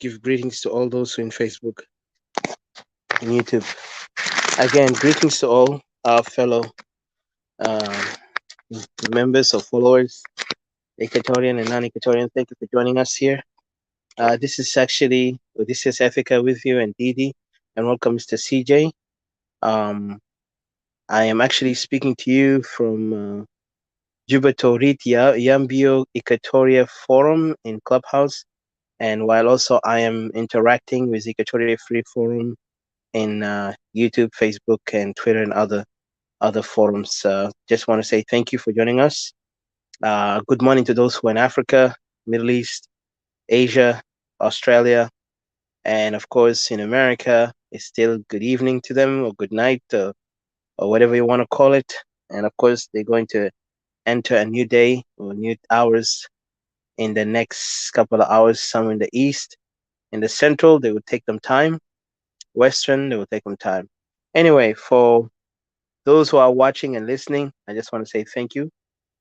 give greetings to all those who in Facebook and YouTube. Again, greetings to all our fellow um, members or followers, Equatorian and non-Equatorian. Thank you for joining us here. This is Africa with you and Didi, and welcome, Mr. CJ. Um, I am actually speaking to you from Jubatorit Yambio Equatoria Forum in Clubhouse, and while also I am interacting with Equatoria Free Forum in YouTube, Facebook, and Twitter, and other forums. Just want to say thank you for joining us. Good morning to those who are in Africa, Middle East, Asia, Australia, and of course in America. It's still good evening to them, or good night, or whatever you want to call it. And of course, they're going to enter a new day or new hours in the next couple of hours. Some in the east, in the central, they will take them time. Western, they will take them time. Anyway, for those who are watching and listening, I just want to say thank you.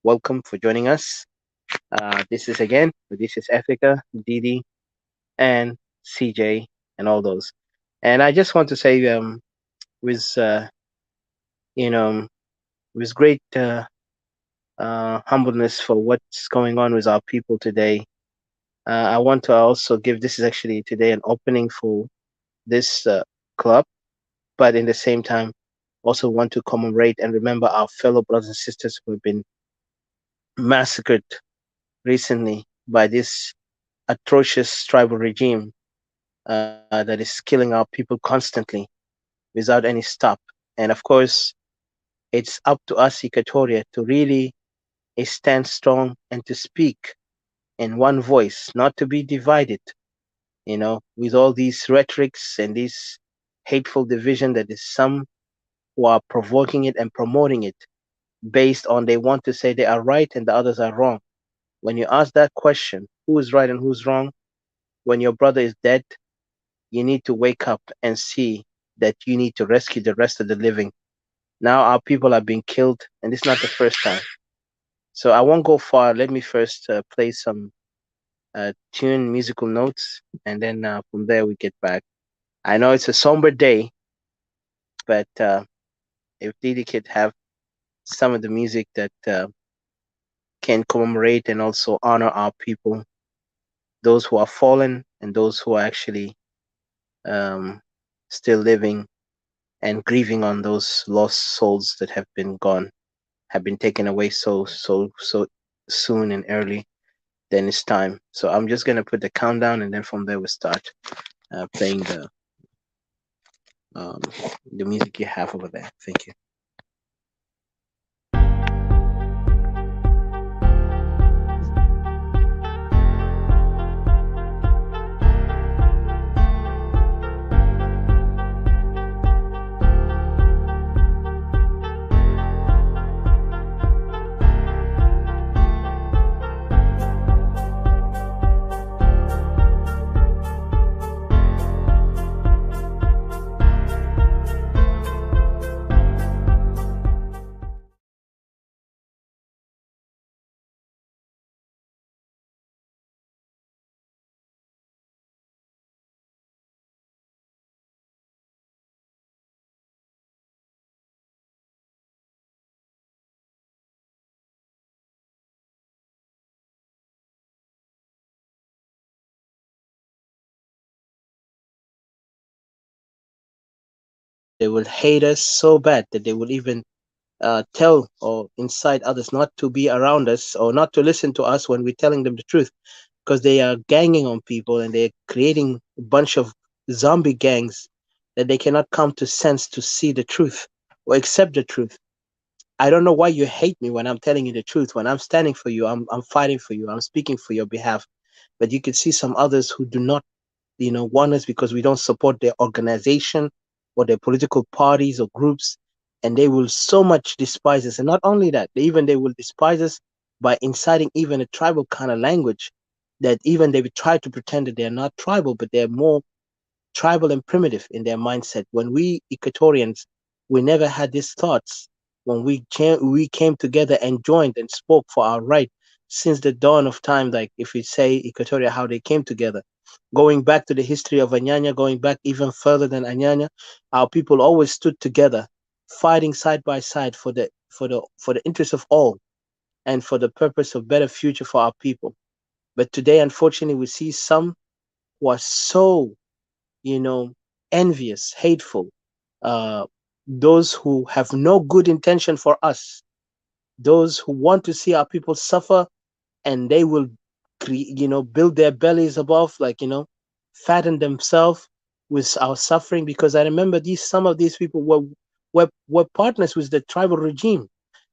Welcome for joining us. This is Africa, Didi, and CJ, and all those. And I just want to say, with you know, with great humbleness for what's going on with our people today. I want to also give, this is actually today an opening for this club, but in the same time, also want to commemorate and remember our fellow brothers and sisters who have been massacred recently by this atrocious tribal regime that is killing our people constantly without any stop. And of course, it's up to us, Equatoria, to really stand strong and to speak in one voice, not to be divided, with all these rhetorics and this hateful division that is some who are provoking it and promoting it based on they want to say they are right and the others are wrong. When you ask that question, who is right and who's wrong, when your brother is dead, you need to wake up and see that you need to rescue the rest of the living. Now our people are being killed, and it's not the first time. So I won't go far. Let me first play some tune musical notes, and then from there we get back. I know it's a somber day, but if Didi could have some of the music that can commemorate and also honor our people, those who are fallen and those who are actually still living and grieving on those lost souls that have been gone, have been taken away so soon and early, then it's time. So I'm just gonna put the countdown, and then from there we start playing um, the music you have over there. Thank you. They will hate us so bad that they will even tell or incite others not to be around us or not to listen to us when we're telling them the truth, because they are ganging on people and they're creating a bunch of zombie gangs that they cannot come to sense to see the truth or accept the truth. I don't know why you hate me when I'm telling you the truth. When I'm standing for you, I'm fighting for you, I'm speaking for your behalf. But you can see some others who do not, want us because we don't support their organization or their political parties or groups, and they will so much despise us. And not only that, they will despise us by inciting even a tribal kind of language, that even they would try to pretend that they're not tribal, but they're more tribal and primitive in their mindset. When we Equatorians, we never had these thoughts. When we came together and joined and spoke for our right since the dawn of time, like if we say Equatoria, how they came together. Going back to the history of Anyanya, going back even further than Anyanya, our people always stood together, fighting side by side for the interest of all and for the purpose of better future for our people. But today, unfortunately, we see some who are so, you know, envious, hateful, uh, those who have no good intention for us, those who want to see our people suffer, and they will build their bellies above, like, fatten themselves with our suffering. Because I remember some of these people were partners with the tribal regime.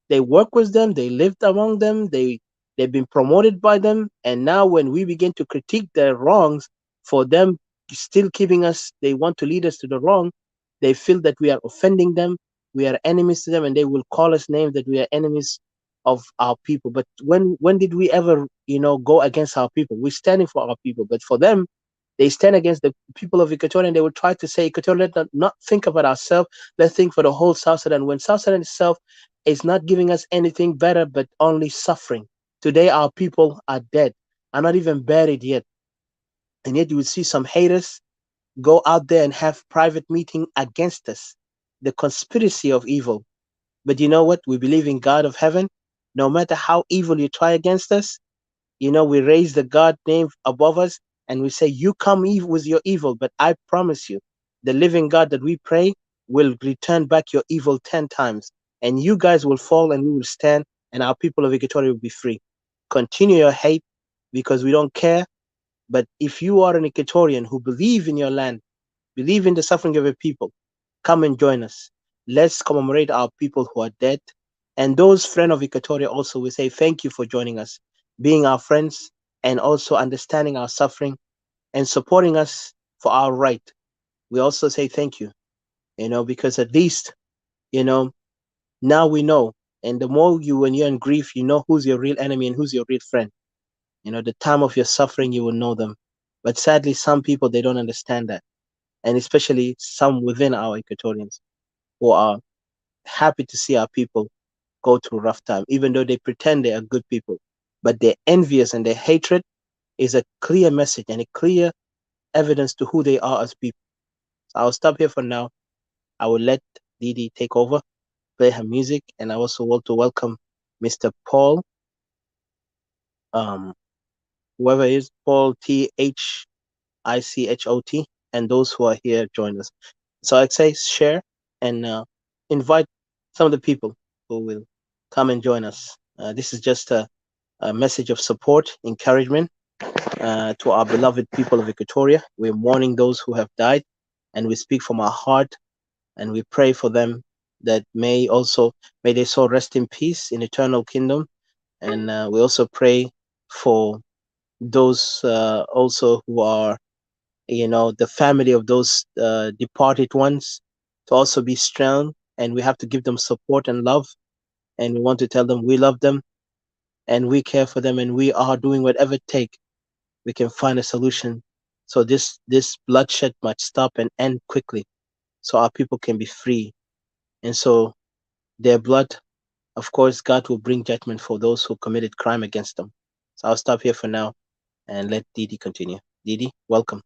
They work with them, they lived among them, they've been promoted by them, and now when we begin to critique their wrongs for them still keeping us, they want to lead us to the wrong. They feel that we are offending them, we are enemies to them, and they will call us names that we are enemies of our people. But when did we ever, go against our people? We're standing for our people. But for them, they stand against the people of Equatoria, and they will try to say, Equatoria, let's not think about ourselves. Let's think for the whole South Sudan. When South Sudan itself is not giving us anything better, but only suffering. Today, our people are dead, are not even buried yet. And yet, you will see some haters go out there and have private meeting against us. The conspiracy of evil. But you know what? We believe in God of heaven. No matter how evil you try against us, we raise the God name above us and we say, you come evil with your evil, but I promise you, the living God that we pray will return back your evil 10 times. And you guys will fall and we will stand, and our people of Equatoria will be free. Continue your hate because we don't care. But if you are an Equatorian who believe in your land, believe in the suffering of your people, come and join us. Let's commemorate our people who are dead. And those friends of Equatoria also, we say thank you for joining us, being our friends, and also understanding our suffering and supporting us for our right. We also say thank you, because at least, you know, now we know. And the more when you're in grief, you know who's your real enemy and who's your real friend. The time of your suffering, you will know them. But sadly, some people, they don't understand that. And especially some within our Equatorians who are happy to see our people go through rough time, even though they pretend they are good people. But their envious and their hatred is a clear message and a clear evidence to who they are as people. So I'll stop here for now. I will let Didi take over, play her music, and I also want to welcome Mr. Paul, um, whoever is Paul THICHOT, and those who are here join us. So I'd say share and invite some of the people who will come and join us. This is just a message of support, encouragement to our beloved people of Equatoria. We're mourning those who have died, and we speak from our heart, and we pray for them that may their soul rest in peace in eternal kingdom. And we also pray for those also who are, the family of those departed ones to also be strong, and we have to give them support and love, and we want to tell them we love them and we care for them, and we are doing whatever it takes we can find a solution so this bloodshed might stop and end quickly so our people can be free. And so their blood, of course, God will bring judgment for those who committed crime against them. So I'll stop here for now and let Didi continue. Didi, welcome.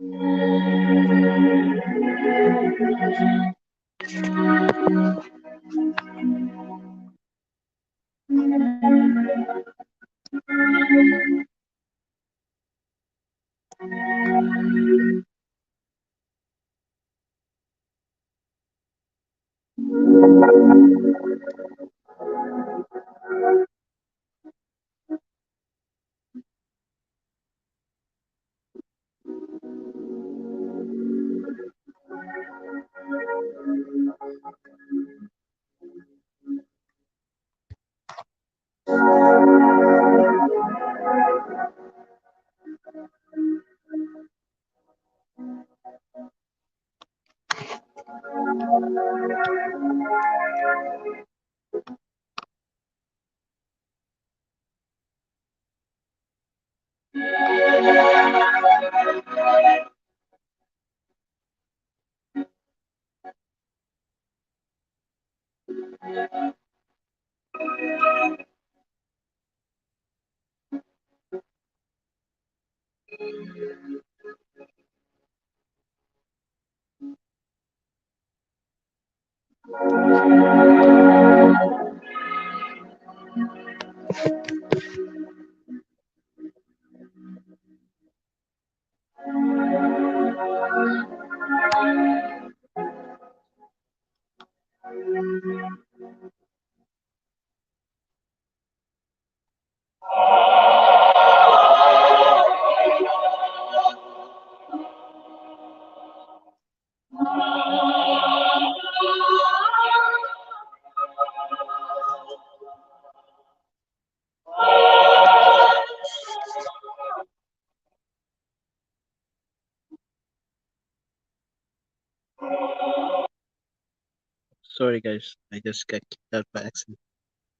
Sorry, guys. I just got kicked out by accident.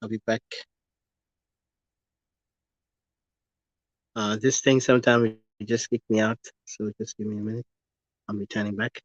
I'll be back. This thing sometimes it just kicked me out. So just give me a minute. I'm returning back.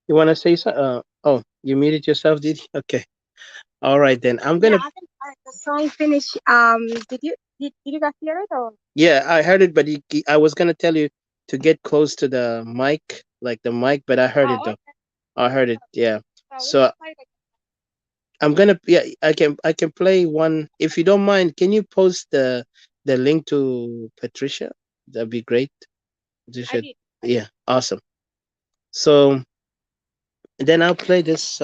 You want to say so? Oh, you muted yourself, did you? Okay. All right, then. I'm Yeah, gonna. I think the song finished. Did you guys hear it or? Yeah, I heard it, but I was gonna tell you to get close to the mic, like the mic, but I heard it Oh, though. okay. I heard it. Yeah. So we So can play it. I'm gonna. Yeah, I can play one if you don't mind. Can you post the link to Patricia? That'd be great. I Patricia. did. Yeah. Awesome. So then I'll play this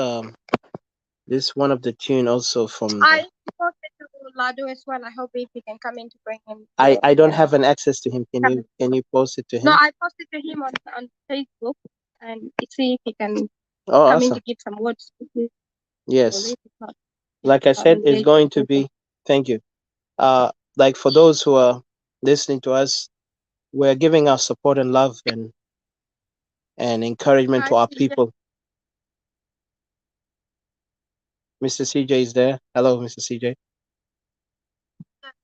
one of the tune also from I the. posted to Lado as well. I hope if he can come in to bring him I here, I he don't can have an access to him. Can come you in. can you post it to No, him? I posted to him on Facebook and see if he can Oh, come in to awesome. give some words. If Yes. Like I it's not said, it's engaged with going to people. be. Thank you. Like for those who are listening to us, we're giving our support and love and encouragement Hi, to our CJ. people. Mr. CJ is there. Hello, Mr. CJ.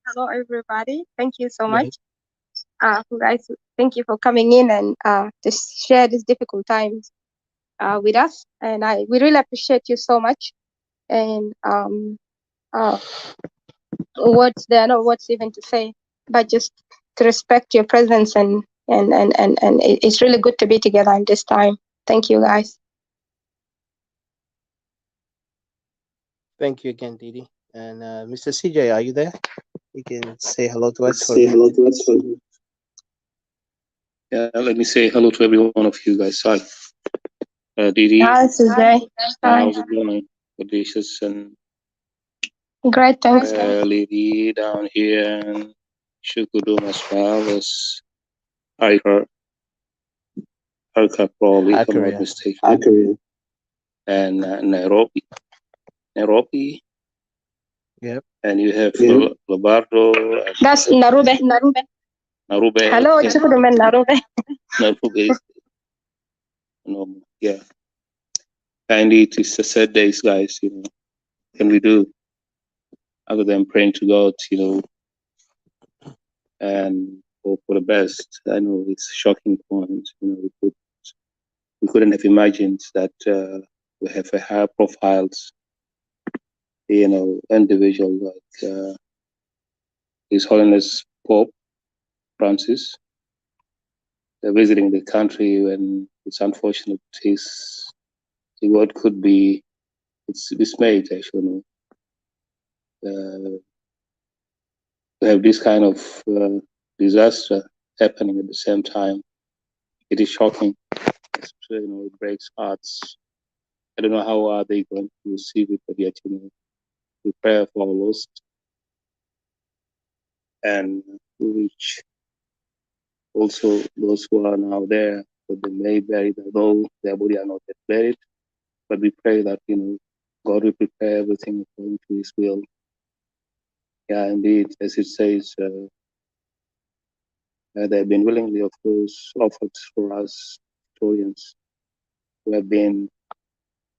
Hello, everybody. Thank you so Good. much. Guys, thank you for coming in and just share these difficult times with us. And we really appreciate you so much. And uh, words there are no words even to say, but just to respect your presence and and it's really good to be together in this time. Thank you, guys. Thank you again, Didi. And Mr. CJ, are you there? You can say hello to us for a Say minute. hello to us. Yeah, let me say hello to every one of you guys. Hi, Didi. Hi, Sujay. Hi. How's it going? Audacious and Great, thanks. Lady down here, and Shukudum as well as Hiker, probably, if I'm not Korea. mistaken. Hiker. And Nairobi. Nairobi. Yep. And you have Labardo. That's Narube. Narube. Narube. Hello, Okay. Chukudumen Narube. Narube is normal. Yeah. And it is a sad days, guys. You know, what can we do other than praying to God? You know, and hope for the best. I know it's a shocking point. You know, we couldn't have imagined that we have a high profiles, you know, individual like His Holiness Pope Francis visiting the country, when it's unfortunate. His word could be, it's dismayed actually. To have this kind of disaster happening at the same time, it is shocking. You know, it breaks hearts. I don't know how are they going to receive it, but yet, you know, we pray for our lost and which also those who are now there, but they may bury their, though their body are not yet buried. But we pray that, you know, God will prepare everything according to His will. Yeah, indeed, as it says, they have been willingly, of course, offered for us Equatorians who have been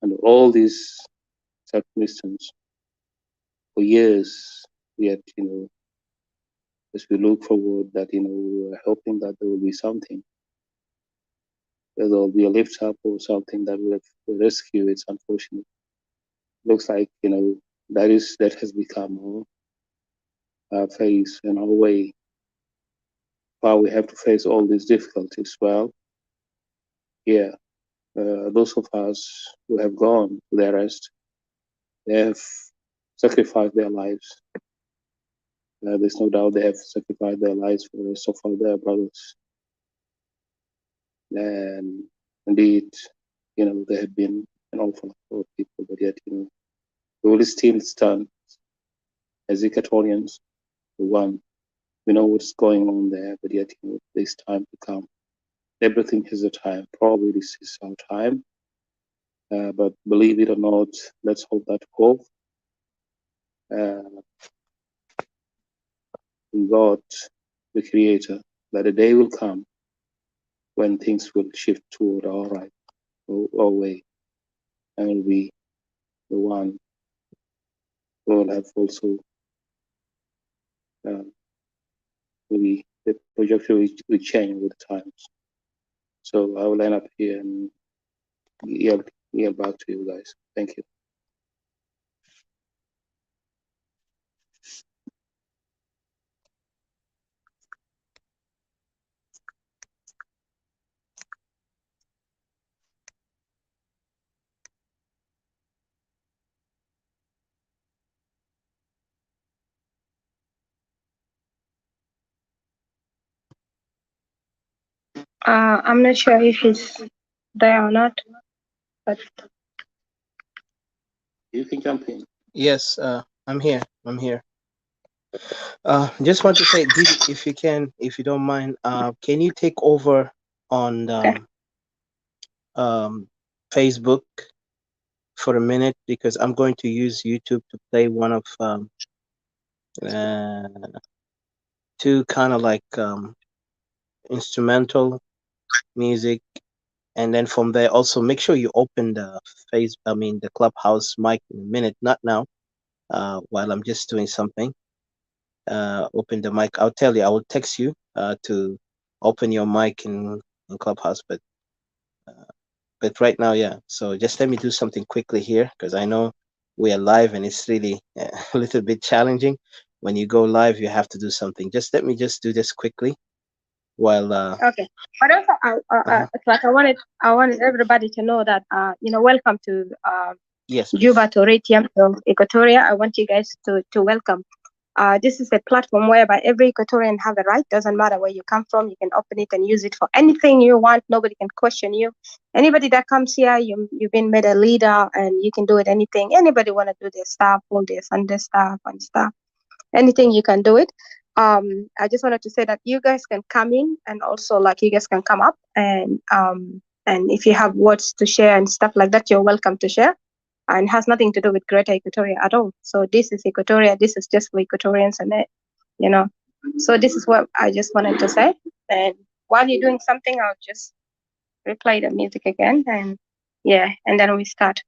under all these circumstances for years. Yet, you know, as we look forward, that, you know, we are hoping that there will be something, there will be a lift up or something that will rescue. It's unfortunate. Looks like, you know, that has become our phase and our way. While we have to face all these difficulties, well, yeah, those of us who have gone to their rest, they have sacrificed their lives. There's no doubt they have sacrificed their lives for the rest of all their brothers. And indeed, you know, there have been an awful lot of people, but yet, you know, we will still stand as Equatorians, the one. We know what's going on there, but yet, you know, there's time to come. Everything has a time. Probably this is our time. But believe it or not, let's hold that hope in God, the Creator, that a day will come when things will shift toward our right, our way, and will be the one who will have also maybe the trajectory will change with the times. So I will end up here and yield back to you guys. Thank you. I'm not sure if he's there or not, but You can jump in. Yes, I'm here. I'm here. Just want to say, Didi, if you can, if you don't mind, can you take over on okay. um, Facebook for a minute, because I'm going to use YouTube to play one of uh, two kind of like instrumental music, and then from there also make sure you open the the Clubhouse mic in a minute, not now, while I'm just doing something. Open the mic. I'll tell you. I will text you to open your mic in Clubhouse, but right now, yeah. So just let me do something quickly here, because I know we are live and it's really a little bit challenging. When you go live, you have to do something. Just let me just do this quickly. while Okay. But also, uh-huh. it's like I wanted everybody to know that, welcome to Yes, Juba please. to Ratium to Equatoria. I want you guys to welcome. This is a platform whereby every Equatorian have a right. Doesn't matter where you come from, you can open it and use it for anything you want. Nobody can question you. Anybody that comes here, you've been made a leader, and you can do it. Anything. Anybody want to do their stuff, all their Sunday stuff and stuff. Anything you can do it. I just wanted to say that you guys can come in, and also like you guys can come up, and if you have words to share and stuff like that, you're welcome to share, and has nothing to do with Greater Equatoria at all. So this is Equatoria. This is just for Equatorians, and you know. So this is what I just wanted to say. And while you're doing something, I'll just replay the music again, and yeah, and then we start.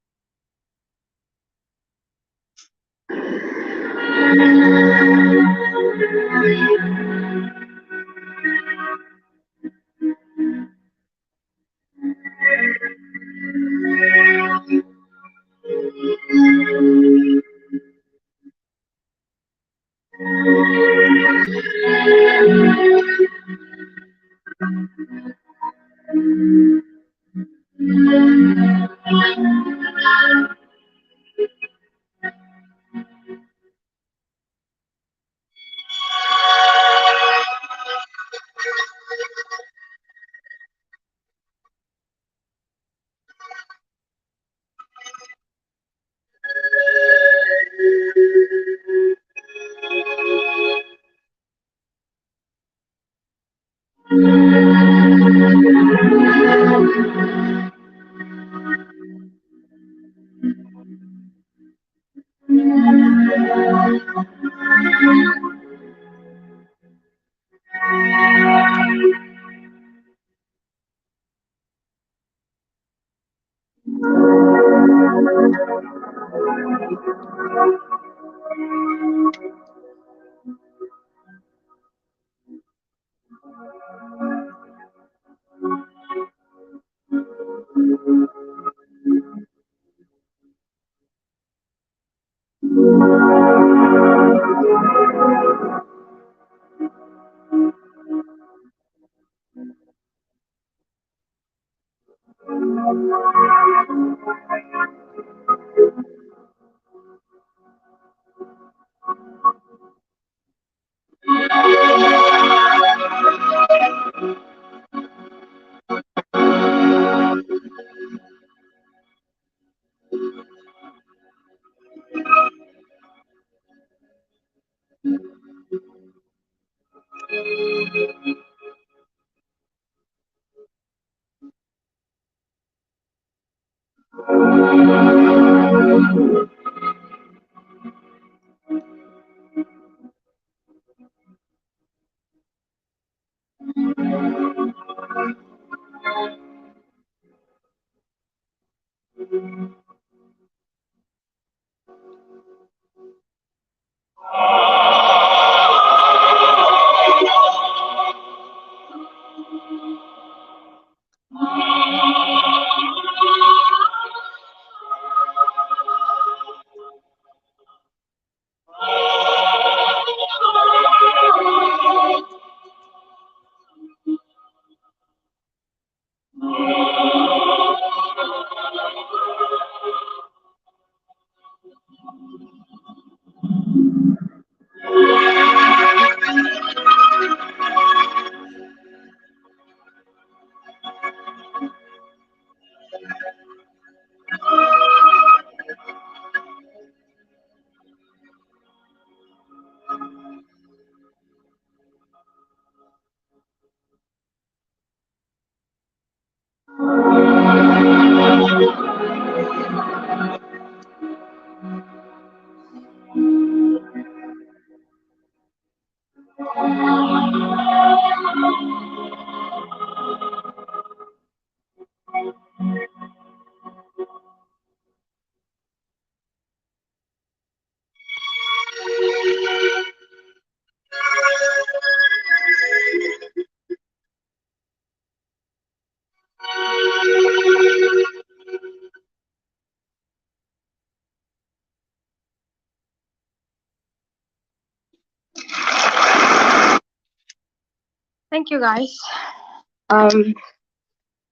Thank you, guys.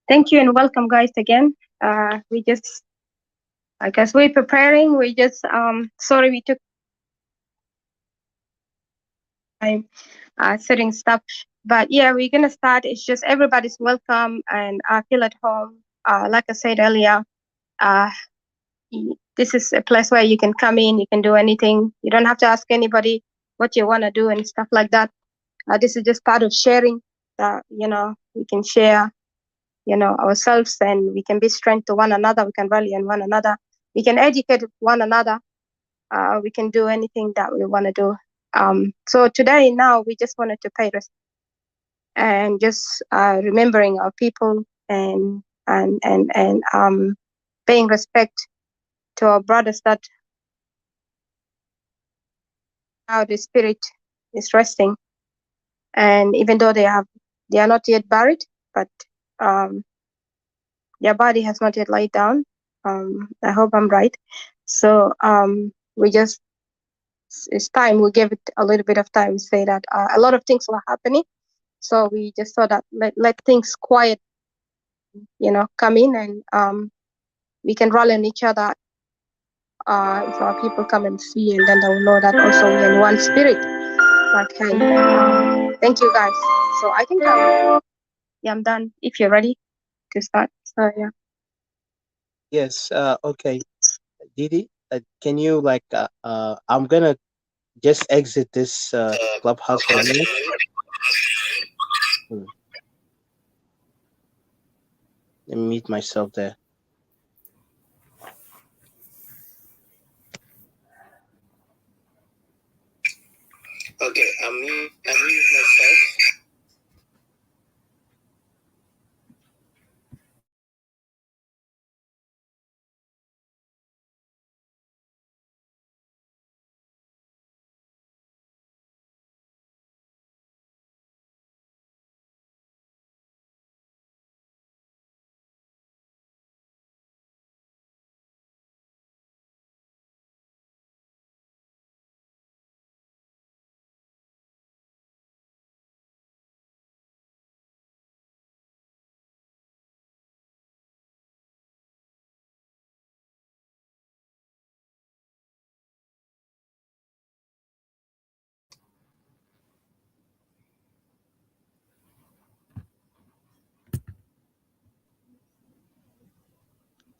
Thank you and welcome, guys, again. We just, I guess we're preparing. We just, sorry we took time setting stuff. But yeah, we're gonna start. It's just everybody's welcome and feel at home. Like I said earlier, uh, this is a place where you can come in, you can do anything. You don't have to ask anybody what you want to do and stuff like that. This is just part of sharing. We can share, ourselves, and we can be strength to one another. We can rally on one another. We can educate one another. We can do anything that we want to do. So today, now, we just wanted to pay respect and just remembering our people and paying respect to our brothers that how the spirit is resting, and even though they are not yet buried, but their body has not yet laid down. I hope I'm right. So we just, it's time we gave it a little bit of time. Say that a lot of things were happening, so we just thought that let things quiet, come in, and we can rally on each other. If our people come and see, and then they will know that also we're in one spirit. Like, hey, thank you, guys. So I think I'm done. If you're ready to start, so yeah. Yes. Okay. Didi, can you I'm gonna just exit this clubhouse for a minute. Hmm. Let me mute myself there. Okay, I'm mute myself.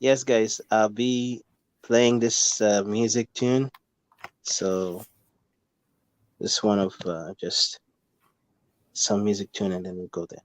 Yes, guys, I'll be playing this music tune. So this one of just some music tune, and then we'll go there.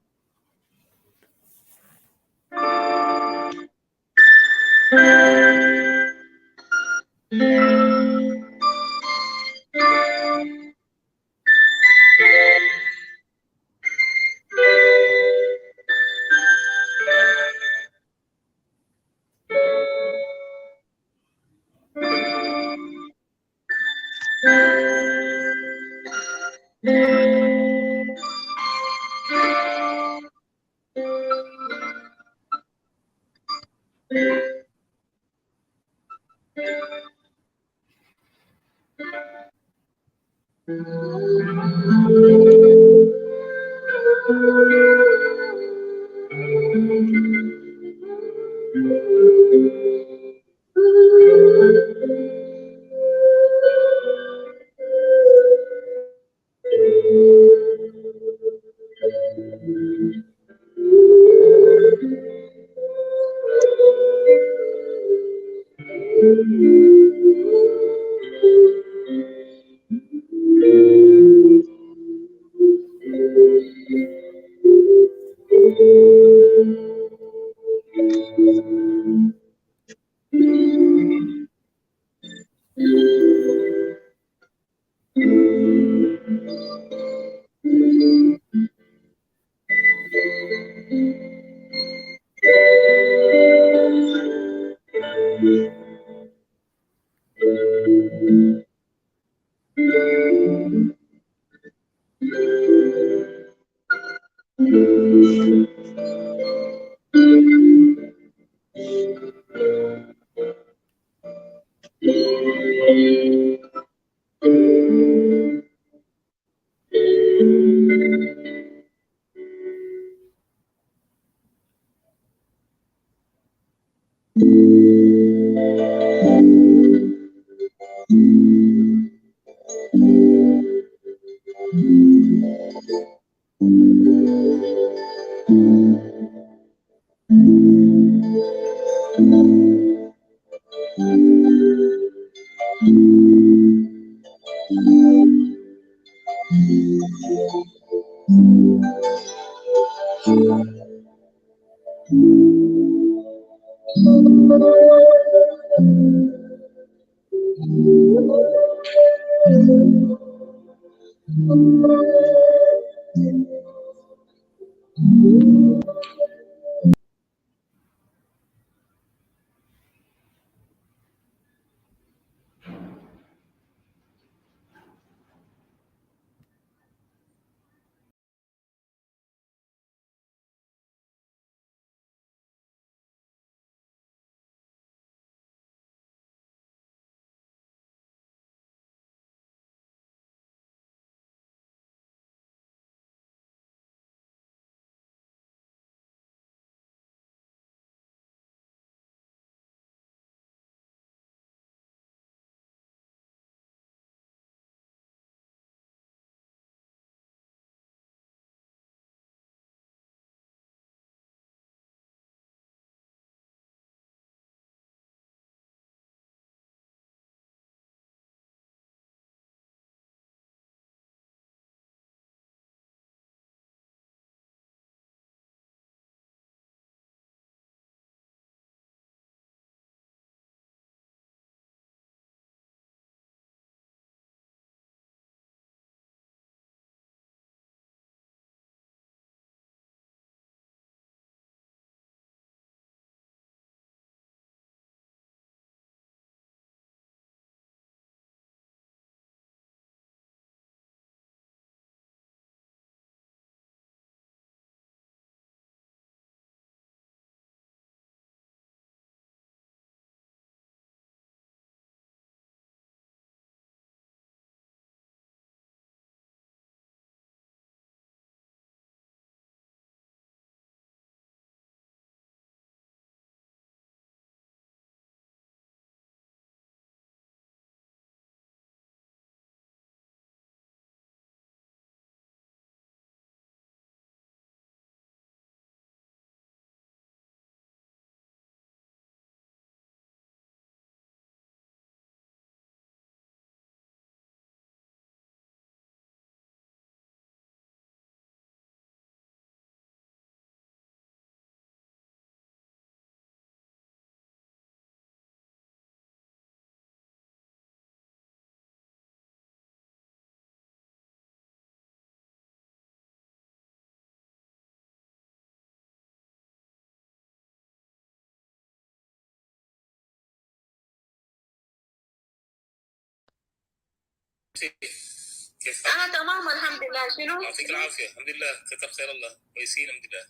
أنا تمام الحمد لله. شنو؟ يعطيك العافية. الحمد لله كتر خير الله. كويسين الحمد لله.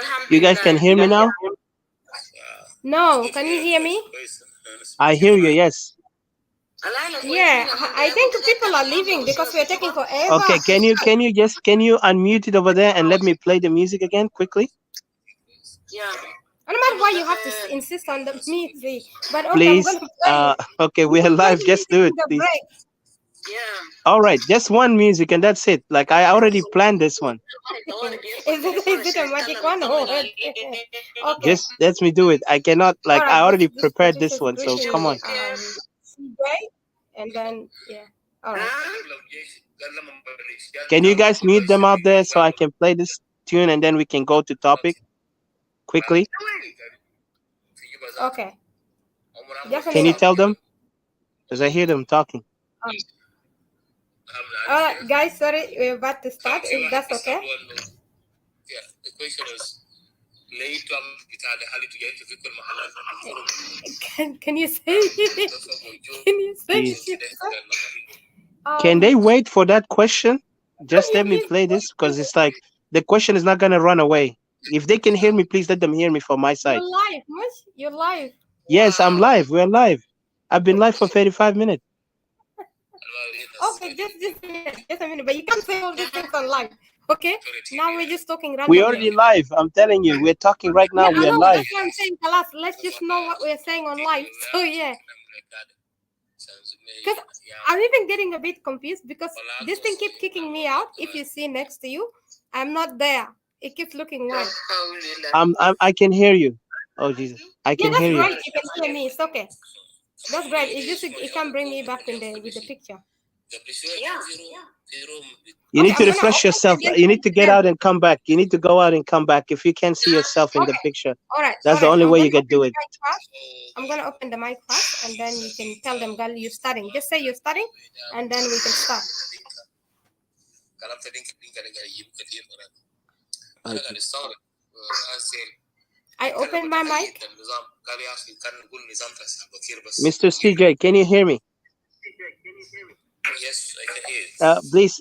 الحمد You guys لله. can hear me now? No, can you hear me? I hear you, yes. Yeah, I think people are leaving because we're taking forever. Okay, can you unmute it over there and let me play the music again quickly? Yeah. I don't know why you have to insist on the music, but okay, Please. I'm gonna play. Okay, we are live. Just do it, please. Yeah. All right, just one music and that's it. Like I already planned this one. Is it a magic one? Oh, okay. Just let me do it. I cannot, like, All right, I already this prepared is this one, so greeting, come on. CJ, and then yeah. All right. Can you guys mute them out there so I can play this tune and then we can go to topic quickly? Okay. Can you tell them? Because I hear them talking. Guys, sorry, we're about to start. If that's okay. Yeah, the question is Can you say? Can you say? Can they wait for that question? Just let me play this because it's like the question is not gonna run away. If they can hear me, please let them hear me from my side. You're live, Mush. You're live. Yes, I'm live. We're live. I've been live for 35 minutes. Okay, just a minute. Just a minute. But you can't say all these things on live. Okay, now we're just talking randomly. We're already live. I'm telling you, we're talking right now. Yeah, we I are know, live. that's why I'm saying, Kalas, let's just know what we're saying on live. So yeah. Because I'm even getting a bit confused because this thing keeps kicking me out. If you see next to you, I'm not there. It keeps looking white. I can hear you. Oh Jesus, I can hear you. Yeah, that's great. You can hear me. It's okay. That's great. It's just it can bring me back in with the picture. You need to refresh yourself. You need to get out and come back. You need to go out and come back. If you can't see yourself in the picture, all right. That's the only way you can do it. I'm gonna open the mic first, and then you can tell them, "Girl, you're starting." Just say you're starting, and then we can start. I opened my mic. Mr. CJ, can you hear me? Yes, I can hear you. Please,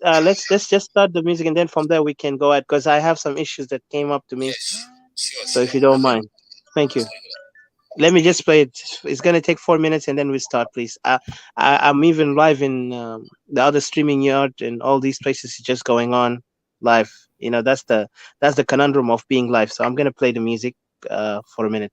let's just start the music, and then from there we can go out because I have some issues that came up to me. Yes, sure. So if you don't mind, thank you. Let me just play it. It's gonna take 4 minutes, and then we start, please. I'm even live in the other streaming yard and all these places. Is just going on live. You know, that's the conundrum of being live. So I'm gonna play the music for a minute.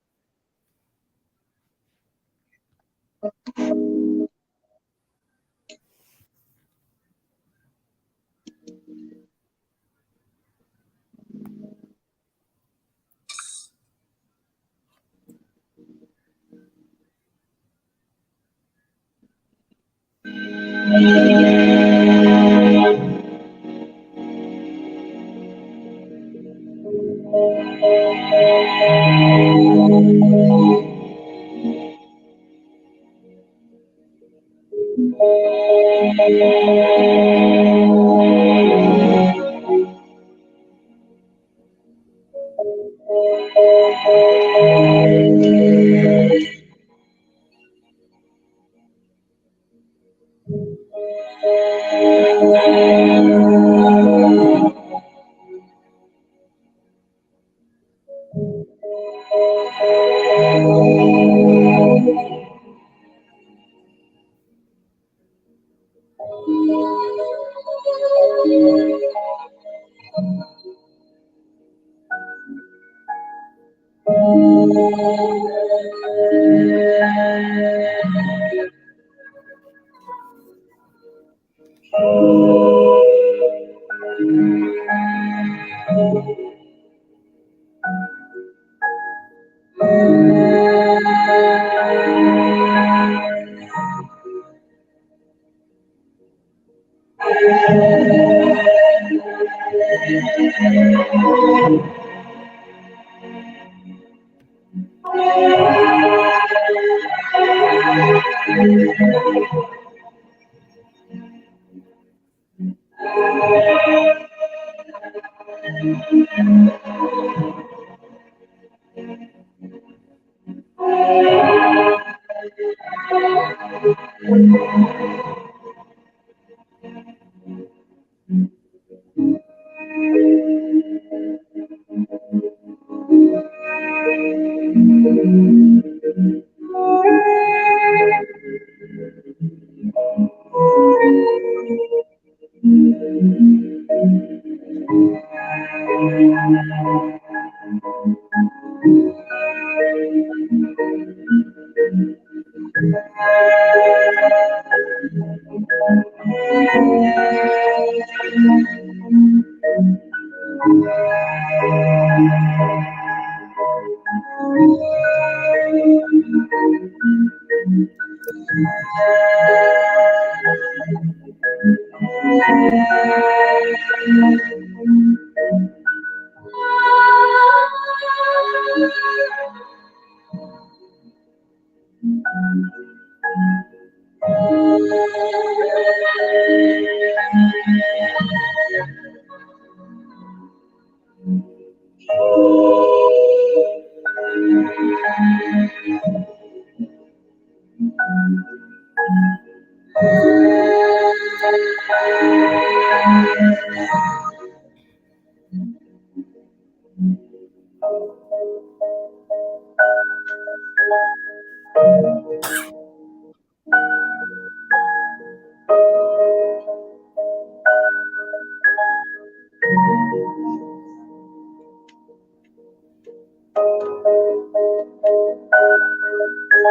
All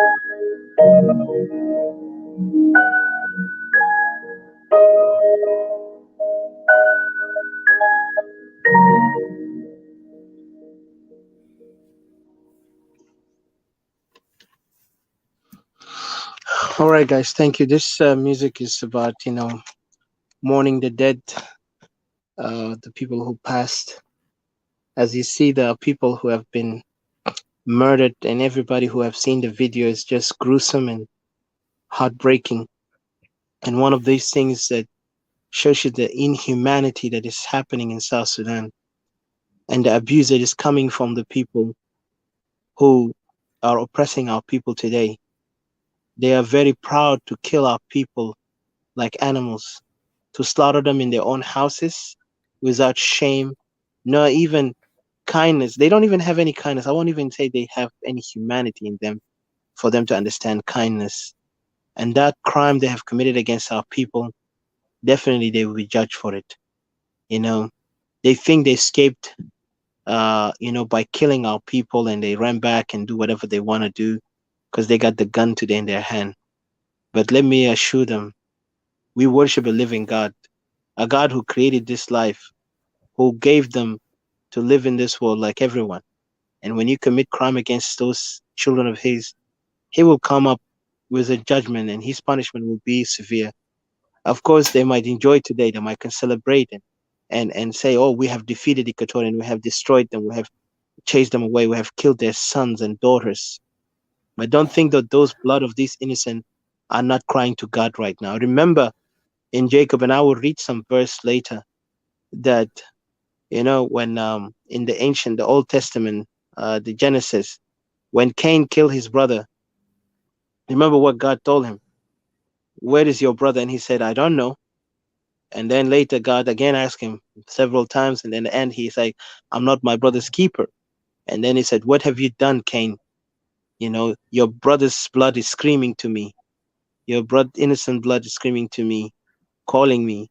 right, guys, thank you. This music is about, mourning the dead, the people who passed. As you see, there are people who have been murdered, and everybody who have seen the video is just gruesome and heartbreaking. And one of these things that shows you the inhumanity that is happening in South Sudan and the abuse that is coming from the people who are oppressing our people today. They are very proud to kill our people like animals, to slaughter them in their own houses without shame, nor even kindness. They don't even have any kindness. I won't even say they have any humanity in them for them to understand kindness. And that crime they have committed against our people, definitely they will be judged for it. They think they escaped, by killing our people, and they ran back and do whatever they want to do because they got the gun today in their hand. But let me assure them, we worship a living God, a God who created this life, who gave them to live in this world like everyone. And when you commit crime against those children of his, he will come up with a judgment, and his punishment will be severe. Of course, they might enjoy today, they might can celebrate and say, oh, we have defeated Equatorian, we have destroyed them, we have chased them away, we have killed their sons and daughters. But don't think that those blood of these innocent are not crying to God right now. Remember in Jacob, and I will read some verse later, that when in the Old Testament, the Genesis, when Cain killed his brother, remember what God told him? Where is your brother? And he said, I don't know. And then later God again asked him several times, and in the end he's like, I'm not my brother's keeper. And then he said, what have you done, Cain? Your brother's blood is screaming to me. Your innocent blood is screaming to me, calling me,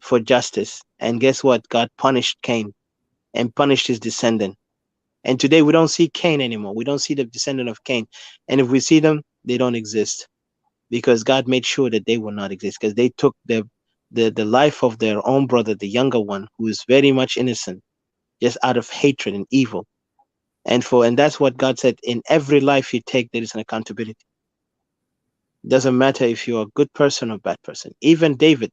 for justice. And guess what? God punished Cain and punished his descendant. And today we don't see Cain anymore. We don't see the descendant of Cain. And if we see them, they don't exist, because God made sure that they will not exist, because they took the life of their own brother, the younger one, who is very much innocent, just out of hatred and evil. And that's what God said, in every life you take, there is an accountability. It doesn't matter if you're a good person or bad person. Even David,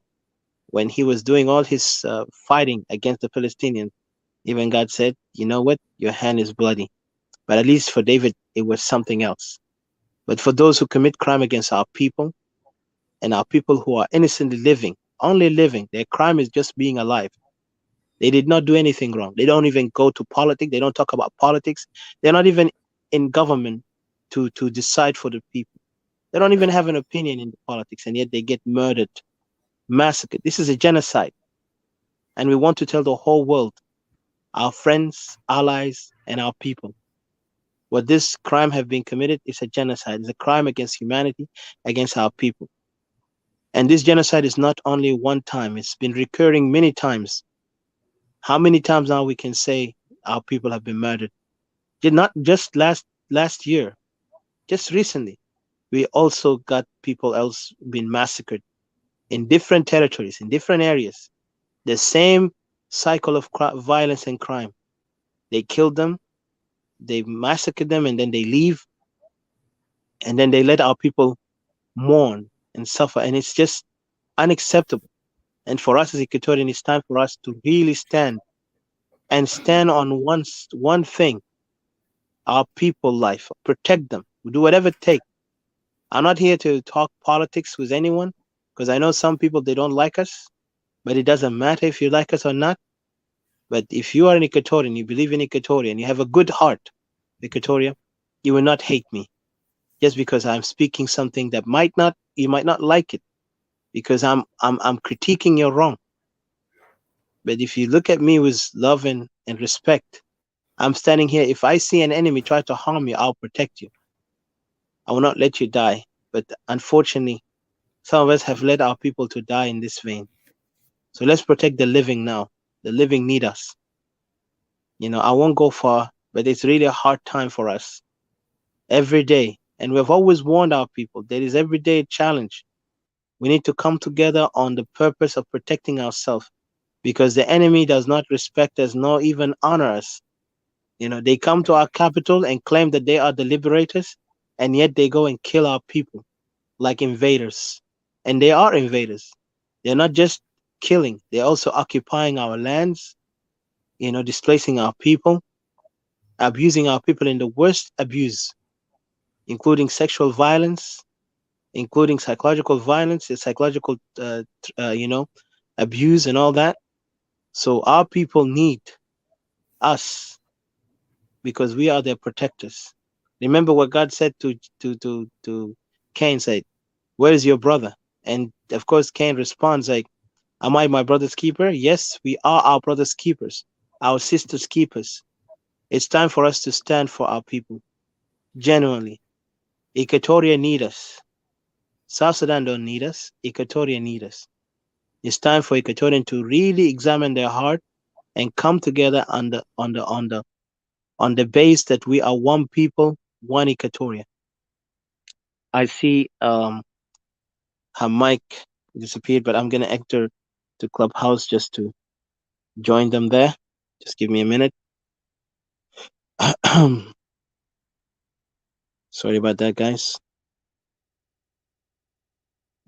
when he was doing all his fighting against the Palestinians, even God said, you know what, your hand is bloody. But at least for David, it was something else. But for those who commit crime against our people, and our people who are innocently living, only living, their crime is just being alive. They did not do anything wrong. They don't even go to politics. They don't talk about politics. They're not even in government to decide for the people. They don't even have an opinion in the politics, and yet they get murdered, massacred. This is a genocide. And we want to tell the whole world, our friends, allies, and our people, what this crime have been committed is a genocide. It's a crime against humanity, against our people. And this genocide is not only one time, it's been recurring many times. How many times now we can say our people have been murdered? Not just last year, just recently, we also got people else being massacred in different territories, in different areas. The same cycle of violence and crime. They killed them, they massacred them, and then they leave. And then they let our people mourn and suffer. And it's just unacceptable. And for us as Equatorian, it's time for us to really stand on one thing, our people life, protect them. We do whatever it takes. I'm not here to talk politics with anyone, because I know some people, they don't like us, but it doesn't matter if you like us or not. But if you are an Equatorian, you believe in Equatoria, you have a good heart, Equatoria, you will not hate me just because I'm speaking something that you might not like it, because I'm critiquing your wrong. But if you look at me with love and respect, I'm standing here. If I see an enemy try to harm you, I'll protect you. I will not let you die. But unfortunately, some of us have led our people to die in this vein. So let's protect the living now. The living need us. I won't go far, but it's really a hard time for us. Every day, And we have always warned our people there is everyday challenge. We need to come together on the purpose of protecting ourselves because the enemy does not respect us nor even honor us. They come to our capital and claim that they are the liberators, and yet they go and kill our people like invaders. And they are invaders. They're not just killing, they're also occupying our lands, displacing our people, abusing our people in the worst abuse, including sexual violence, including psychological violence, psychological, abuse and all that. So our people need us because we are their protectors. Remember what God said to Cain, said, "Where is your brother?" And of course, Cain responds like, "Am I my brother's keeper?" Yes, we are our brother's keepers, our sister's keepers. It's time for us to stand for our people. Genuinely. Equatoria need us. South Sudan don't need us. Equatoria need us. It's time for Equatorian to really examine their heart and come together on the base that we are one people, one Equatoria. I see her mic disappeared, but I'm gonna enter to Clubhouse just to join them there. Just give me a minute. Sorry about that, guys.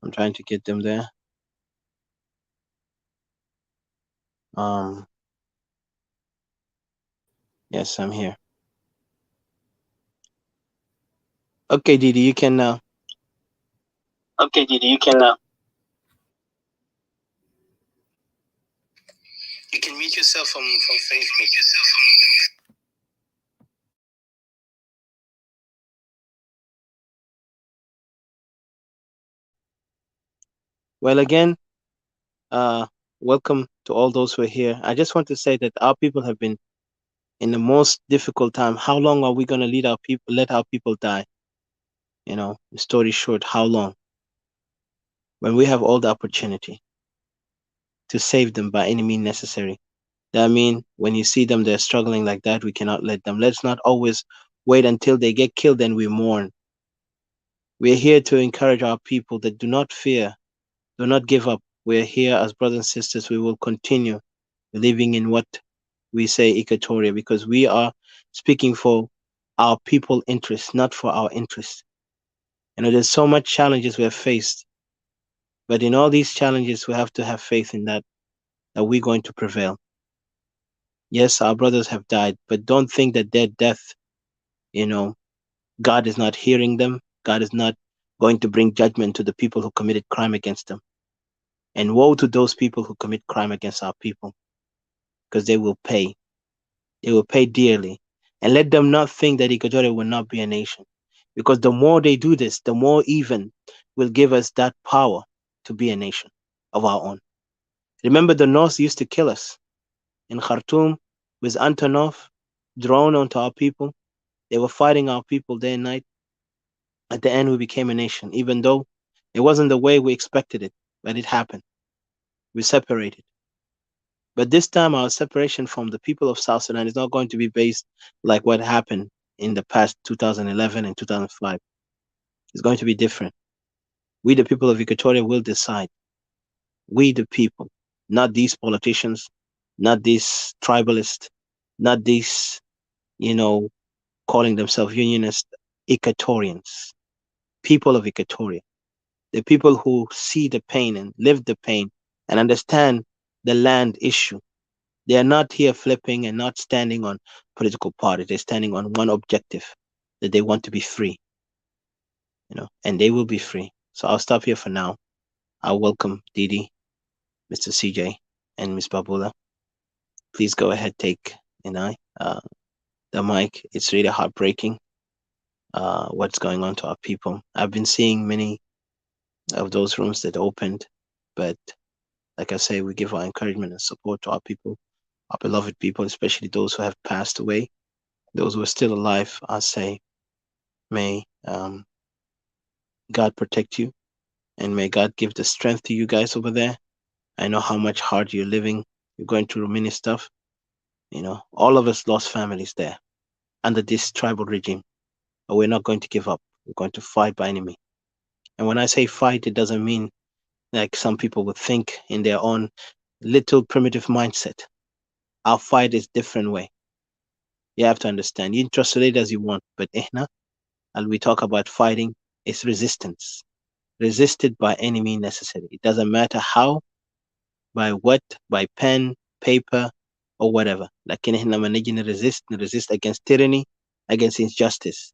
I'm trying to get them there. Yes, I'm here. Okay, Didi, you can now. Okay, Didi, you can you can mute yourself from Facebook. Well, again, welcome to all those who are here. I just want to say that our people have been in the most difficult time. How long are we going to let our people die? Story short, how long? When we have all the opportunity to save them by any means necessary. That means when you see them, they're struggling like that, we cannot let them. Let's not always wait until they get killed and we mourn. We're here to encourage our people that do not fear, do not give up. We're here as brothers and sisters. We will continue believing in what we say Equatoria because we are speaking for our people interests, not for our interests. There's so much challenges we have faced, but in all these challenges, we have to have faith in that we're going to prevail. Yes, our brothers have died, but don't think that their death, God is not hearing them. God is not going to bring judgment to the people who committed crime against them. And woe to those people who commit crime against our people, because they will pay. They will pay dearly. And let them not think that Equatorial will not be a nation. Because the more they do this, the more even will give us that power to be a nation of our own. Remember, the North used to kill us. In Khartoum, with Antonov, drone onto our people. They were fighting our people day and night. At the end, we became a nation, even though it wasn't the way we expected it, but it happened. We separated. But this time, our separation from the people of South Sudan is not going to be based like what happened in the past 2011 and 2005. It's going to be different. We, the people of Equatoria, will decide. We, the people, not these politicians, not these tribalists, not these, calling themselves unionists, Equatorians, people of Equatoria, the people who see the pain and live the pain and understand the land issue. They are not here flipping and not standing on political party. They're standing on one objective, that they want to be free, and they will be free. So I'll stop here for now. I'll welcome Didi, Mr. CJ, and Ms. Babula. Please go ahead, take the mic. It's really heartbreaking what's going on to our people. I've been seeing many of those rooms that opened, but like I say, we give our encouragement and support to our people, our beloved people, especially those who have passed away. Those who are still alive, I say, may God protect you, and may God give the strength to you guys over there. I know how much hard you're living. You're going through many stuff. All of us lost families there under this tribal regime, but we're not going to give up. We're going to fight by any means. And when I say fight, it doesn't mean like some people would think in their own little primitive mindset. Our fight is different way. You have to understand. You translate as you want, but ihna, and we talk about fighting, is resistance. Resisted by any means necessary. It doesn't matter how, by what, by pen, paper, or whatever. لكن احنا لما نجي resist against tyranny, against injustice.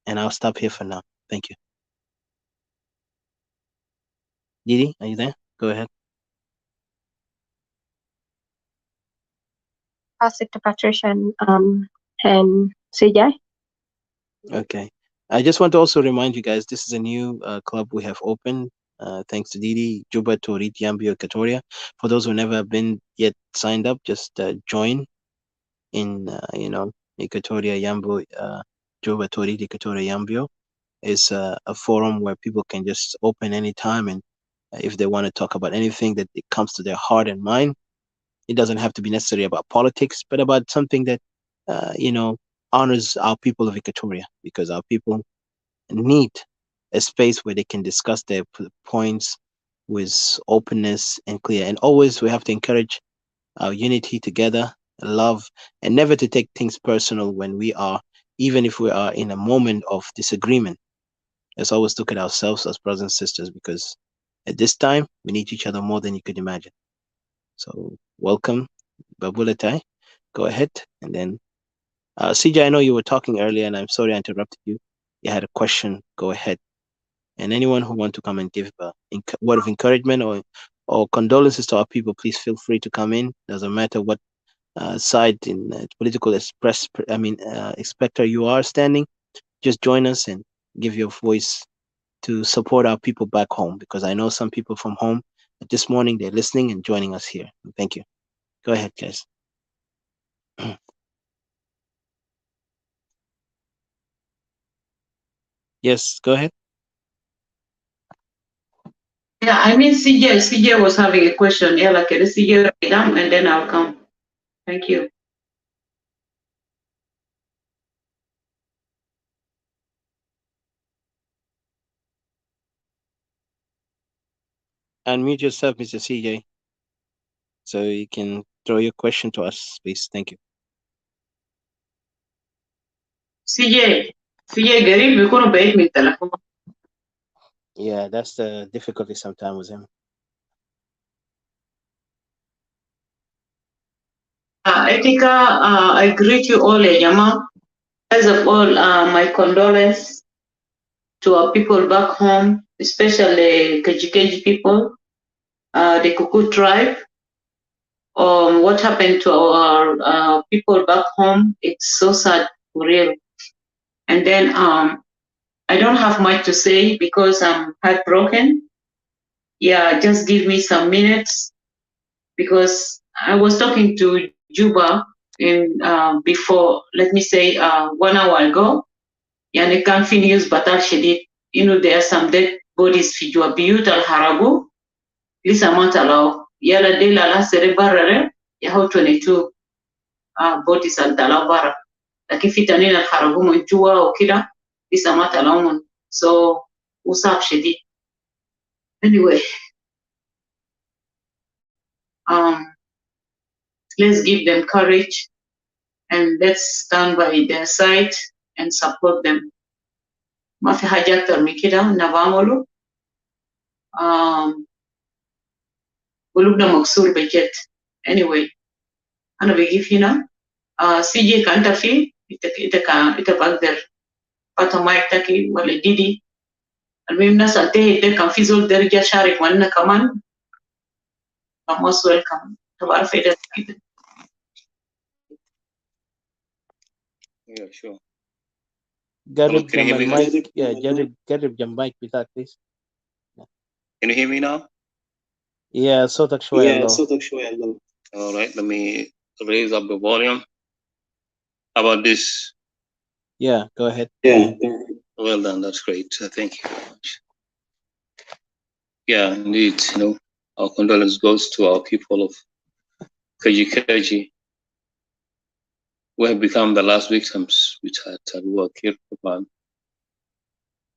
And I'll stop here for now. Thank you. Didi, are you there? Go ahead. Pass it to Patricia and CJ. Okay. I just want to also remind you guys, this is a new club we have opened. Thanks to Didi, Juba, Torit, Yambio, Equatoria. For those who never been yet signed up, just join in, Equatoria, Yambio, Juba, Torit, Equatoria, Yambio. Is a forum where people can just open anytime, and if they want to talk about anything that it comes to their heart and mind, it doesn't have to be necessarily about politics, but about something that, honors our people of Equatoria, because our people need a space where they can discuss their points with openness and clear. And always we have to encourage our unity together, love, and never to take things personal when we are, even if we are in a moment of disagreement. Let's always look at ourselves as brothers and sisters, because at this time we need each other more than you could imagine. So welcome, Babulatai. Go ahead, and then CJ, I know you were talking earlier, and I'm sorry I interrupted you. You had a question. Go ahead. And anyone who want to come and give a word of encouragement or condolences to our people, please feel free to come in. Doesn't matter what side in political spectrum you are standing. Just join us and give your voice to support our people back home, because I know some people from home this morning they're listening and joining us here. Thank you. Go ahead, guys. Yes, go ahead. Yeah, I mean CJ was having a question. Yeah, like CJ and then I'll come. Thank you. Unmute yourself, Mr. CJ, so you can throw your question to us, please. Thank you. CJ قريب بيكونوا بعيد من التليفون. Yeah, that's the difficulty sometimes with him. Etika, I greet you all, Yama. First of all, my condolence to our people back home, especially KejKej people, the Kuku tribe. What happened to our people back home? It's so sad, for real. And then I don't have much to say because I'm heartbroken. Yeah, just give me some minutes, because I was talking to Juba before, let me say 1 hour ago. Yani kan fi news batal shadid. There are some dead bodies fi jua biyut al harabu. Lisa matalaw. Yala de la sere barare. Yaho 22 bodies al talaw bara. Lakin fi tanin al harabu mo jua o kida. Lisa matalaw mon. So, usab shadid. Anyway, let's give them courage and let's stand by their side and support them. Mafi haja aktar min kida nabamolo. Bulubna maksur bejet. Anyway, ana begif hina. CJ kanta fi ita bagder pata mic taki wale Didi. Almuhim nas antehi kan fi zol derja sharik wanna kaman. Most welcome. Tabarf ida kida. Yeah, sure. Garib Can you hear me, Jamal guys? mic. Yeah, Garib Jambaik with that, please. Can you hear me now? Yeah, صوتك شوية low. All right, let me raise up the volume. How about this? Yeah, go ahead. Yeah. Well done, that's great. Thank you very much. Yeah, indeed, our condolence goes to our people of KejKej, who have become the last victims which had work here.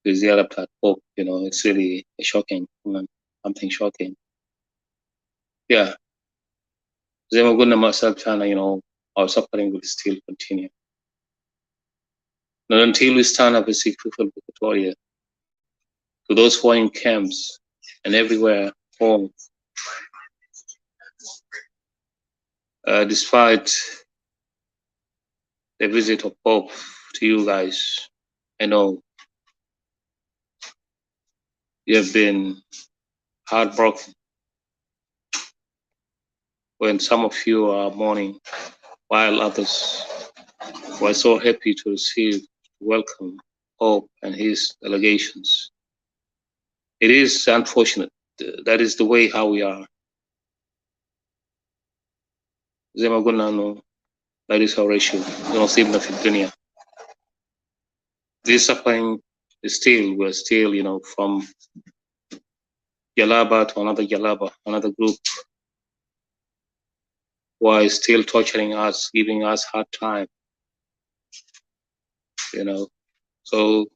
the Ziyarah at Pope, it's really a shocking, something shocking. Yeah. Zemaguna myself, China, our suffering will still continue. Not until we stand up as Sikh people of Equatoria, to those who are in camps and everywhere home, despite the visit of Pope to you guys, I know you have been heartbroken when some of you are mourning, while others were so happy to welcome Pope and his delegations. It is unfortunate. That is the way how we are. That is our issue. This suffering is we're still, from Jalaba to another Jalaba, another group who are still torturing us, giving us hard time. So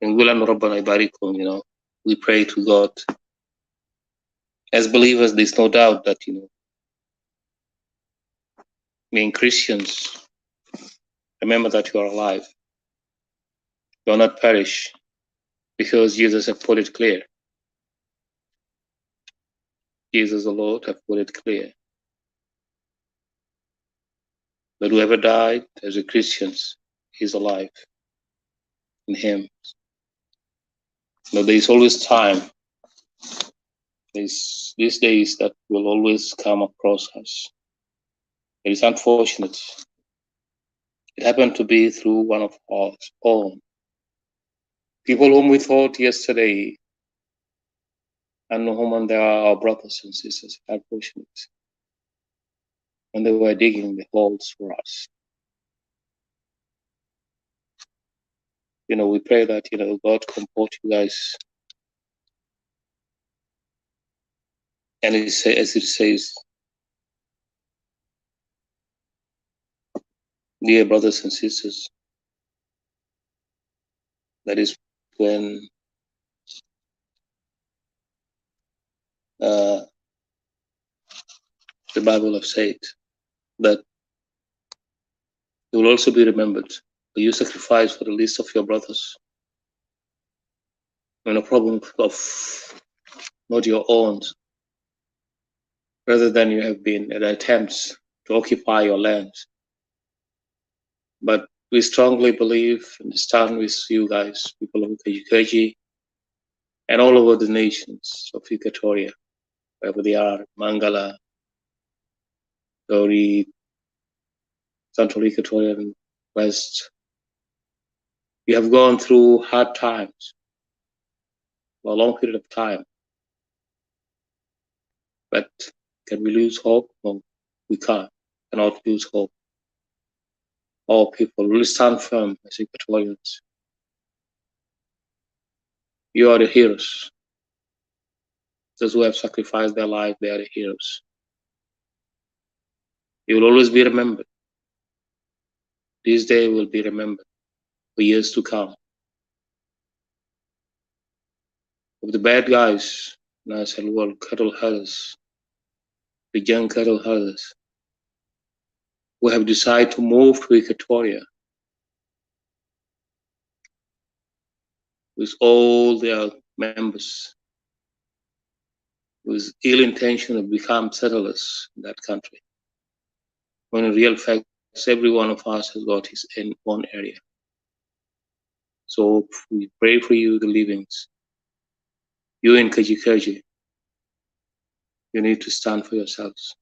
in Gulan Rabbana Ibarikum, we pray to God. As believers, there's no doubt that, being Christians, remember that you are alive. You will not perish, because Jesus has put it clear. Jesus the Lord have put it clear that whoever died as a Christian is alive in Him. There is always time. There's these days that will always come across us. It is unfortunate. It happened to be through one of our own. People whom we thought yesterday and whom they are our brothers and sisters, unfortunate. And they were digging the holes for us. We pray that, God comfort you guys. And as it says, dear brothers and sisters, that is when the Bible have said that you will also be remembered. You sacrifice for the least of your brothers. When a problem of not your own, rather than you have been at attempts to occupy your lands. But we strongly believe and stand with you guys, people of KejKej, and all over the nations of Equatoria, wherever they are, Mangala, Dori, Central Equatoria, and West. We have gone through hard times for a long period of time. But can we lose hope? No, we can't. Cannot lose hope. All people will stand firm as Equatorians. You are the heroes. Those who have sacrificed their life, they are the heroes. You will always be remembered. This day will be remembered for years to come. Of the bad guys, Nasal World cattle herders, the young cattle herders, who have decided to move to Equatoria with all their members, with ill intention to become settlers in that country. When in real fact, every one of us has got his own area. So we pray for you, the livings. You in KejKej, you need to stand for yourselves.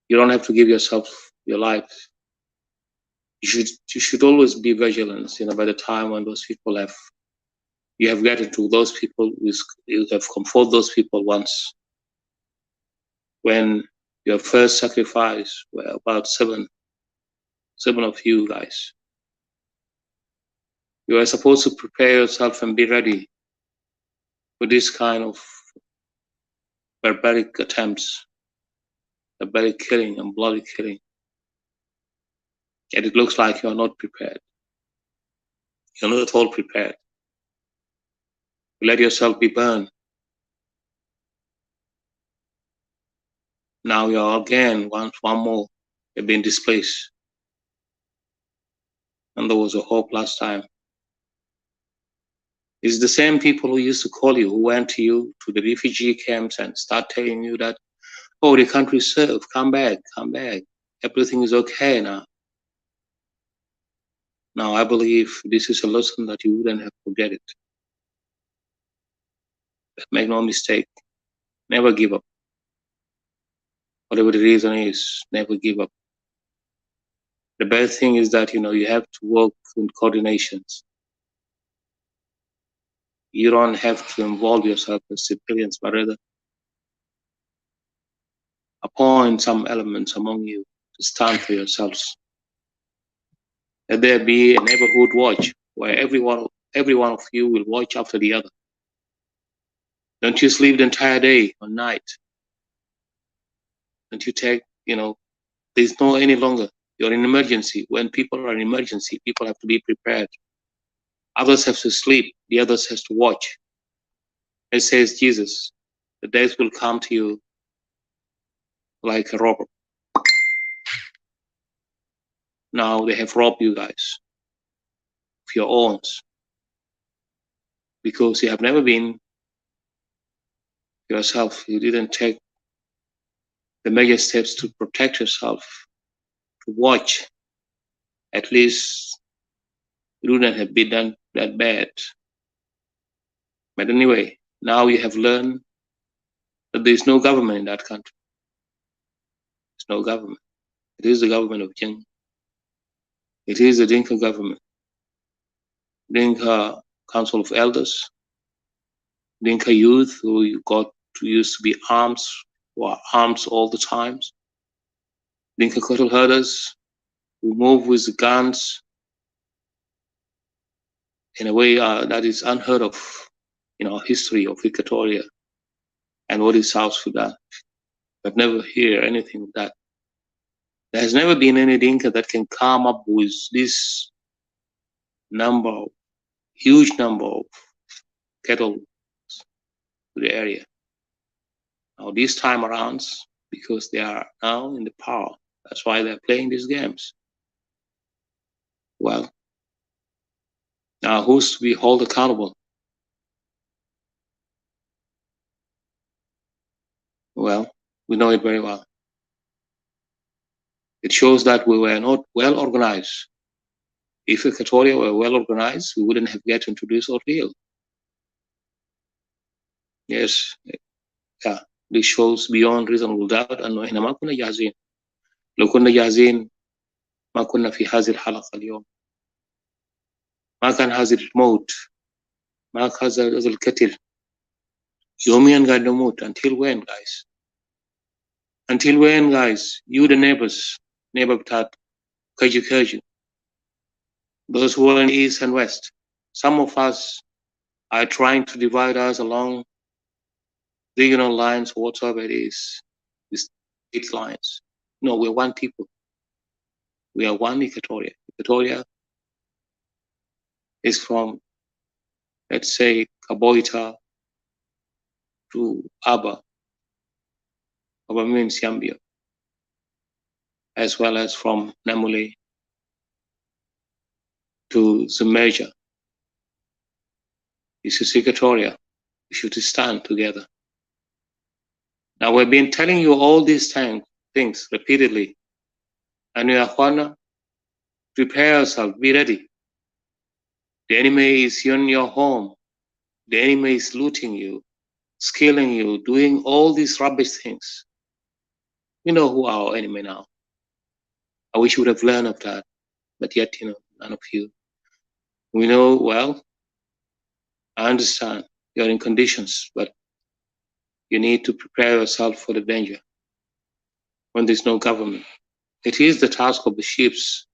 You don't have to give yourself your life. You should always be vigilant. By the time when those people you have gotten to those people, you have comforted those people once. When your first sacrifice were about seven of you guys. You are supposed to prepare yourself and be ready for this kind of barbaric attempts, barbaric killing and bloody killing. Yet it looks like you are not prepared. You're not at all prepared. You let yourself be burned. Now you're again, one more, you've been displaced. And there was a hope last time. It's the same people who used to call you, who went to you to the refugee camps and start telling you that, oh, the country is safe, come back, everything is okay now. Now I believe this is a lesson that you wouldn't have forget it. But make no mistake, never give up. Whatever the reason is, never give up. The best thing is that, you have to work in coordinations. You don't have to involve yourself as civilians, but rather appoint some elements among you to stand for yourselves. Let there be a neighborhood watch where every one of you will watch after the other. Don't you sleep the entire day or night. Don't you take, there's no any longer. You're in emergency. When people are in emergency, people have to be prepared. Others have to sleep. The others has to watch. It says Jesus, the days will come to you like a robber. Now they have robbed you guys of your owns because you have never been yourself. You didn't take the major steps to protect yourself, to watch. At least you wouldn't have been done that bad. But anyway, now you have learned that there is no government in that country. There's no government. It is the government of Jing. It is the Dinka government. Dinka Council of Elders, Dinka youth who used to be arms, who are arms all the times. Dinka cattle herders who move with the guns in a way that is unheard of in our history of Equatoria and what is South Sudan. But never hear anything of that. There has never been any Dinka that can come up with this huge number of cattle to the area. Now this time around, because they are now in the power, that's why they're playing these games. Well, now who's to be held accountable? Well, we know it very well. It shows that we were not well organized. If Equatoria were well organized, we wouldn't have get into this ordeal. Yes, yeah, this shows beyond reasonable doubt أنه إحنا ما كنا جاهزين. لو كنا جاهزين ما كنا في هذه الحلقة اليوم. ما كان هذا الموت، ما كان هذا القتل. يوميا قاعد نموت. Until when, guys? Until when, guys? You the neighbor بتاعت KejKej, those who are in east and west, some of us are trying to divide us along regional lines, whatever it is, these state lines. No, we're one people. We are one Equatoria. Equatoria is from, let's say, Kaboita to Aba. Aba means Yambia, as well as from Namule to Zumeja. This is Equatoria. We should stand together. Now we've been telling you all these things repeatedly. And we are prepare yourself, be ready. The enemy is in your home. The enemy is looting you, killing you, doing all these rubbish things. We know who our enemy now. I wish you would have learned of that, but yet, none of you. We know, well, I understand you're in conditions, but you need to prepare yourself for the danger when there's no government. It is the task of the chiefs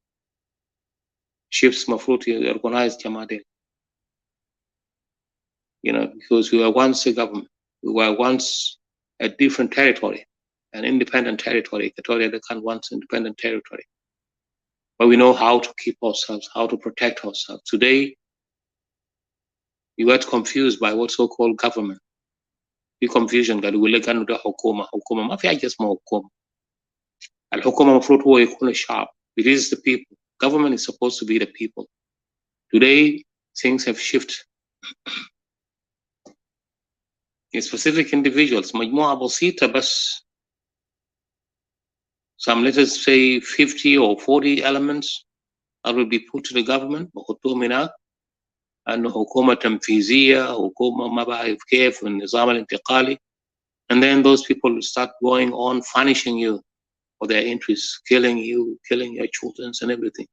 mafruti organized Jamade. Because we were once a government. We were once a different territory, an independent territory. Equatoria can once independent territory. But we know how to keep ourselves, how to protect ourselves. Today, You got confused by what's so-called government. في confusion قالوا يقول لك انه ده حكومه ما في حاجه اسمها حكومه. الحكومه المفروض هو يكون الشعب. It is the people. Government is supposed to be the people. Today things have shifted. Specific individuals مجموعه بسيطه بس. Some, let us say 50 or 40 elements that will be put to the government وحطوهم هناك انه حكومه تنفيذيه حكومه ما بعرف كيف النظام الانتقالي. And then those people will start going on punishing you for their interests, killing you, killing your children and everything.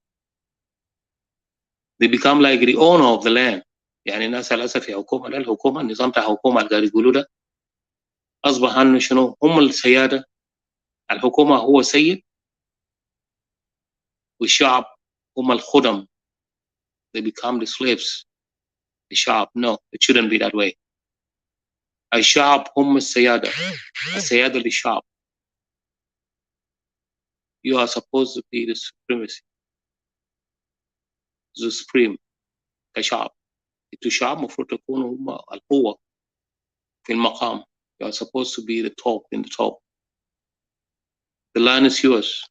They become like the owner of the land. يعني الناس للأسف في حكومة الحكومة النظام بتاع حكومة اللي قاعد يقولوا ده أصبح أنه شنو هم السيادة. الحكومة هو سيد والشعب هم الخدم. They become the slaves. The شعب. No, it shouldn't be that way. الشعب هم السيادة. السيادة للشعب. You are supposed to be the supremacy. The supreme. كشعب. انتوا شعب مفروض تكونوا هم القوة في المقام. You are supposed to be the top in the top. The land is yours.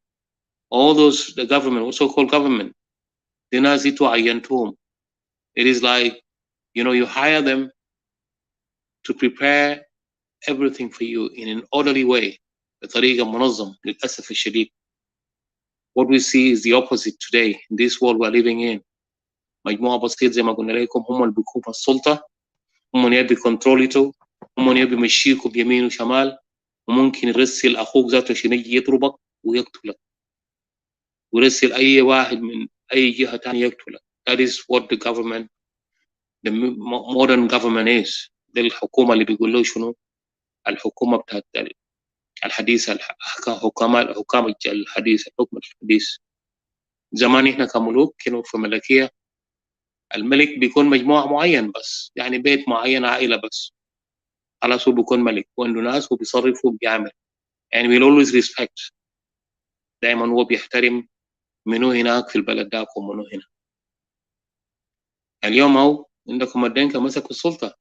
All those, the government, what's so-called government, the ناس انتوا عينتوهم. It is like, you hire them to prepare everything for you in an orderly way. بطريقة منظمة. للأسف الشديد. What we see is the opposite today in this world we're living in. مجموعة بسيطة زي ما قلنا لكم هم اللي بيكونوا السلطة. هم اللي يبي كنتروليتو. هم اللي يبي يمشيكوا بيمين وشمال. وممكن يرسل أخوك ذاته عشان يجي يضربك ويقتلك. ويرسل أي واحد من أي جهة تانية يقتلك. That is what the government, the modern government is. ده الحكومة اللي بيقول له شنو؟ الحكومة بتاعت الحديثة. حكام الحديث. الحكم الحديث. زمان إحنا كملوك كانوا في ملكية. الملك بيكون مجموعة معين بس. يعني بيت معين عائلة بس. خلاص هو بيكون ملك. وعنده ناس وبيصرف وبيعمل. And we'll always respect. دائما هو بيحترم منو هناك في البلد داك ومنو هنا. اليوم هو عندكم الدنكا مسكوا السلطة.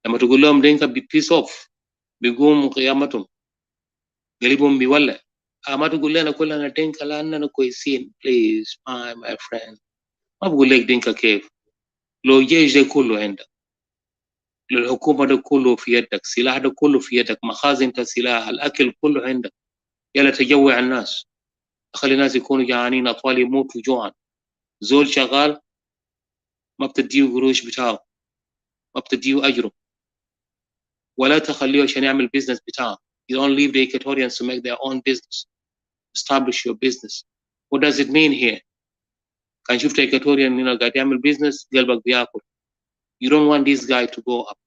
لما تقول لهم دنكا بيس اوف بيقوموا قيامتهم. قلبهم بيولع. ما تقول لنا كلنا دنكا لأننا كويسين. Please my friend. ما بقول لك دنكا كيف. لو الجيش ده كله عندك. لو الحكومة ده كله في يدك. سلاح ده كله في يدك. مخازن السلاح. الأكل كله عندك. يلا تجوع الناس. خلي الناس يكونوا جعانين. أطفال يموتوا جوعا. زول شغال ما بتديه قروش بتاعه. ما بتديه أجره. ولا تخليه عشان يعمل بيزنس بتاعه. You don't leave the Equatorians to make their own business. Establish your business. What does it mean here? كان شفت Equatorian قاعد يعمل business قلبك بياكل. You don't want this guy to go up.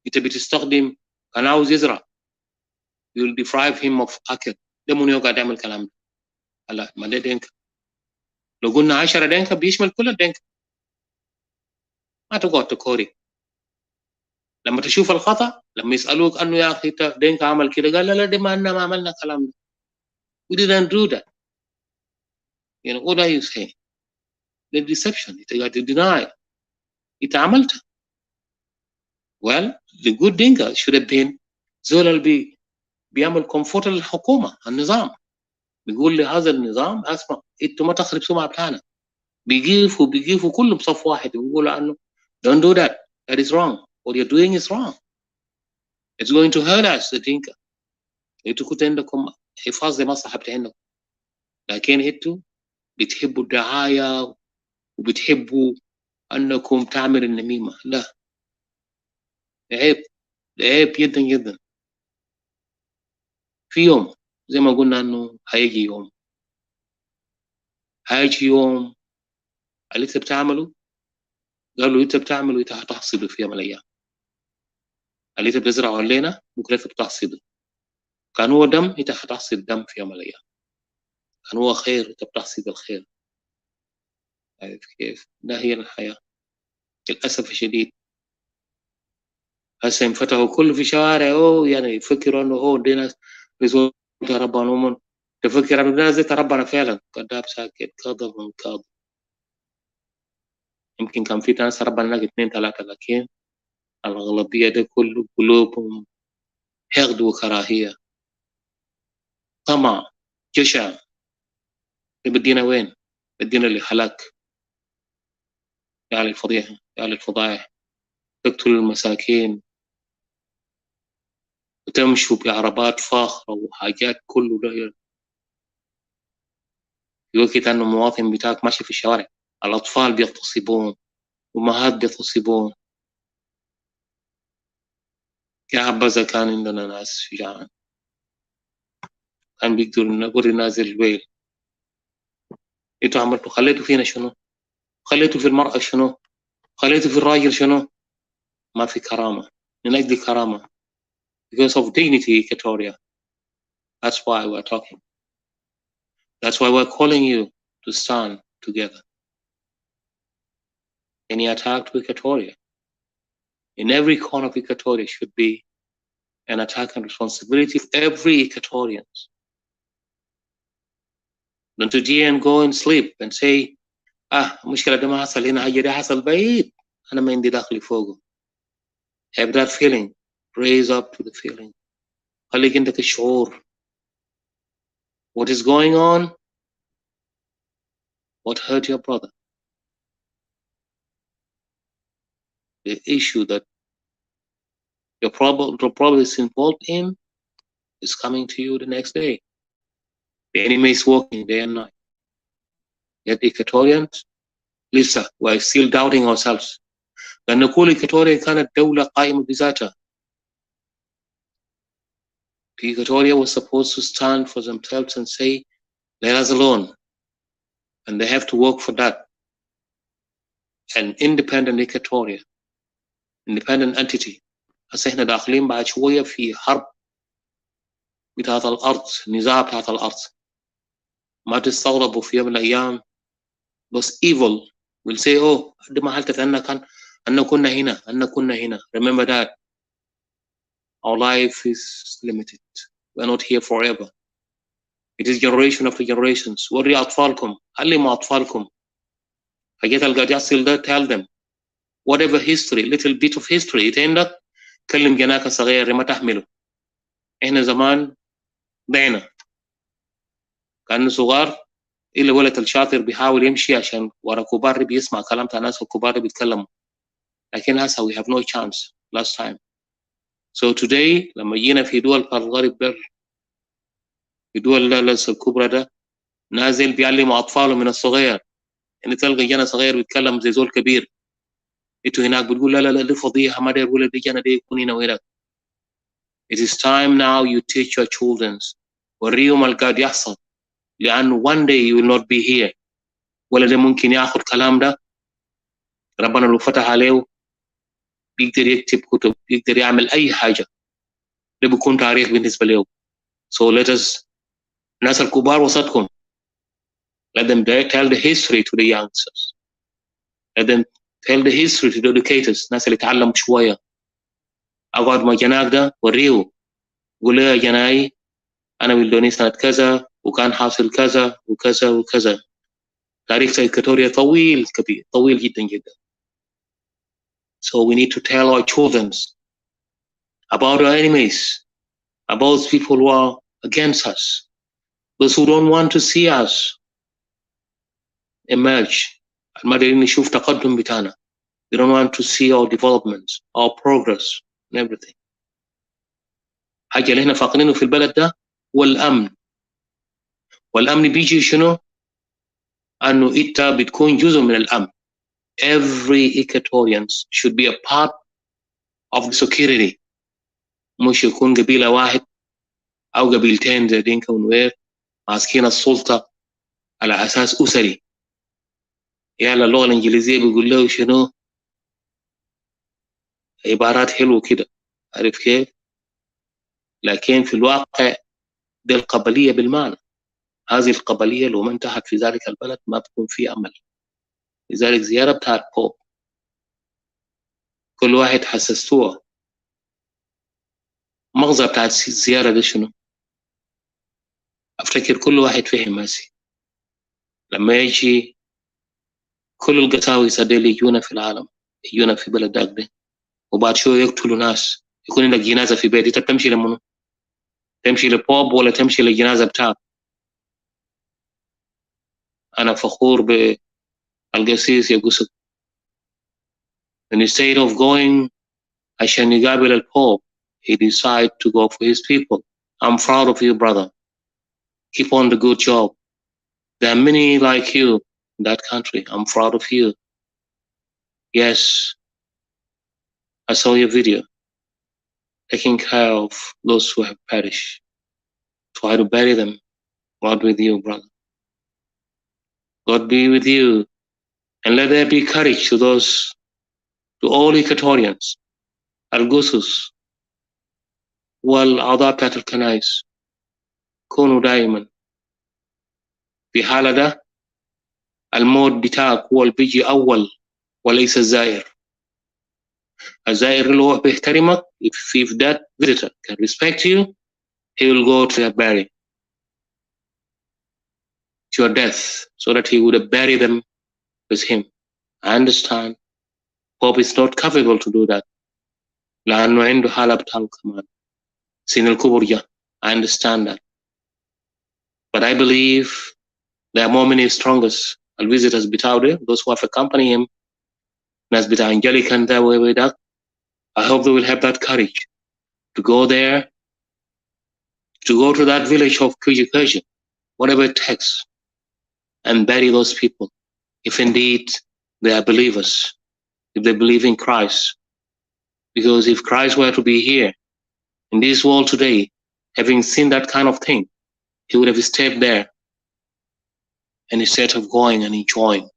أنت بتستخدم كان عاوز يزرع. You'll deprive him of أكل. ده منو قاعد يعمل كلام ده. هلا ما ده دينك. لو قلنا 10 دينك بيشمل كل الدينك. ما تقعد تكوري. لما تشوف الخطأ لما يسألوك أنه يا أخي دينك عمل كده قال لا دي ما عملنا كلام ده. We didn't do that. What are you saying? The deception. أنت قاعد deny. أنت عملت. Well, the good thing should have been زول اللي بيعمل كومفورت للحكومة النظام. بيقول لي هذا النظام اسمع أنتوا ما تخرب سمعة بتاعنا. بيجيفوا كلهم صف واحد بيقولوا عنه don't do that. That is wrong. What you're doing is wrong. It's going to hurt us. the dinka. انتوا كنت عندكم حفاظ لمصلحة بتاعتكم. لكن انتوا بتحبوا الدعاية وبتحبوا انكم تعملوا النميمة. لا. عيب. عيب جدا جدا. في يوم زي ما قلنا انه هيجي يوم اللي انت بتعمله قالوا انت بتعمله انت هتحصده في يوم من الايام. اللي انت بتزرعه علينا بكره انت بتحصده. كان هو دم انت هتحصد دم في يوم من الايام. كان هو خير انت بتحصد الخير. عارف كيف؟ ده هي الحياة. للأسف الشديد هسه انفتحوا كله في شوارع يعني يفكروا انه دي ناس بيزول تربانهم. تفكر انه الناس دي تربنا فعلا. كذاب ساكت. كاظم من كاظم. يمكن كان في ناس ربنا لك 2 3 لكن الأغلبية ده كله قلوبهم حقد وكراهية طمع جشع. بدينا وين؟ بدينا اللي خلاك يا الفضيحة يا الفضائح تقتل المساكين وتمشوا بعربات فاخرة وحاجات كله ده يوكي أنه مواطن بتاعك ماشي في الشوارع الأطفال بيغتصبون أمهات بيغتصبون. يا حبذا كان عندنا ناس شجعان كان بيقدروا نقول نازل الويل. انتوا عملتوا خليتوا فينا شنو؟ خليتوا في المرأة شنو؟ خليتوا في الراجل شنو؟ ما في كرامة. من أجل كرامة because of dignity Equatoria. That's why we're talking. That's why we're calling you to stand together. Any attack to Equatoria in every corner of Equatoria should be an attack and responsibility of every Equatorian. Don't today and go and sleep and say مشكلة ده ما حصل هنا حاجة ده حصل بعيد أنا ما عندي دخل فوقه. Have that feeling. Raise up to the feeling. خليك عندك الشعور. What is going on? What hurt your brother? The issue that your problem is involved in is coming to you the next day. The enemy is working day and night. Yet Equatorians, لسه we're still doubting ourselves. لأن كل إيكواتوريا كانت دولة قائمة بذاتها. Equatoria was supposed to stand for themselves and say, let us alone. And they have to work for that. An independent Equatoria, independent entity. هسه احنا داخلين بعد شوية في حرب بتاعت الأرض، نزاع بتاعت الأرض. ما تستغربوا في يوم من الأيام بس evil will say قد ما حالتك أن كنا هنا. Remember that our life is limited. We're not here forever. It is generation after generations. وري أطفالكم، علموا أطفالكم. حاجات اللي قاعد يحصل ده tell them whatever history, little bit of history it عندك كلم جناك صغير ما تحمله. إحنا زمان ضعنا كأنه صغار إلا ولد الشاطر بيحاول يمشي عشان ورا كبار بيسمع كلام تاع ناس الكبار بيتكلموا. لكن هسه we have no chance last time. So today لما جينا في دول الغرب ده في دول الكبرى ده نازل بيعلموا أطفاله من الصغير. يعني تلقى جنا صغير بيتكلم زي زول كبير. انتوا هناك بتقول لا دي فضيحة ما داير ولد جنا ده يكون هنا وهناك. It is time now you teach your children. وريهم اللي قاعد يحصل. لأنه one day you will not be here. ولا ده ممكن ياخد كلام ده ربنا لو فتح عليه بيقدر يكتب كتب بيقدر يعمل أي حاجة. ده بيكون تاريخ بالنسبة له. So let us الناس الكبار وسطكم. Let them tell the history to the youngsters. Let them tell the history to the educators. الناس اللي تعلموا شوية. أقعد مع جناك ده وريه. قول له يا جناي أنا ولدوني سنة كذا وكان حاصل كذا وكذا وكذا. تاريخ إيكواتوريا طويل كبير طويل جدا جدا. So we need to tell our children about our enemies, about people who are against us, those who don't want to see us emerge. ما دايرين نشوف تقدم بتاعنا. They don't want to see our developments, our progress and everything. حاجة اللي احنا فاقدينه في البلد ده هو الأمن. والأمن بيجي شنو؟ أنه إنت بتكون جزء من الأمن. Every Equatorian should be a part of the security. مش يكون قبيلة واحد أو قبيلتين زي دينكا ونوير ماسكين السلطة على أساس أسري. يعني اللغة الإنجليزية بيقول له شنو؟ عبارات حلوة كده. عارف كيف؟ لكن في الواقع دي القبلية بالمعنى. هذه القبلية لو ما انتهت في ذلك البلد ما بتكون في أمل. لذلك زيارة بتاعت بوب كل واحد حسستوها. مغزى بتاعت الزيارة دي شنو؟ أفتكر كل واحد فهم ماسي. لما يجي كل القساوسة ديل يجونا في العالم، يجونا في بلدك ده، وبعد شوية يقتلوا ناس، يكون عندك جنازة في بيتك، تمشي لمنو؟ تمشي لبوب ولا تمشي للجنازة بتاعك؟ أنا فخور بالقسيس يقصد. Instead of going عشان يقابل البوب, he decided to go for his people. I'm proud of you, brother. Keep on the good job. There are many like you in that country. I'm proud of you. Yes, I saw your video. Taking care of those who have perished. Try to bury them. God with you, brother. God be with you. And let there be courage to those, to all Equatorians, القسس والأعضاء بتاعت الكنائس. كونوا دائما في حالة ده الموت بتاعك هو اللي بيجي أول وليس الزائر. الزائر اللي هو بيحترمك, if that visitor can respect you, he will go to your bury, to your death, so that he would bury them with him. I understand Pope is not capable to do that لأنه عنده حالة بتاعه كمان سن الكبر جا. I understand that, but I believe there are more many strongest visitors بتاعه ده, those who have accompanied him, ناس بتاع Angelican that way with that. I hope they will have that courage to go there, to go to that village of KejKej, whatever it takes, and bury those people, if indeed they are believers, if they believe in Christ. Because if Christ were to be here in this world today, having seen that kind of thing, he would have stayed there, and instead of going and enjoying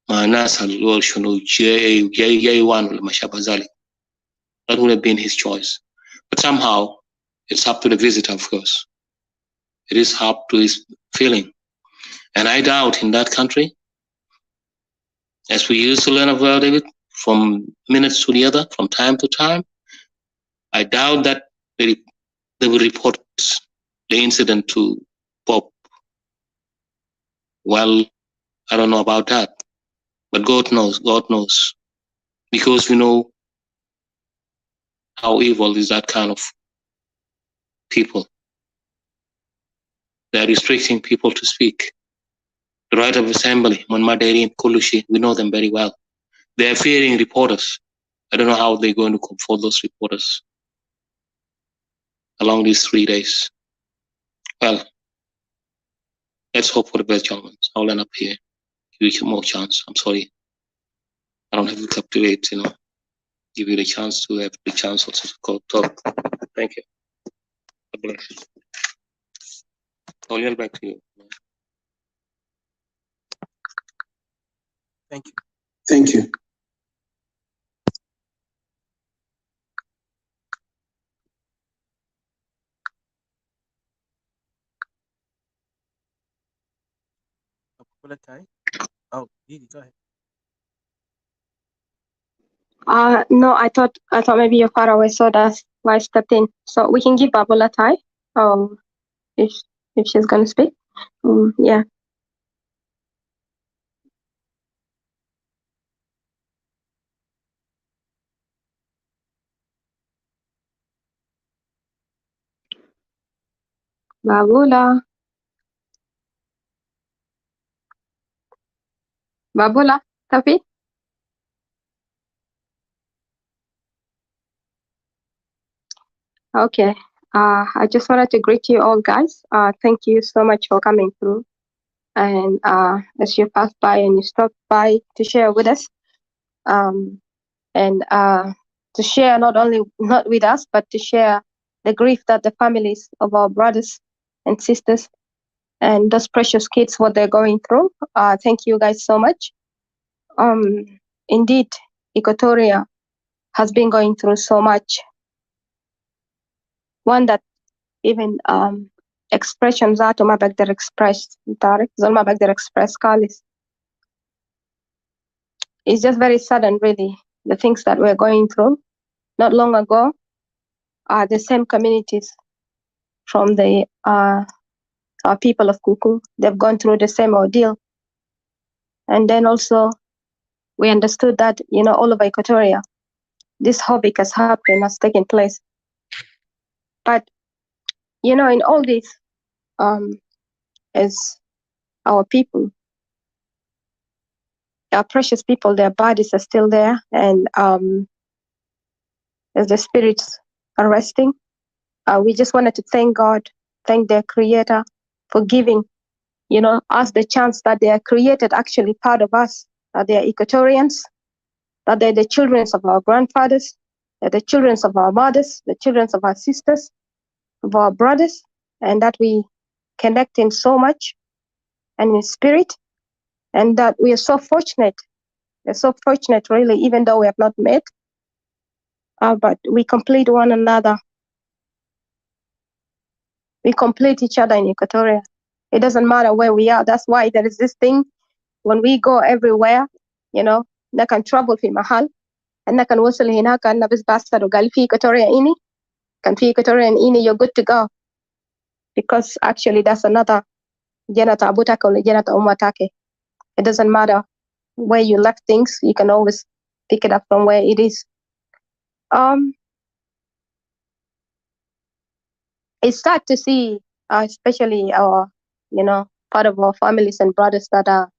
مع ناس اللي شنو جاي ولا ما شابه ذلك. That would have been his choice. But somehow, it's up to the visitor, of course. It is up to his feeling. And I doubt in that country, as we used to learn about it from minutes to the other, from time to time, I doubt that they will report the incident to Pope. Well, I don't know about that. But God knows. Because we know how evil is that kind of people. They are restricting people to speak. The right of assembly, Monmaderi and Kulushi, we know them very well. They are fearing reporters. I don't know how they're going to comfort those reporters along these 3 days. Well, let's hope for the best, gentlemen. I'll end up here. Give you more chance. I'm sorry. I don't have to captivate, give you the chance to have the chance also to talk. Thank you. God bless. I'll yell back to you. Thank you. Thank you. Oh, Didi, go ahead. No, I thought maybe you're far away, so that's why I stepped in. So we can give Babola time, if she's gonna speak. Yeah. Babola. Babola, Tafi? Okay. I just wanted to greet you all, guys. Thank you so much for coming through. And as you passed by and you stopped by to share with us, and to share not with us, but to share the grief that the families of our brothers and sisters and those precious kids, what they're going through. Thank you guys so much. Indeed, Equatoria has been going through so much. One that even expressions are to my back they're expressed. Zolma back they're expressed Kalis. It's just very sudden, really, the things that we're going through. Not long ago, the same communities from the our people of Kuku, they've gone through the same ordeal. And then also we understood that, all over Equatoria, this havoc has taken place. But, in all this, as our people, our precious people, their bodies are still there. And as the spirits are resting, we just wanted to thank God, thank their creator for giving, us the chance that they are created actually part of us, that they are Equatorians, that they're the children of our grandfathers, they're the children of our mothers, the children of our sisters, of our brothers, and that we connect in so much and in spirit, and that we are so fortunate. We're so fortunate, really, even though we have not met, but we complete one another. We complete each other in Equatoria. It doesn't matter where we are. That's why there is this thing when we go everywhere, na can travel fi mahal, and na can wasal hinaka na bis basta do gal fi Equatoria ini, can fi Equatoria ini, you're good to go. Because actually that's another janata abutaka or janata umatake. It doesn't matter where you left things, you can always pick it up from where it is. It's sad to see, especially our, part of our families and brothers that are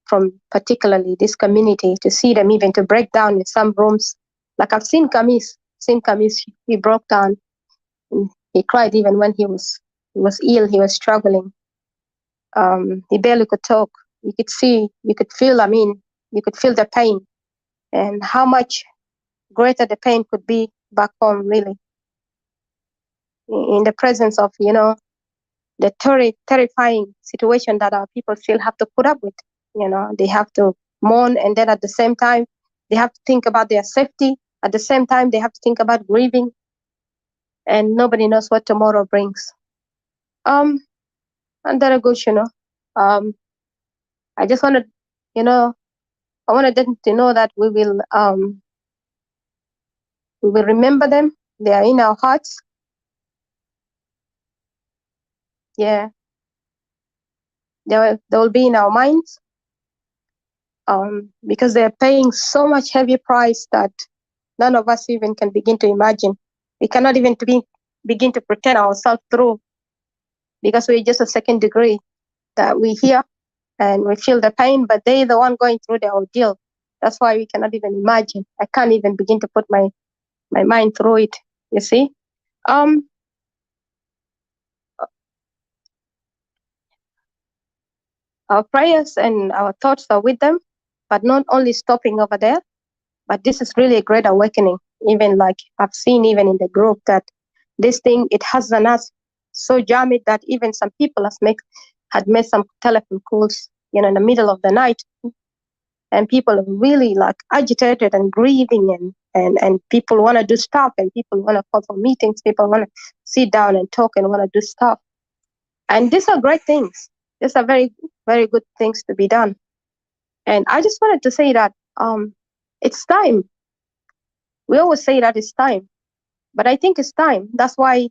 from particularly this community, to see them even to break down in some rooms. Like I've seen Kamis, he broke down. He cried even when he was ill, he was struggling. He barely could talk. You could see, you could feel the pain and how much greater the pain could be back home, really. In the presence of, the terrifying situation that our people still have to put up with. They have to mourn, and then at the same time, they have to think about their safety. At the same time, they have to think about grieving, and nobody knows what tomorrow brings. And that good, I just wanted, I wanted them to know that we will remember them. They are in our hearts. Yeah. They will be in our minds. Because they're paying so much heavy price that none of us even can begin to imagine. We cannot even begin to pretend ourselves through, because we're just a second degree, that we hear and we feel the pain, but they're the one going through the ordeal. That's why we cannot even imagine. I can't even begin to put my mind through it, you see. Our prayers and our thoughts are with them, but not only stopping over there, but this is really a great awakening. Even like I've seen even in the group that this thing, it has done us so jammed that even some people had made some telephone calls, in the middle of the night. And people are really like agitated and grieving, and people want to do stuff, and people want to call for meetings, people want to sit down and talk and want to do stuff. And these are great things. These are very, very good things to be done. And I just wanted to say that it's time. We always say that it's time, but I think it's time. That's why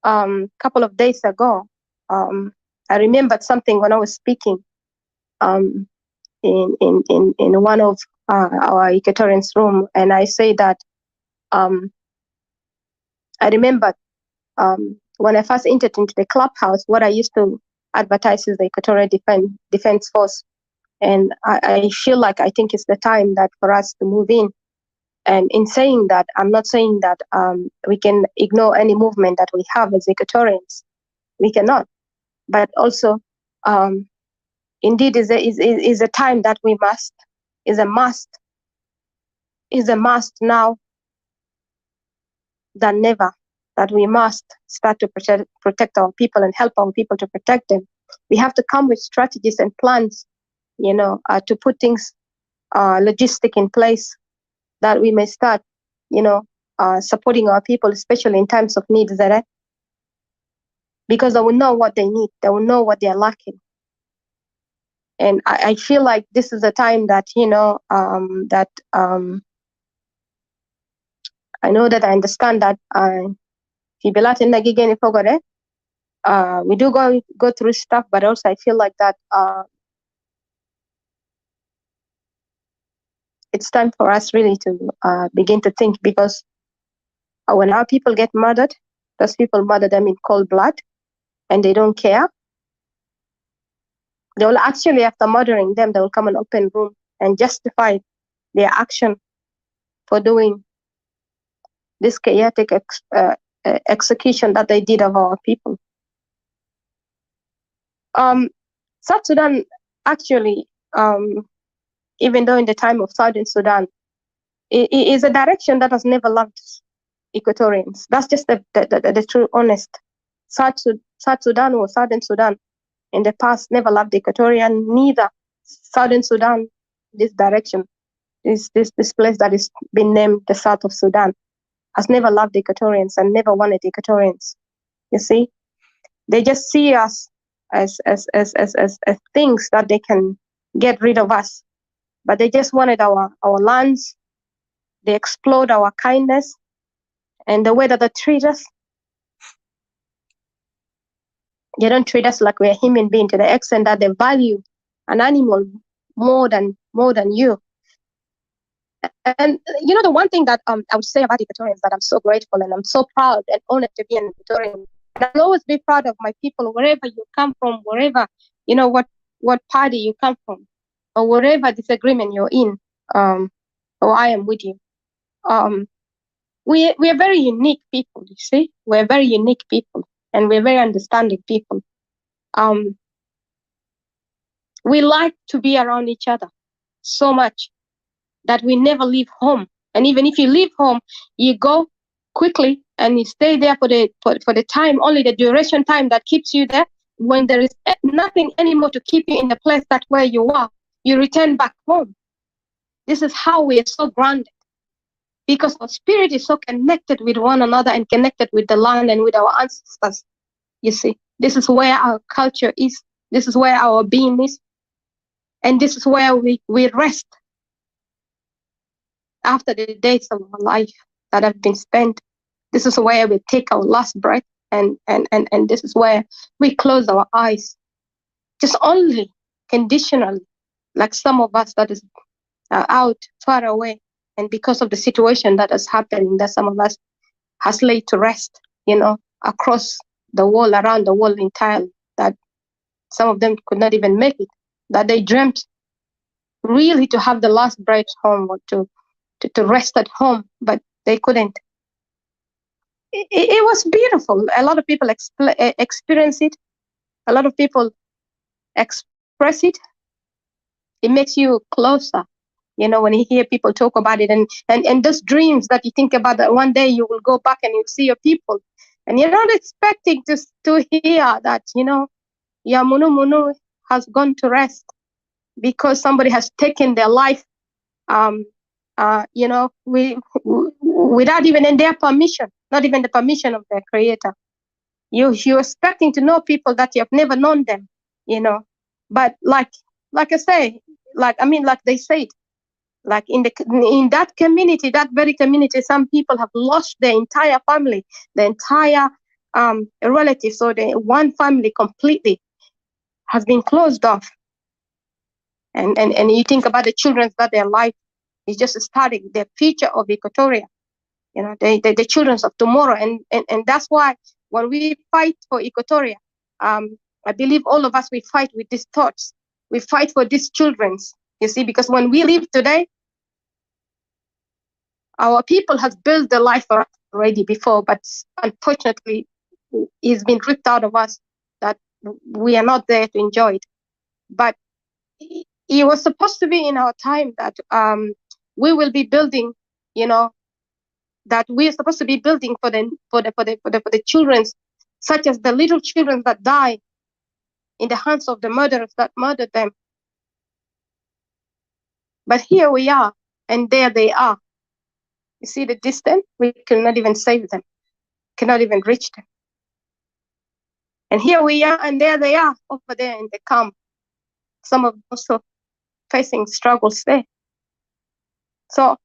a couple of days ago, I remembered something when I was speaking in one of our Equatorians' room, and I say that I remembered when I first entered into the clubhouse, what I used to advertise is the Equatorial Defense Force, and I feel like I think it's the time that for us to move in. And in saying that, I'm not saying that we can ignore any movement that we have as Equatorians. We cannot. But also, indeed, is a time that we must, is a must now than never, that we must start to protect our people and help our people to protect them. We have to come with strategies and plans, to put things logistic in place, that we may start, supporting our people, especially in times of need, because they will know what they need, they will know what they are lacking. And I feel like this is a time that, I know that I understand that we do go through stuff, but also I feel like that it's time for us really to begin to think, because when our people get murdered, those people murder them in cold blood, and they don't care. They will actually, after murdering them, they will come and open room and justify their action for doing this chaotic execution that they did of our people. South Sudan actually, even though in the time of Southern Sudan, it is a direction that has never loved Equatorians. That's just the true, honest. South Sudan or Southern Sudan in the past never loved Equatorian, neither Southern Sudan, this direction, this place that is been named the South of Sudan, has never loved Equatorians and never wanted Equatorians. You see, they just see us as things that they can get rid of us, but they just wanted our lands. They explode our kindness and the way that they treat us. They don't treat us like we're human beings, to the extent that they value an animal more than you. And you know, the one thing that I would say about Equatorians, that I'm so grateful and I'm so proud and honored to be an Equatorian. And I'll always be proud of my people, wherever you come from, wherever, you know, what party you come from, or whatever disagreement you're in, or I am with you. We are very unique people, you see. We're very unique people, and we're very understanding people. We like to be around each other so much that we never leave home. And even if you leave home, you go quickly and you stay there for the time, only the duration time that keeps you there. When there is nothing anymore to keep you in the place that where you are, you return back home. This is how we are so grounded, because our spirit is so connected with one another and connected with the land and with our ancestors. You see, this is where our culture is. This is where our being is. And this is where we rest after the days of our life that have been spent. This is where we take our last breath, and this is where we close our eyes, just only conditionally, like some of us that is out far away, and because of the situation that has happened, that some of us has laid to rest, you know, across the world, around the world entirely, that some of them could not even make it, that they dreamt really to have the last breath home, or to rest at home, but they couldn't. It was beautiful. A lot of people experience it. A lot of people express it. It makes you closer, you know, when you hear people talk about it, and those dreams that you think about, that one day you will go back and you see your people, and you're not expecting to hear that, you know, your Munu has gone to rest because somebody has taken their life, you know, without even in their permission, not even the permission of their creator. You're expecting to know people that you have never known them, you know. But like I say, like they said, like in that community, that very community, some people have lost their entire family, the entire relatives, so the one family completely has been closed off. And you think about the children, that their life is just starting, the future of Equatoria, you know, the children of tomorrow. And that's why when we fight for Equatoria, I believe all of us, we fight with these thoughts. We fight for these children, you see, because when we live today, our people has built the life already before, but unfortunately, it's been ripped out of us, that we are not there to enjoy it. But it was supposed to be in our time that we will be building, you know, that we are supposed to be building for the children, such as the little children that die in the hands of the murderers that murdered them. But here we are, and there they are. You see the distance? We cannot even save them, cannot even reach them. And here we are, and there they are, over there in the camp. Some of them also facing struggles there. So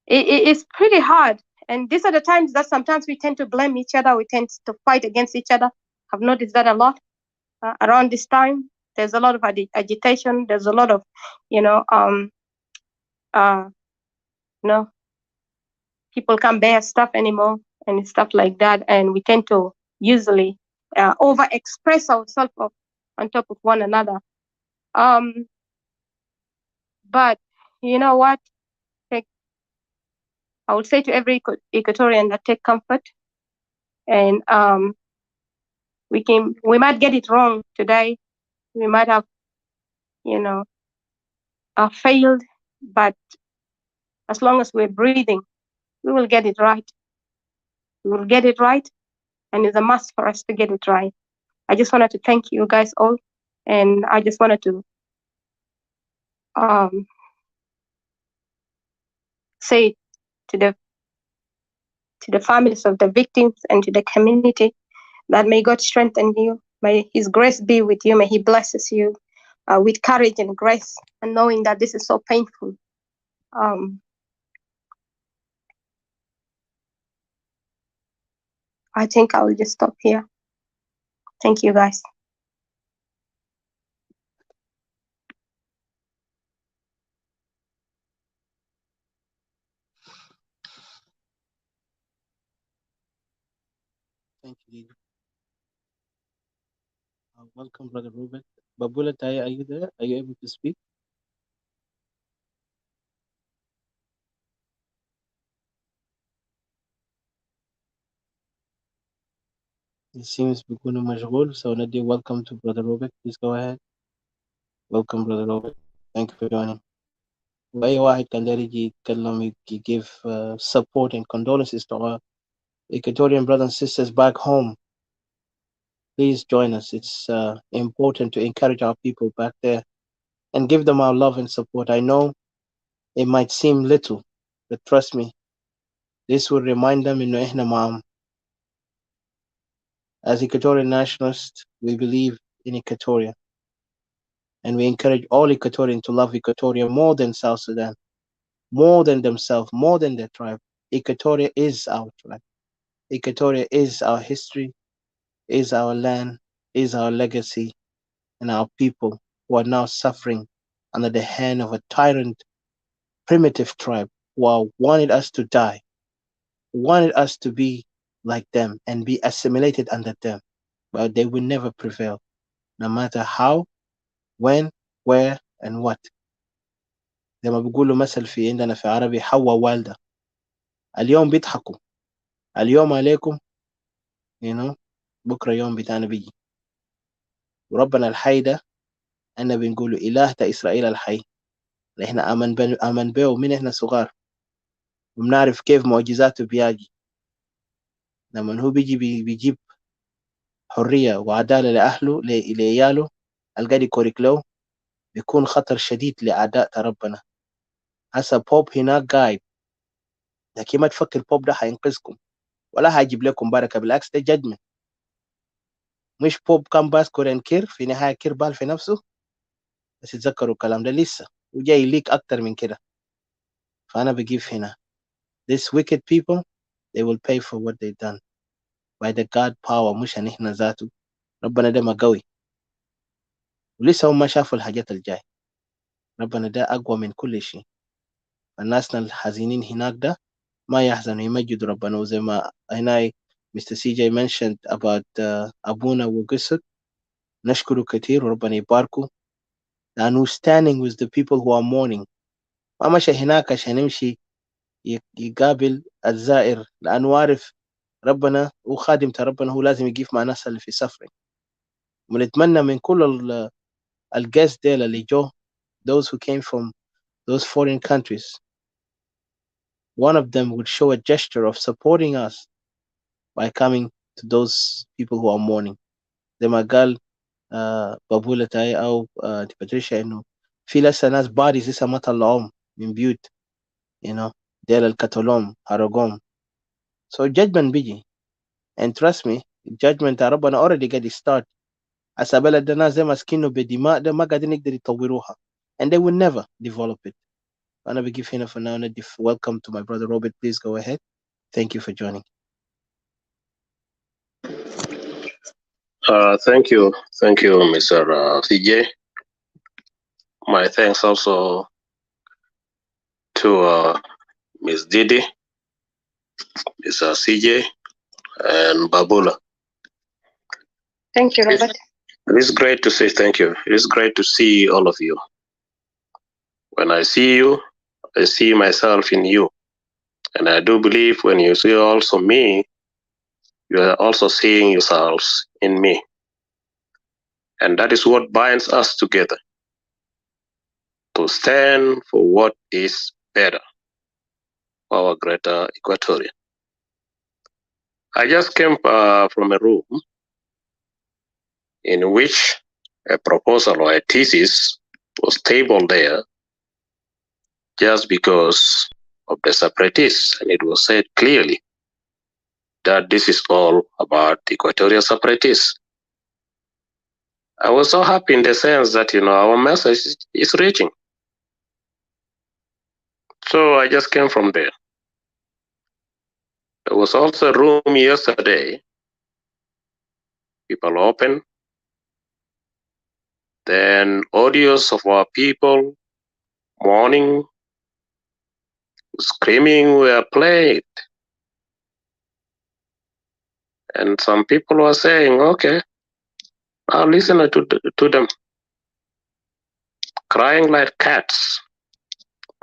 it's pretty hard. And these are the times that sometimes we tend to blame each other. We tend to fight against each other. I've noticed that a lot around this time. There's a lot of agitation. There's a lot of, you know, know, people can't bear stuff anymore and stuff like that, and we tend to usually over-express ourselves on top of one another. But you know what? I would say to every Equatorian that take comfort, and we might get it wrong today. We might have, failed, but as long as we're breathing, we will get it right. We will get it right, and it's a must for us to get it right. I just wanted to thank you guys all, and I just wanted to say to the families of the victims and to the community that may God strengthen you, may His grace be with you, may He blesses you with courage and grace, and knowing that this is so painful. I think I will just stop here. Thank you, guys. Thank you, Lily. Welcome, Brother Robert. Babula Tai, are you there? Are you able to speak? It seems بيكونوا مشغول, so Nadia, welcome to Brother Robert. Please go ahead. Welcome, Brother Robert. Thank you for joining. وأي واحد كان داير يجي يتكلم, give support and condolences to our Equatorian brothers and sisters back home. Please join us. It's important to encourage our people back there and give them our love and support. I know it might seem little, but trust me, this will remind them in إحنا معهم. As Equatorian nationalists, we believe in Equatoria, and we encourage all Equatorians to love Equatoria more than South Sudan, more than themselves, more than their tribe. Equatoria is our tribe. Equatoria is our history, is our land, is our legacy, and our people who are now suffering under the hand of a tyrant, primitive tribe who wanted us to die, wanted us to be like them and be assimilated under them, but they will never prevail, no matter how, when, where, and what. زي ما بيقولوا مثل في عندنا في عربي حوا والدة. اليوم بيضحكوا، اليوم عليكم، بكرة يوم بتاعنا بيجي. وربنا الحي ده أنا بنقوله إله تا إسرائيل الحي. إحنا آمن به من إحنا صغار، وبنعرف كيف معجزاته بيجي. لما هو بيجيب حرية وعدالة لأهله لعياله القاعد يكورك له، بيكون خطر شديد لأعداء ربنا. هسا بوب هناك قاعد، لكن ما تفكر بوب ده هينقذكم ولا هيجيب لكم بركة، بالعكس ده جدمة. مش بوب كان باسكور كير في نهاية كير بال في نفسه، بس يتذكروا الكلام ده لسه وجاي ليك أكتر من كده. فأنا بجيب هنا this wicked people, they will pay for what they done by the God power. مش هنحن ذاته، ربنا ده ما قوي، ولسه هم ما شافوا الحاجات الجاي. ربنا ده أقوى من كل شيء. الناس الحزينين هناك ده ما يحزنوا، يمجدوا ربنا. وزي ما هنا Mr. CJ mentioned about أبونا وقصة، نشكره كتير وربنا يباركه، لأنه standing with the people who are mourning. ما مشى هناك عشان يمشي يقابل الزائر، لأنه عارف ربنا وخادم ربنا هو لازم يقف مع الناس اللي في suffering. ونتمنى من كل الguests ديل اللي جو, those who came from those foreign countries, one of them would show a gesture of supporting us by coming to those people who are mourning. زي ما قال بابولة تاي أو باتريشيا إنه في لسه ناس bodies لسه ما طلعوهم من بيوت ديل الكتالوم هرقوم. So judgment بيجي, and trust me, judgment ربنا already قاعد start. هسا بلد ده ناس زي ماسكينه بدماء ده ما قاعدين يقدر يطوروها, and they will never develop it. أنا بجيب هنا for now. Welcome to my brother Robert. Please go ahead. Thank you for joining. Thank you, Mr. CJ. My thanks also to Ms. Didi, Ms. CJ, and Babula. Thank you, Robert. It is great to say thank you. It is great to see all of you. When I see you, I see myself in you. And I do believe when you see also me, you are also seeing yourselves in me. And that is what binds us together, to stand for what is better for our greater Equatorian. I just came from a room in which a proposal or a thesis was tabled there just because of the separatists. And it was said clearly that this is all about Equatorial separatists. I was so happy in the sense that, our message is reaching. So I just came from there. There was also a room yesterday. People open. Then audios of our people mourning, screaming were played. And some people were saying, okay, I'll listen to them. Crying like cats,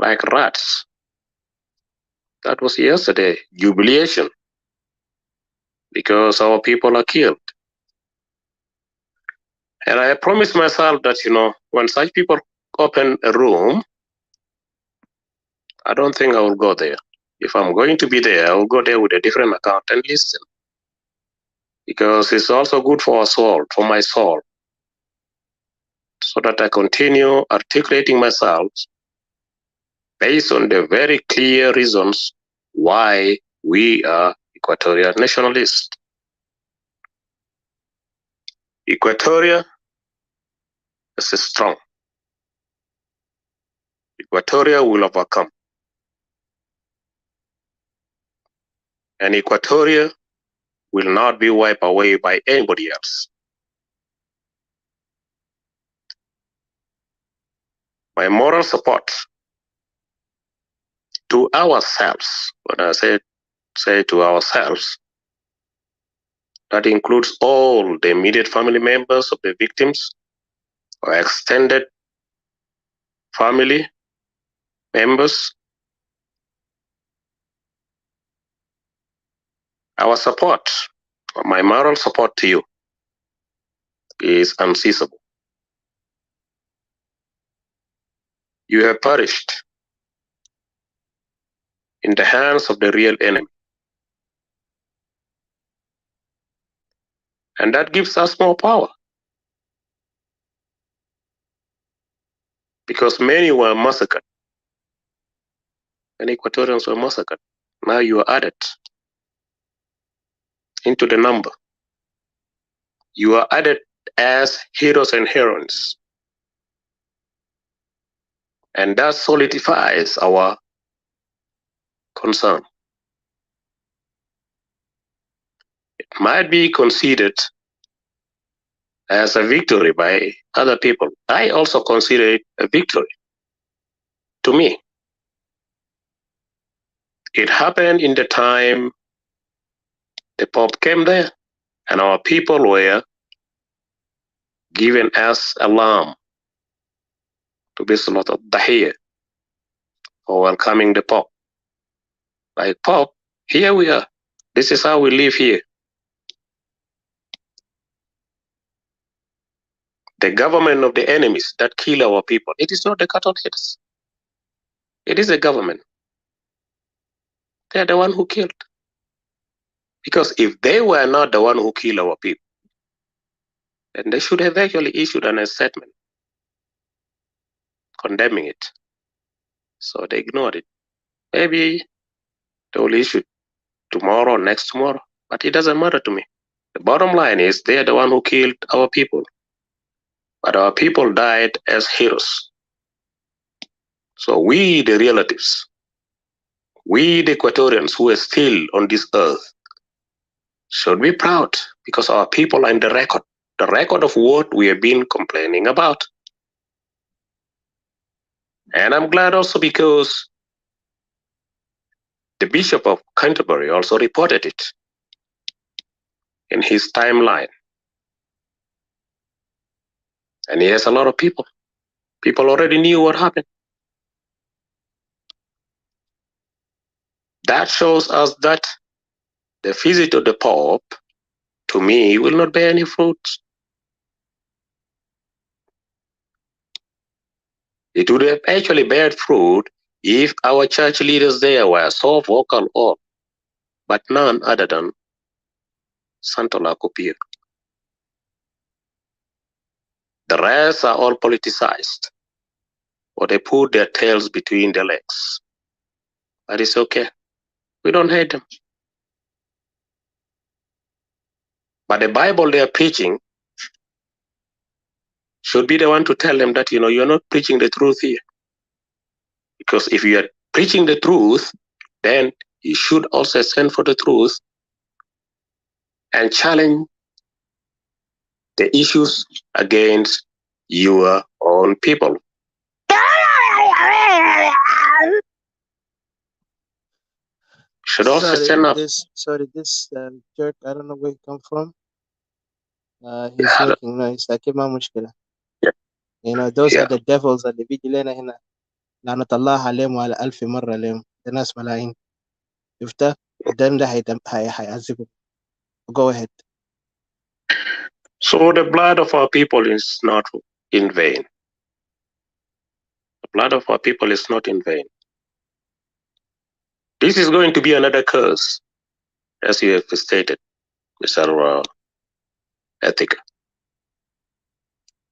like rats. That was yesterday, jubilation, because our people are killed. And I promised myself that, when such people open a room, I don't think I will go there. If I'm going to be there, I will go there with a different account and listen. Because it's also good for our soul, for my soul, so that I continue articulating myself based on the very clear reasons why we are Equatorial nationalists. Equatoria is strong. Equatoria will overcome. And Equatoria will not be wiped away by anybody else. My moral support to ourselves, when I say to ourselves, that includes all the immediate family members of the victims or extended family members. Our support, my moral support to you, is unceasable. You have perished in the hands of the real enemy. And that gives us more power. Because many were massacred. Many Equatorians were massacred. Now you are added into the number. You are added as heroes and heroines. And that solidifies our concern. It might be considered as a victory by other people. I also consider it a victory. To me, it happened in the time the Pope came there, and our people were given as alarm to be slaughtered Dahir for welcoming the Pope. Like, Pope, here we are. This is how we live here. The government of the enemies that kill our people, it is not the cattle heads. It is the government. They are the one who killed. Because if they were not the one who killed our people, then they should have actually issued an statement condemning it. So they ignored it. Maybe they will issue tomorrow, next tomorrow, but it doesn't matter to me. The bottom line is they are the one who killed our people. But our people died as heroes. So we, the relatives, we, the Equatorians who are still on this earth, should be proud because our people are in the record of what we have been complaining about. And I'm glad also because The Bishop of Canterbury also reported it in his timeline. And he has a lot of people. People already knew what happened. That shows us that the visit of the Pope, to me, will not bear any fruits. It would have actually bear fruit if our church leaders there were so vocal on, but none other than Santola Kopir. The rest are all politicized, or they put their tails between their legs. But it's okay. We don't hate them. But the Bible they are preaching should be the one to tell them that, you're not preaching the truth here. Because if you are preaching the truth, then you should also stand for the truth and challenge the issues against your own people. Should also stand up. This jerk, I don't know where he come from. He's making noise. Yeah. Those are the devils اللي بيجي لنا هنا لعنة الله عليهم وعلى ألف مرة عليهم. ده ناس ملايين. شفتها؟ الدم ده هيعذبهم. Go ahead. So the blood of our people is not in vain. The blood of our people is not in vain. This is going to be another curse, as you have stated, Mr. Ethica.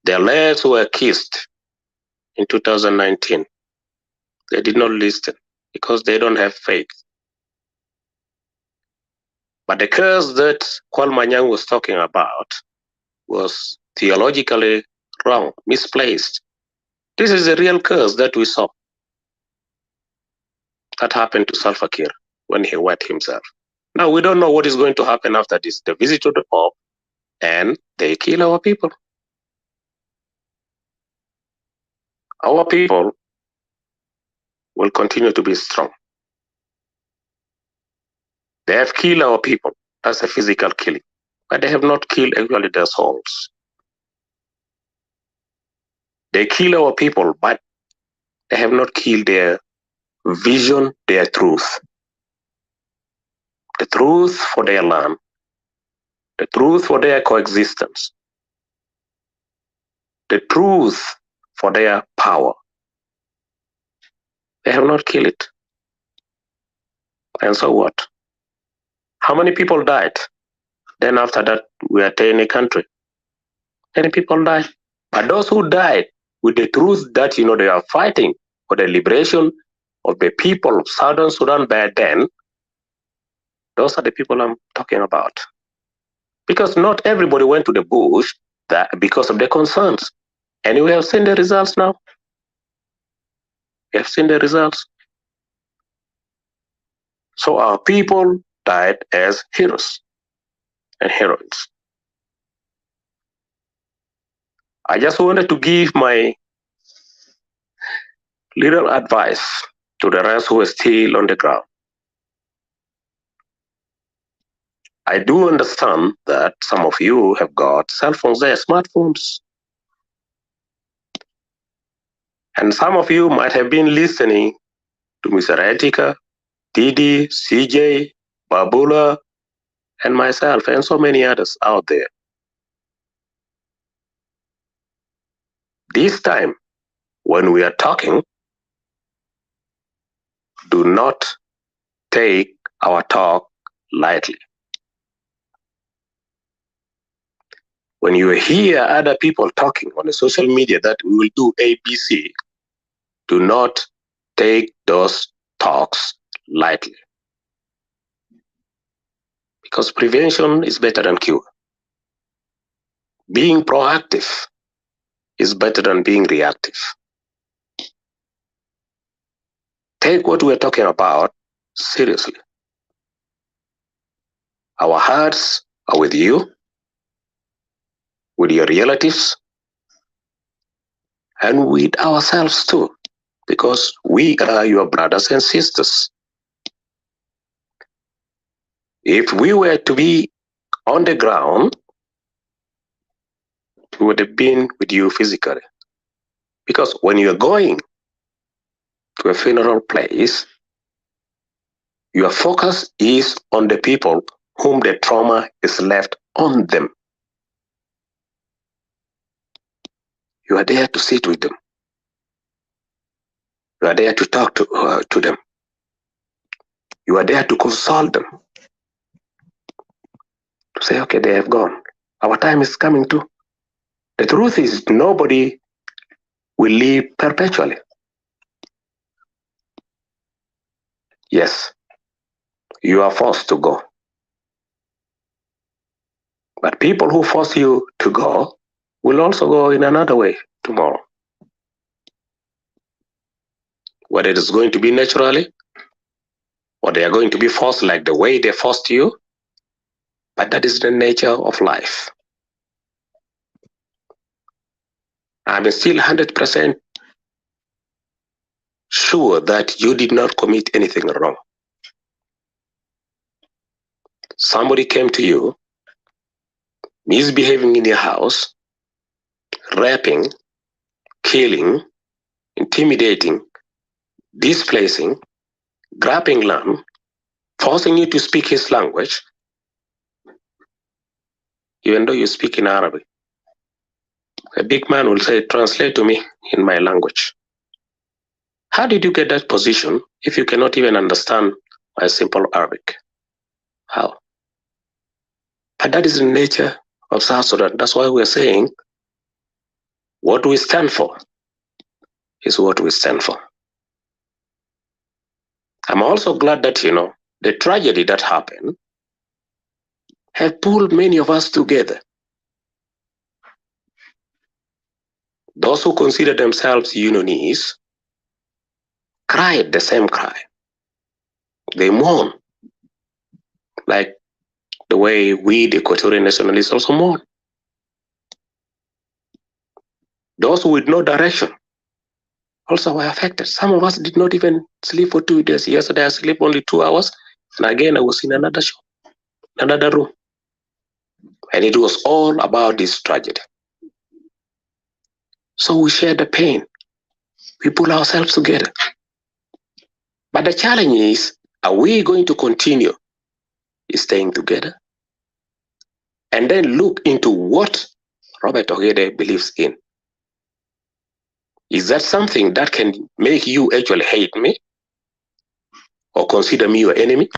Their lives were kissed in 2019. They did not listen because they don't have faith. But the curse that Kwal Manyang was talking about was theologically wrong, misplaced. This is a real curse that we saw. That happened to Salva Kiir when he wet himself. Now we don't know what is going to happen after this, the visit to the Pope, and they kill our people. Our people will continue to be strong. They have killed our people. That's a physical killing. But they have not killed actually their souls. They kill our people, but they have not killed their vision, their truth. The truth for their land. The truth for their coexistence. The truth for their power. They have not killed it. And so what? How many people died? Then after that, we attained a country. Many people died. But those who died with the truth that, they are fighting for the liberation of the people of Southern Sudan back then, those are the people I'm talking about. Because not everybody went to the bush because of their concerns. And we have seen the results now. We have seen the results. So our people died as heroes and heroines. I just wanted to give my little advice to the rest who are still on the ground. I do understand that some of you have got cell phones there, smartphones. And some of you might have been listening to Mr. Etika, Didi, CJ, Babula, and myself, and so many others out there. This time, when we are talking, do not take our talk lightly. When you hear other people talking on the social media that we will do ABC, do not take those talks lightly. Because prevention is better than cure. Being proactive is better than being reactive. Take what we're talking about seriously. Our hearts are with you, with your relatives, and with ourselves too, because we are your brothers and sisters. If we were to be on the ground, we would have been with you physically. Because when you're going to a funeral place, your focus is on the people whom the trauma is left on them. You are there to sit with them. You are there to talk to them. You are there to console them. To say, okay, they have gone. Our time is coming too. The truth is, nobody will live perpetually. Yes, you are forced to go. But people who force you to go will also go in another way tomorrow. Whether it is going to be naturally, or they are going to be forced like the way they forced you, but that is the nature of life. I'm still 100% sure that you did not commit anything wrong. Somebody came to you, misbehaving in your house, raping, killing, intimidating, displacing, grabbing land, forcing you to speak his language, even though you speak in Arabic. A big man will say, translate to me in my language. How did you get that position if you cannot even understand my simple Arabic? How? But that is the nature of South Sudan. That's why we're saying what we stand for is what we stand for. I'm also glad that, the tragedy that happened have pulled many of us together. Those who consider themselves unionists cried the same cry. They mourn like the way we, the Equatorian nationalists, also mourn. Those with no direction also were affected. Some of us did not even sleep for 2 days. Yesterday I slept only 2 hours, and again I was in another show, another room. And it was all about this tragedy. So we share the pain. We pull ourselves together. But the challenge is, are we going to continue staying together? And then look into what Robert Ogede believes in. Is that something that can make you actually hate me or consider me your enemy?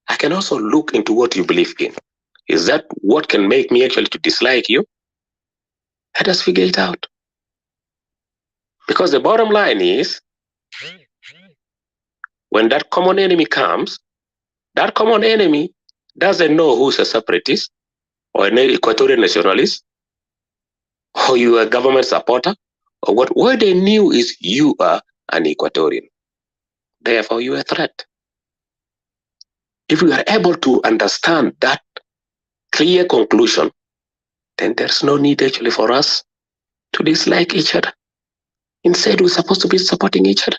I can also look into what you believe in. Is that what can make me actually to dislike you? Let us figure it out. Because the bottom line is, when that common enemy comes, that common enemy doesn't know who's a separatist or an Equatorian nationalist or you are a government supporter or what. What they knew is you are an Equatorian. Therefore, you are a threat. If we are able to understand that clear conclusion, then there's no need actually for us to dislike each other. Instead, we're supposed to be supporting each other.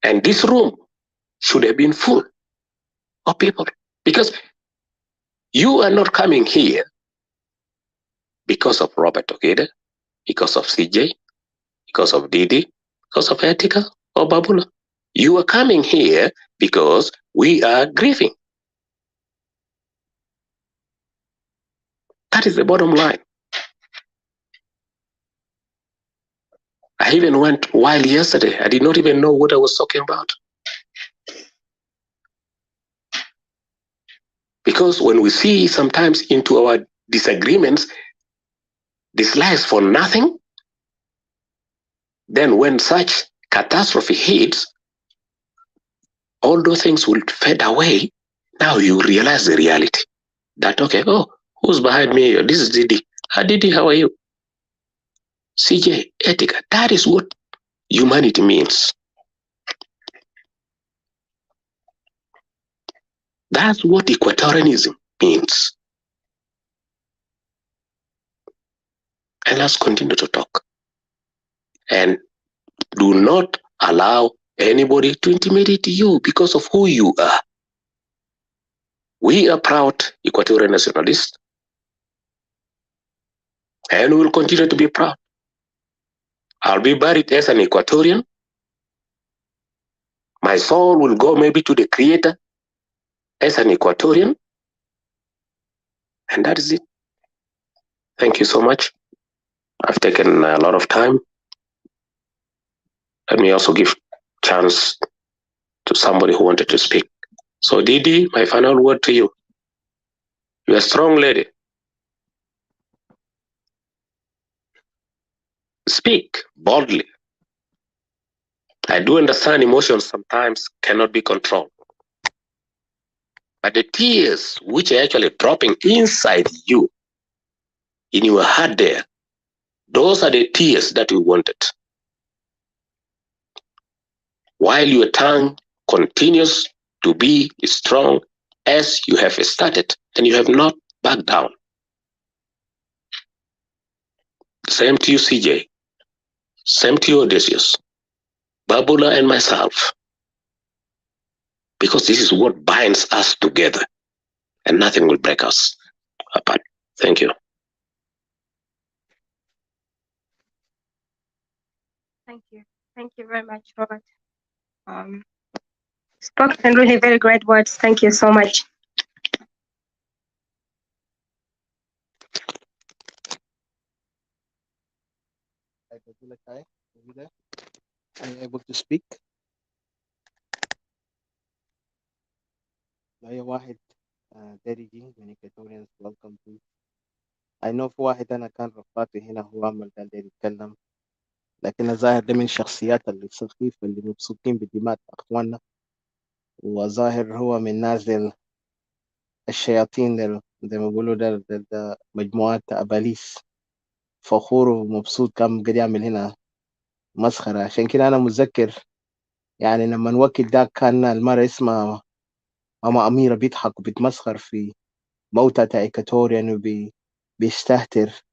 And this room should have been full of people, because you are not coming here because of Robert Ogede, because of CJ, because of Didi, because of Etika or Babula. You are coming here because we are grieving. That is the bottom line. I even went wild yesterday. I did not even know what I was talking about. Because when we see sometimes into our disagreements, dislikes for nothing, then when such catastrophe hits, all those things will fade away. Now you realize the reality. That, okay, oh, who's behind me? This is Didi. Didi, how are you? CJ, Etika. That is what humanity means. That's what Equatorianism means. And let's continue to talk. And do not allow anybody to intimidate you because of who you are. We are proud Equatorian nationalists, and we will continue to be proud. I'll be buried as an Equatorian. My soul will go maybe to the Creator as an Equatorian, and that is it. Thank you so much. I've taken a lot of time. Let me also give chance to somebody who wanted to speak. So Didi, my final word to you. You're a strong lady. Speak boldly. I do understand emotions sometimes cannot be controlled. But the tears which are actually dropping inside you, in your heart there, those are the tears that we wanted. While your tongue continues to be strong as you have started, and you have not backed down. Same to you, CJ. Same to you, Odysseus, Babula, and myself. Because this is what binds us together, and nothing will break us apart. Thank you. Thank you. Thank you very much, Robert. Spoken really very great words. Thank you so much. Are you able to speak؟ أي واحد درجي من Equatorians welcome to. I know في واحد أنا كان رفاته هنا هو عمل قال داير يتكلم، لكن الظاهر ده من الشخصيات اللي سخيفة اللي مبسوطين بدماء أخواننا، وظاهر هو من نازل الشياطين زي ما بيقولوا ده مجموعات أباليس، فخور ومبسوط كان قاعد يعمل هنا مسخرة. عشان كده أنا متذكر يعني لما الوقت ده كان المرة اسمها ماما أميرة بيضحك وبيتمسخر في موتى إيكاتوريان وبيستهتر.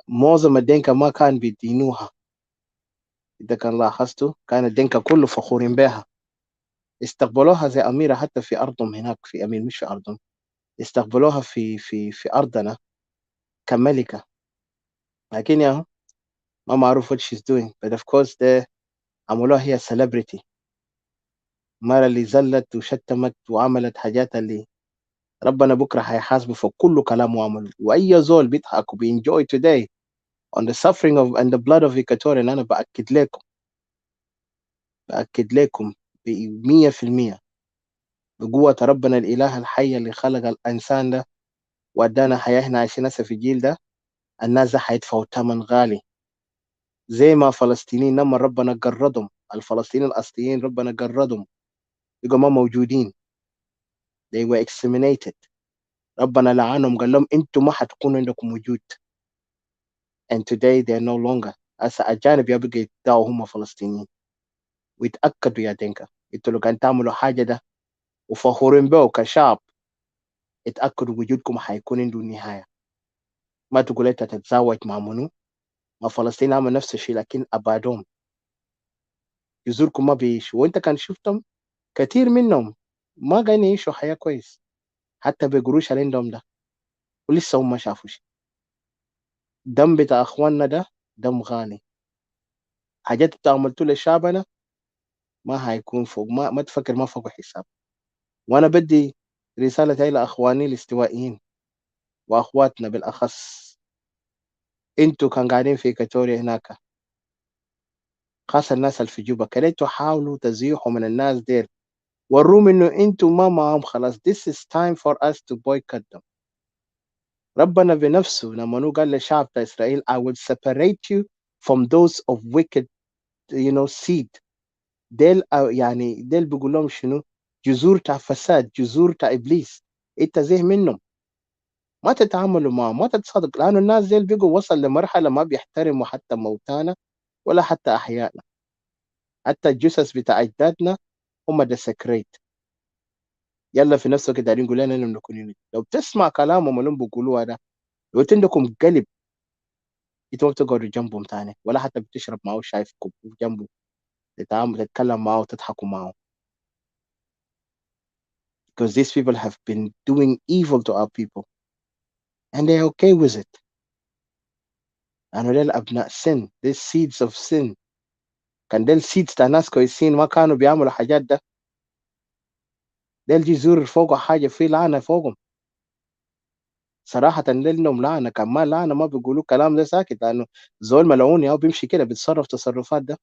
معظم الدنكا ما كان بيدينوها، إذا كان لاحظتوا كان الدنكا كله فخورين بها، استقبلوها زي أميرة حتى في أرضهم هناك في أمين، مش في أرضهم، استقبلوها في أرضنا كملكة. لكن يا ما معروف what she's doing, but of course ده عملوها هي celebrity، المرة اللي زلت وشتمت وعملت حاجات اللي ربنا بكرة هيحاسبه في كل كلام وعمله. وأي زول بيضحك وبينجوي today on the suffering of and the blood of Equatorian، أنا بأكد لكم 100% بقوة ربنا الإله الحي اللي خلق الإنسان ده وأدانا حياة إحنا عايشين هسه في الجيل ده، الناس ده هيدفعوا ثمن غالي. زي ما فلسطينيين لما ربنا جردهم، الفلسطينيين الأصليين ربنا جردهم بقوا ما موجودين، they were exterminated، ربنا لعنهم قال لهم انتوا ما حتكون عندكم وجود. and today they are no longer. هسه أجانب يبقى يدعوا هم فلسطينيين، ويتأكدوا يا دينكا انتوا لو كان تعملوا حاجة ده وفخورين به كشعب، اتأكدوا وجودكم هيكون عنده نهاية. ما تقول انت تتزاوج مع منو، ما فلسطين عمل نفس الشيء لكن أبادهم، جذوركم ما بيعيشوا. وانت كان شفتهم كثير منهم ما قاعدين يعيشوا حياة كويس حتى بقروش اللي عندهم ده، ولسه هم ما شافوا شيء. دم بتاع اخواننا ده دم غالي، حاجات انت عملتوا لشعبنا ما هيكون فوق، ما تفكر ما فوق حساب. وانا بدي رسالة الى اخواني الاستوائيين واخواتنا بالاخص، انتوا كان قاعدين في إيكاتوريا هناك، خاصة الناس اللي في جوبا، كده حاولوا تزيحوا من الناس دير، وروم انه انتوا ما معهم خلاص. this is time for us to boycott them. ربنا بنفسه لما قال لشعب إسرائيل I will separate you from those of wicked seed. ديل يعني ديل بيقول لهم شنو؟ جذور تاع فساد، جذور تاع إبليس، انت زيه منهم، ما تتعاملوا معهم، ما تتصادق، لأنه الناس ديل بيقوا وصل لمرحلة ما بيحترموا حتى موتانا ولا حتى أحيائنا، حتى الجثث بتاع أجدادنا هم ده سكريت. يلا في نفسك دارين يقول لنا انهم نكون، لو بتسمع كلامهم اللي هم بيقولوها ده، لو عندكم قلب انتوا ما بتقعدوا جنبهم تاني، ولا حتى بتشرب معه شاي في كوب جنبه، تتكلم معه وتضحكوا معه. because these people have been doing evil to our people and they're okay with it. And they'll abna sin, these seeds of sin. كان ديل seeds تا ناس كويسين ما كانوا بيعملوا حاجات ده. ديل جي زور فوقه حاجة في لعنة فوقهم. صراحة ديلهم لعنة، كان ما لعنة ما بيقولوا كلام ده ساكت، لأنه زول ملعون أو بيمشي كده بيتصرف تصرفات ده.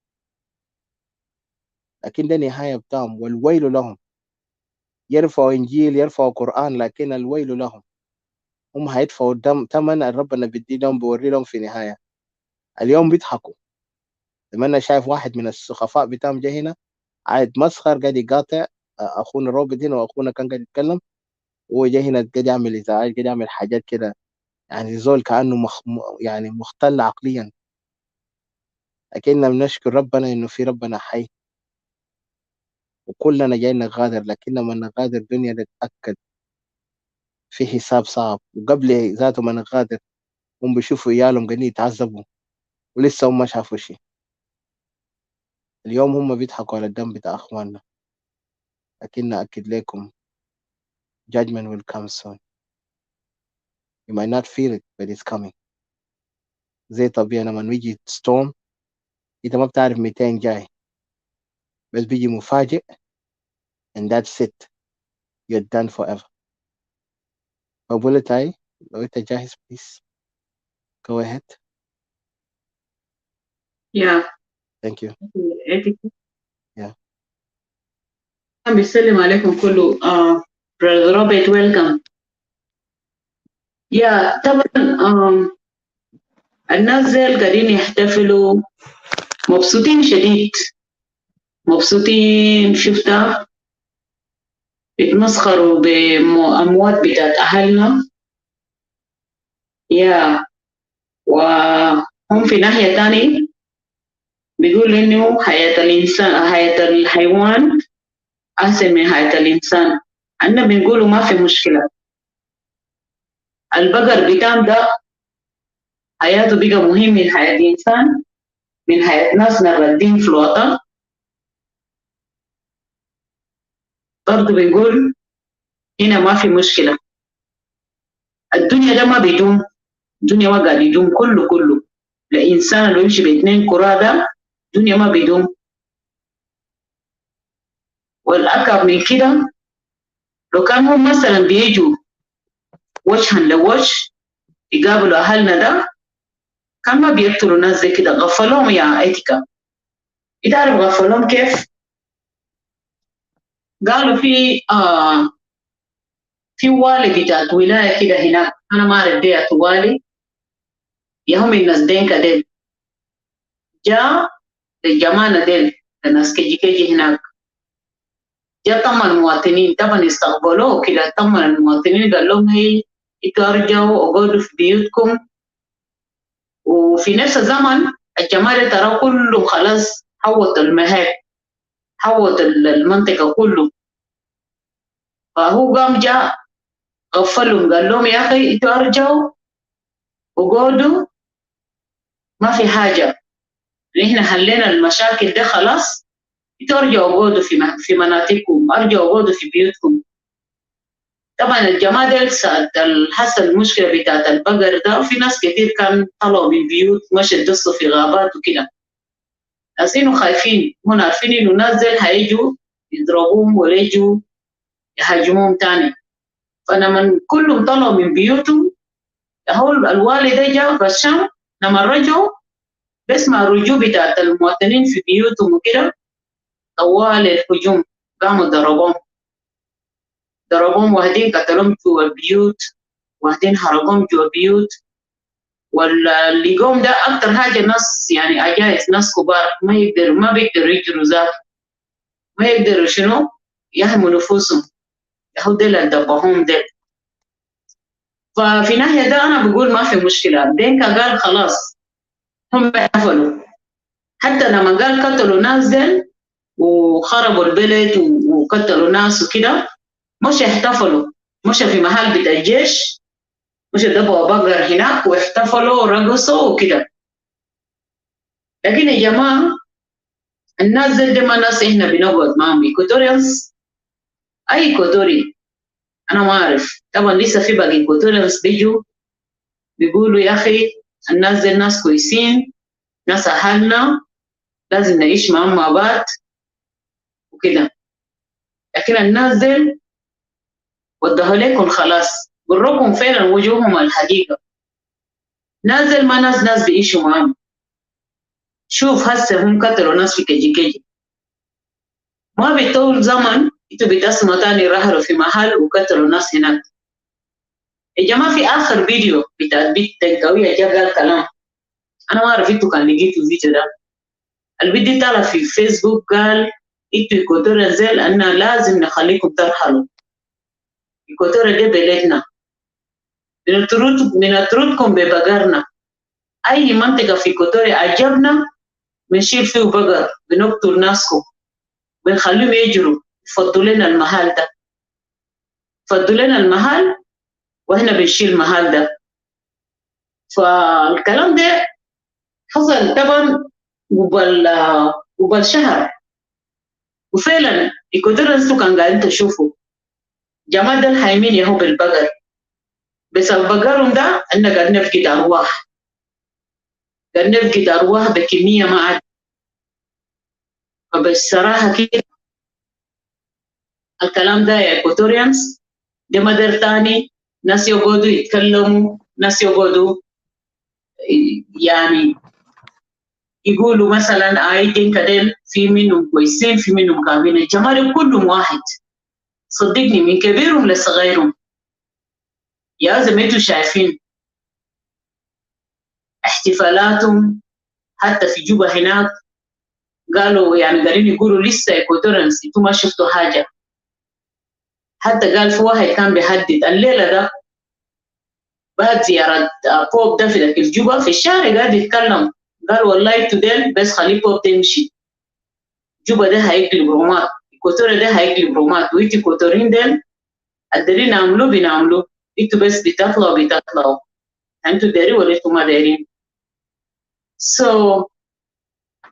لكن ده نهاية بتاعهم، والويل لهم. يرفعوا إنجيل يرفعوا قرآن، لكن الويل لهم. هم هيدفعوا ثمن ربنا بيدي لهم، بيوري لهم في نهاية. اليوم بيضحكوا. لما أنا شايف واحد من السخفاء بتاعهم جاي هنا قاعد مسخر، قاعد يقاطع أخونا روبرت هنا، وأخونا كان قاعد يتكلم، وهو جاي هنا قاعد يعمل إزعاج، قاعد يعمل حاجات كده، يعني زول كأنه يعني مختل عقليا. لكننا بنشكر ربنا إنه في ربنا حي، وكلنا جايين نغادر، لكن لما نغادر الدنيا نتأكد في حساب صعب. وقبل ذاته ما نغادر هم بيشوفوا عيالهم قاعدين يتعذبوا ولسه هم ما شافوا شيء. اليوم هم بيضحكوا على الدم بتاع أخواننا، لكن أكد لكم judgment will come soon. You might not feel it but it's coming. زي طبيعي لما نيجي storm أنت ما بتعرف 200 جاي، بس بيجي مفاجئ and that's it, you're done forever. فبقول تاي لو أنت جاهز please go ahead. Yeah. Thank you. Yeah. بيسلم عليكم كله. Brother Robert, welcome. Yeah, طبعا الناس زي قاعدين يحتفلوا، مبسوطين شديد، مبسوطين. شفتها بيتمسخروا بأموات بتاعت أهلنا. يا وهم في ناحية تانية بيقول إنه حياة الإنسان، حياة الحيوان أحسن من حياة الإنسان. عندنا بنقولوا ما في مشكلة. البقر بتاعنا ده حياته بقى مهم من حياة الإنسان، من حياة ناس نردين في الوطن. برضه بنقول هنا ما في مشكلة. الدنيا ده ما بيدوم، الدنيا ما قاعد يدوم كله. الإنسان اللي يمشي باتنين كرة ده الدنيا ما بيدوم. والأكبر من كده لو كان هم مثلا بيجوا وجها لوجه يقابلوا أهلنا ده كان ما بيقتلوا ناس زي كده. غفلوهم يا ايتيكا. تعرف غفلوهم كيف؟ قالوا في والي بتاعت ولاية كده هناك، أنا ما أعرف ديت والي، يهم الناس دينكا ديل جاء الجماعة ديل الناس كيجي هناك، جاء طمن المواطنين، طبعا استقبلوه كده، طمن المواطنين قال لهم هي اترجعوا وقعدوا في بيوتكم. وفي نفس الزمن الجماعة ترى كلهم خلاص حوط المهاد، حوط المنطقة كله. فهو قام جاء غفلهم قال لهم يا أخي اترجعوا وقعدوا، ما في حاجة، نحن حلينا المشاكل ده خلاص، ارجعوا قعدوا في مناطقكم، ارجعوا قعدوا في بيوتكم. طبعا الجماعة ديل حصل المشكلة بتاعت البقر ده، وفي ناس كتير كان طلعوا من بيوت مشت دسوا في غابات وكده. ناسينه خايفين، هم عارفين انه ناس ديل هيجوا يضربوهم ويجوا يهاجموهم تاني. فلما كلهم طلعوا من بيوتهم، هو الوالي ده جاء غشام، لما رجعوا بسمع الرجوع بتاعت المواطنين في بيوتهم وكده، طوال الهجوم قاموا ضربوهم واحدين قتلوهم جوا البيوت، واحدين هربوهم جوا البيوت. واللي قوم ده أكتر حاجة ناس يعني عجائز، ناس كبار ما بيقدروا يجروا ذات، ما يقدروا شنو يحموا نفوسهم، هو ديل اللي دبهم ديل. ففي ناحية ده أنا بقول ما في مشكلة. دينكا قال خلاص هم قفلوا، حتى لما قال قتلوا ناس ديل وخربوا البلد وقتلوا ناس وكده، مش احتفلوا، مش في محل بتاع الجيش، مش دبوا بقر هناك واحتفلوا ورقصوا وكده. لكن يا جماعة الناس دي ما ناس احنا بنقعد معهم. Equatorians، أي إكواتوري أنا ما أعرف. طبعا لسه في باقي إيكواتوريانز بيجوا بيقولوا يا أخي الناس دي ناس كويسين، ناس أهلنا، لازم نعيش معهم مع بعض وكده. لكن الناس دي وضحوا لكم خلاص، بروكم فعلا وجوههم الحقيقة. نازل ما ناس بيعيشوا معهم. شوف هسه هم قتلوا ناس في KejKej، ما بيطول زمن انتوا بتسمعوا تاني رحلوا في محل وقتلوا ناس هناك. يا جماعة في آخر فيديو بتاع بيت تنكوية جاب قال كلام، أنا ما أعرف انتوا كان لقيتوا الفيديو ده. الفيديو طلع في فيسبوك قال انتوا إيكواتوريا زي أننا لازم نخليكم ترحلوا. إيكواتوريا دي بلدنا، بنطردكم ببقرنا. أي منطقة في إيكواتوريا عجبنا بنشيل فيه بقر، بنقتل ناسكم، بنخليهم يجروا يفضوا لنا المحل ده، فضوا لنا المحل واحنا بنشيل المحل ده. فالكلام ده حصل طبعا قبل شهر، وفعلا إيكواتوريانز كان قاعدين تشوفوا جماعة ده الحايمين يهو بالبقر، بسبب بقرهم ده احنا قاعدين نفقد أرواح، قاعدين نفقد أرواح بكمية ما عاد. فبالصراحة كده الكلام ده يا إيكواتوريانز ده مدار تاني، ناس يقعدوا يتكلموا، ناس يقعدوا يعني يقولوا مثلا اي دينكا ديل في منهم كويسين في منهم كاملين. الجمال كلهم واحد، صدقني من كبيرهم لصغيرهم. يا زي ما انتوا شايفين احتفالاتهم حتى في جوبا هناك، قالوا يعني قاعدين يقولوا لسه إيكواتوريانز انتوا ما شفتوا حاجه. حتى قال في واحد كان بيحدد الليله ده بعد زياره بوب ده في الجوبا في الشارع قاعد يتكلم، قال والله تدل بس خلي بوب تمشي، جوبا ده هيقلب رومات، إيكواتوريا ده هيقلب رومات، وانتوا إيكواتوريين ديل الدارين نعملوه بنعملوه، انتوا بس بتطلعوا انتوا دارين ولا انتوا ما دارين.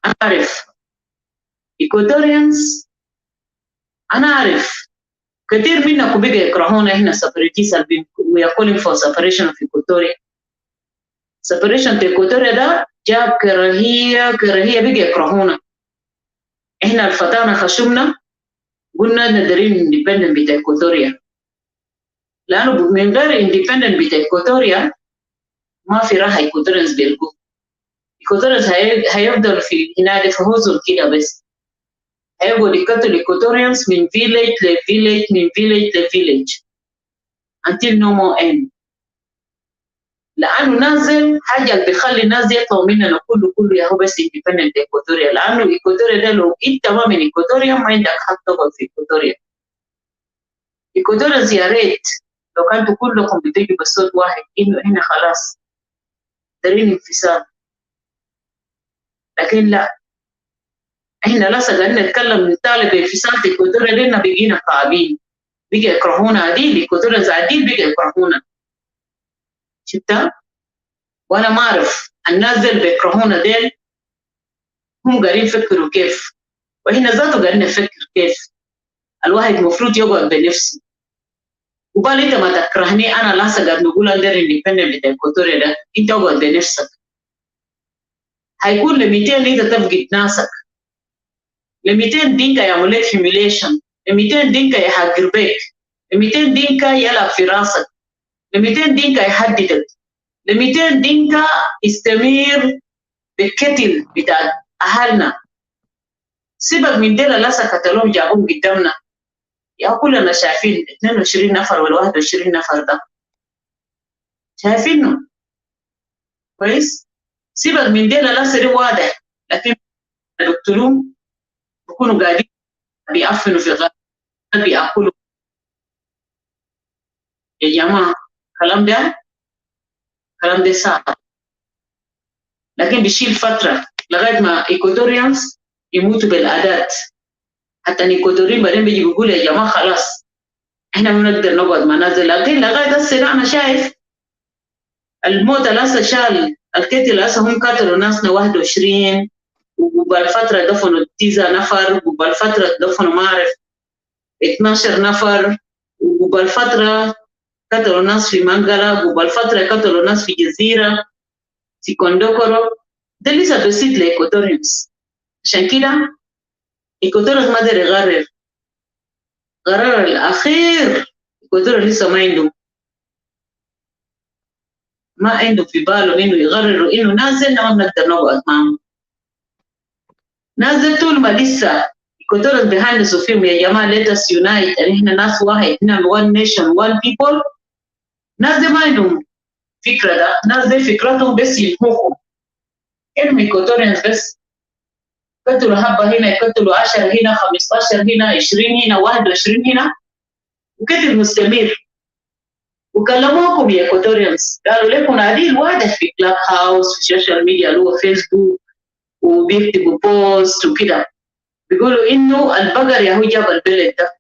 أنا عارف إيكواتوريانز، أنا عارف كثير منكم بقى يكرهونا احنا سفريتيس we are calling for separation of Equatoria. separation في إيكواتوريا ده جاب كراهية بقى يكرهونا. احنا الفتانا خشمنا قلنا ندرين independent بتاع إيكواتوريا، لأنه من غير independent بتاع إيكواتوريا ما في راحة إيكواتوريانز بيلقوا. إيكواتوريانز هيفضل في هنا في هوزن كده بس، هيقعدوا يقتلوا إيكواتوريانز من فيليج لفيليج من فيليج لفيليج until no more end. لأنه نازل حاجة اللي بيخلي الناس يطلعوا مننا كله ياهو بس independent إيكواتوريا، لأنه إيكواتوريا ده لو أنت ما من إيكواتوريا ما عندك حق تقعد في إيكواتوريا. إيكواتوريانز يا ريت لو كنتوا كلكم بتجوا بصوت واحد إنه إحنا خلاص دارين انفصال، لكن لا، إحنا لسه قاعدين نتكلم نطالب بانفصال إيكواتوريا لأننا بقينا قاعدين، بقى يكرهونا عديل، إيكواتوريانز عديل بقى يكرهونا. شفتها؟ وأنا ما أعرف الناس ديل بيكرهونا ديل هم قاعدين يفكروا كيف، وإحنا ذاته قاعدين نفكر كيف. الواحد المفروض يقعد بنفسه، وبال أنت ما تكرهني أنا لسه قاعد نقول أندر إندبندنت بتاع إيكواتوريا ده، أنت اقعد بنفسك. هيكون ل 200 أنت تفقد ناسك، ل 200 دينكا يعمل لك هيميليشن، ل 200 دينكا يحقر بيك، ل 200 دينكا يلعب في راسك، ل 200 دينكا يحددك، ل 200 دينكا يستمر بالقتل بتاع أهلنا. سيبك من ديل لسه قتلوهم جابوهم قدامنا، يا كلنا شايفين 22 نفر ولا 21 نفر ده شايفينه كويس. سيبك من ديل لسه واضح، لكن بيقتلوهم بيكونوا قاعدين بيعفنوا في غاب بياكلوا. يا جماعه الكلام ده صعب، لكن بيشيل فتره لغايه ما إيكواتوريانز يموتوا بالعادات. حتى الإيكواتوريين بعدين بيجي بيقولوا يا جماعه خلاص احنا ما نقدر نقعد منازل، لكن لغايه هسه انا شايف الموت لسه شال القتل، لسه هم قتلوا ناسنا 21 وبالفتره دفنوا 9 نفر وبالفتره دفنوا ما اعرف 12 نفر قبل فترة قتلوا ناس في منقلة، قبل فترة قتلوا ناس في جزيرة في كوندوكورو. ده لسه بسيط لإيكواتوريانز. عشان كده إيكواتوريانز ما قدر يغرر. قرار الأخير إيكواتوريانز لسه ما عنده في باله إنه يغرر إنه نازل ما بنقدر نقعد معهم. نازل طول ما لسه إيكواتوريانز بيهندسوا فيهم يا جماعة let us unite، يعني إحنا ناس واحد، إحنا one nation one people. ناس دي ما عندهم فكرة ده، ناس دي فكرتهم بس ينفخوا. إنهم إيكواتوريانز بس قتلوا حبة هنا، يقتلوا 10 هنا، 15 هنا، 20 هنا، 21 هنا، وقتل مستمر. وكلموكم يا إيكواتوريانز، قالوا لكم عديل واضح في كلاب هاوس، في السوشيال ميديا اللي هو فيسبوك، وبيكتبوا بوست وكده، بيقولوا إنه البقر يا هو جاب البلد ده،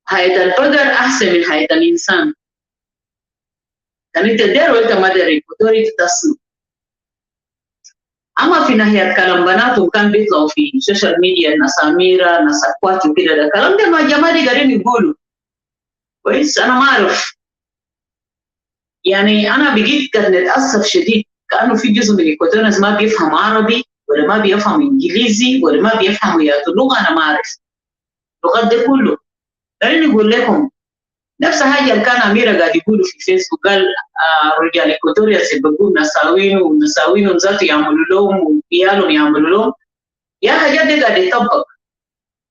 حياة البقر أحسن من حياة الإنسان. يعني أنت داير وأنت ما داير إيكواتوري تتصل. أما في ناحية كلام بناتهم كان بيطلعوا في السوشيال ميديا، ناس أميرة، ناس أكوات وكده، ده كلام ده ما جماعة دي قاعدين يقولوا كويس. أنا ما أعرف، يعني أنا بقيت قد نتأسف شديد كأنه في جزء من الإيكواتوريانز ما بيفهم عربي ولا ما بيفهم إنجليزي ولا ما بيفهم اللغة. أنا ما أعرف اللغات ده كله. خليني أقول لكم نفس حاجة اللي كان أميرة قاعد يقولوا في فيسبوك، قال رجال إيكواتوريانز يبقوا نساوين ونساوينهم ذاته يعملوا لهم وبيالهم يعملوا لهم. يا حاجات دي قاعد يطبق،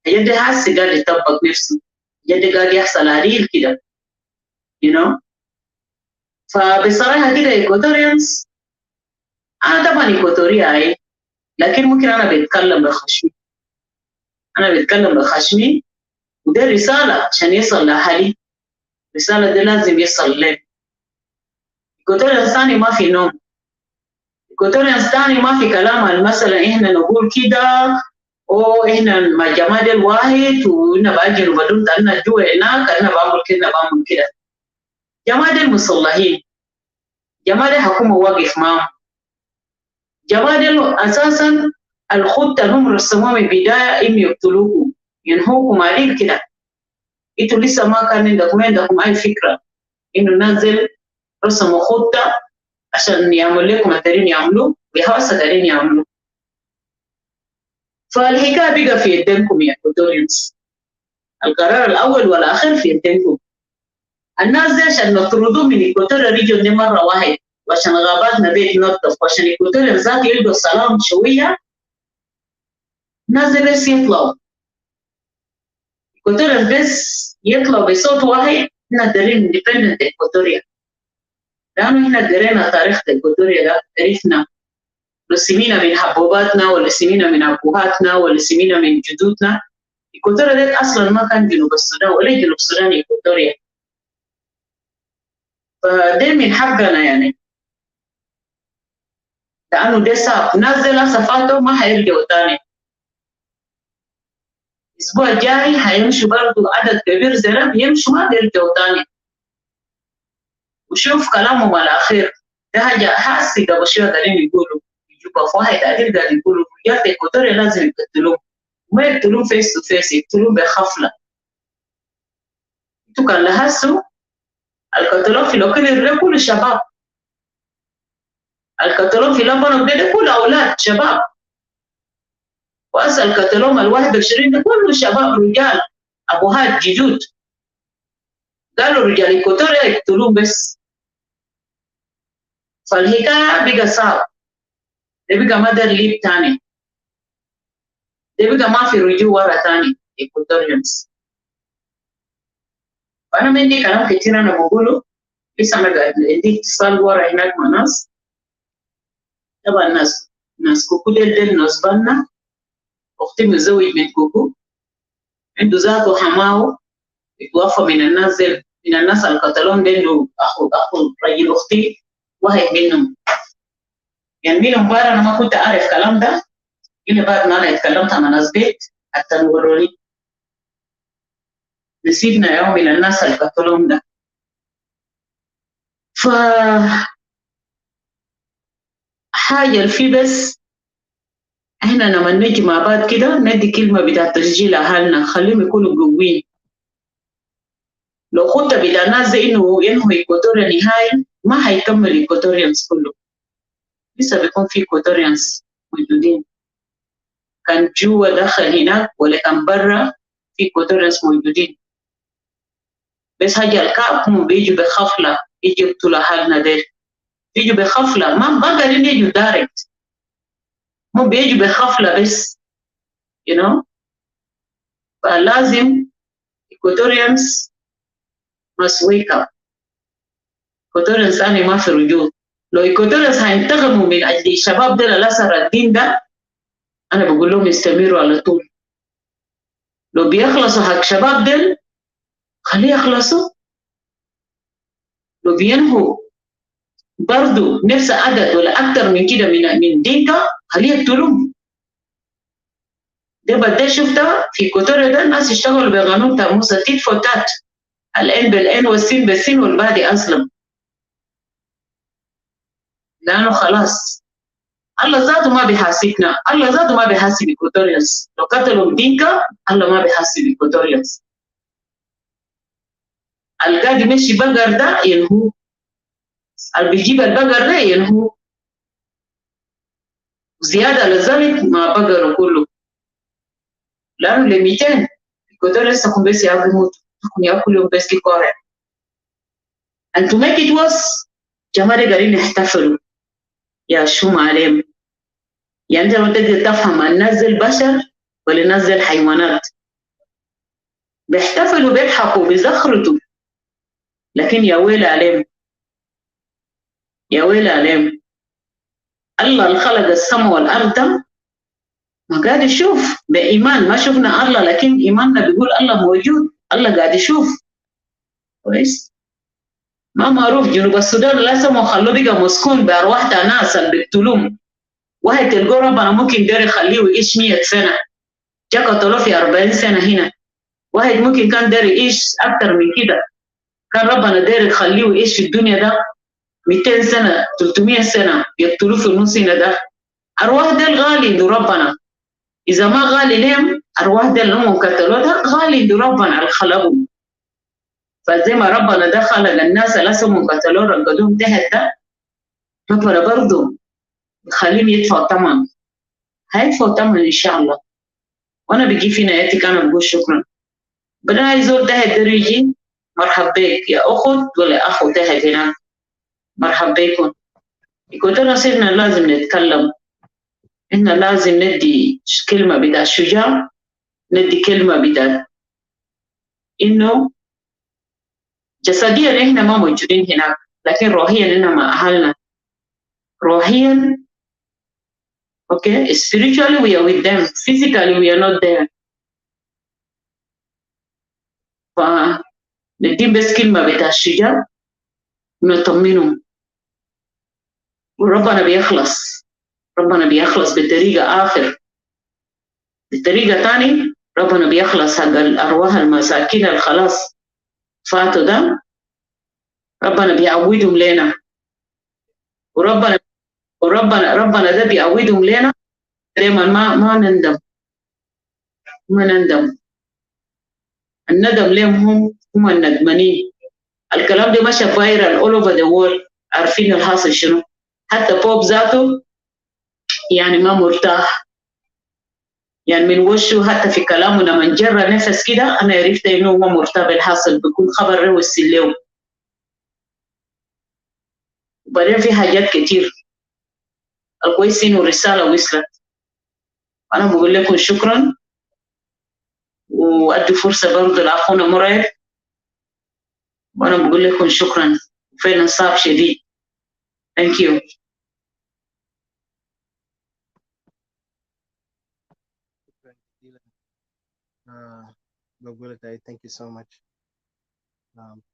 حاجات دي حاسة قاعد يطبق نفسه، حاجات دي قاعد يحصل عديل كده you know. فبصراحة كده إيكواتوريانز، أنا طبعا إيكواتورية لكن ممكن أنا بتكلم بخشمي، وده رسالة عشان يصل لأهلي. الرسالة دي لازم يصل لهم. إيكواتوريانز تاني ما في نوم، إيكواتوريانز تاني ما في كلام مثلا إحنا نقول كده أو إحنا مع الجماعة الواحد وإحنا باجي وبدون تانا جوا هناك، أنا بعمل كده. جماعة المصلحين، جماعة الحكومة واقف معهم، جماعة أساسا الخطة هم رسموها من البداية إنه يقتلوكم ينهوكم عليه كده. إنتوا لسه ما كان عندكم أي فكرة إنه نازل رسموا خطة عشان يعمل لكم الدارين يعملوا ويحوص الدارين يعملوا. فالحكاية بقى في يدينكم يا إيكواتوريانز. القرار الأول والآخر في يدينكم. الناس دي عشان نطردوهم من إيكواتوريا ريجون دي مرة واحد، وعشان غاباتنا دي تنظف، وعشان إيكواتوريا ذات يلقوا سلام شوية، الناس دي بس يطلعوا إيكواتوريا بس يطلعوا بصوت واحد، إحنا دارين إندبندنت إيكواتوريا. لأنه إحنا قرينا تاريخ إيكواتوريا ده، عرفنا رسمينا من حبوباتنا ولا سمينا من أبوهاتنا ولا سمينا من جدودنا. إيكواتوريا ده أصلا ما كان جنوب السودان ولا جنوب السودان إيكواتوريا. فده من حقنا يعني، لأنه ده صعب. ناس دي صفاته ما هيرجعوا تاني. الأسبوع الجاي هيمشوا برضه عدد كبير زي ده، يمشوا ما بيرجعوا تاني. وشوف كلامهم الأخير ده حاجة حاسة قبل شوية قاعدين يقولوا يجيبوا في واحد قاعدين يقولوا رجال إيكواتوريا لازم يقتلوهم، وما يقتلوهم فيس تو فيس، يقتلوهم بخفلة. انتوا كان لهسوا القتلوا في لوكيل ده كله شباب، القتلوا في لبنان ده كله أولاد شباب، وأسأل قتلهم 21 ده كله شباب رجال أبوهات جدود. قالوا رجال إيكواتوريا يقتلوهم بس. فالحكاية بقى صعب، ده بقى ما دار ليب تاني، ده بقى ما في رجوع ورا تاني إيكواتوريانز. فأنا ما عندي كلام كتير أنا بقوله، لسه أنا قاعد عندي اتصال ورا هناك مع ناس. طبعا ناس كوكو ديل ناس بنا، أختي متزوج من كوكو، عنده ذاته حماه اتوفى من الناس دي، من الناس اللي قتلوهم دي، عنده أخو رجل أختي واحد منهم. يعني من مباراه أنا ما كنت أعرف الكلام ده إلا بعد ما أنا اتكلمت مع ناس بيت حتى نقولوا لي نسيبنا يوم من الناس اللي قتلوهم ده. ف حاجة في بس احنا لما نجي مع بعض كده ندي كلمة بتاعت تشجيع أهلنا، خليهم يكونوا قويين. لو خطة بتاع الناس زي إنه ينهوا إيكواتوريا نهائي ما هيكمل إيكواتوريانز كله، لسه بيكون في إيكواتوريانز موجودين، كان جوا داخل هناك ولا كان برا في إيكواتوريانز موجودين. بس حاجة الكعب هم بيجوا بخفلة يجوا يقتلوا أهلنا ديل، بيجوا بخفلة ما قادرين يجوا دايركت، هم بيجوا بخفلة بس you know. فلازم Equatorians must wake up. Equatorians أنا ما في رجوع. لو Equatorians هينتقموا من أجل الشباب ديل اللي أسر الدين ده، أنا بقول لهم يستمروا على طول. لو بيخلصوا حق شباب ديل خليه يخلصوا. لو بينهوا برضو نفس عدد ولا أكتر من كده من دينكا خليه يقتلوهم. ده بدي شفتها في إيكواتوريا ده الناس يشتغلوا بقانون بتاع موسى تيت فوتات، الإن بالإن والسين بالسين والبادي أسلم، لأنه خلاص الله ذاته ما بيحاسبنا، الله ذاته ما بيحاسب إيكواتوريانز. لو قتلوا دينكا الله ما بيحاسب إيكواتوريانز. القاعد يمشي بقر ده ينهو، اللي بيجيب البقر ده ينهو، وزيادة على ذلك ما بقره كله، لأنه ل 200 إيكواتوريانز تكون بس يموت، تكون ياكلوا بس كيكورة. And to make it worse جماعة قاعدين يحتفلوا يا شو معلم. يعني أنت ما تقدر تفهم ننزل بشر ولا ننزل حيوانات، بيحتفلوا بيضحكوا بيزخرطوا، لكن يا ويل عليهم يا ويل عليهم. الله اللي خلق السماء والأرض ما قاعد يشوف بإيمان، ما شفنا الله لكن إيماننا بيقول الله موجود، الله قاعد يشوف كويس. ما معروف جنوب السودان لا سموا خلوه بقى مسكون بأرواح ناس اللي بيقتلوهم. واحد تلقوا ربنا ممكن داير يخليه يعيش 100 سنة، جا قتلوه في 40 سنة هنا. واحد ممكن كان داير يعيش أكتر من كده، كان ربنا داير يخليه يعيش في الدنيا ده 200 سنة 300 سنة يقتلوه في النص هنا ده. أرواح ديل غالي عند ربنا، إذا ما غالي لهم أرواح ديل هم قتلوه ده غالي عند ربنا على خلقهم. فزي ما ربنا ده خلق الناس اللي اسمهم قتلوه رقدوهم تحت ده، ربنا برضه خليهم يدفعوا الثمن، هيدفعوا الثمن إن شاء الله. وأنا بجي في نهايتي كان بقول شكرا. بدنا يزور تحت دريجي مرحب بك يا أخت ولا أخو تحت هناك، مرحب بكم. كنت أنا صرنا لازم نتكلم، إحنا لازم ندي كلمة بتاع شجاع، ندي كلمة بتاع إنه جسديا إحنا ما موجودين هناك، لكن روحيا إحنا مع أهلنا. روحيا okay, spiritually we are with them, physically we are not there. فندي بس كلمة بتاع الشجاع ونطمنهم، وربنا بيخلص، ربنا بيخلص بطريقة آخر، بطريقة تاني ربنا بيخلص حق الأرواح المساكين الخلاص فاتوا ده، ربنا بيعودهم لنا، وربنا ده بيعودهم لنا دايما. ما نندم، ما نندم. الندم لهم هم الندمانين. الكلام ده مشى فايرال all over the world، عارفين الحاصل شنو. حتى بوب ذاته يعني ما مرتاح، يعني من وشه حتى في كلامه لما جرى نفس كده أنا عرفت إنه ما مرتاح بالحاصل، بيكون خبر روسي له. وبعدين في حاجات كتير الكويس إنه رسالة وصلت. أنا بقول لكم شكرا، وأدي فرصة برضه لأخونا مرعب، وأنا بقول لكم شكرا، فعلا صعب شديد. Thank you. Thank you so much.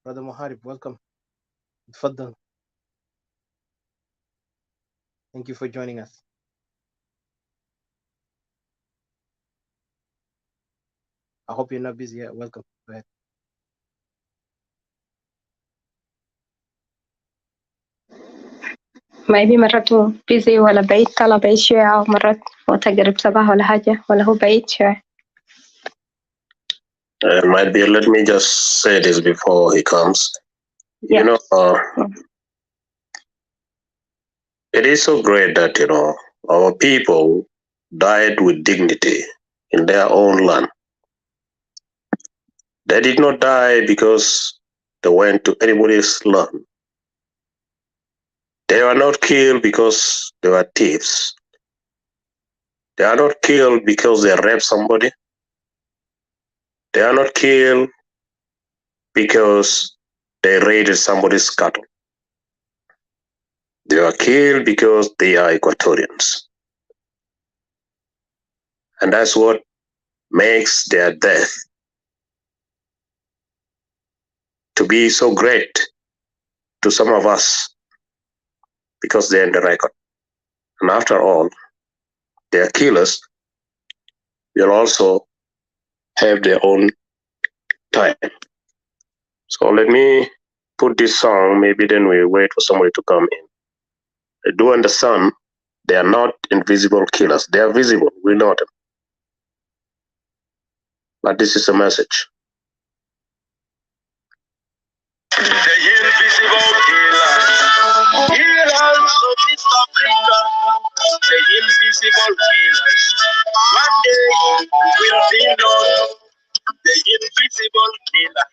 Brother Muharib, welcome. Tfaddal. Thank you for joining us. I hope you're not busy yet. Welcome. Go ahead. maybe مرات هو busy ولا بعيد، طلع بعيد شوية، أو مرات هو تقرب صباح ولا حاجة، ولا هو بعيد شوية. Might be, let me just say this before he comes. Yeah. You know, it is so great that, our people died with dignity in their own land. They did not die because they went to anybody's land. They were not killed because they were thieves. They are not killed because they raped somebody. They are not killed because they raided somebody's cattle. They were killed because they are Equatorians. And that's what makes their death to be so great to some of us, because they're in the record. And after all, their killers will also have their own time. So let me put this song, maybe then we wait for somebody to come in. I do understand they are not invisible killers. They are visible, we know them. But this is a message. The invisible killers, killers of East Africa, the invisible killers. One day will be known. The invisible killer,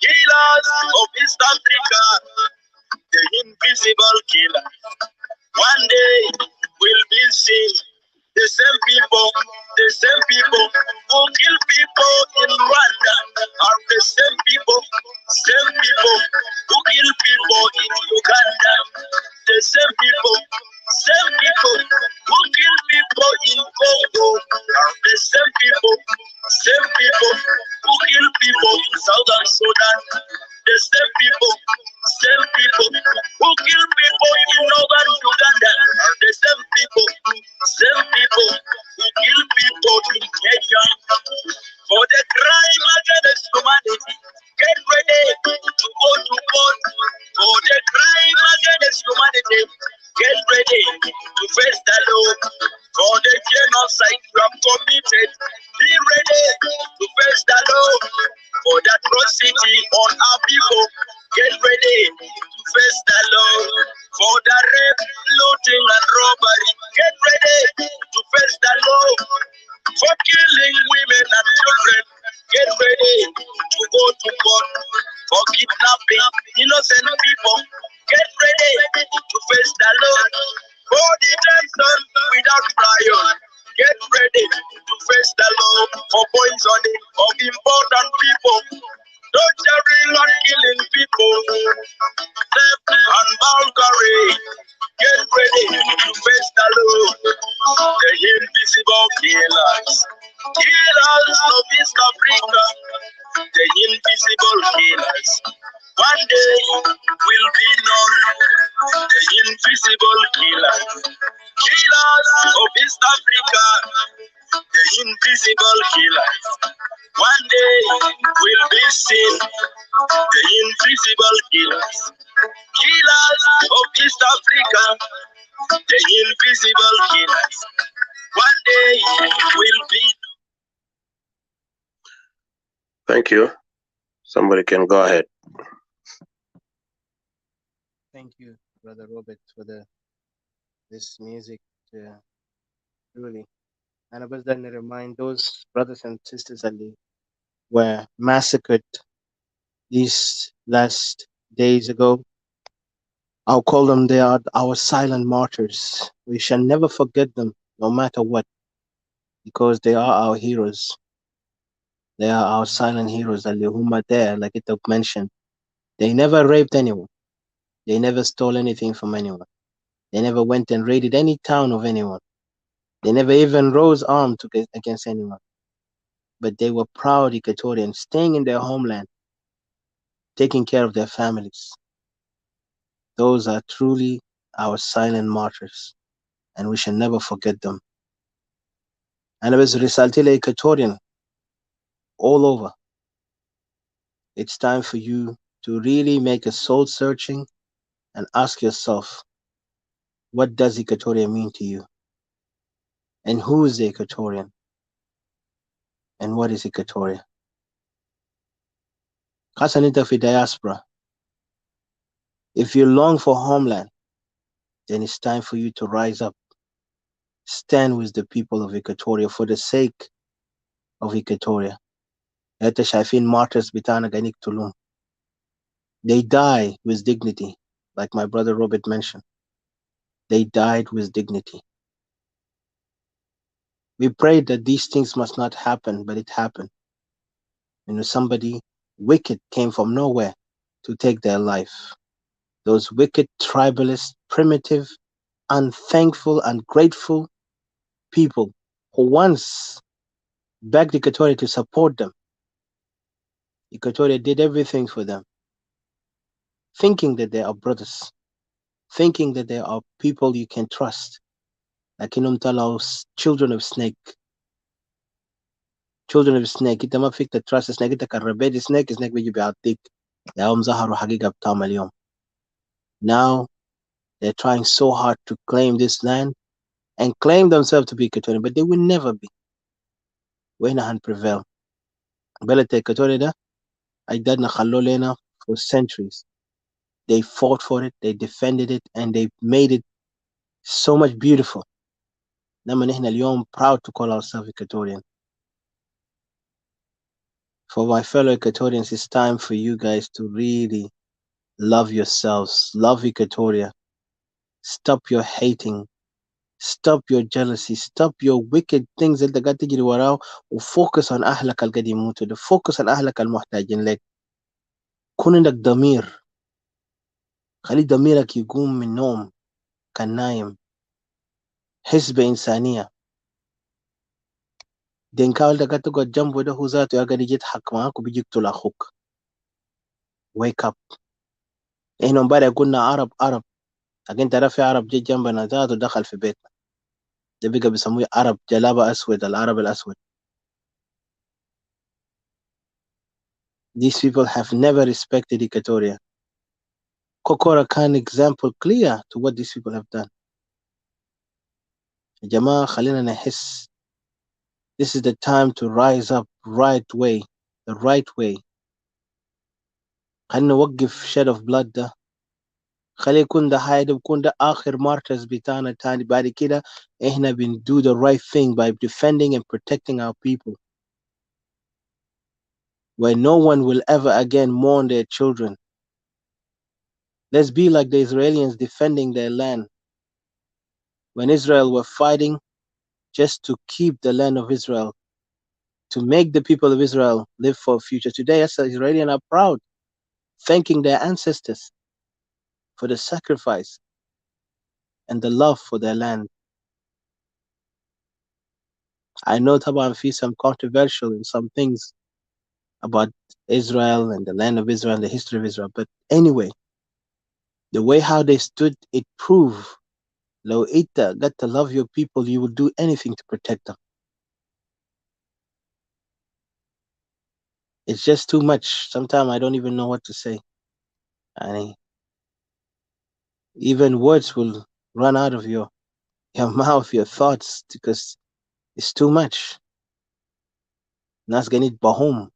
killers of East Africa, the invisible killer. One day will be seen. The same people who kill people in Rwanda are the same people who kill people in Uganda. The same people who kill people in Congo are the same people who kill people in Southern Sudan. The same people who kill people in Northern Uganda are the same people who kill people in Kenya for the crime against humanity. Get ready to go to court for the crime against humanity. Get ready to face the law for the genocide you have committed. Be ready to face the law for the atrocity on our people. Get ready to face the law for the rape, looting, and robbery. Get ready to face the law for killing women and children. Get ready to go to court for kidnapping innocent people. Get ready to face the law for detention without trial. Get ready to face the law for poisoning of important people, torturing and killing people, theft and Bulgaria. Get ready to face the law. The invisible killers, killers of East Africa, the invisible killers. One day will be known. The invisible killers, killers of East Africa, the invisible killers. One day will be seen. The invisible killers, killers of East Africa, the invisible killers. One day will be. Thank you. Somebody can go ahead. Thank you, Brother Robert, for this music. Really. And I was then remind those brothers and sisters that they were massacred these last days ago. I'll call them, they are our silent martyrs. We shall never forget them, no matter what, because they are our heroes. They are our silent heroes, whom are there, like it mentioned. They never raped anyone. They never stole anything from anyone. They never went and raided any town of anyone. They never even rose armed against anyone. But they were proud Equatorians, staying in their homeland, taking care of their families. Those are truly our silent martyrs, and we shall never forget them. And it was Risaltile Equatorian all over. It's time for you to really make a soul searching and ask yourself, what does Equatoria mean to you? And who is the Equatorian? And what is Equatoria? خاصة أنت في diaspora. If you long for homeland, then it's time for you to rise up. Stand with the people of Equatoria for the sake of Equatoria. أنت شايفين martyrs بتاعنا قاعدين يقتلون. They die with dignity, like my brother Robert mentioned. They died with dignity. We prayed that these things must not happen, but it happened. Somebody wicked came from nowhere to take their life. Those wicked, tribalist, primitive, unthankful, ungrateful people who once begged Equatoria to support them. Equatoria did everything for them, thinking that they are brothers, thinking that they are people you can trust. Like Inumtalaos, children of snake. Children of snake. Ita ma fik the trust snake. Ita karabedi snake. Snake biji bi'atik. Ya zaharu hagiga b'tam al-yom. Now they're trying so hard to claim this land and claim themselves to be Equatorian, but they will never be. Waynahan prevail. Belete Equatoria da, Aydadna Khalolena for centuries. They fought for it, they defended it, and they made it so much beautiful. Nama nihna al-yom proud to call ourselves Equatorian. For my fellow Equatorians, it's time for you guys to really love yourselves, love Equatoria. Stop your hating. Stop your jealousy. Stop your wicked things that قاعد تجري وراه وفوكس on أهلك اللي قاعد يموتوا. Focus on أهلك المحتاجين لك. كون عندك ضمير. خلي ضميرك يقوم من النوم كان نايم. حس بإنسانية. دينكاول ده قاعد تقعد جنبه ده هو ذاته قاعد يجي يضحك معاك وبيجي يقتل أخوك. Wake up. إحنا امبارح قلنا عرب. لكن ترى في عرب جي جنبنا ذاته دخل في بيتنا. ده بقى بيسموه عرب جلابة أسود. العرب الأسود. These people have never respected Equatoria. Kokora can example clear to what these people have done. Jamaa khalina nahis. This is the time to rise up the right way. خلينا نوقف shed of blood ده. خلي يكون ده هايد بكون ده آخر martyrs بتاعنا تاني. بعد كده إحنا do the right thing by defending and protecting our people. Where no one will ever again mourn their children. Let's be like the Israelis defending their land. When Israel were fighting just to keep the land of Israel, to make the people of Israel live for a future. Today, as Israelis are proud, thanking their ancestors for the sacrifice and the love for their land. I know Taban feels some controversial in some things about Israel and the land of Israel and the history of Israel, but anyway, the way how they stood, it proved, Lo ita got to love your people, you will do anything to protect them. It's just too much. Sometimes I don't even know what to say. Even words will run out of your mouth, your thoughts, because it's too much. Nas ganit bahum.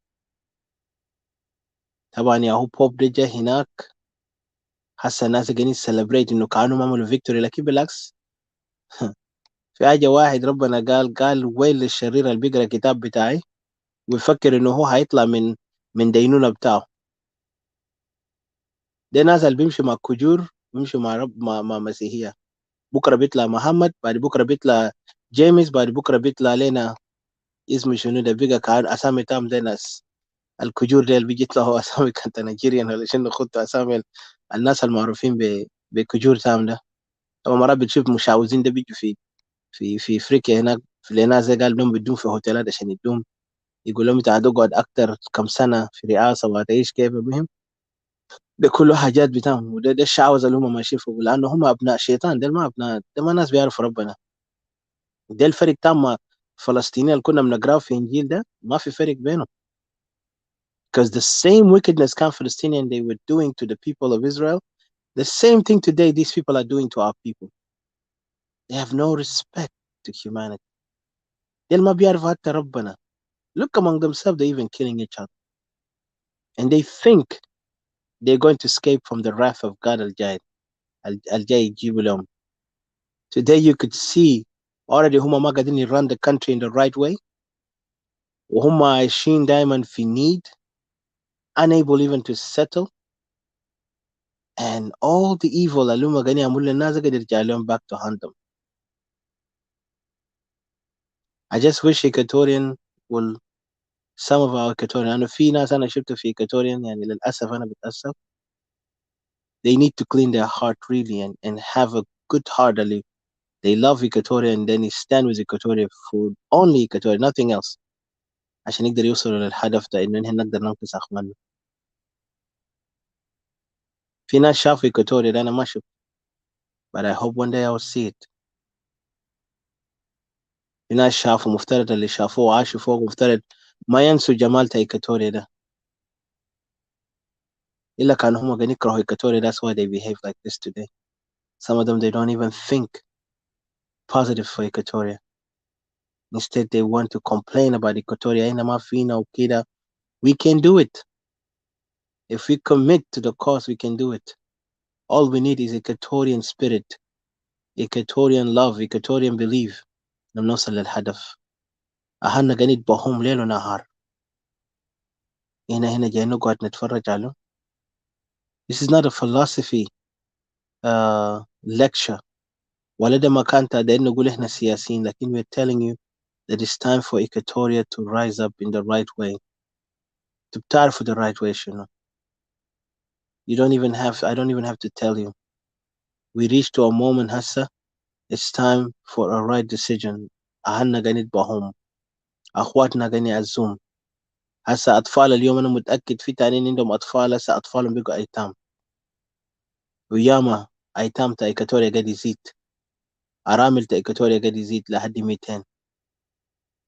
طبعا يا هو بوب ده جا هناك حاسه الناس قاعدين celebrate انه كانوا عملوا فيكتوري، لكن بالعكس في حاجه واحد ربنا قال ويل للشرير اللي بيقرا الكتاب بتاعي ويفكر انه هو هيطلع من دينونه بتاعه. ده ناس اللي بيمشوا مع كجور، بيمشوا مع رب مع مسيحيه. بكره بيطلع محمد، بعد بكره بيطلع جيمس، بعد بكره بيطلع لنا اسمه شنو ده، بقى كان اسامي تام ده ناس الكجور ده اللي بيجي يطلعوا اسامي كانت نيجيريان ولا شنو، خدوا اسامي الناس المعروفين بكجور تام ده. طبعا مرات بتشوف مشعوذين ده بيجوا في افريقيا هناك، في ناس زي قال لهم بدون في هوتيلات عشان يدوم، يقول لهم انت هتقعد اكتر كم سنه في رئاسه وهتعيش كيف. المهم ده كله حاجات بتاعهم، وده الشعوذه اللي هم ماشيين فيه، لانه هم ابناء شيطان. ده ما ابناء، ده ما ناس بيعرفوا ربنا. ده الفرق تام فلسطينيين اللي كنا بنقراه في انجيل ده، ما في فرق بينهم. Because the same wickedness can Palestinian they were doing to the people of Israel, the same thing today these people are doing to our people. They have no respect to humanity. They'll ما بيعرفوا حتى ربنا. Look among themselves, they're even killing each other. and they think they're going to escape from the wrath of God Al-Jai Jibilum. Today you could see already Huma Magadini run the country in the right way. Huma Aishin Diamond fi need, unable even to settle. And all the evil Aluma Gani Amulla Nazagadir Jalum back to hunt them. I just wish Equatorian will, some of our Equatorian, أنا في ناس أنا شفته في Equatorian يعني للأسف أنا بتأسف. They need to clean their heart really and have a good heart. They love Equatoria and then stand with Equatoria for only Equatoria, nothing else. عشان يقدر يوصلوا للهدف ده إنه نحن نقدر ننقذ أخواننا. في ناس شافوا Equatoria ده أنا ما شفت. But I hope one day I will see it. في ناس شافوا مفترض اللي شافوه وعاشوا فوق مفترض ما ينسوا جمال Equatoria ده. إلا كانوا هم قاعدين يكرهوا Equatoria, that's why they behave like this today. Some of them, they don't even think positive for Equatoria. Instead, they want to complain about Equatoria. إنما فينا وكده. We can do it. If we commit to the cause, we can do it. All we need is Equatorian spirit, Equatorian love, Equatorian belief. نوصل للهدف. أهلنا قاعدين نتبعهم ليل ونهار. هنا جايين نقعد نتفرج عليه. This is not a philosophy lecture. ولا ده مكان تقدر نقول إحنا سياسيين. لكن we're telling you that it's time for Equatoria to rise up in the right way. To تعرفوا the right way شنو. I don't even have to tell you. We reached to a moment هسه. It's time for a right decision. أهلنا قاعدين نتبعهم. أخواتنا قاعدين يعزوم. هسه أطفال اليوم أنا متأكد في تانيين عندهم أطفال هسه أطفالهم بقوا أيتام. وياما أيتام تا إيكاتوريا قاعد يزيد. أرامل تا إيكاتوريا قاعد يزيد لحد 200.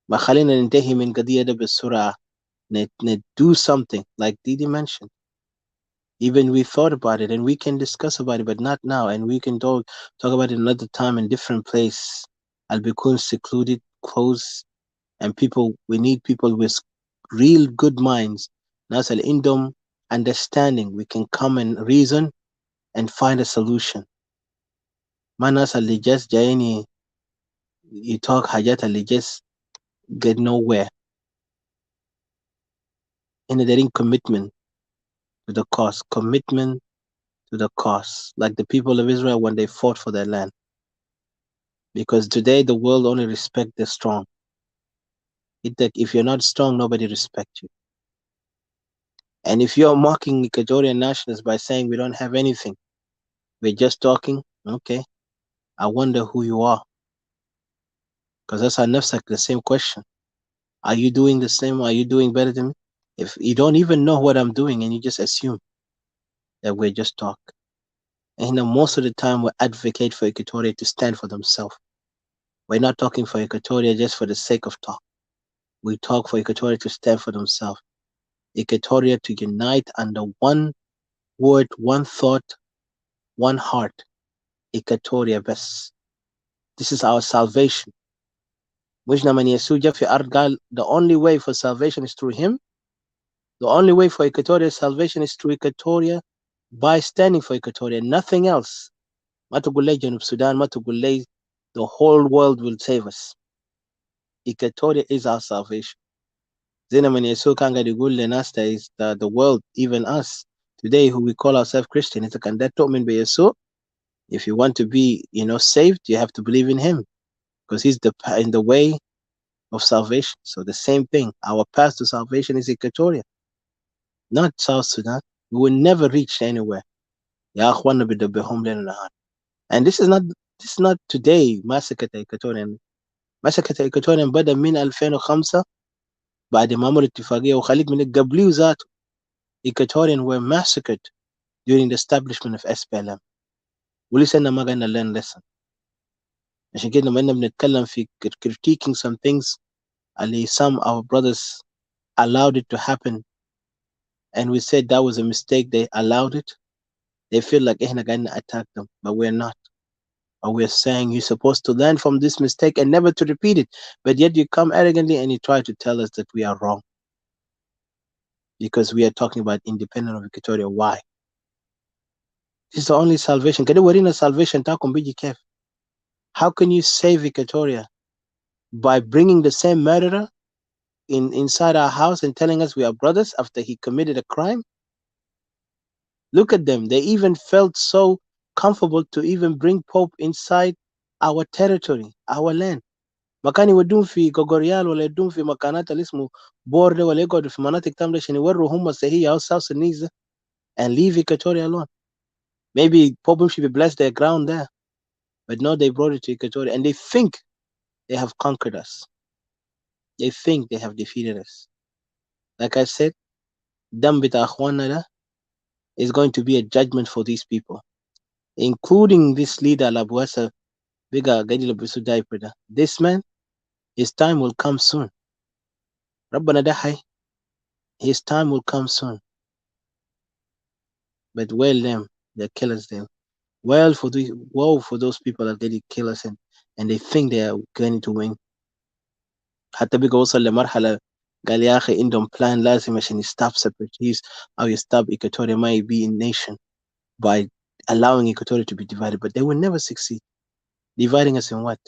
ما خلينا ننتهي من قضية ده بسرعة. Do something like Didi mentioned. Even we thought about it and we can discuss about it, but not now. And we can talk about it another time in different place. I'll become secluded, close, and we need people with real good minds. Nas al indom understanding. We can come and reason and find a solution. Manas al just jaini, you talk hajat al just get nowhere. And they're in commitment to the cause. Commitment to the cause, like the people of Israel when they fought for their land. Because today the world only respects the strong. If you're not strong, nobody respects you. And if you're mocking Ecuadorian nationalists by saying we don't have anything, we're just talking, okay, I wonder who you are. Because that's our nafsak, the same question. Are you doing the same? Are you doing better than me? If you don't even know what I'm doing and you just assume that we're just talk. And most of the time we advocate for Equatoria to stand for themselves. We're not talking for Equatoria just for the sake of talk. We talk for Equatoria to stand for themselves. Equatoria to unite under one word, one thought, one heart. Equatoria best. This is our salvation. The only way for salvation is through him. The only way for Equatoria's salvation is through Equatoria by standing for Equatoria, nothing else. Matugulay Janub Sudan, Matugulay, the whole world will save us. Equatoria is our salvation. Zinaman Yesu Kanga de Gulle Nasta is the world, even us today who we call ourselves Christian. It's a candidato min be Yesu. If you want to be, saved, you have to believe in him. Because he's in the way of salvation. So the same thing. Our path to salvation is Equatoria, not South Sudan. We will never reach anywhere. And this is not today massacre Equatorian. Massacre Equatorian بدا من 2005 بعد ما عملوا اتفاقية وخليك من قبليه ذاته. Equatorian were massacred during the establishment of SPLM. ولسه ما قلنا learn lesson. عشان كده لما بنتكلم في critiquing some things اللي some our brothers allowed it to happen and we said that was a mistake, they allowed it, they feel like احنا قاعدين attack them, but we're not. But we're saying you're supposed to learn from this mistake and never to repeat it, but yet you come arrogantly and you try to tell us that we are wrong. because we are talking about independence of Equatoria. Why? This is the only salvation. Kade warina salvation takum biji kef. How can you save Equatoria? By bringing the same murderer inside our house and telling us we are brothers after he committed a crime? Look at them. They even felt so comfortable to even bring Pope inside our territory, our land. Makani ودون في Gogorial ولا يدون في مكانات اللي اسمه بورده ولا يقعدوا في مناطق تامة عشان يوروا هم السهية أو South Sudanese and leave Equatoria alone. Maybe Pope should be blessed their ground there. But no, they brought it to Equatoria and they think they have conquered us. They think they have defeated us. Like I said, dam bita akhwana da is going to be a judgment for these people, including this leader Labuasa Biga Gadila Busu Daipeda. This man, his time will come soon. Rabbana dahay, his time will come soon. But well them, the killers them. Well for those people that they kill us and they think they are going to win. حتى بيجي وصل لمرحلة قال يا أخي عندهم plan لازم عشان stop separatists أو stop Equatoria might be in nation by allowing Equatoria to be divided, but they will never succeed. Dividing us in what?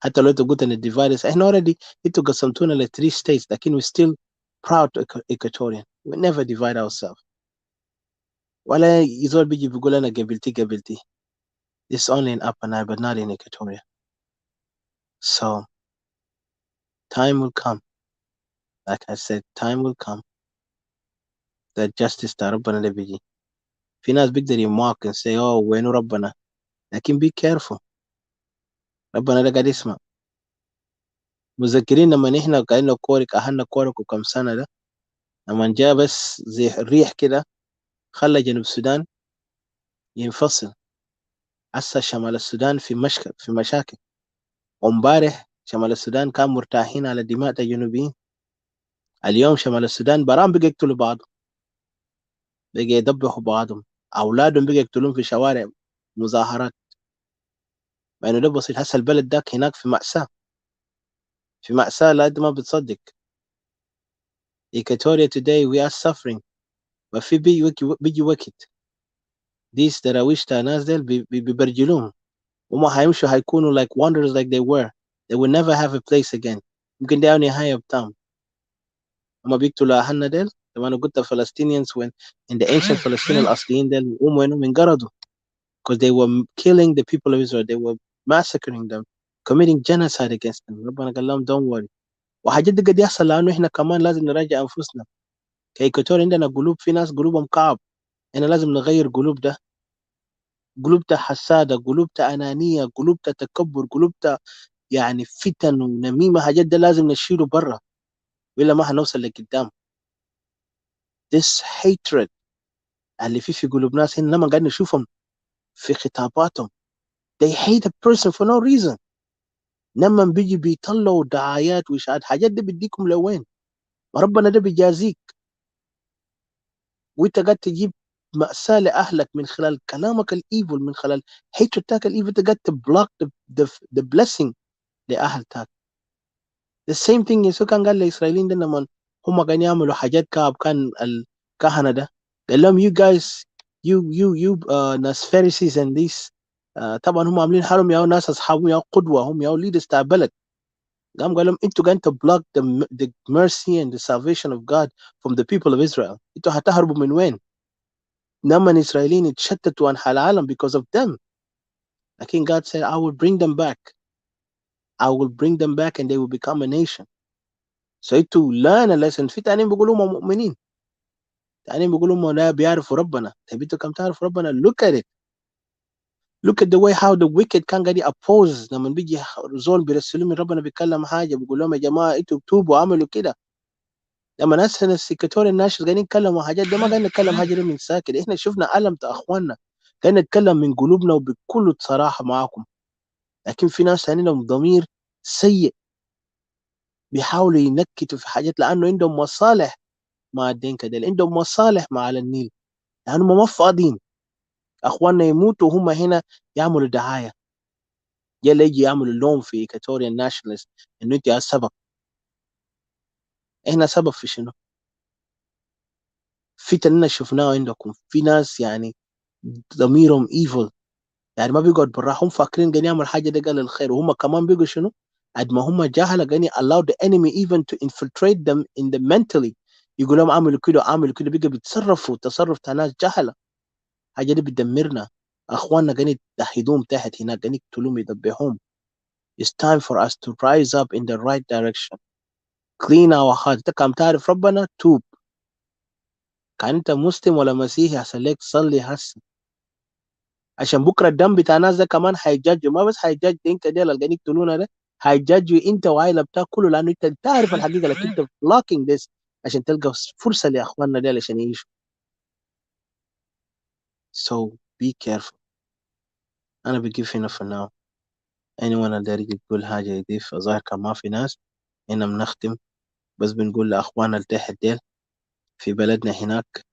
حتى لو قلت إن divide us, إحنا already انتوا قسمتونا ل 3 states, لكن we're still proud Equatorian. We never divide ourselves. ولا يزول بيجي بيقول لنا قبلتي. It's only in Upper Nile, but not in Equatoria. So time will come. Like I said, time will come that justice ta ربنا ده بيجي. في ناس بيقدر يموك and say, oh, وينو ربنا. لكن be careful. ربنا ده قاعد يسمع. مذكرين لما نحن قاعدين كورك أهلنا كورك وكم سنة ده لما جاء بس زي الريح كده خلى جنوب السودان ينفصل. هسه شمال السودان في مشاكل. ومبارح شمال السودان كان مرتاحين على دماء الجنوبيين. اليوم شمال السودان برام بقى يقتلوا بعضهم. بقى يدبحوا بعضهم. أولادهم بقى يقتلون في شوارع مظاهرات. مع إنه ده بسيط. هسه البلد داك هناك في مأساة. في مأساة لا ما بتصدق. Equatoria today we are suffering. ما في بيجي وقت. These دراويش تاع ناس ديل بيبرجلون. وما هيمشوا هيكونوا like wanderers like they were. They will never have a place again. يمكن ده نهاية بتاعهم. هما بيقتلوا أهلنا ديل. لما أنا قلت Palestinians when in the ancient Palestinian الأصليين ديل وهم انقرضوا. Because they were killing the people of Israel. They were massacring them, committing genocide against them. ربنا قال لهم don't worry. وحاجات دي قد يحصل لأنه إحنا كمان لازم نراجع أنفسنا. كإيكواتوريا عندنا قلوب في ناس قلوبهم كعب. إحنا لازم نغير قلوب ده. قلوب ده حسادة، قلوب ده أنانية، قلوب ده تكبر، قلوب ده يعني فتن ونميمة. حاجات ده لازم نشيله برا وإلا ما هنوصل لقدام. This hatred اللي في قلوب ناس هنا لما قاعد نشوفهم في خطاباتهم. They hate a person for no reason. لما بيجي بيطلعوا دعايات وإشاعات حاجات ده بيديكم لوين؟ وربنا ده بيجازيك. وانت قاعد تجيب مأساة لأهلك من خلال كلامك الإيفل، من خلال hatred تاك الإيفل. انت قاعد تبلوك the blessing لأهل تاك. The same thing يسوع كان قال لإسرائيليين ده لما هم قاعدين يعملوا حاجات كعب كان الكهنة ده قال لهم you guys you ناس Pharisees and these طبعا هم عاملين حالهم يا ناس أصحابهم يا قدوة هم يا leaders تاع بلد. قال لهم انتوا قاعدين block the mercy and the salvation of God from the people of Israel. انتوا هتهربوا من وين؟ لما الإسرائيليين اتشتتوا عن العالم because of them. لكن God said I will bring them back. I will bring them back and they will become a nation. So انتوا learn a lesson. في تانيين بيقولوا هم مؤمنين. تانيين بيقولوا هم لا بيعرفوا ربنا. طيب انتوا كم تعرفوا ربنا؟ Look at it. Look at the way how the wicked كان قاعد oppose. لما بيجي زول بيرسلوا من ربنا بيتكلم حاجة بيقول لهم يا جماعة انتوا توبوا عملوا كده. لما ناس السكرتوري الناشط قاعدين يتكلموا حاجات ده ما قاعدين نتكلم حاجة من ساكت. احنا شفنا ألم تا اخواننا قاعدين نتكلم من قلوبنا وبكل صراحة معاكم. لكن في ناس عندهم ضمير سيء بيحاولوا ينكتوا في حاجات لأنه عندهم مصالح مع الدينكا ديل. عندهم مصالح مع النيل لأنهم ما فاضيين أخواننا يموتوا وهم هنا يعملوا دعاية. يلا يجي يعملوا اللوم في إيكاتوريان ناشونالست إنه أنت السبب. إحنا سبب في شنو؟ الفتن اللي شفناه عندكم في ناس يعني ضميرهم evil، يعني ما بيقعد برا، هم فاكرين قاعدين يعمل حاجة ده قال الخير، وهم كمان بيقوا شنو قد ما هم جهلة قاعدين allow the enemy even to infiltrate them in the mentally، يقول لهم اعملوا كده اعملوا كده، بيقوا بيتصرفوا تصرف بتاع ناس جهلة. حاجة دي بتدمرنا. اخواننا قاعدين يتحدوهم تحت هناك، قاعدين يقتلوهم يذبحوهم. It's time for us to rise up in the right direction. Clean our hearts. انت كم تعرف ربنا توب، كان انت مسلم ولا مسيحي هسه ليك صلي هسه، عشان بكره الدم بتاع الناس ده كمان هيجاجوا، ما بس هيجاج انت ديل اللي قاعدين يقتلونا ده، هيجاجوا انت وعائله بتاعك كله، لانه انت تعرف الحقيقه لكن انت blocking this عشان تلقى فرصه لاخواننا ديل عشان يعيشوا. So be careful. انا بقيف هنا for now. anyone اللي يريد يقول حاجه يضيف، ظاهر كان ما في ناس هنا. بنختم بس بنقول لاخواننا اللي تحت ديل في بلدنا هناك،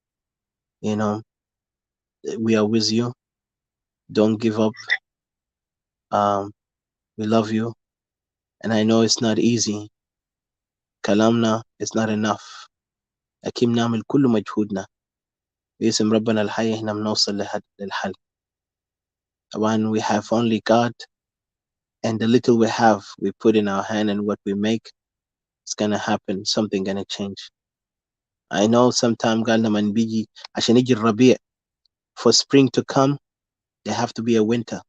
you know we are with you, don't give up. We love you and I know it's not easy. كلامنا is not enough، لكن نعمل كل مجهودنا باسم ربنا الحي احنا بنوصل للحل. طبعا we have only God and the little we have we put in our hand, and what we make is gonna happen, something gonna change. I know sometime قالنا من بيجي عشان يجي الربيع for spring to come there have to be a winter.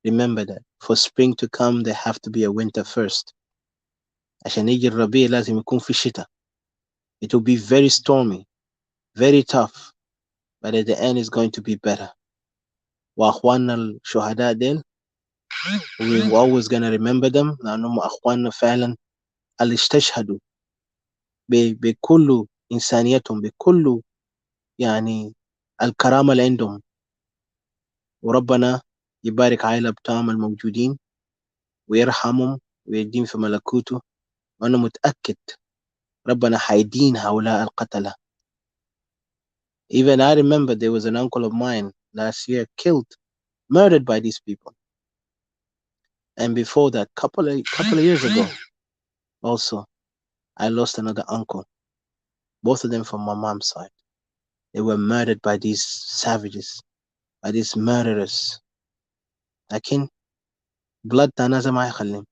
Remember that for spring to come there have to be a winter first. عشان يجي الربيع لازم يكون في شتاء. It will be very stormy, very tough, but at the end it's going to be better. وأخواننا الشهداء ديل we always gonna remember them، لأنهم أخواننا فعلا اللي استشهدوا بكل إنسانيتهم، بكل يعني الكرامة اللي عندهم. وربنا يبارك عائلة بتاعهم الموجودين ويرحمهم ويدين في ملكوته، وأنا متأكد ربنا حيدين هؤلاء القتلة. Even I remember there was an uncle of mine last year killed, murdered by these people. And before that, couple of years ago, also, I lost another uncle. Both of them from my mom's side. They were murdered by these savages, by these murderers. لكن blood تنازع ما يخليهم.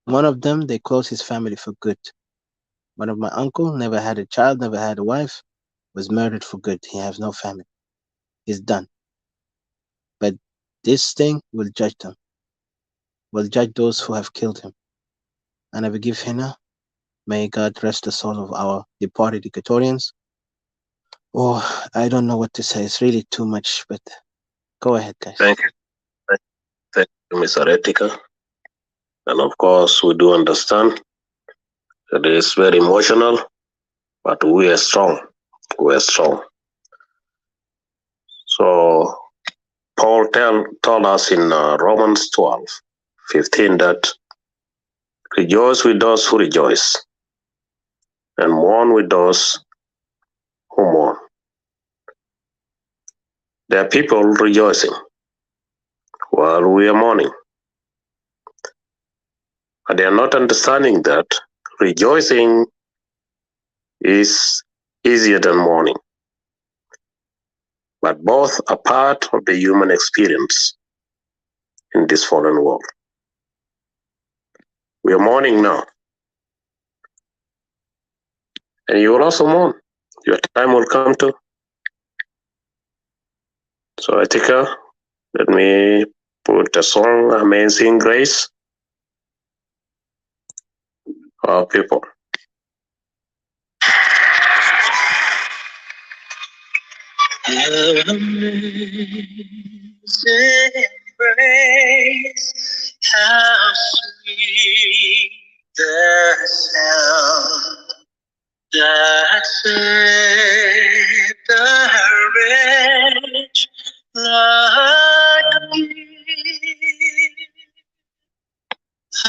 One of them, they closed his family for good. One of my uncle never had a child, never had a wife, was murdered for good. He has no family. He's done. But this thing will judge them, will judge those who have killed him. And I forgive him. May God rest the soul of our departed Equatorians. Oh, I don't know what to say. It's really too much, but go ahead, guys. Thank you. Thank you, Mr. Etika. And of course, we do understand that it is very emotional, but we are strong. We are strong. So Paul told us in Romans 12:15 that rejoice with those who rejoice and mourn with those who mourn. There are people rejoicing while we are mourning. But they are not understanding that rejoicing is easier than mourning. But both are part of the human experience in this fallen world. We are mourning now. And you will also mourn. Your time will come too. So Etika, let me put the song Amazing Grace for our people. Amazing grace, how sweet the sound that saved a wretch like me. I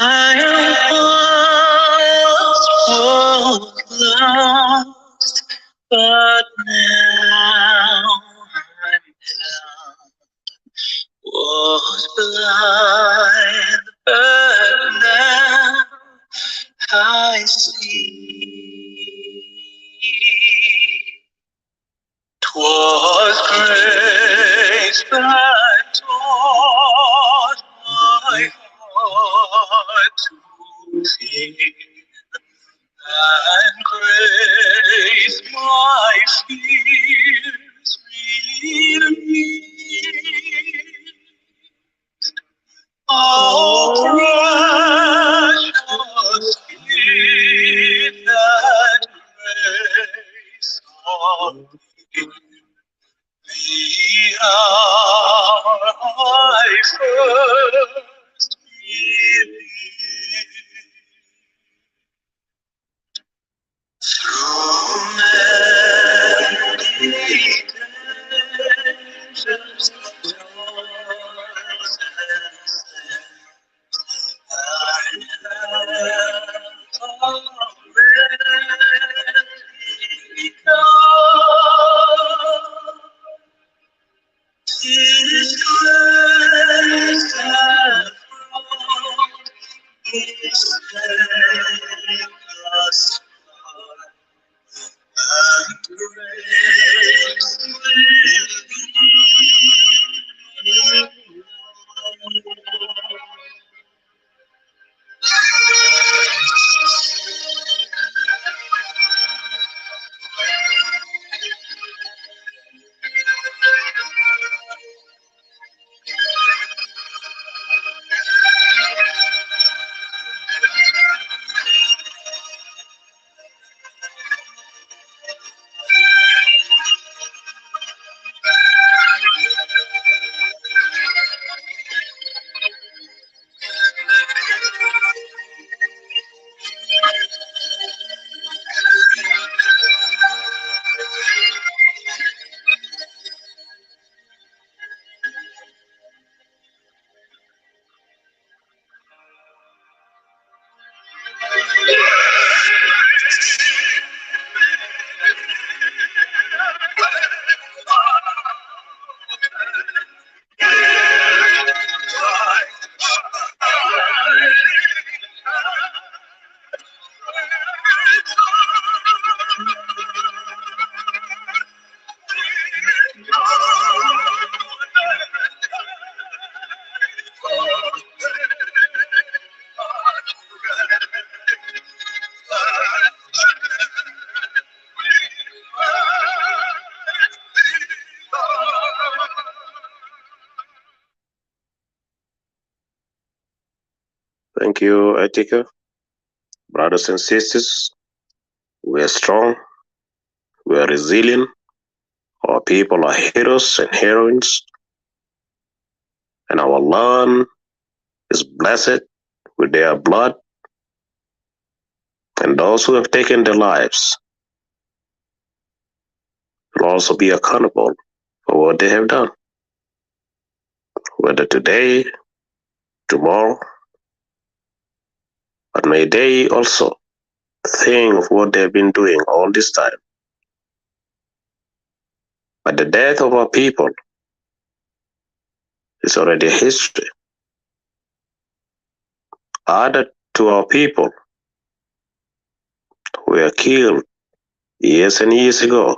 was lost, but now I'm found. Was blind, but now I see. that taught my heart to feel and grace my fears relieved. Oh, precious gift that grace of the hour I first believed. Through many dangers, joys, and sins, I have already come. His grace hath brought His name thus far, and grace will be. Thank you, Etika. Brothers and sisters, we are strong, we are resilient, our people are heroes and heroines, and our land is blessed with their blood, and those who have taken their lives will also be accountable for what they have done, whether today, tomorrow, but may they also think of what they've been doing all this time. But the death of our people is already history. Added to our people who were killed years and years ago,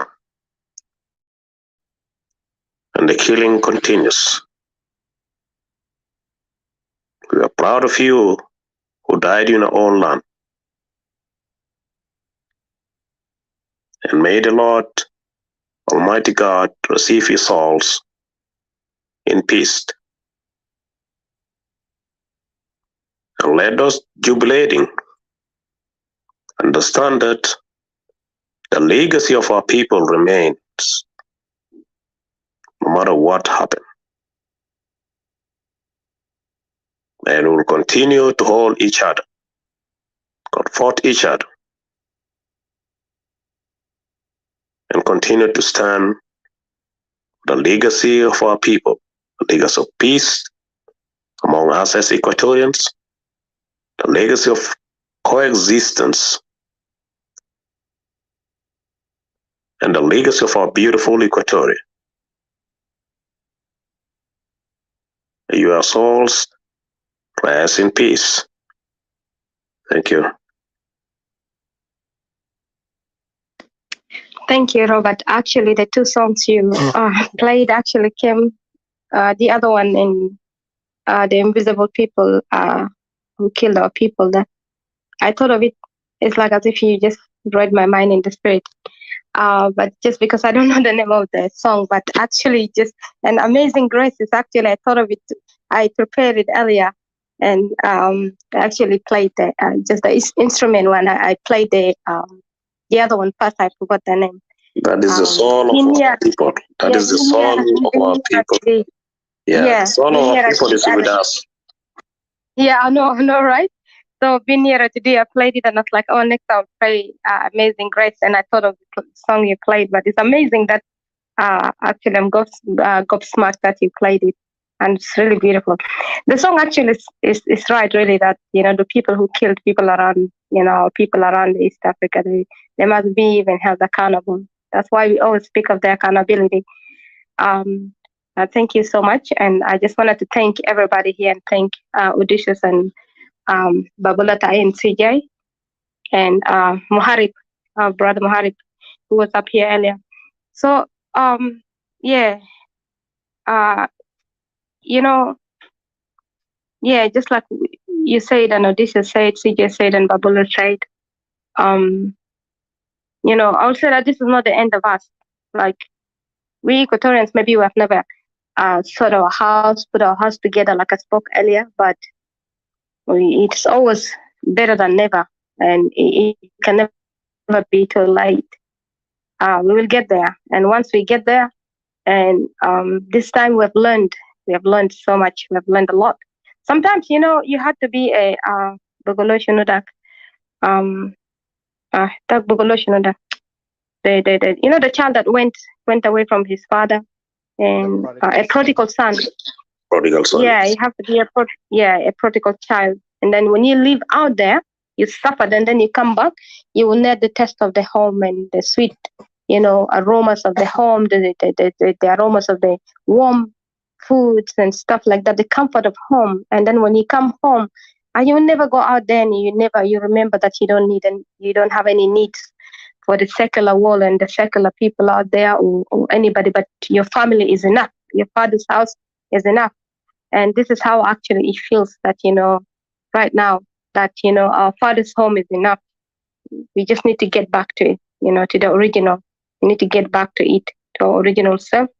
and the killing continues. We are proud of you who died in our own land. And may the Lord Almighty God receive your souls in peace. And let those jubilating understand that the legacy of our people remains no matter what happens. And we will continue to hold each other, comfort each other, and continue to stand for the legacy of our people, the legacy of peace among us as Equatorians, the legacy of coexistence, and the legacy of our beautiful Equatoria. Your souls rest in peace. Thank you. Thank you, Robert. Actually, the two songs you played actually came the other one in the invisible people who killed our people. That I thought of it. It's like as if you just read my mind in the spirit. But just because I don't know the name of the song, but actually just an Amazing Grace is actually, I thought of it, I prepared it earlier and I actually played just the instrument one. I played the other one first, I forgot the name. That is the soul of our people. That is the soul of our people. Yeah, the soul of our people is with us. Yeah, I know, right? So being here today, I played it and I was like, oh, next I'll play Amazing Grace. And I thought of the song you played, but it's amazing that actually I'm gobsmacked that you played it. And it's really beautiful. The song actually is right, really, that, the people who killed people around, people around East Africa, they must be even held accountable. That's why we always speak of the accountability. Thank you so much. And I just wanted to thank everybody here and thank Odysseus and Babulata and CJ and Muharib, brother Muharib, who was up here earlier. So, yeah, just like you said and Odysseus said, CJ said and Babula said, I would say that this is not the end of us. Like, we Equatorians, maybe we have never sort of put our house together like I spoke earlier, but it's always better than never, and it can never be too late. We will get there, and once we get there, and this time we have learned so much. We have learned a lot. Sometimes, you have to be a the child that went away from his father, and a prodigal son. Prodigal son. Yeah, you have to be a prodigal child. And then when you live out there, you suffered, and then you come back, you will need the taste of the home and the sweet, aromas of the home, the aromas of the warm foods and stuff like that, the comfort of home. And then when you come home, and you will never go out there, and you remember that you don't have any needs for the secular world and the secular people out there or anybody, but your family is enough. Your father's house is enough. And this is how actually it feels that, right now, that, our father's home is enough. We just need to get back to it, to the original. We need to get back to it, to our original self,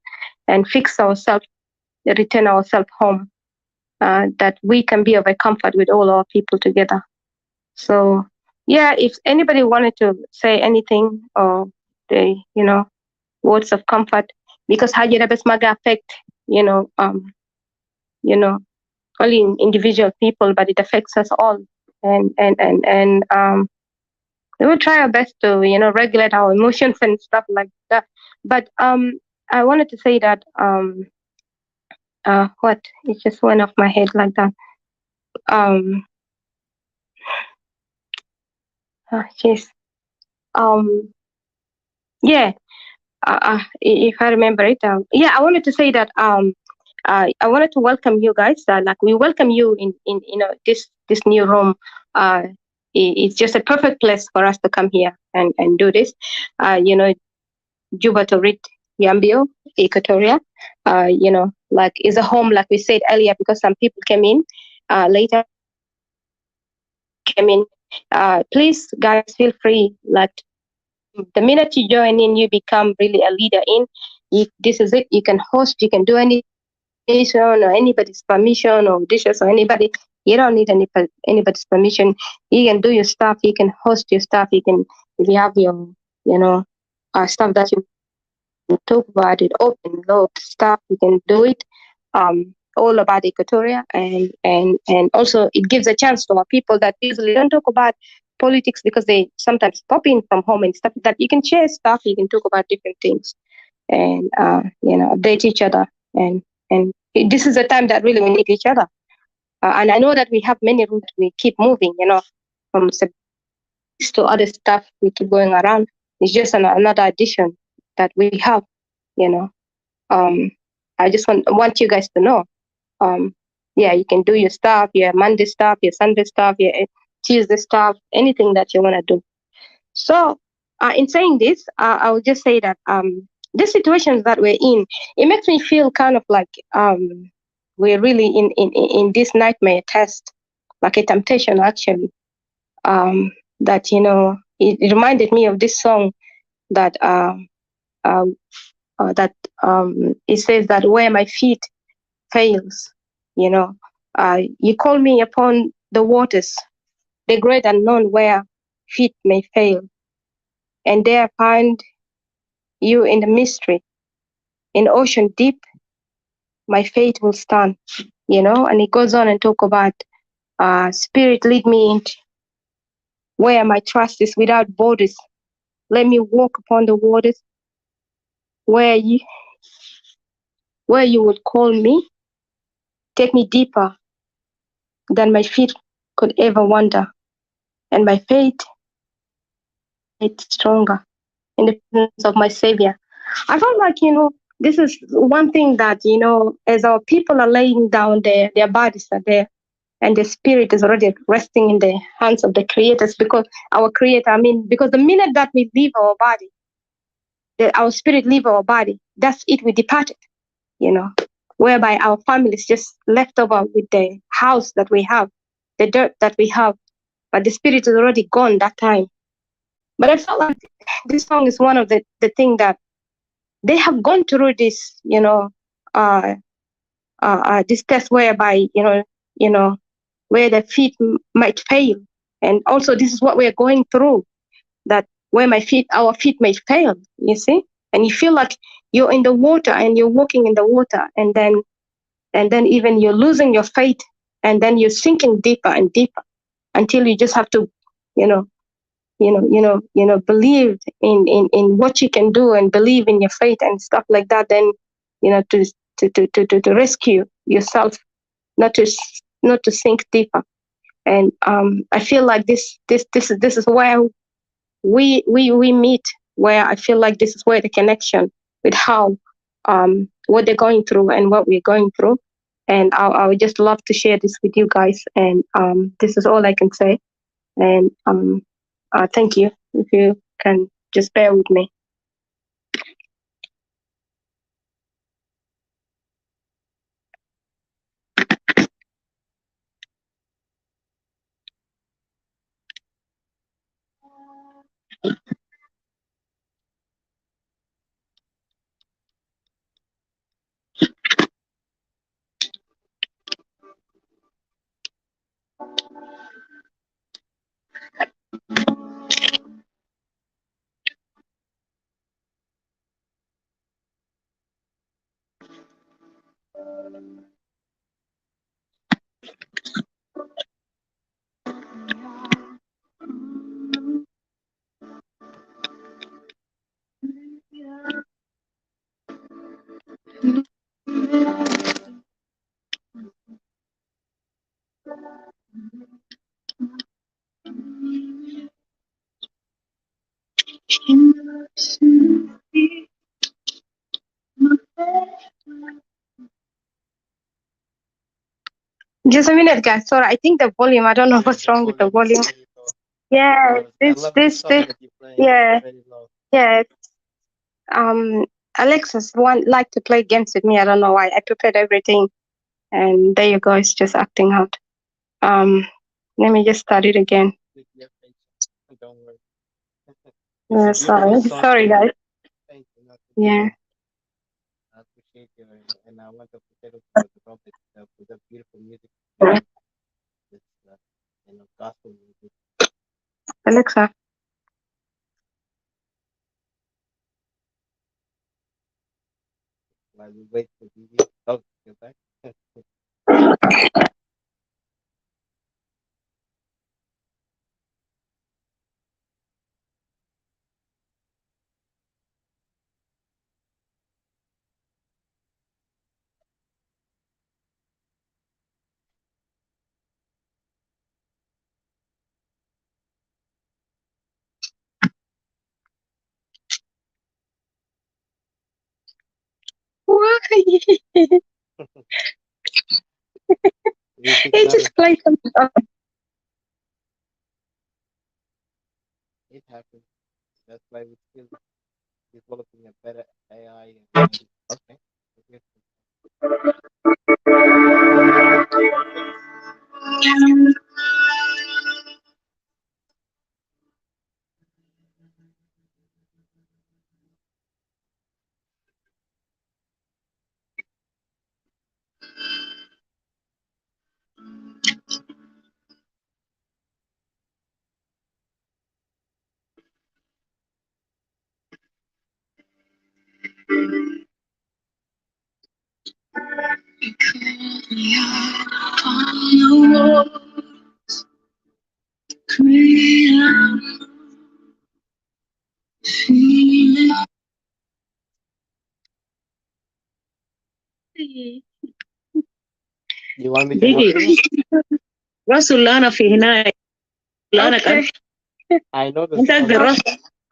and fix ourselves, return ourselves home, that we can be of a comfort with all our people together. So, yeah, if anybody wanted to say anything or the, words of comfort, because Hajirabes Maga affect, only individual people, but it affects us all. And we will try our best to, regulate our emotions and stuff like that. But I wanted to say that what? It just went off my head like that. Jeez. Yeah. If I remember it, yeah, I wanted to say that I wanted to welcome you guys. Like, we welcome you in this new room. It's just a perfect place for us to come here and do this. Juba to read Yambio, Equatoria. Like, is a home, like we said earlier, because some people came in later. Please, guys, feel free. Like, the minute you join in, you become really a leader in. This is it. You can host. You can do any or anybody's permission or dishes or anybody. You don't need anybody's permission. You can do your stuff. You can host your stuff. You can, if you have your, stuff that you talk about it, open load stuff. You can do it. All about Equatoria, and also it gives a chance to our people that usually don't talk about politics because they sometimes pop in from home and stuff, that you can share stuff. You can talk about different things and update each other, and this is a time that really we need each other. And I know that we have many routes. We keep moving, from to other stuff. We keep going around. It's just another addition that we have. I just want you guys to know. Yeah, you can do your stuff, your Monday stuff, your Sunday stuff, your Tuesday stuff, anything that you want to do. So, in saying this, I will just say that these situations that we're in, it makes me feel kind of like we're really in this nightmare test, like a temptation actually. That it reminded me of this song that it says that where my feet fails, you call me upon the waters, the great unknown where feet may fail, and there find you in the mystery, in ocean deep, my faith will stand, and it goes on and talk about spirit lead me into where my trust is without borders. Let me walk upon the waters where you would call me. Take me deeper than my feet could ever wander, and my faith stronger in the presence of my Savior. I felt like, this is one thing that, as our people are laying down their bodies are there, and the spirit is already resting in the hands of the creators, because because the minute that we leave our body, our spirit leave our body, that's it, we departed, whereby our families just left over with the house that we have, the dirt that we have, but the spirit is already gone that time. But I felt like this song is one of the thing that they have gone through this, this test whereby, where the feet might fail. And also this is what we're going through, that where our feet may fail, you see? And you feel like you're in the water and you're walking in the water, and then even you're losing your faith, and then you're sinking deeper and deeper until you just have to, believe in what you can do, and believe in your faith and stuff like that. Then, to rescue yourself, not to sink deeper. And I feel like this is where we meet, where I feel like this is where the connection with how what they're going through and what we're going through. And I would just love to share this with you guys. And this is all I can say. And thank you. If you can just bear with me. Just a minute, guys. Sorry, I think the volume. I don't know what's wrong with the volume. Yeah, this. Yeah, yeah. Alexis like to play games with me. I don't know why. I prepared everything, and there you go. It's just acting out. Let me just start it again. Don't worry. Yeah, sorry, guys. Yeah. I appreciate you, and I want to appreciate the topic with the beautiful music, this gospel music. Alexa. While we wait for Vivi to get back. Why? It just played something up. It happens. That's why we still developing a better AI. Okay. You want me to go? راسل أنا في هناك أنا كان I know this. أنت الراسل.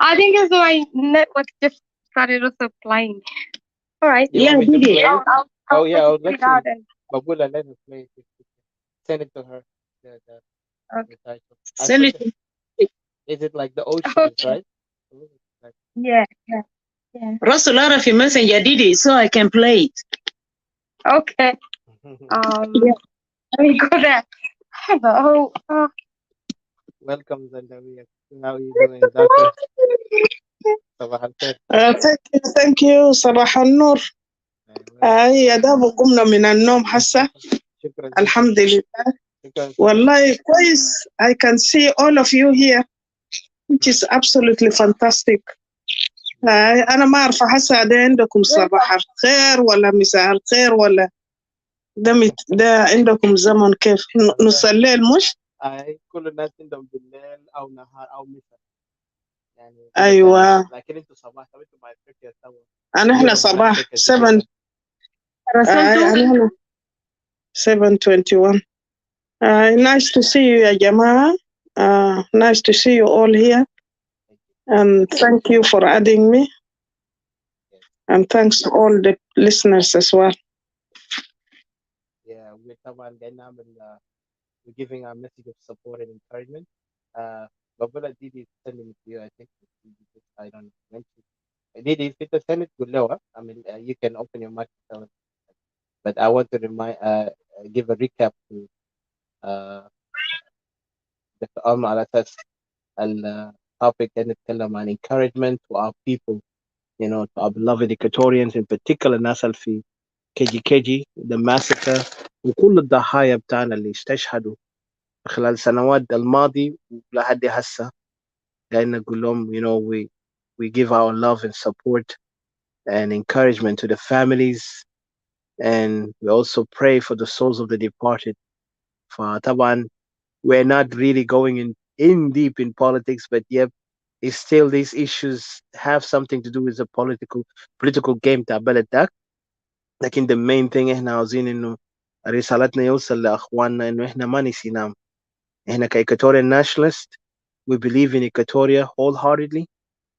I think it's my network just started supplying. All right. You Yeah, want me to did play it. it? I'll Oh yeah, I'll put it let out you. and Babula, let us play it. Send it to her. okay. The title. I Send put it. it. Is it like the oceans, Okay. right? Like, Yeah, yeah. راسل أنا في messenger did it so I can play it. Okay. Let me go there. welcome, Zandawiya. How are you doing, Doctor? صباح الخير. Thank you. صباح النور. يا داب قمنا من النوم حسا. شكرا. الحمد لله. شكرا. والله كويس. I can see all of you here, which is absolutely fantastic. أنا ما أعرف حسا ده عندكم صباح الخير ولا مساء الخير ولا ده عندكم زمن كيف نص الليل مش؟ كل الناس عندهم بالليل أو نهار أو مساء. يعني أيوة. لكن أنتوا صباح، طب أنتوا مع أفريقيا سوا. إحنا صباح 7. أنا 7:21. Nice to see you, ya jamaa. Nice to see you all here. And thank you for adding me. And thanks to all the listeners as well. Yeah, we're giving our message of support and encouragement. Babula Didi is sending it to you, I think. I don't mention. Didi, if it's send it to Loa, I mean, you can open your mic and tell it. But I want to give a recap to Dr. Alma على أساس الtopic that نتكلم عن encouragement to our people, you know, to our beloved Equatorians in particular, الناس اللي في KejKej, the massacre وكل الضحايا بتاعنا اللي استشهدوا خلال السنوات الماضي لحد هسه. قاعدين نقول لهم, you know, we give our love and support and encouragement to the families, and we also pray for the souls of the departed. فطبعا we're not really going in deep in politics, but yet it's still these issues have something to do with the political game تاع بلد ده. لكن the main thing احنا عاوزين انه رسالتنا يوصل لاخواننا انه احنا ما نسيناهم. احنا كإيكواتوريان nationalists, we believe in Equatoria wholeheartedly,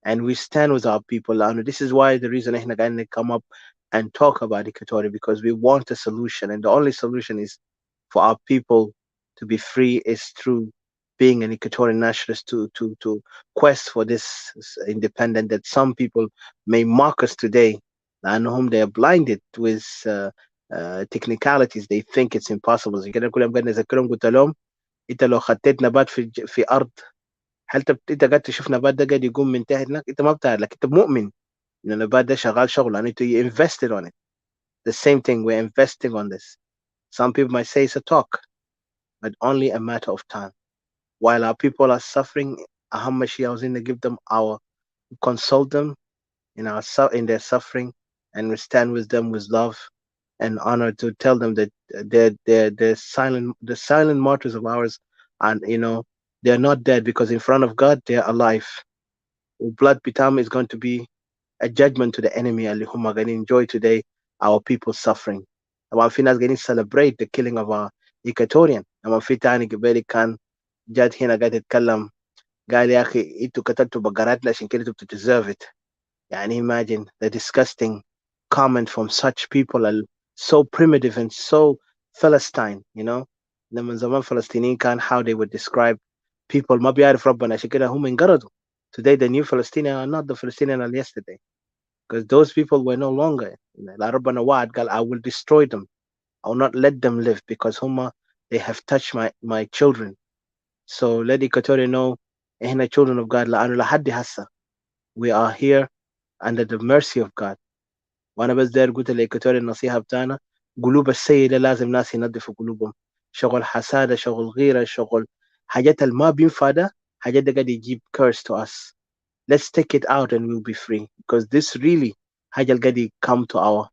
and we stand with our people. And this is why the reason احنا قاعدين come up and talk about Equatoria, because we want a solution, and the only solution is for our people to be free is through being an Equatorian nationalist, to quest for this independence that some people may mock us today, and whom they are blinded with technicalities. They think it's impossible. زي كده كل يوم قاعد نذكرهم قلت لهم انت لو خطيت نبات في ارض، هل انت قاعد تشوف نبات ده قاعد يقوم من تحت هناك؟ انت ما بتعرف، لكن انت مؤمن ان النبات ده شغال شغل and you invested on it. The same thing, we're investing on this. Some people might say it's a talk, but only a matter of time. While our people are suffering, Ahmad was in to give them our, consult them in their suffering, and we stand with them with love and honor to tell them that the silent martyrs of ours, and they're not dead, because in front of God they're alive. Blood Pitam is going to be a judgment to the enemy, and whom are going to enjoy today our people suffering. Our Finas going to celebrate the killing of our Equatorian. Our Fitani Gibeli can judge hina قاعد يتكلم قال يا أخي انتوا قتلتوا بقرات عشان كده انتوا to deserve it. يعني imagine the disgusting comment from such people are so primitive and so Philistine, لما زمان فلسطينيين كان how they would describe people ما بيعرف ربنا عشان كده هم انقرضوا. Today, the new Palestinians are not the Palestinians of yesterday, because those people were no longer. God, I will destroy them. I will not let them live because Huma, they have touched my children. So let Equatorial know, إحنا children of God, لأنه لحد هسه we are here under the mercy of God. وأنا بس داير قلت لإيكواتوريا النصيحة بتاعنا، قلوب السيدة لازم ناس ينظفوا قلوبهم. شغل حسادة، شغل غيرة، شغل حاجات ما بينفع ده، حاجات ده قاعد يجيب curse to us. Let's take it out and we'll be free, because this really حاجة اللي قاعد come to our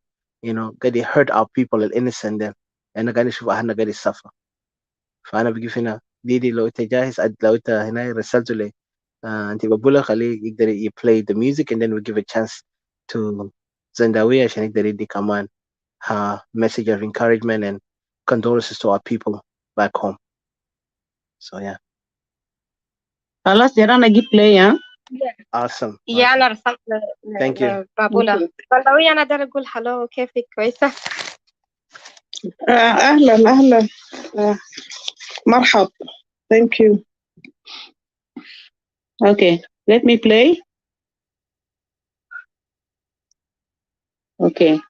قاعد hurt our people الانسان ده، أنا قاعد نشوف أهلنا قاعد يسافر. فأنا بقيف هنا ديدي لو أنت جاهز، لو أنت هنا رسلته لي أنت بقولها خليه يقدر play the music and then we give a chance to Zandawi عشان يقدر يدي كمان her message of encouragement and condolences to our people back home. So yeah. خلاص جرانا جيب play ها. Awesome. يا أنا رسلت Thank you. بابولا. بلدوية أنا داير أقول هلو، كيفك؟ كويسة؟ أهلا أهلا. مرحب. Thank you. Okay, let me play. Okay.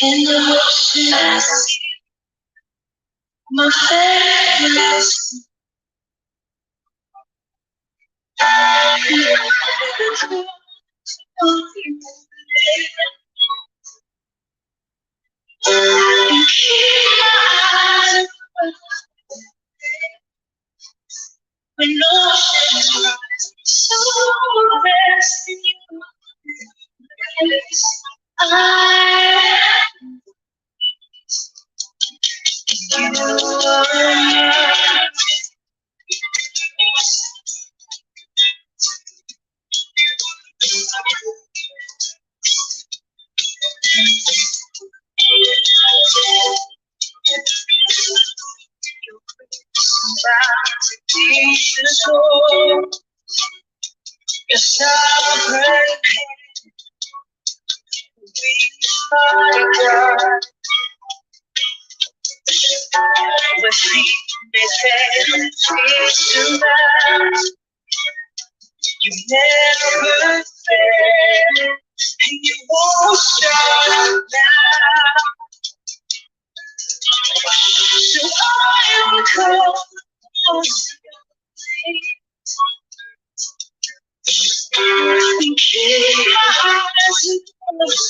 In the ocean, I see my face. And keep my eyes when oceans rise, so rest in your place. Your sovereign God, with feet beheaded, face to rise. You never fail, and you won't stop now. So I will come and keep my eyes close.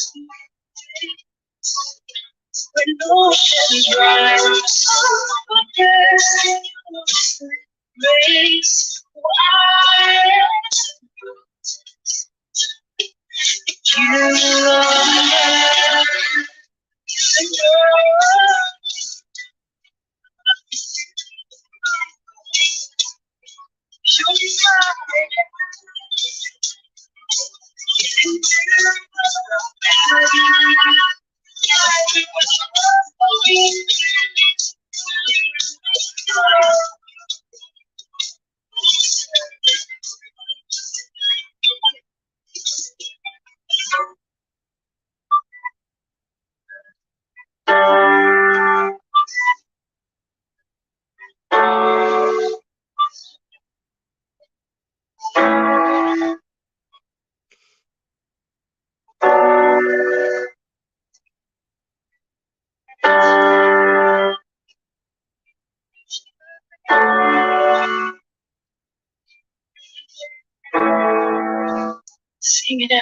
When oceans rise, yes, grace wide. You are sing it out.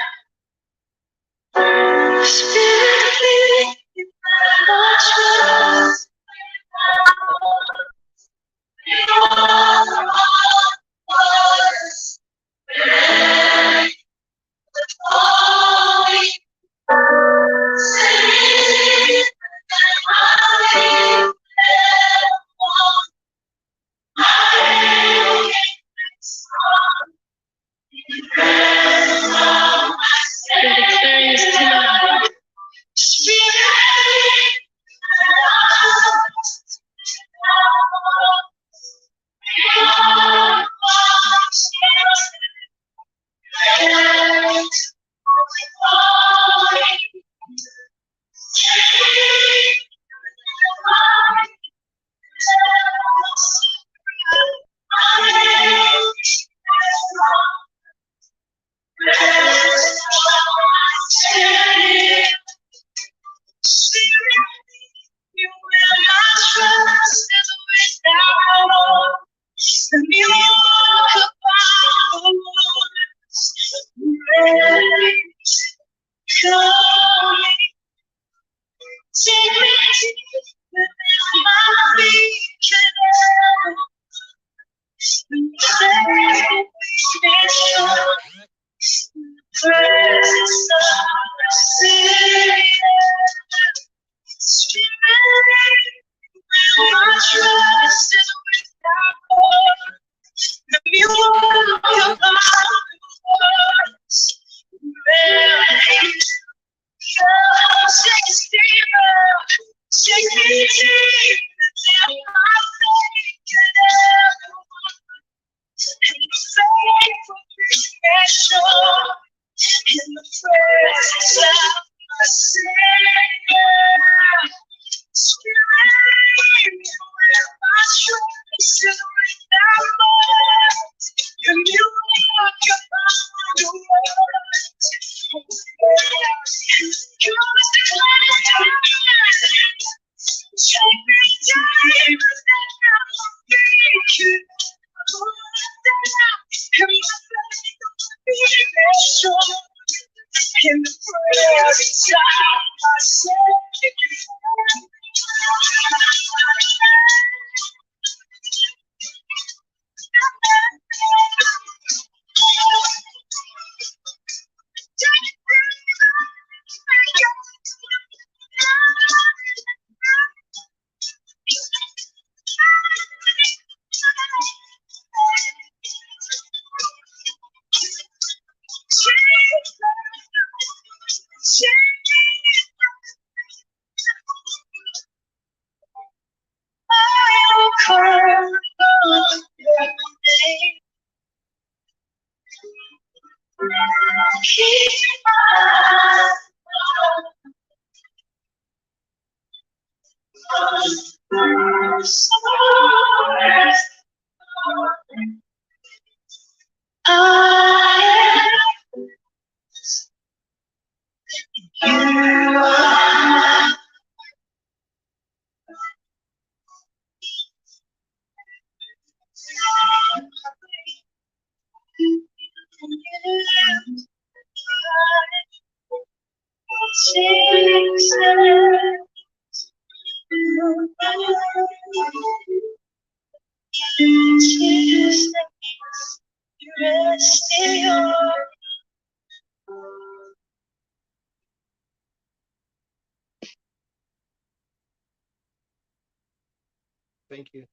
Thank you.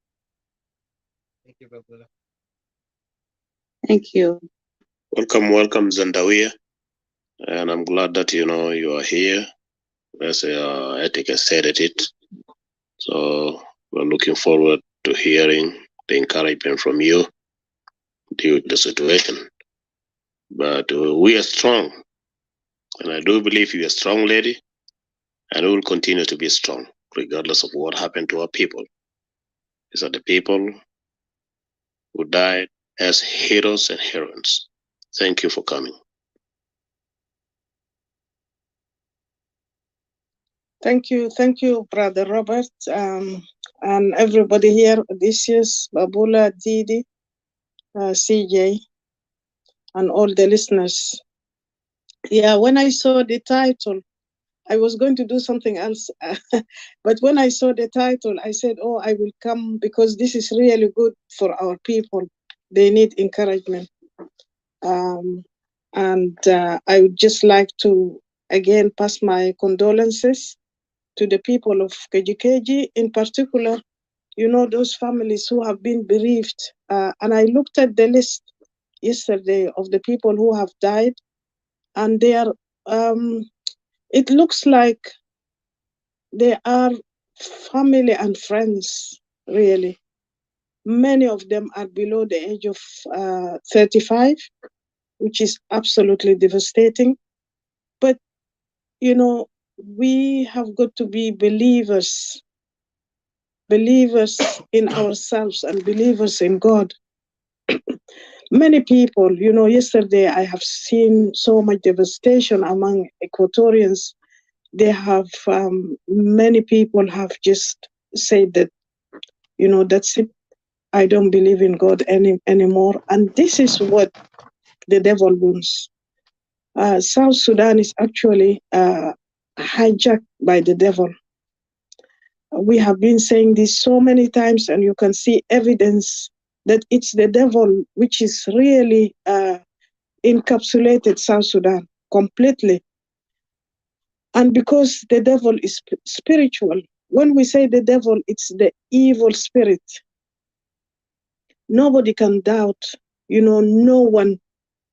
Thank you, Babula. Thank you. Welcome, Zandawiya. And I'm glad that, you are here. As Etika said it. So we're looking forward to hearing the encouragement from you due to the situation. But we are strong. And I do believe you're a strong lady. And we will continue to be strong, regardless of what happened to our people. These are the people who died as heroes and heroines. Thank you for coming. Thank you, Brother Robert, and everybody here, Odysseus, Babula, Didi, CJ, and all the listeners. Yeah, when I saw the title, I was going to do something else. But when I saw the title, I said, oh, I will come because this is really good for our people. They need encouragement. And I would just like to, again, pass my condolences to the people of KejKej, in particular, you know, those families who have been bereaved. And I looked at the list yesterday of the people who have died, and they are, it looks like they are family and friends, really. Many of them are below the age of 35, which is absolutely devastating. But, you know, we have got to be believers in ourselves and believers in God. Many people, you know, yesterday I have seen so much devastation among Equatorians. They have, many people have just said that, you know, that's it. I don't believe in God anymore. And this is what the devil wants. South Sudan is actually hijacked by the devil. We have been saying this so many times, and you can see evidence that it's the devil which is really encapsulated South Sudan completely. And because the devil is spiritual, when we say the devil, it's the evil spirit. Nobody can doubt, you know, no one,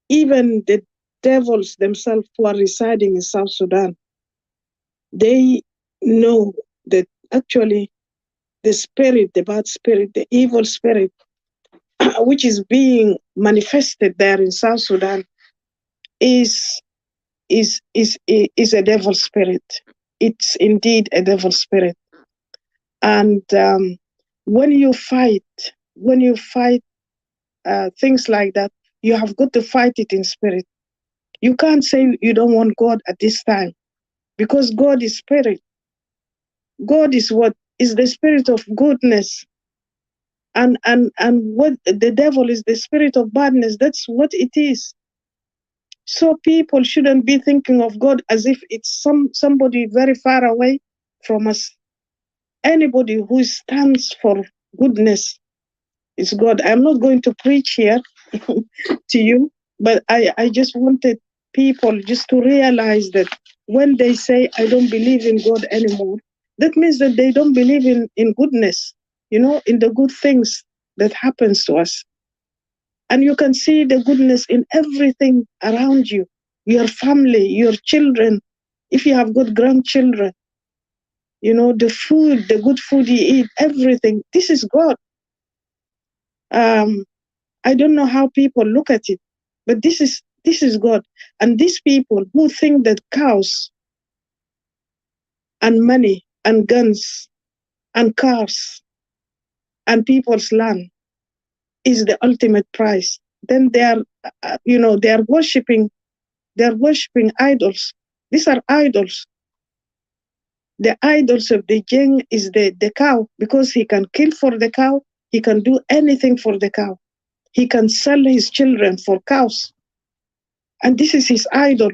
even the devils themselves who are residing in South Sudan, they know that actually the spirit, the bad spirit, the evil spirit, which is being manifested there in South Sudan, is a devil spirit. It's indeed a devil spirit. And when you fight things like that, you have got to fight it in spirit. You can't say you don't want God at this time, because God is spirit. God is what is the spirit of goodness, and what the devil is the spirit of badness. That's what it is. So people shouldn't be thinking of God as if it's somebody very far away from us. Anybody who stands for goodness is God. I'm not going to preach here to you, but I just wanted people just to realize that when they say, I don't believe in God anymore, that means that they don't believe in goodness, you know, in the good things that happens to us. And you can see the goodness in everything around you, your family, your children, if you have good grandchildren, you know, the food, the good food you eat, everything. This is God. I don't know how people look at it, but this is God. And these people who think that cows and money and guns and cars and people's land is the ultimate prize, then they are, they are worshiping idols. These are idols. The idols of the Jeng is the cow, because he can kill for the cow. He can do anything for the cow. He can sell his children for cows. And this is his idol.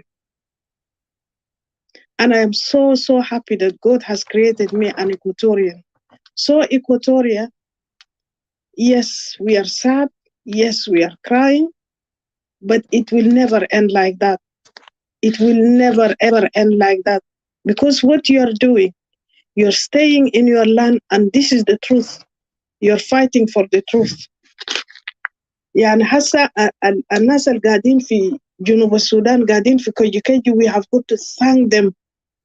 And I am so, so happy that God has created me an Equatorian. So Equatoria, yes, we are sad. Yes, we are crying. But it will never end like that. It will never, ever end like that. Because what you are doing, you're staying in your land, and this is the truth. You're fighting for the truth. يعني هسه الناس القاعدين في جنوب السودان قاعدين في KejKej, we have got to thank them.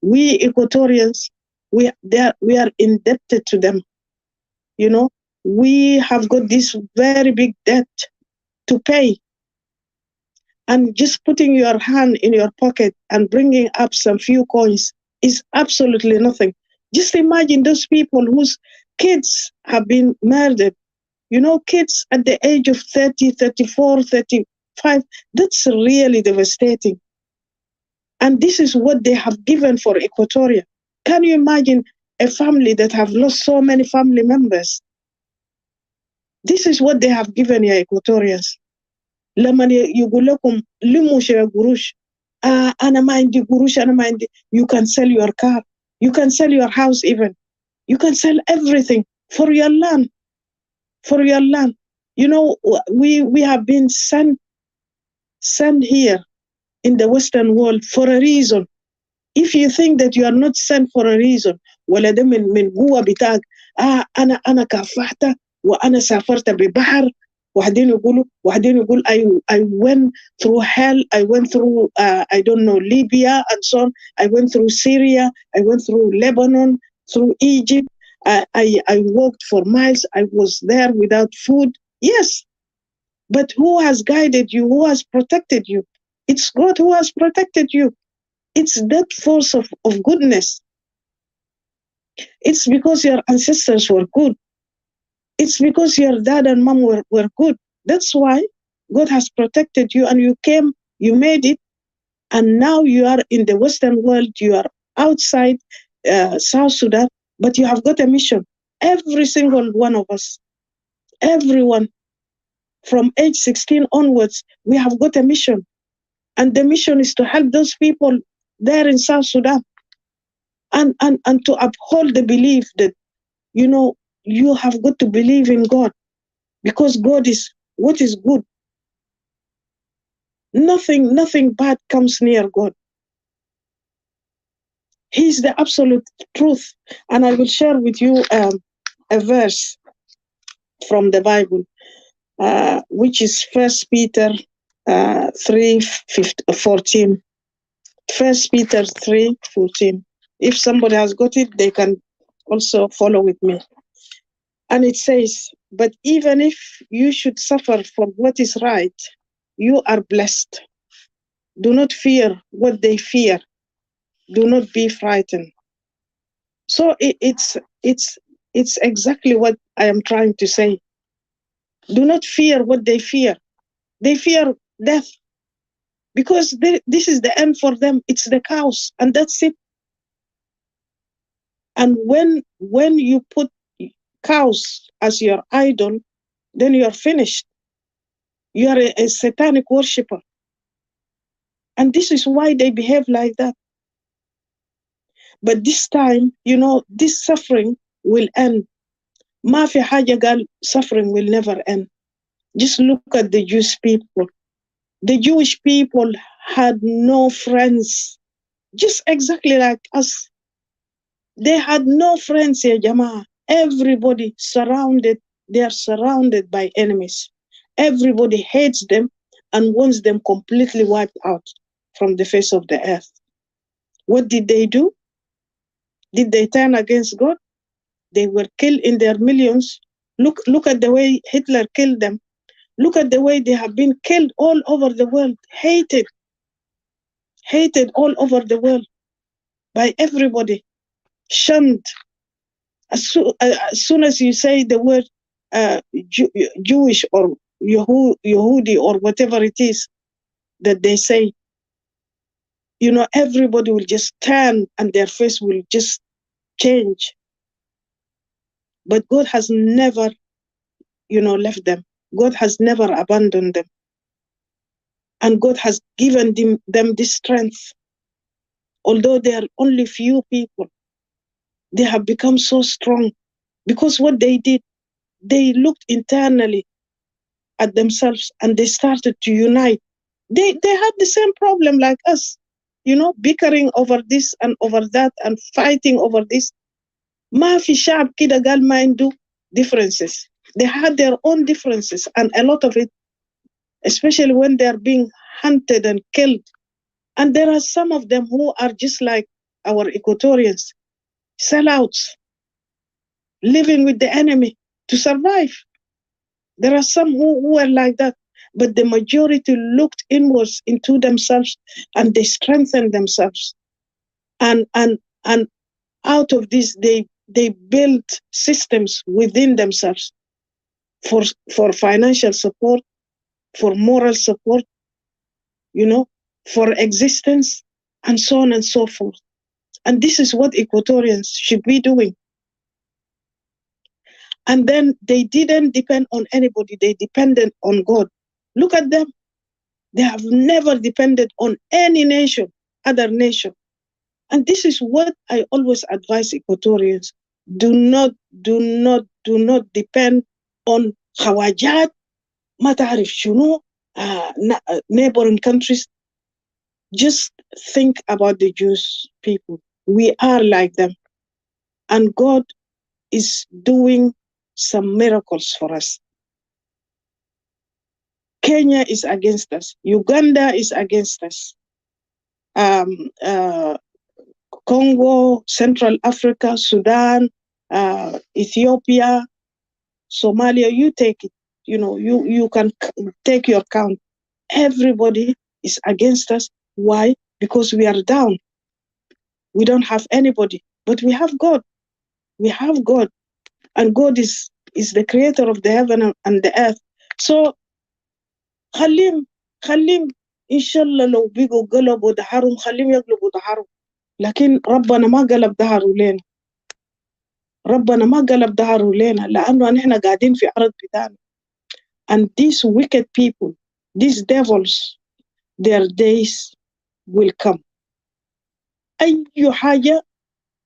We Equatorians, we are indebted to them. You know, we have got this very big debt to pay. And just putting your hand in your pocket and bringing up some few coins is absolutely nothing. Just imagine those people whose kids have been murdered. You know, kids at the age of 30, 34, 35, that's really devastating. And this is what they have given for Equatoria. Can you imagine a family that have lost so many family members? This is what they have given your Equatorians. لما يقول لكم لموا شوية قروش أنا ما عندي قروش, أنا ما عندي. You can sell your car. You can sell your house even. You can sell everything for your land. For your land. You know, we have been sent here in the Western world for a reason. If you think that you are not sent for a reason, ولا ده من قوة بتاعك, أنا كافحت وأنا سافرت ببحر, وبعدين يقول I went through hell, I went through I don't know, Libya and so on, I went through Syria, I went through Lebanon, through Egypt, I walked for miles, I was there without food. Yes, but who has guided you? Who has protected you? It's God who has protected you. It's that force of goodness. It's because your ancestors were good. It's because your dad and mom were good. That's why God has protected you, and you came, you made it, and now you are in the Western world, you are outside South Sudan, but you have got a mission. Every single one of us, everyone, from age 16 onwards, we have got a mission. And the mission is to help those people there in South Sudan. And to uphold the belief that, you know, you have got to believe in God, because God is what is good. Nothing bad comes near God. He's the absolute truth. And I will share with you a verse from the Bible, which is 1 Peter 3:14. 1 Peter 3:14. If somebody has got it, they can also follow with me. And it says, but even if you should suffer for what is right, you are blessed. Do not fear what they fear. Do not be frightened. So it's exactly what I am trying to say. Do not fear what they fear. They fear death, because this is the end for them. It's the chaos, and that's it. And when you put cows as your idol, then you are finished. You are a satanic worshiper. And this is why they behave like that. But this time, you know, this suffering will end. Ma fi haja gal, suffering will never end. Just look at the Jewish people. The Jewish people had no friends, just exactly like us. They had no friends, ya Jama. Everybody surrounded, they are surrounded by enemies. Everybody hates them and wants them completely wiped out from the face of the earth. What did they do? Did they turn against God? They were killed in their millions. Look at the way Hitler killed them. Look at the way they have been killed all over the world, hated all over the world by everybody, shunned. As soon as you say the word Jewish or Yehudi or whatever it is that they say, you know, everybody will just turn and their face will just change. But God has never, you know, left them. God has never abandoned them. And God has given them this strength. Although they are only few people, they have become so strong, because what they did, they looked internally at themselves and they started to unite. They had the same problem like us, you know, bickering over this and over that and fighting over this. Ma fi shab kida gal ma indu differences. They had their own differences, and a lot of it, especially when they are being hunted and killed. And there are some of them who are just like our Equatorians, sellouts, living with the enemy to survive. There are some who are like that, but the majority looked inwards into themselves and they strengthened themselves. And out of this, they built systems within themselves for financial support, for moral support, you know, for existence, and so on and so forth. And this is what Equatorians should be doing. And then they didn't depend on anybody. They depended on God. Look at them. They have never depended on any nation, other nation. And this is what I always advise Equatorians. Do not depend on khawajat, ما تعرف شنو, neighboring countries. Just think about the Jewish people. We are like them. And God is doing some miracles for us. Kenya is against us. Uganda is against us. Congo, Central Africa, Sudan, Ethiopia, Somalia, you take it. You can take your count. Everybody is against us. Why? Because we are down. We don't have anybody, but we have God. We have God, and God is the creator of the heaven and the earth. So, خليهم إن شاء الله لو بيجوا قلبوا دهارهم خليهم يقلبوا دهارهم. لكن ربنا ما قلب دهره لنا. ربنا ما قلب دهره لنا لأنه نحن قاعدين في أرض بتاعنا. And these wicked people, these devils, their days will come. أي حاجة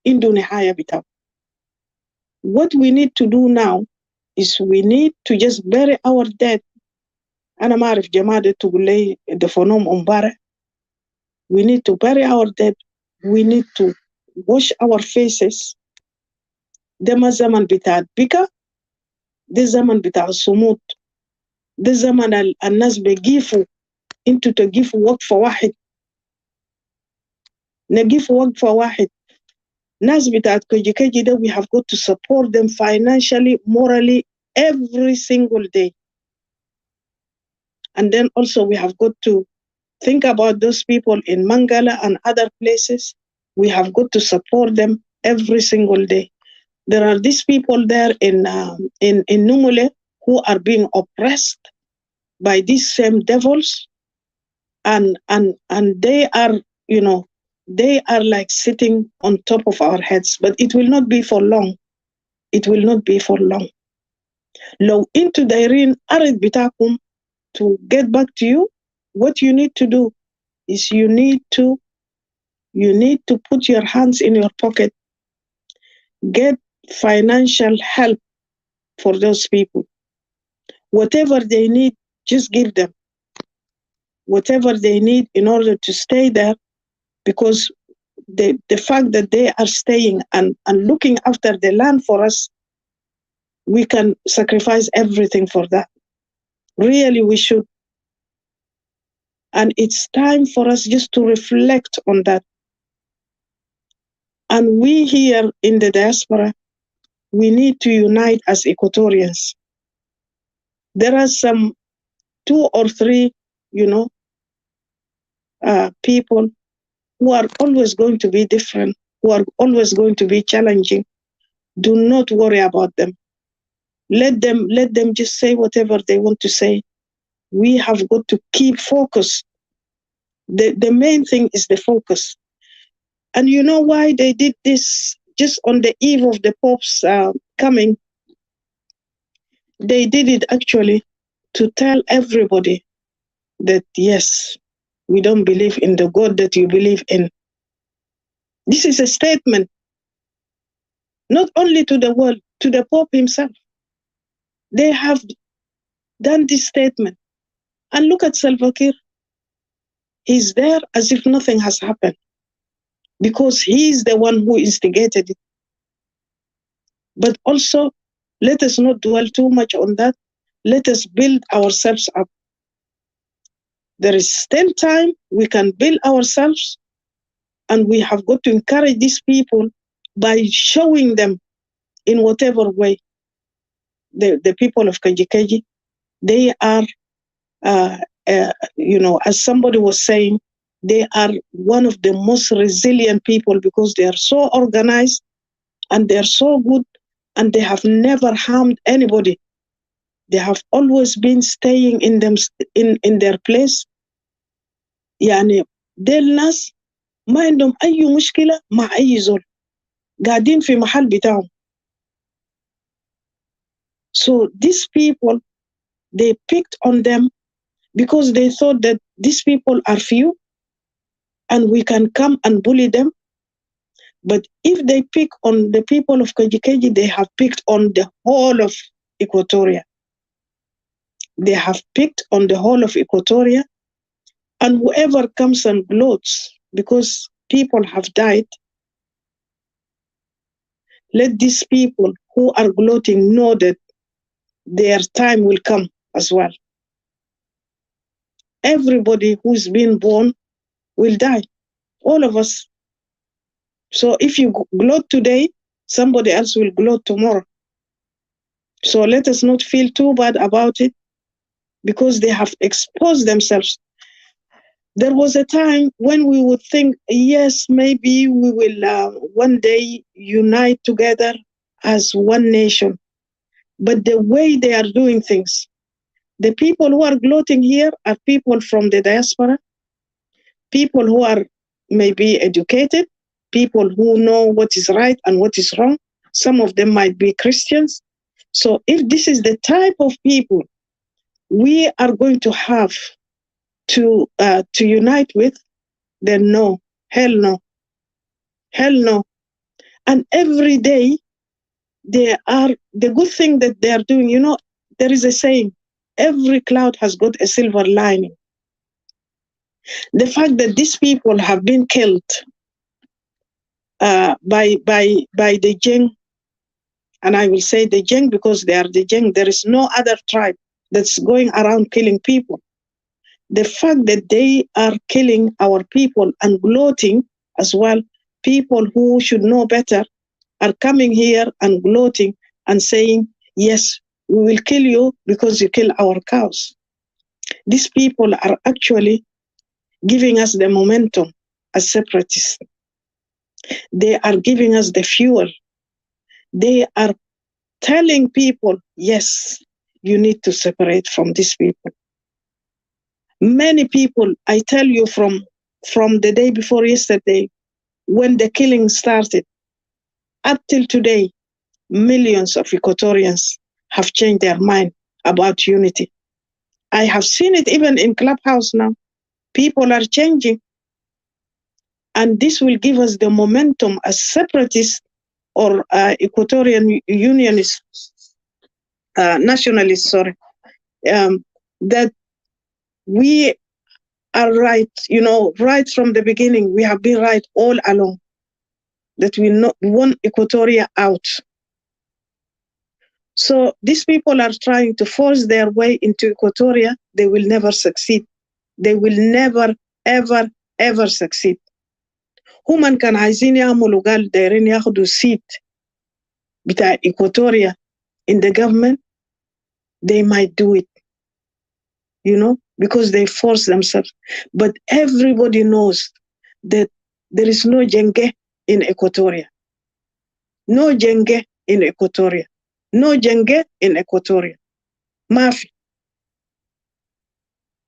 عنده نهاية بتاعه. What we need to do now is we need to just bury our dead. أنا ما أعرف جماعة تقول لي دفنهم امبارح. We need to bury our dead. We need to wash our faces. ده ما زمن بتاع البكا. ده زمن بتاع الصمود. ده زمن الناس بيقيفوا. انتوا تقيفوا وقفة واحد. نقيف وقفة واحد. ناس بتاعت KejKej ده, we have got to support them financially, morally, every single day. And then also we have got to think about those people in Mangala and other places. We have got to support them every single day. There are these people there in Numule who are being oppressed by these same devils, and they are, they are like sitting on top of our heads. But it will not be for long. It will not be for long. Low into dairin arid bitakum. To get back to you, what you need to do is you need to put your hands in your pocket, get financial help for those people. Whatever they need, just give them. Whatever they need in order to stay there, because the fact that they are staying and looking after the land for us, we can sacrifice everything for that. Really, we should. And it's time for us just to reflect on that. And we here in the diaspora, we need to unite as Equatorians. There are some 2 or 3, people who are always going to be different, who are always going to be challenging. Do not worry about them. Let them just say whatever they want to say. We have got to keep focused. The main thing is the focus. And you know why they did this just on the eve of the Pope's coming? They did it actually to tell everybody that, yes, we don't believe in the God that you believe in. This is a statement, not only to the world, to the Pope himself. They have done this statement. And look at Salva Kiir. He's there as if nothing has happened, because he's the one who instigated it. But also, let us not dwell too much on that. Let us build ourselves up. There is still time. We can build ourselves, and we have got to encourage these people by showing them in whatever way. The people of KejKej, they are, as somebody was saying, they are one of the most resilient people, because they are so organized and they are so good, and they have never harmed anybody. They have always been staying in their place. يعني دي الناس ما عندهم أي مشكلة مع أي زول، قاعدين في محل بتاعهم. So these people, they picked on them because they thought that these people are few and we can come and bully them. But if they pick on the people of KejKej, they have picked on the whole of Equatoria. They have picked on the whole of Equatoria, and whoever comes and gloats because people have died, let these people who are gloating know that their time will come as well. Everybody who's been born will die, all of us. So if you gloat today, somebody else will gloat tomorrow. So let us not feel too bad about it, because they have exposed themselves. There was a time when we would think, yes, maybe we will one day unite together as one nation. But the way they are doing things, the people who are gloating here are people from the diaspora, people who are maybe educated, people who know what is right and what is wrong. Some of them might be Christians. So if this is the type of people we are going to have to unite with, then no, hell no, hell no. And every day they are, the good thing that they are doing, you know, there is a saying, every cloud has got a silver lining. The fact that these people have been killed by the Jeng, and I will say the Jeng because they are the Jeng, there is no other tribe that's going around killing people. The fact that they are killing our people and gloating as well, people who should know better are coming here and gloating and saying, yes, we will kill you because you kill our cows. These people are actually giving us the momentum as separatists. They are giving us the fuel. They are telling people, yes, you need to separate from these people. Many people, I tell you, from the day before yesterday, when the killing started, up till today, millions of Equatorians have changed their mind about unity. I have seen it even in Clubhouse now. People are changing. And this will give us the momentum as separatists or Equatorian Unionists, nationalists, that we are right, you know, right from the beginning. We have been right all along, that we want Equatoria out. So these people are trying to force their way into Equatoria. They will never succeed. They will never, ever, ever succeed. هم كان عايزين يعملوا قال دايرين ياخدوا seat بتاع Equatoria in the government, they might do it, you know, because they force themselves. But everybody knows that there is no Jenge in Equatoria. No Jenge in Equatoria. No Jenge in Equatoria. Mafi.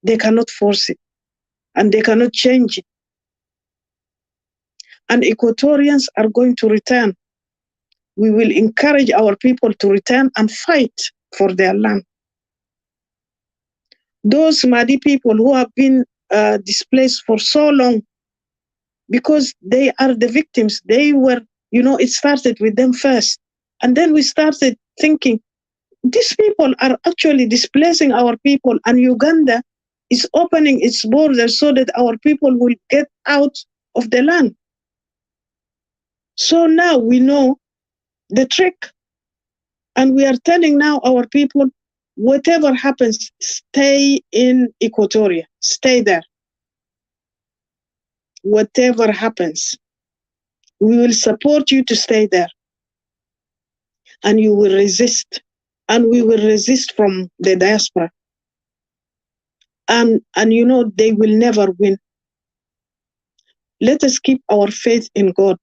They cannot force it. And they cannot change it. And Equatorians are going to return. We will encourage our people to return and fight for their land. Those Madi people who have been displaced for so long, because they are the victims, they were, you know, it started with them first. And then we started thinking, these people are actually displacing our people, and Uganda is opening its borders so that our people will get out of the land. So now we know the trick, and we are telling now our people, whatever happens, stay in Equatoria, stay there. Whatever happens, we will support you to stay there. And you will resist, and we will resist from the diaspora. And you know, they will never win. Let us keep our faith in God.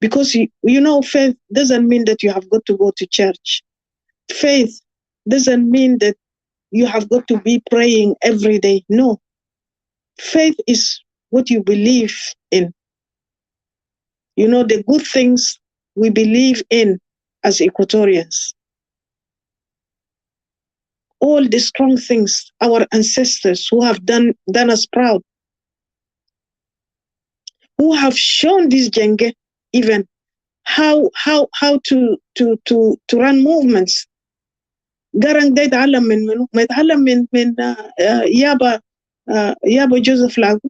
Because, you know, faith doesn't mean that you have got to go to church. Faith doesn't mean that you have got to be praying every day. No. Faith is what you believe in. You know, the good things we believe in as Equatorians. all the strong things, our ancestors who have done us proud, who have shown this Jenge even how to run movements. Garang ده يتعلم من منو؟ ما يتعلم من يابا Joseph Lagu.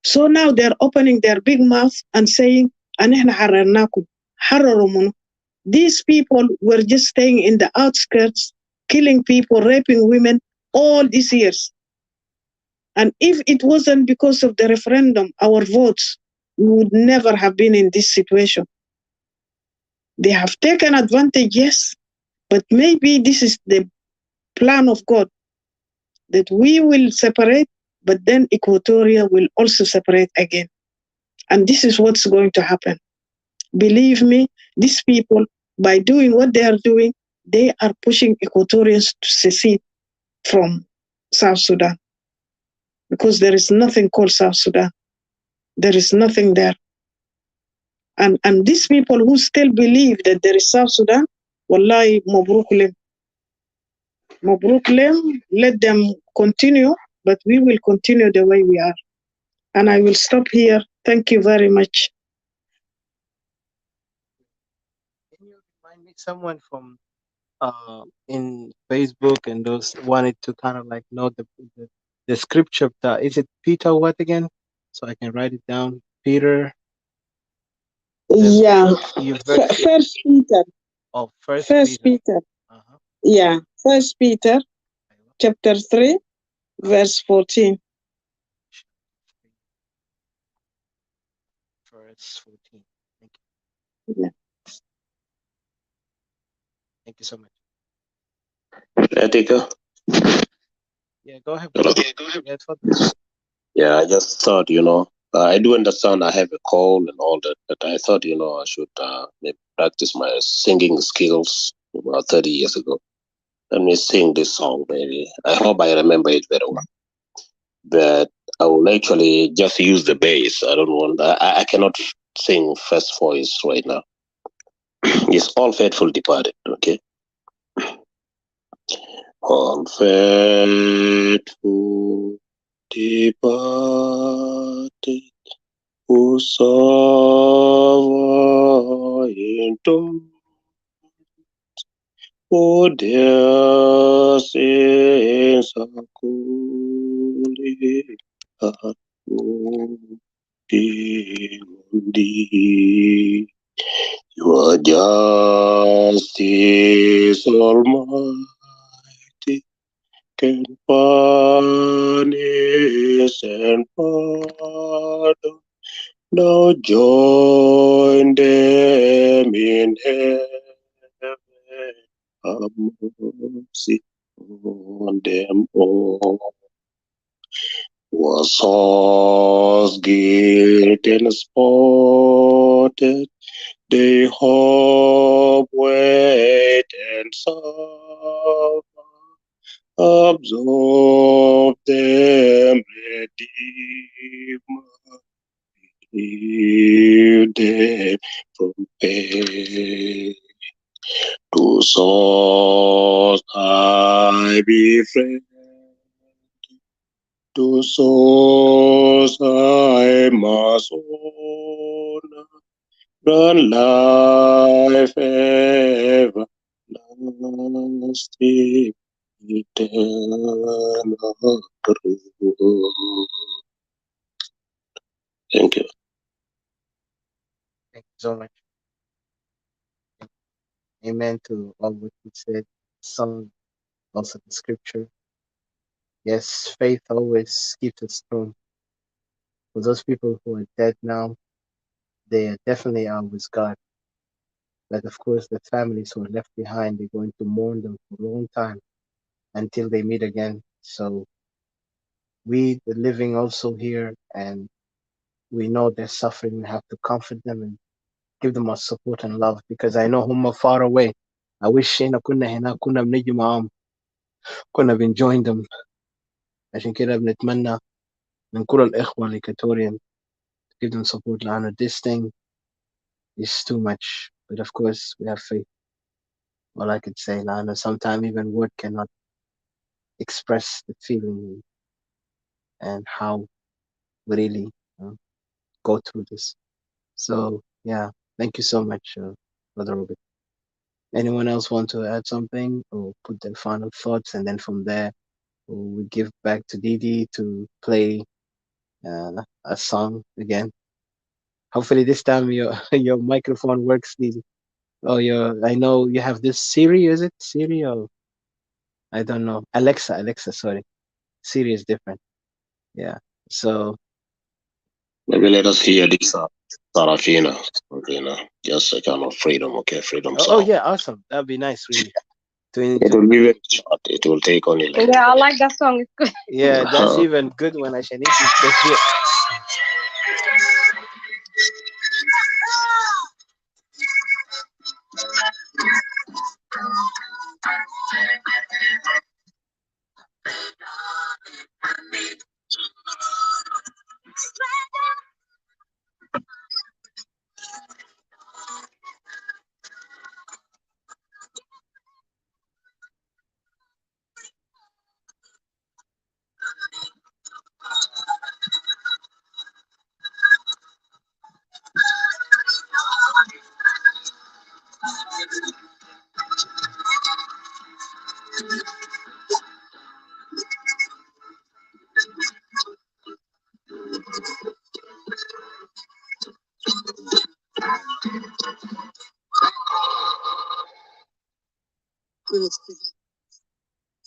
So now they're opening their big mouth and saying, أنا إحنا حررناكم. حرروا منو? These people were just staying in the outskirts, killing people, raping women all these years. And if it wasn't because of the referendum, our votes, we would never have been in this situation. They have taken advantage, yes, but maybe this is the plan of God, that we will separate, but then Equatoria will also separate again. And this is what's going to happen. Believe me, these people, by doing what they are doing, they are pushing Equatorians to secede from South Sudan. Because there is nothing called South Sudan. There is nothing there. And these people who still believe that there is South Sudan, wallahi, mabruk lem. Mabruk lem, let them continue, but we will continue the way we are. And I will stop here. Thank you very much. Can you remind me someone from in Facebook and those wanted to kind of like know the scripture? Is it Peter what again? So I can write it down. Peter. Yeah. First Peter. Oh, First Peter. Uh-huh. Yeah. First Peter, chapter 3, verse 14. Verse 14. Thank you. Yeah. Thank you so much. Etika? Yeah, go ahead. Hello? Yeah, I just thought, I do understand I have a call and all that, but I thought, I should maybe practice my singing skills about 30 years ago. Let me sing this song, maybe. I hope I remember it very well. But I will actually just use the bass. I don't want, I cannot sing first voice right now. It's all faithful departed, okay? All faithful departed, who saw into oh dear sins are coolly thee. Your justice almighty can punish and pardon. Now join them in heaven. Have mercy on them all. Was sauce guilt and spotted, they hope, wait, and suffer. Absorb them, Redeemer, relieve them from pain. To souls I befriend, to souls I must honor, run life everlasting, eternal truth. Thank you. Thank you so much. Amen to all what you said. Song, also the scripture. Yes, faith always keeps us strong. For those people who are dead now, they definitely are with God. But of course, the families who are left behind, they're going to mourn them for a long time until they meet again. So we, the living, also here, and we know they're suffering. We have to comfort them and give them our support and love, because I know whom are far away. I wish هنا كنا بنجي معاهم كنا بنjoin them. عشان كده بنتمنى من كل الإخوة الإكواتوريين to give them support لأنه this thing is too much. But of course we have faith. all I could say. Now, I know sometimes even word cannot express the feeling and how we really go through this. So, yeah, thank you so much, Brother Robert. Anyone else want to add something or put their final thoughts? And then from there, we give back to Didi to play a song again. Hopefully this time your your microphone works, Didi. Oh, I know you have this Siri. Is it Siri or I don't know? Alexa. Sorry, Siri is different. Yeah. So Maybe let us hear this Sarafina. Just a kind of freedom, okay? Freedom oh song. yeah, awesome. That'd be nice, really. It will be very short. It will take only like. Yeah, I like that song. It's good. yeah, that's even good when I should need to hear.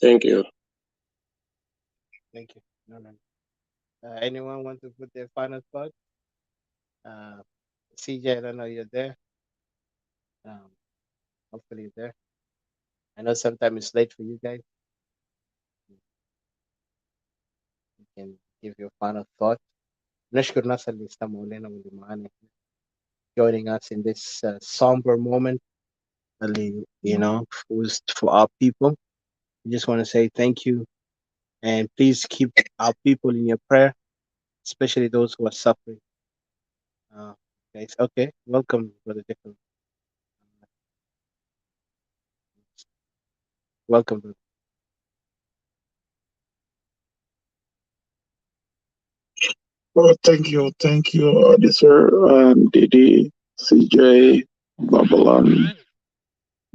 Thank you. Thank you. No. Anyone want to put their final thought? CJ, I don't know you're there. Hopefully you're there. I know sometimes it's late for you guys. You can give your final thought. نشكر الناس اللي استمعوا لنا واللي معانا joining us in this somber moment. Was for our people. We just want to say thank you, and please keep our people in your prayer, especially those who are suffering. Guys, okay, welcome, Brother Dickel. Welcome, brother. Well, thank you, sir, and Didi, CJ, Babylon,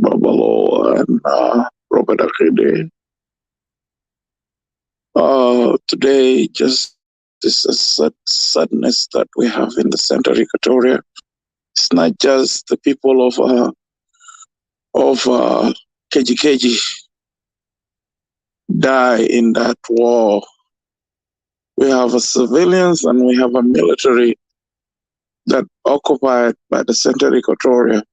Babalo, and Robert Akede. Today, just this sadness that we have in the center of Equatoria. It's not just the people of KejKej die in that war. We have a civilians and we have a military that occupied by the Central Equatoria.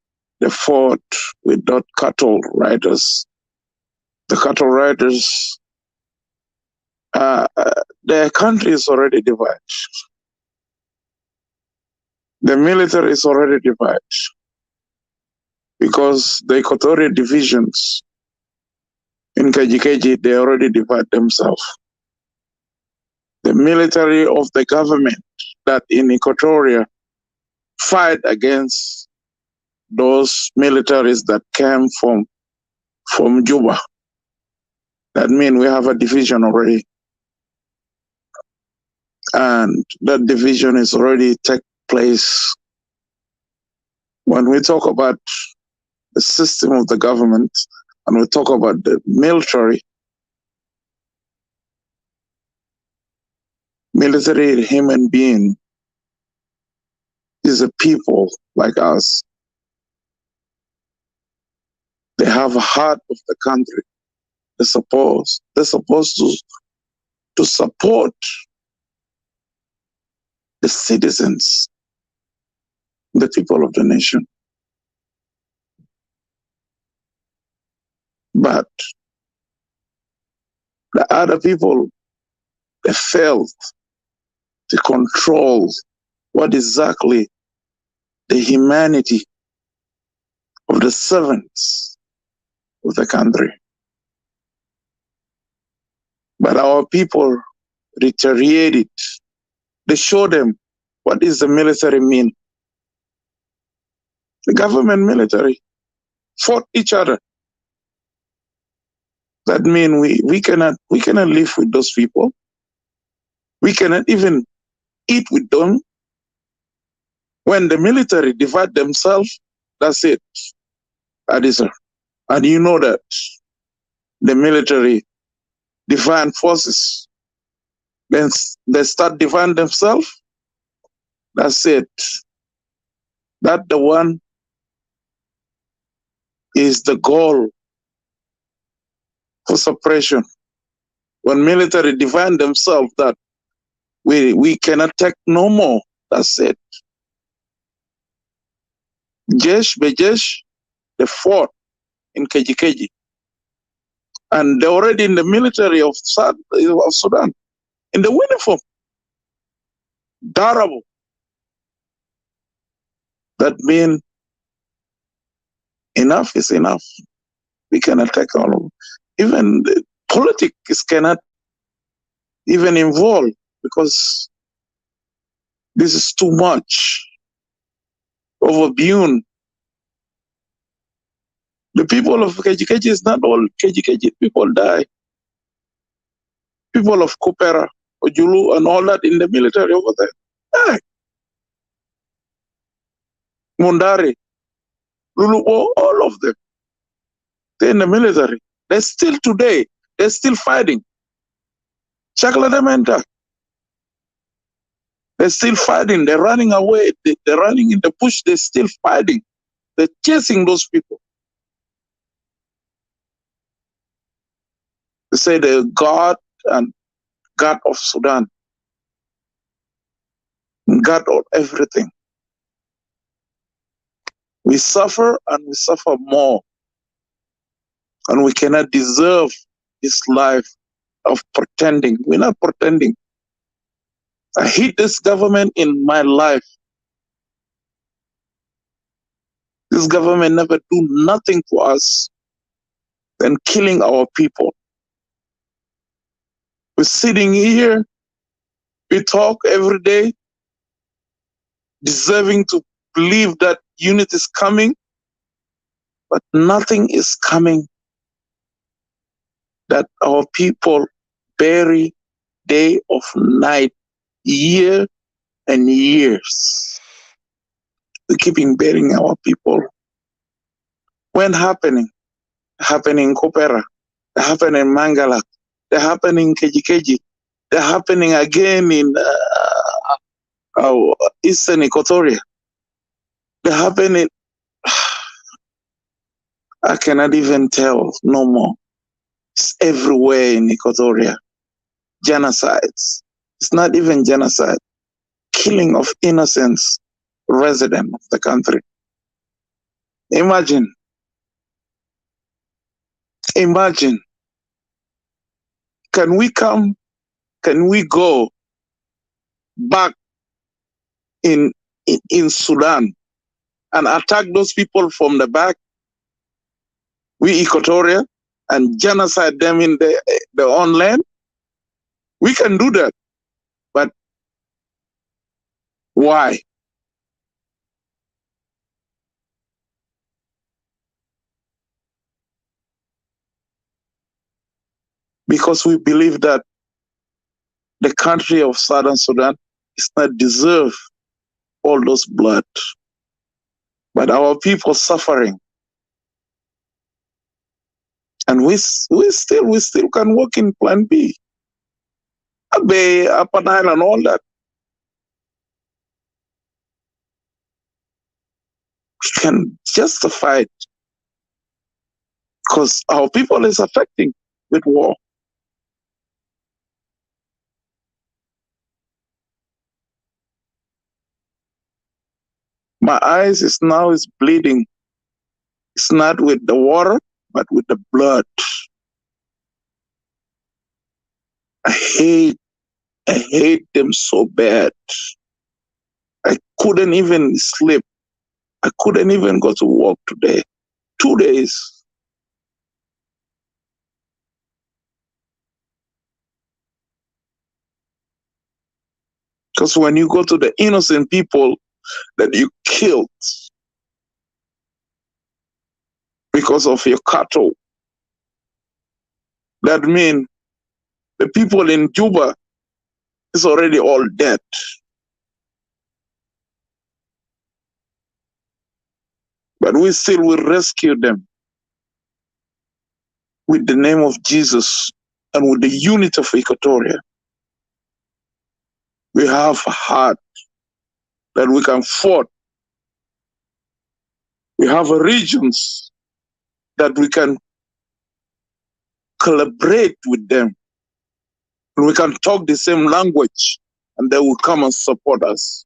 They fought with the cattle riders. The cattle riders, their country is already divided. The military is already divided because the Equatorial divisions in KejKej, they already divide themselves. The military of the government that in Equatoria fight against those militaries that came from Juba. That means we have a division already. And that division is already take place. When we talk about the system of the government and we talk about the military human being is a people like us. They have a heart of the country. They're supposed to support the citizens, the people of the nation. But the other people, they failed to control what exactly the humanity of the servants of the country. But our people retaliated. They showed them what is the military mean. The government military fought each other. That means we cannot live with those people. We cannot even eat with them. When the military divide themselves, that's it, Adisa. And you know that the military divide forces, then they start dividing themselves, that's it. That the one is the goal for suppression. When military divide themselves, that we cannot take no more, that's it. Jesh Bejesh, they fought in KejKej. And they're already in the military of Sudan, in the uniform. Darabo. That means enough is enough. We cannot take all of it. Even the politics cannot even involve, because this is too much overbeyond. The people of KejKej is not all KejKej people die. People of Kopera, Ojulu, and all that in the military over there. Hey. Mundari, Lulubo, all of them. They're in the military. They're still today, they're still fighting. Chakladamenta. They're still fighting. They're running away. They're running in the bush. They're still fighting. They're chasing those people. They say they're God and God of Sudan. God of everything. We suffer and we suffer more. And we cannot deserve this life of pretending. We're not pretending. I hate this government in my life. This government never do nothing for us than killing our people. We're sitting here, we talk every day, deserving to believe that unity is coming, but nothing is coming. That our people bury day of night, year and years. We're keeping burying our people. When happening? Happening in Kopera, they happen in Mangala, they happen in KejKej, they're happening again in Eastern Equatoria. They happen in, I cannot even tell no more. It's everywhere in Equatoria. Genocides. It's not even genocide. Killing of innocents, residents of the country. Imagine. Can we go back in Sudan and attack those people from the back, we Equatoria, and genocide them in their own land? We can do that. But why? Because we believe that the country of Southern Sudan is not deserve all those blood. But our people suffering. And we still can work in Plan B. Abe, Upper Nile and all that. We can justify it. Because our people is affecting with war. My eyes is bleeding. It's not with the water, but with the blood. I hate them so bad. I couldn't even sleep. I couldn't even go to work today. 2 days. Because when you go to the innocent people that you killed because of your cattle, That means the people in Juba is already all dead. But we still will rescue them with the name of Jesus and with the unity of Equatoria. We have a heart that we can fight. We have a regions that we can collaborate with them. And we can talk the same language and they will come and support us.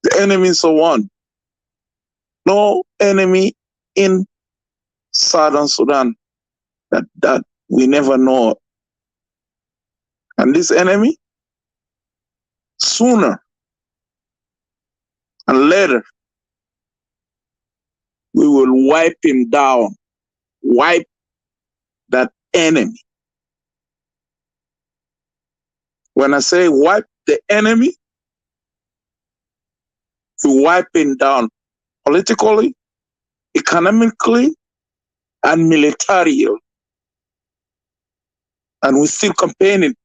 The enemies are one. No enemy in Southern Sudan that we never know. And this enemy, sooner and later, we will wipe him down, wipe that enemy. When I say wipe the enemy, we wipe him down politically, economically, and militarily. And we're still campaigning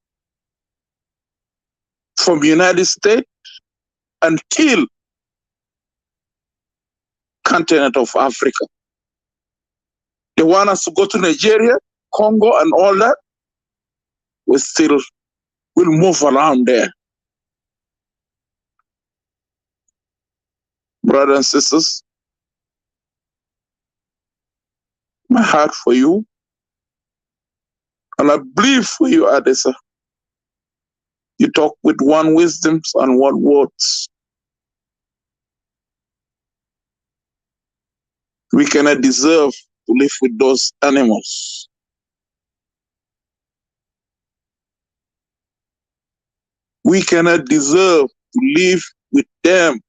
from the United States until continent of Africa. They want us to go to Nigeria, Congo, and all that. We still will move around there. Brothers and sisters, my heart for you, and I believe for you, Adessa. You talk with one wisdom and one words. We cannot deserve to live with those animals. We cannot deserve to live with them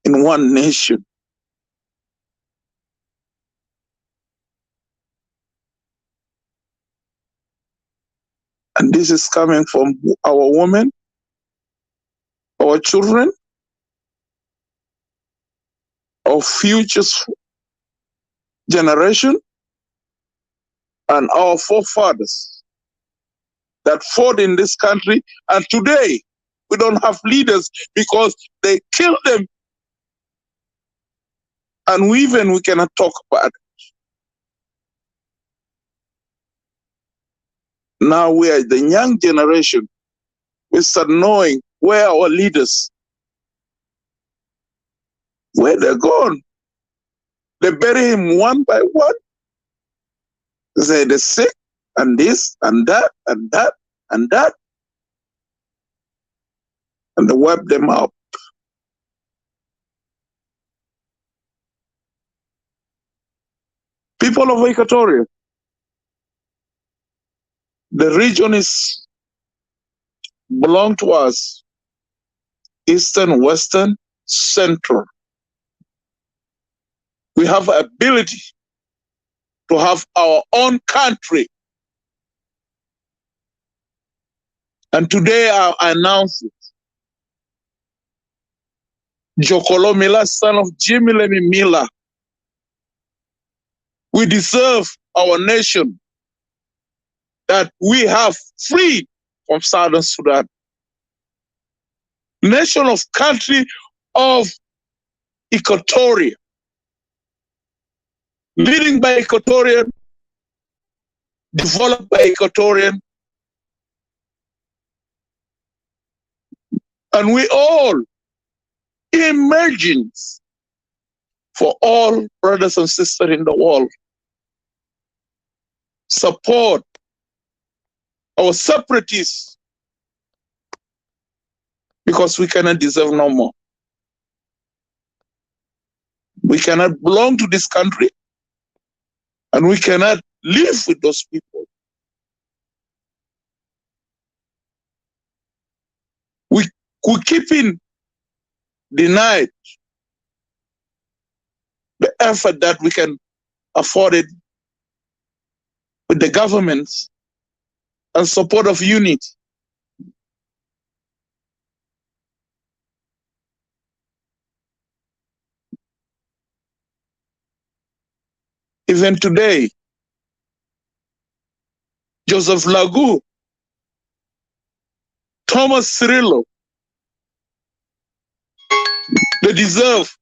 in one nation. And this is coming from our women, our children, our future generation, and our forefathers that fought in this country. And today, we don't have leaders because they killed them. And we cannot talk about it. Now we are the young generation. We start knowing where our leaders, where they're gone. They bury him one by one. They say they're sick, and this, and that, and that, and that. And they wipe them out. People of Equatoria, the region is belong to us, Eastern, Western, Central. We have ability to have our own country. And today I announce it. Jokolo Mila, son of Jimmy Lemi Mila. We deserve our nation that we have freed from Southern Sudan. Nation of country of Equatoria. Leading by Equatorian, developed by Equatorian. And we all emergence for all brothers and sisters in the world. Support our separatists because we cannot deserve no more. We cannot belong to this country and we cannot live with those people. We keeping denied the effort that we can afford it with the governments and support of unity. Even today, Joseph Lagu, Thomas Cirillo, they deserve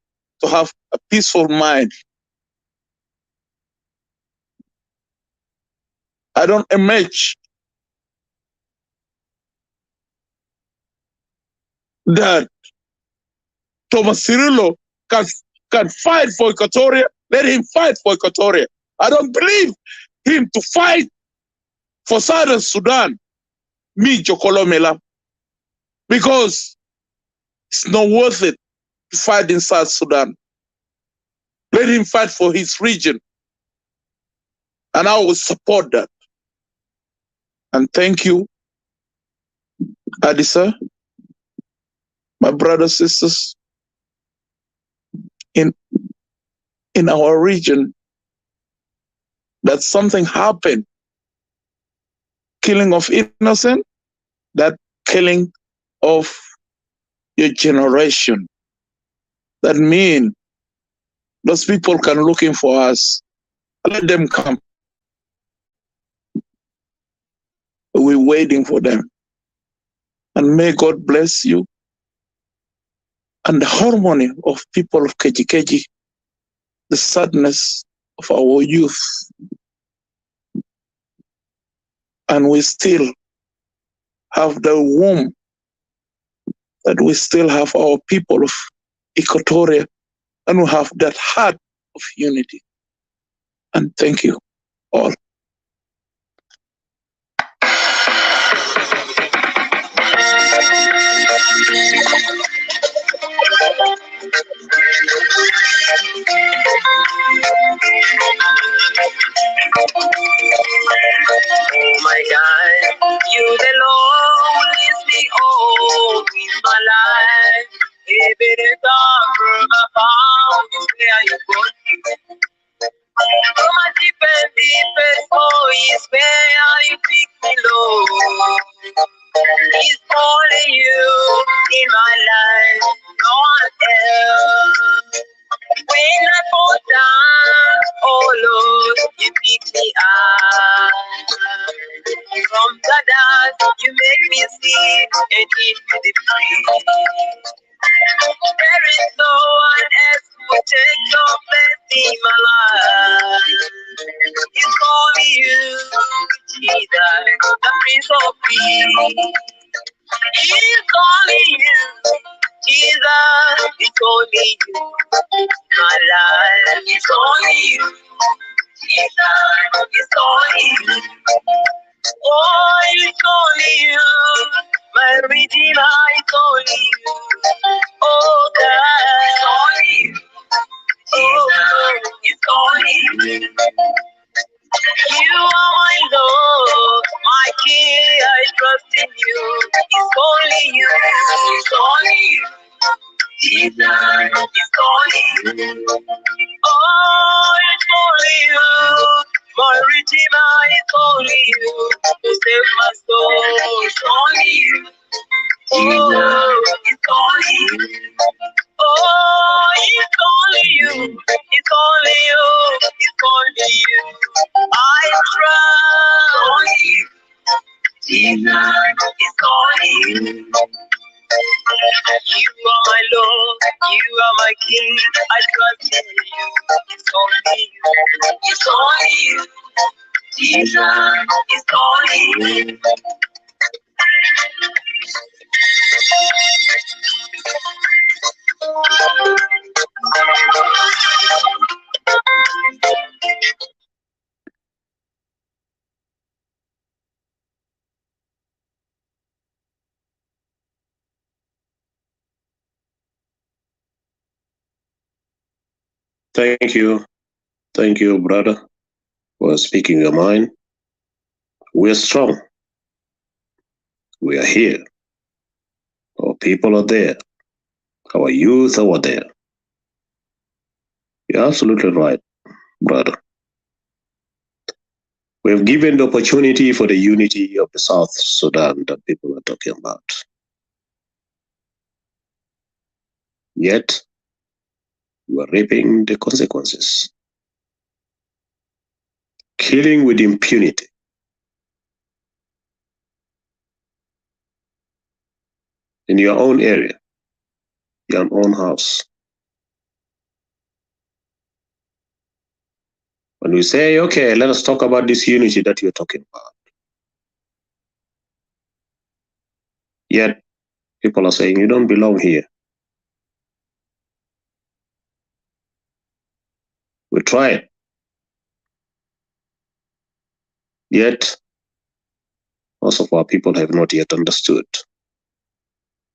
to have a peaceful mind. I don't imagine that Thomas Cirillo can fight for Equatoria. Let him fight for Equatoria. I don't believe him to fight for Southern Sudan, me Chokolomela, because it's not worth it to fight in South Sudan. Let him fight for his region, and I will support that. And thank you, Adisa, my brothers, sisters, in our region, that something happened, killing of innocent, that killing of your generation. That mean those people can looking for us. Let them come. We're waiting for them. And may God bless you. And the harmony of people of KejKej, the sadness of our youth. And we still have the womb that we still have our people of Equatoria, and we have that heart of unity. And thank you all. Oh my God, you alone is the hope in my life. Even if I'm found, where you go. Oh my deepest oh is where you pick me low. It's only you in my life, no one else. When I fall down, oh Lord, you pick me up. From the dark, you make me see and give me the free. There is no one else who will take your place in my life. It's only you, Jesus, the Prince of Peace. It's only you, Jesus. It's only you, my life. It's only you, Jesus. It's only you. Oh, it's only you, my Redeemer. It's only you. Oh God, it's only you. Oh, it's only you. You are my Lord, my King. I trust in you. It's only you. It's only you. Jesus, it's only you. Oh, it's only you. My Redeemer, it's only you. To save my soul, it's only you. Oh, it's only you. Oh, it's only you. It's only you. It's only you. I trust only you. Jesus, it's only you. You are my Lord, you are my King. I trust in you. It's only you. It's only you. Jesus, it's only you. Thank you. Thank you, brother, for speaking your mind. We are strong. We are here. Our people are there. Our youth are there. You're absolutely right, brother. We have given the opportunity for the unity of the South Sudan that people are talking about. Yet, we are reaping the consequences. killing with impunity. In your own area, your own house. When we say, okay, let us talk about this unity that you're talking about. Yet, people are saying, you don't belong here. We tried. Yet, most of our people have not yet understood.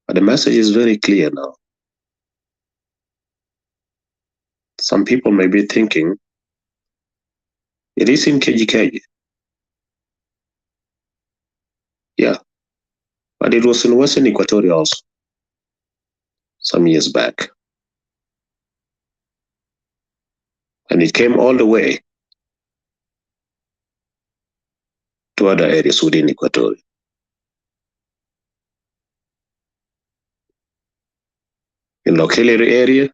But the message is very clear now. Some people may be thinking, it is in KejKej. Yeah, but it was in Western Equatoria also, some years back. And it came all the way to other areas within Equatoria. In Lokeliri area,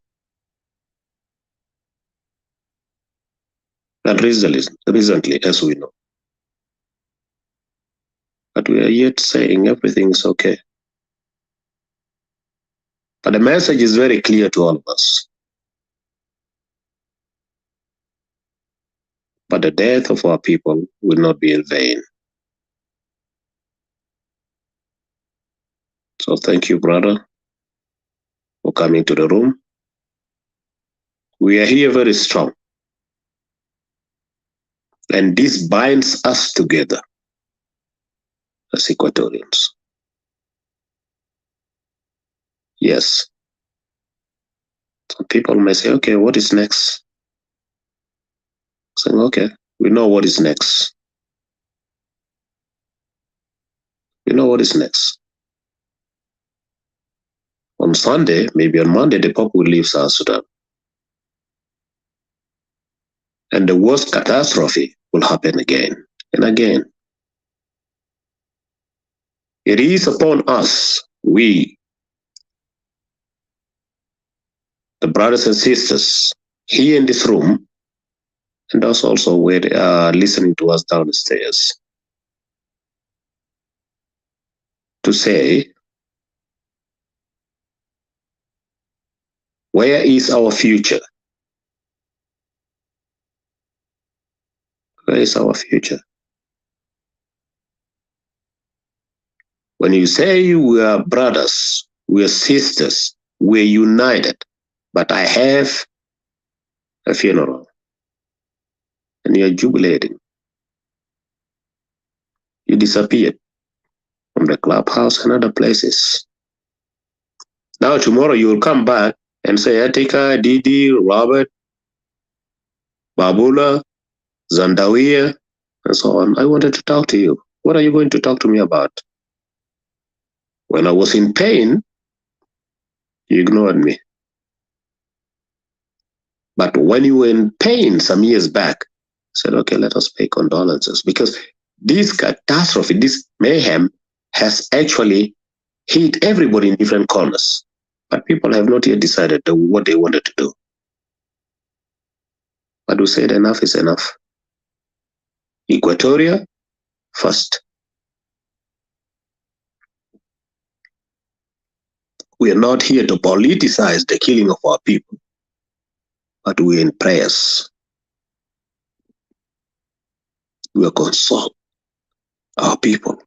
and recently, as we know. But we are yet saying everything is okay. But the message is very clear to all of us. But the death of our people will not be in vain. So thank you, brother, for coming to the room. We are here very strong. And this binds us together as Equatorians. Yes. Some people may say, okay, what is next? Saying, okay, we know what is next. We know what is next. On Sunday, maybe on Monday, the Pope will leave South Sudan. And the worst catastrophe will happen again and again. It is upon us, we, the brothers and sisters here in this room, and those also where they are listening to us downstairs, to say, where is our future? Where is our future? When you say we are brothers, we are sisters, we're united, but I have a funeral, and you're jubilating. You disappeared from the clubhouse and other places. Now tomorrow you will come back and say, Etika, Didi, Robert, Babula, Zandawiya, and so on. I wanted to talk to you. What are you going to talk to me about? When I was in pain, you ignored me. But when you were in pain some years back, said, okay, let us pay condolences. Because this catastrophe, this mayhem has actually hit everybody in different corners. But people have not yet decided what they wanted to do. But we said enough is enough. Equatoria first. We are not here to politicize the killing of our people, but we're in prayers. We are consult our people.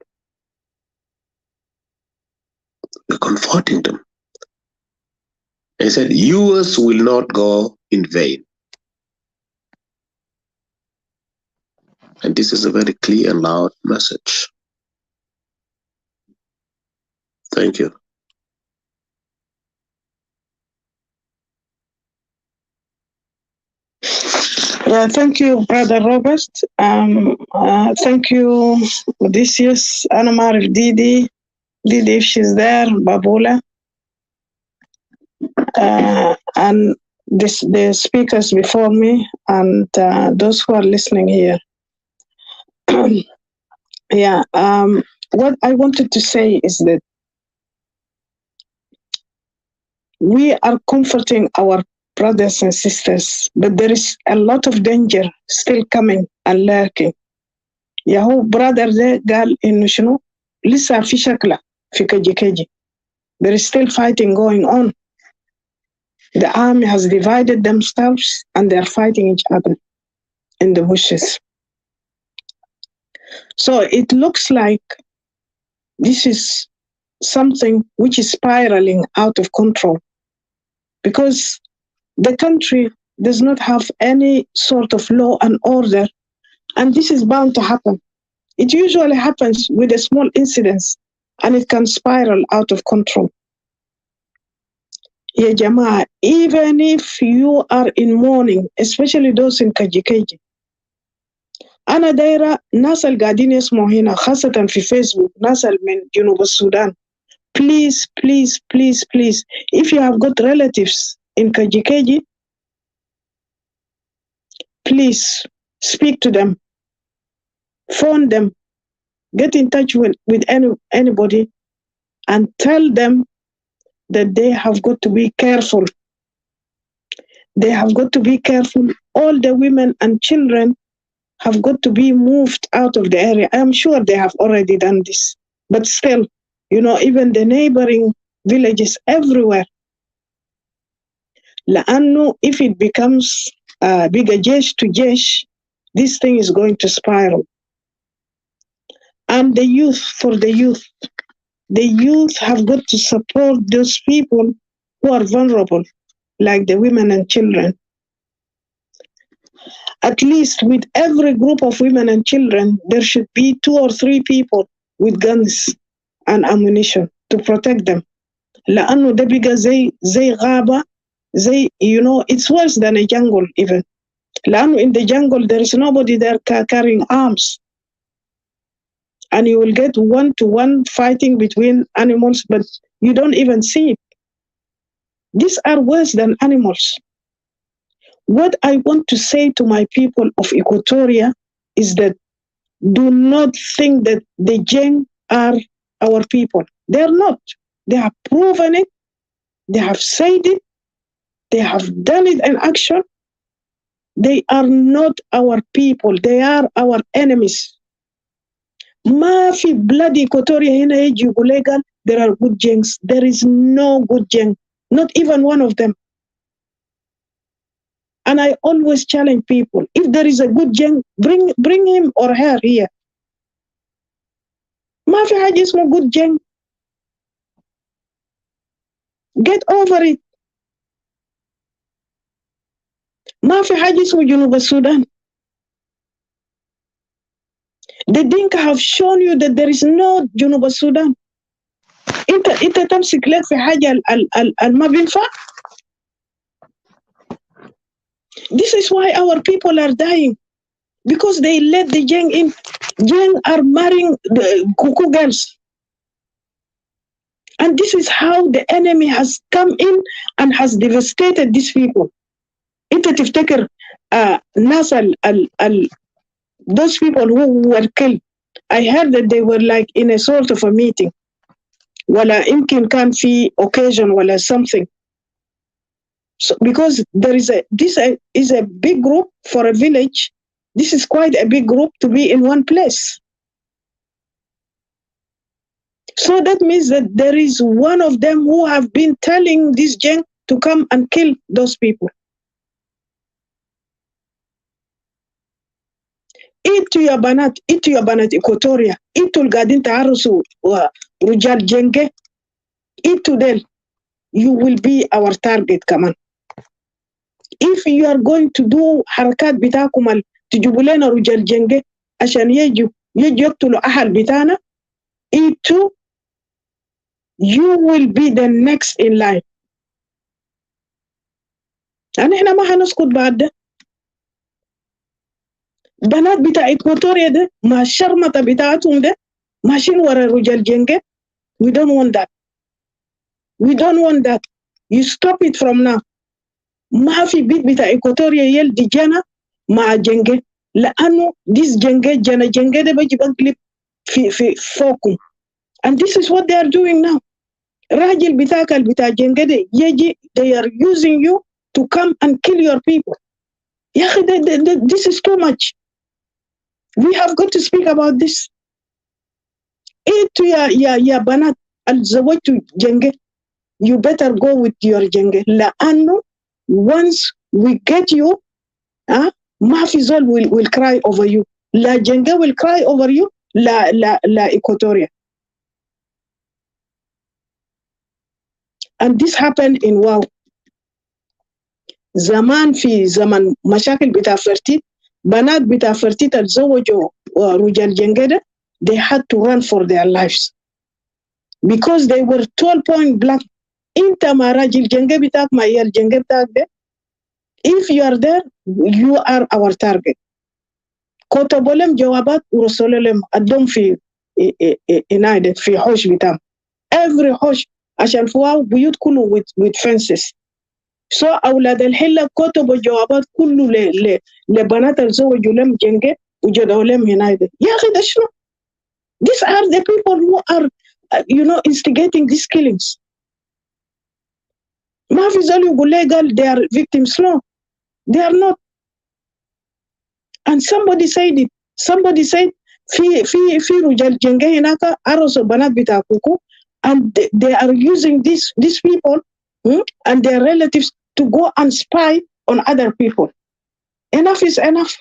We're comforting them. He said, yours will not go in vain. And this is a very clear and loud message. Thank you. Yeah, thank you, Brother Robert. Thank you, Odysseus, Anamar, Didi, if she's there, Babula, and the speakers before me, and those who are listening here. Yeah, what I wanted to say is that we are comforting our brothers and sisters, but there is a lot of danger still coming and lurking. Yahu brother de gal in شنو لسه في شكله في KejKej. There is still fighting going on. The army has divided themselves and they are fighting each other in the bushes. So it looks like this is something which is spiraling out of control because the country does not have any sort of law and order, and this is bound to happen. It usually happens with a small incidents and it can spiral out of control. Ya Jamaa, even if you are in mourning, especially those in KejKej, أنا دايرة ناس القاعدين يسمعوا هنا خاصة في فيسبوك ناس من جنوب السودان. Please, please, please, please, if you have got relatives in KejKej, please speak to them, phone them, get in touch with anybody and tell them that they have got to be careful. They have got to be careful. All the women and children have got to be moved out of the area. I am sure they have already done this. But still, even the neighboring villages everywhere. لأنه if it becomes bigger جيش to جيش, this thing is going to spiral. And the youth have got to support those people who are vulnerable, like the women and children. At least with every group of women and children, there should be 2 or 3 people with guns and ammunition to protect them. لأنه ده بيجا زي غابة, it's worse than a jungle even. لأنه in the jungle there is nobody there carrying arms. And you will get 1-to-1 fighting between animals, but you don't even see it. These are worse than animals. What I want to say to my people of Equatoria is that do not think that the Jeng are our people. They are not. They have proven it. They have said it. They have done it in action. They are not our people. They are our enemies. ما في bloody Equatoria هنا يجي يقول قال there are good Jengs. There is no good Jeng. Not even one of them. And I always challenge people, if there is a good Jeng, bring him or her here. ما في حاجة اسمه good Jeng. Get over it. ما في حاجة اسمه جنوب السودان. The Dinka have shown you that there is no جنوب السودان. انت تمسك لك في حاجة ما بينفع. This is why our people are dying, because they let the Jeng in. Jeng are marrying the Kuku girls. And this is how the enemy has come in and has devastated these people. انت تفتكر ناس those people who were killed, I heard that they were like in a sort of a meeting. ولا يمكن كان في occasion ولا something. So because this is a big group for a village. This is quite a big group to be in one place. So that means that there is one of them who have been telling this Jeng to come and kill those people. Itu ya banat Equatoria, itu القاعدين تعرسوا رجال جنگة, itu del, you will be our target كمان. If you are going to do حركات بتاعكم تجيبوا لنا رجال جنگة عشان يجوا يقتلوا أهل بتاعنا, itu you will be the next in line. يعني إحنا ما هنسكت بعد ده. بنات بتاع إكواتوريا ده مع الشرمطة بتاعتهم ده ماشيين ورا رجال جنگة. We don't want that. We don't want that. You stop it from now. ما في بيت بتاع إكواتوريا يلدي جنا مع جنگة, لأنه this جنگة ده بيجي بقلب في فوقهم. And this is what they are doing now. راجل بتاعك بتاع جنگة ده يجي, they are using you to come and kill your people. Yeah, this is too much. We have got to speak about this. Ya banat al-zawajtu jenge. You better go with your jenge. لأنه once we get you, ما في زول will cry over you. La jenge will cry over you. La Equatoria. And this happened in Wow. زمان في زمن مشاكل بتاع فرتيت بنات بتاع فرتيت اتزوجوا رجال جنجدة, they had to run for their lives because they were told point blank, انت ما راجل جنجة بتاعك ما هي الجنجة بتاعك ده, if you are there you are our target. كتبوا لهم جوابات ورسلوا لهم ادهم في في حوش بتاعهم, every حوش عشان فواه بيوت كله with fences. So أولاد الحلة كتبوا جوابات كله لبنات الزوجوا لهم جنجة وجدوا لهم هناك. يا أخي ده شنو؟ These are the people who are, instigating these killings. ما في زول يقول لي قال they are victims. No, they are not. And somebody said it. Somebody said في رجال جنجة هناك أرسلوا بنات بتاع كوكو, and they are using these people and their relatives to go and spy on other people. Enough is enough.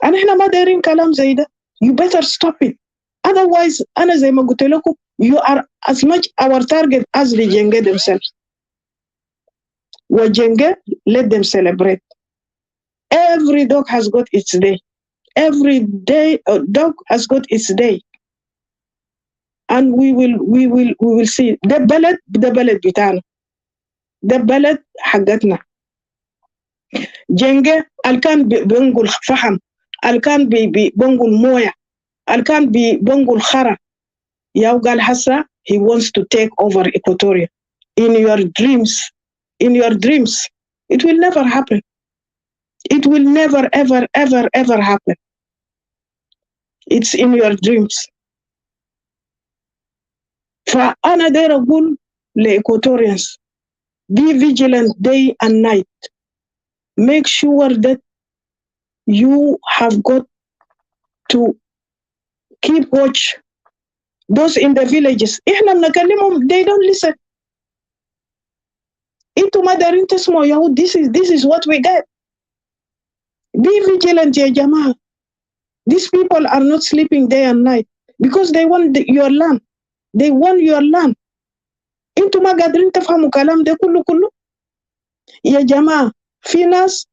And احنا ما دايرين كلام زي ده. You better stop it. Otherwise, أنا زي ما قلت لكم, you are as much our target as the Jenge themselves. وجنجة, let them celebrate. Every dog has got its day. Every day, a dog has got its day. And we will see. ده بلد بتاعنا. ده بلد حقتنا. جنجة الكان بنقول فحم, الكان بنقول موية, الكان بنقول خرا. ياو قال حسا he wants to take over Equatoria. In your dreams, it will never happen. It will never, ever, ever, ever happen. It's in your dreams. فأنا داير أقول لإيكواتوريانز, be vigilant day and night. Make sure that you have got to keep watch. Those in the villages, إحنا بنكلمهم, they don't listen. إنتوا ما دارين تسمعوا يهود. This is what we get. Be vigilant يا جماعة. These people are not sleeping day and night because they want your land. They want your land. إنتوا ما قادرين تفهموا كلام ده كله. يا جماعة, في ناس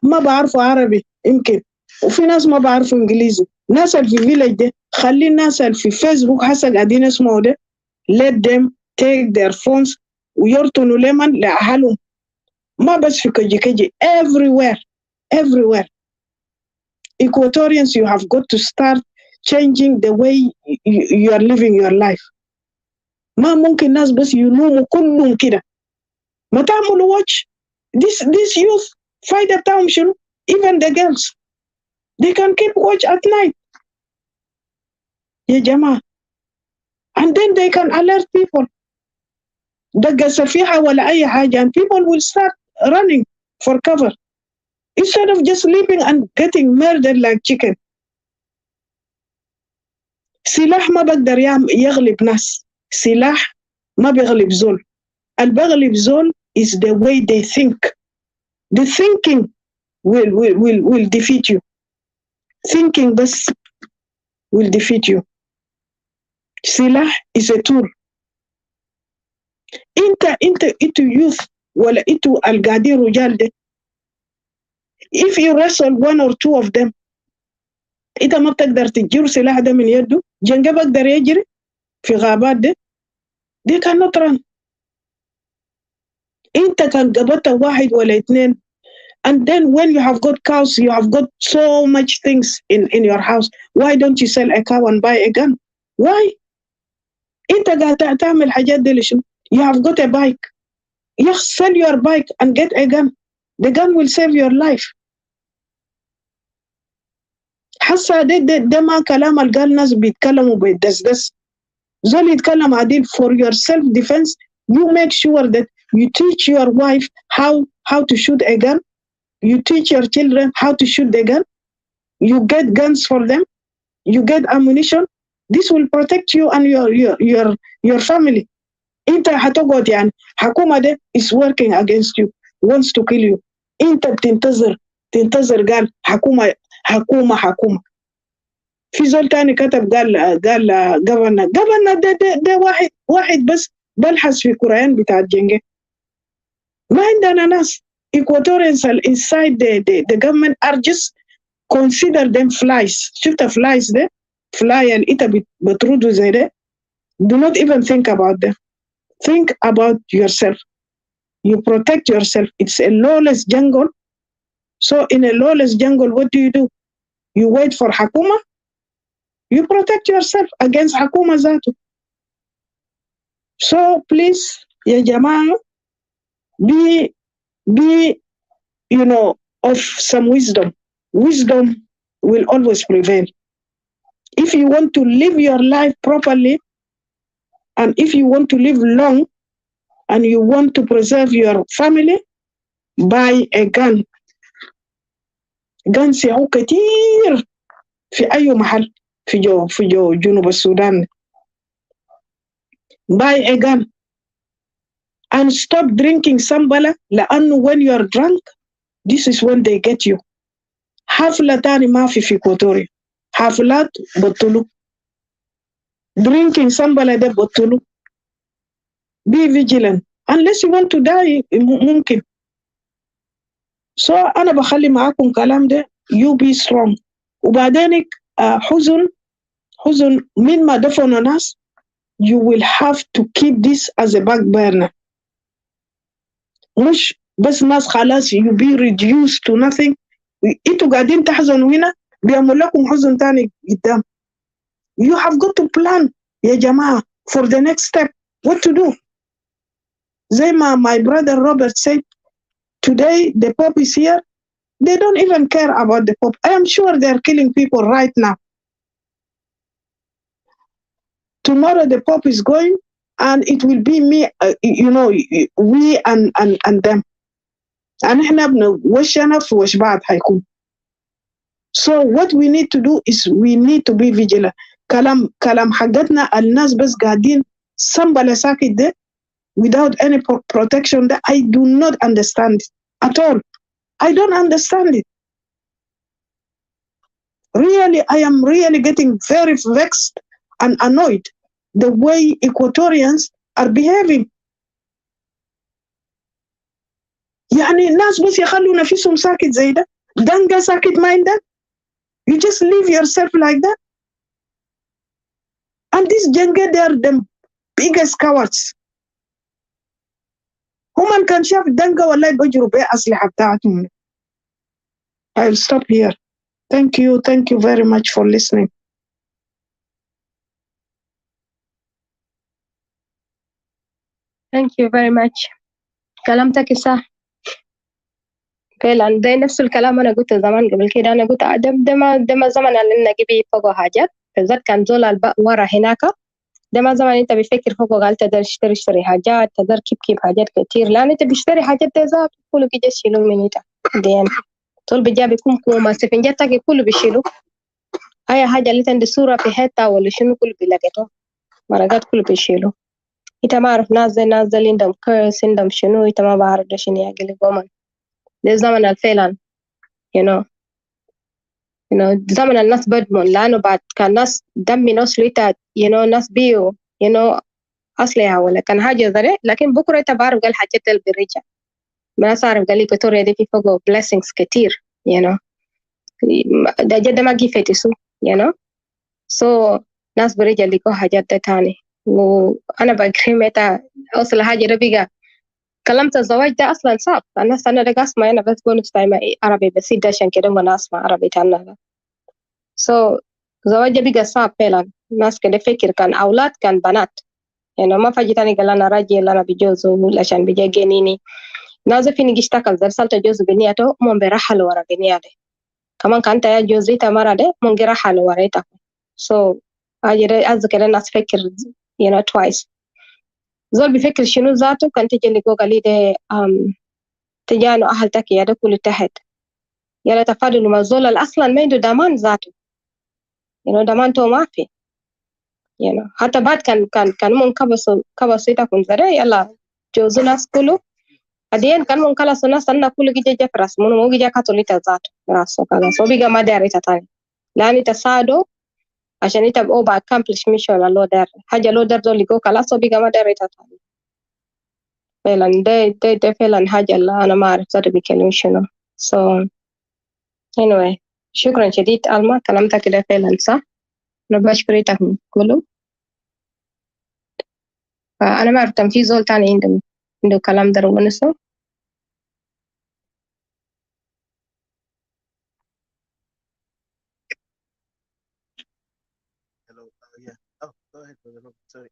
ما بعرفوا عربي يمكن, وفي ناس ما بعرفوا إنجليزي. ناس اللي في فيلج ده, خلي الناس اللي في فيسبوك هسه قاعدين يسمعوا ده, let them take their phones ويرتنوا لمن لأهلهم. ما بس في كجي everywhere. Equatorians, you have got to start changing the way you are living your life. ما ممكن ناس بس ينوموا كلهم كده. ما تعملوا watch. This youth فايدة بتاعهم شنو? Even the girls, they can keep watch at night. يا جماعة. And then they can alert people. دقة سفيحة ولا أي حاجة, and people will start running for cover instead of just sleeping and getting murdered like chicken. سلاح ما بقدر يغلب ناس. سلاح ما بيغلب زول. البغلب زول is the way they think. The thinking will defeat you. Thinking بس will defeat you. سلاح is a tool. انتو youth ولا انتو القاعدين رجال ده, if you wrestle one or two of them, انت ما بتقدر تجير سلاح ده من يده. جنجة بقدر يجري في غابات ده, they cannot run. انت كان قبضت واحد ولا اثنين, and then when you have got cows, you have got so much things in your house, why don't you sell a cow and buy a gun? Why? انت قاعد تعمل حاجات دي ليش؟ You have got a bike. Yes, sell your bike and get a gun. The gun will save your life. حاسة ده ما كلام القال ناس بيتكلموا بيدسدس. زول يتكلم عديل for your self defense. You make sure that You teach your wife how to shoot a gun. You teach your children how to shoot the gun. You get guns for them. You get ammunition. This will protect you and your family. Inta hatogod yani hakuma de is working against you, wants to kill you. Inta تنتظر قال حكومة. في زول تاني كتب قال governor ده واحد بس بلحس في قرآن بتاع الجنجة. ما عندنا ناس. Equatorians inside the government are just consider them flies. شفت flies ده fly اللي إنت بتردوا زي ده. Do not even think about them. Think about yourself. You protect yourself. It's a lawless jungle. So in a lawless jungle, what do? You wait for Hakuma. You protect yourself against Hakuma Zatu. So please, ya Jamaa, be of some wisdom. Wisdom will always prevail. If you want to live your life properly, and if you want to live long, and you want to preserve your family, buy a gun. Guns يعو كتير في أي محل في جنوب السودان. Buy a gun and stop drinking sambala لأنه when you are drunk, this is when they get you. حفلة تاني ما في إكواتوريا. حفلات بطلوا. Drinking sambala ده بطلوا. Be vigilant. Unless you want to die, ممكن. So أنا بخلي معاكم كلام ده. You be strong. وبعدينك حزن من ما دفنوا ناس. You will have to keep this as a back burner. مش بس ناس خلاص you be reduced to nothing. انتوا قاعدين تحزنوا هنا بيعمل لكم حزن تاني قدام. You have got to plan يا جماعة for the next step. What to do? زي ما my brother Robert said, today the Pope is here. They don't even care about the Pope. I am sure they are killing people right now. Tomorrow the Pope is going, and it will be me, we and them. And احنا بنوشنا في وش بعض حيكون. So what we need to do is we need to be vigilant. كلام حقتنا الناس بس قاعدين سنبلة ساكت ده without any protection that I do not understand at all. I don't understand it. Really, I am really getting very vexed and annoyed the way Equatorians are behaving. يعني الناس بس يخلوا نفسهم ساكت زي ده. دنقة ساكت ما عندك. You just leave yourself like that. And these Jenge, they are the biggest cowards. هم كان شاف دنقة والله بيجروا بأسلحة بتاعتهم. I'll stop here. Thank you very much for listening. Thank you very much. كلامتك صح. فعلا ده نفس الكلام أنا قلت زمان قبل كده. أنا قلت ده ما زمن اللي نجيب فوقه حاجات. بالذات كان زول الباء ورا هناك. ده ما زمان أنت بيفكر فوقه قال تقدر تشتري حاجات، تقدر كيب حاجات كتير. لأن أنت بيشتري حاجات ده ذات كله كده يشيلوا من إنت. دين. طول بيجاب يكون كوما سفنجاتك كله بيشيلوا. أي حاجة اللي تندي صورة في حتة ولا شنو كله بيلاقيته. مرقات كله بيشيلوا. إنت ما عارف نازل عندهم كيرس عندهم شنو. إنت ما بعرف ده شنو يعقل قوما. ده زمن الفعلا زمن الناس بدمن لأنه بعد كان ناس دمي ناس ليتا ناس بيو أصلها ولا كان حاجة ذري. لكن بكرة أنت بعرف قال حاجات البرجة ما صارف قال لي إكواتوريا دي في فوقه blessings كتير ده جد ما جيفتسو so ناس برجة اللي كو حاجات ده تاني. وأنا بقري متى أصل حاجة ده بيجا كلمت الزواج ده أصلاً صعب. الناس أنا ده أسمع أنا بس بقول نستعمل عربي بس ده عشان كده ما أسمع عربي تانا. so زواج ده بقى صعب فعلاً. الناس كده فكر كان أولاد كان بنات ما فاجي تاني قال أنا راجل أنا بجوزه عشان بيجي جنيني ناس فيني اشتكل زرسالته جوز بنيته من برحل ورا بنيته كمان كانت يا جوزي تمرة ده من برحل وريته so أجي أذكر الناس فكر twice. زول بفكر شنو ذاته كان تجي اللي قال ده تجانو أهل تكي يا ده كله تحت يلا تفادلوا ما زول الأصلا ما عنده ضمان ذاته ضمان تو ما في حتى بعد كان من كبسوا يتكون زره يلا جوزوا ناس كله بعدين كان من كلا سنة كله جي جا فراس منو مو جا كاتوليتا ذاته راسه كلا سو بيجا ما داري تاني لأني تساعدوا عشان يتبقوا accomplish mission لو دار حاجة لو دار دول يقول كلا سو بيجا ما داري تاني فعلا ده فعلا حاجة اللي أنا ما أعرف ذاته بيكلم شنو so anyway شكرا شديد ألما كلامتك كده فعلا صح أنا بشكرك كله فأنا ما أعرف في زول تاني عنده كلام ده ونسو Hello. Yeah. Oh, go ahead, brother. No, sorry.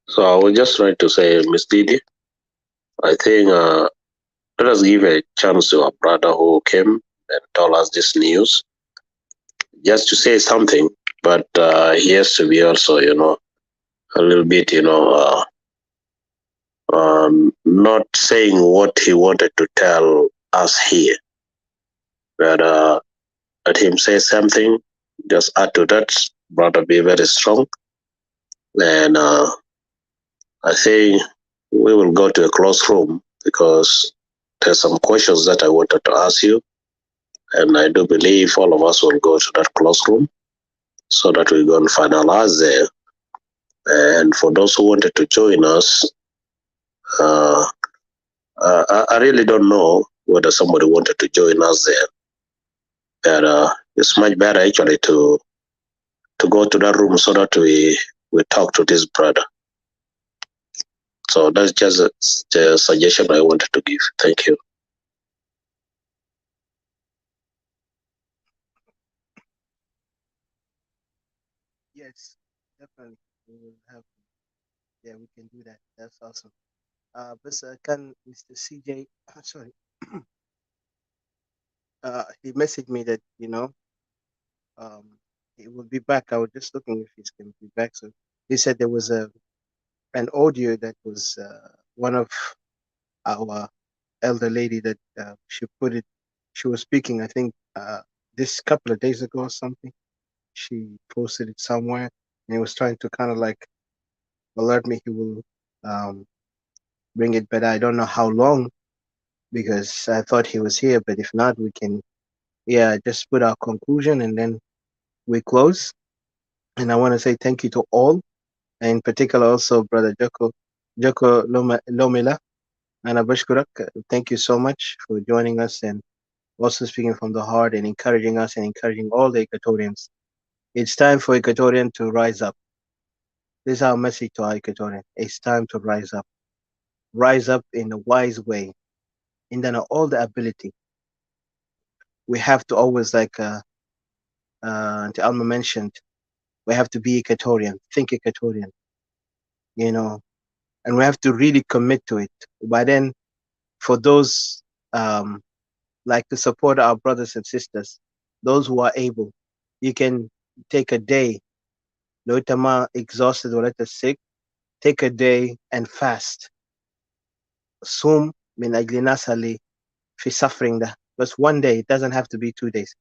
So I was just trying to say, Miss Didi, I think let us give a chance to our brother who came and told us this news, just to say something, but he has to be also, a little bit, not saying what he wanted to tell us here, but let him say something, just add to that, brother, be very strong. And I think we will go to a closed room because there's some questions that I wanted to ask you. And I do believe all of us will go to that closed room so that we go and finalize there. And for those who wanted to join us, I really don't know whether somebody wanted to join us there. But it's much better actually to go to that room so that we talk to this brother. So that's just the suggestion I wanted to give. Thank you. Yes, definitely. We will have. Yeah, we can do that. That's awesome. But can Mr. CJ? Sorry. He messaged me that he will be back. I was just looking if he's going to be back. So he said there was an audio that was one of our elder lady that she put it. She was speaking, I think, this couple of days ago or something. She posted it somewhere, and he was trying to kind of like alert me he will bring it, but I don't know how long because I thought he was here. But if not, we can, just put our conclusion and then we close. And I want to say thank you to all, and in particular also Brother Joko Lomela and Abashkurak. Thank you so much for joining us and also speaking from the heart and encouraging us and encouraging all the Equatorians. It's time for Equatorian to rise up. This is our message to our Equatorian. It's time to rise up. Rise up in a wise way. And then all the ability. We have to always, like Auntie Alma mentioned, we have to be Equatorian, think Equatorian, and we have to really commit to it. But then for those like to support our brothers and sisters, those who are able, you can take a day, Loitama exhausted or let us sick, take a day and fast. Sum min ajlinasali fi suffering da. Just one day, it doesn't have to be 2 days.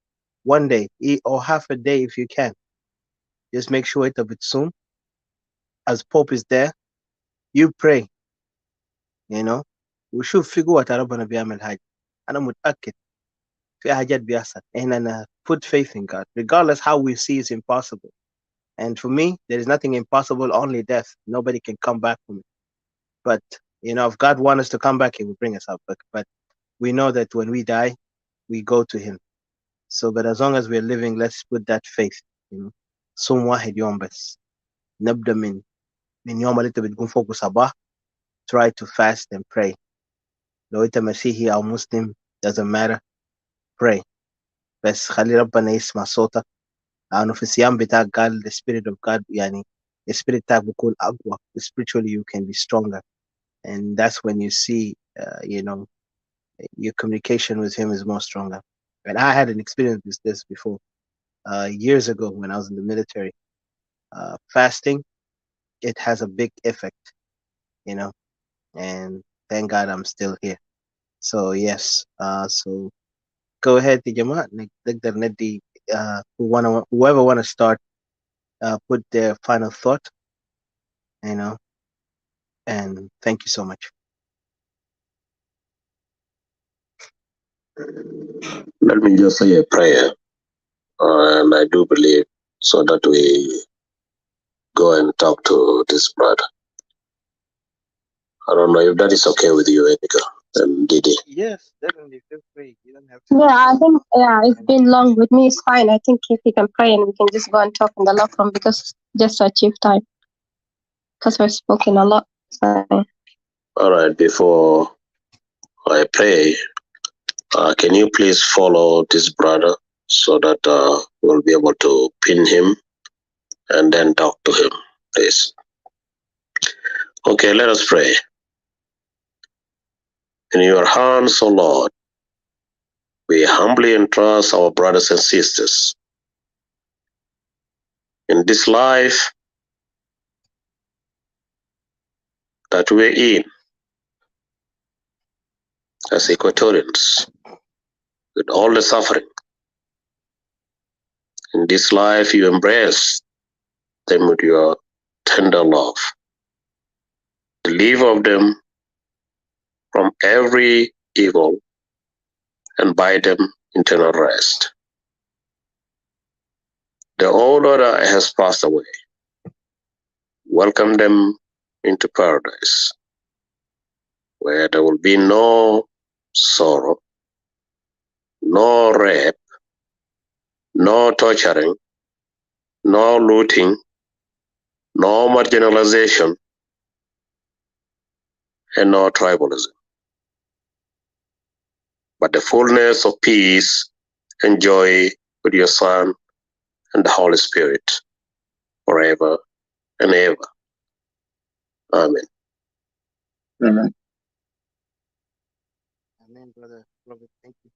One day, or half a day if you can. Just make sure it's a bit soon. As Pope is there, you pray. We should figure out ربنا بيعمل حاجة. أنا متأكد في حاجات بيحصل. And then put faith in God, regardless how we see it's impossible. And for me, there is nothing impossible, only death. Nobody can come back from it. But if God wants us to come back, He will bring us up. But we know that when we die, we go to Him. So, but as long as we're living, let's put that faith. صوم واحد يوم بس. نبدأ من يوم اللي أنت بتقوم فوق صباح. Try to fast and pray. لو أنت مسيحي أو مسلم, doesn't matter. Pray. بس خلي ربنا يسمع صوتك. لأنه في الصيام بتاعك قال the spirit of God, يعني the spirit بتاعك بيكون أقوى. Spiritually you can be stronger. And that's when you see, your communication with Him is more stronger. And I had an experience with this before, years ago when I was in the military. Fasting, it has a big effect, you know. And thank God I'm still here. So yes, so go ahead, Tijama. Whoever wanna start, put their final thought, you know, and thank you so much. Let me just say a prayer, and I do believe so that we go and talk to this brother. I don't know if that is okay with you, Edgar and Didi. Yes, definitely. Feel free. You don't have to. Yeah, I think it's been long. With me, it's fine. I think if we can pray and we can just go and talk in the lock room because just to achieve time. Because we're spoken a lot. So. All right, before I pray, can you please follow this brother so that we'll be able to pin him and then talk to him, please. Okay, let us pray. In your hands, O Lord, we humbly entrust our brothers and sisters in this life that we're in as Equatorians, with all the suffering. In this life, you embrace them with your tender love. Deliver them from every evil and buy them eternal rest. The old order has passed away. Welcome them into paradise, where there will be no sorrow, no rape, no torturing, no looting, no marginalization, and no tribalism, but the fullness of peace and joy with your Son and the Holy Spirit forever and ever. Amen. Amen. Amen, brother Robert. Thank you.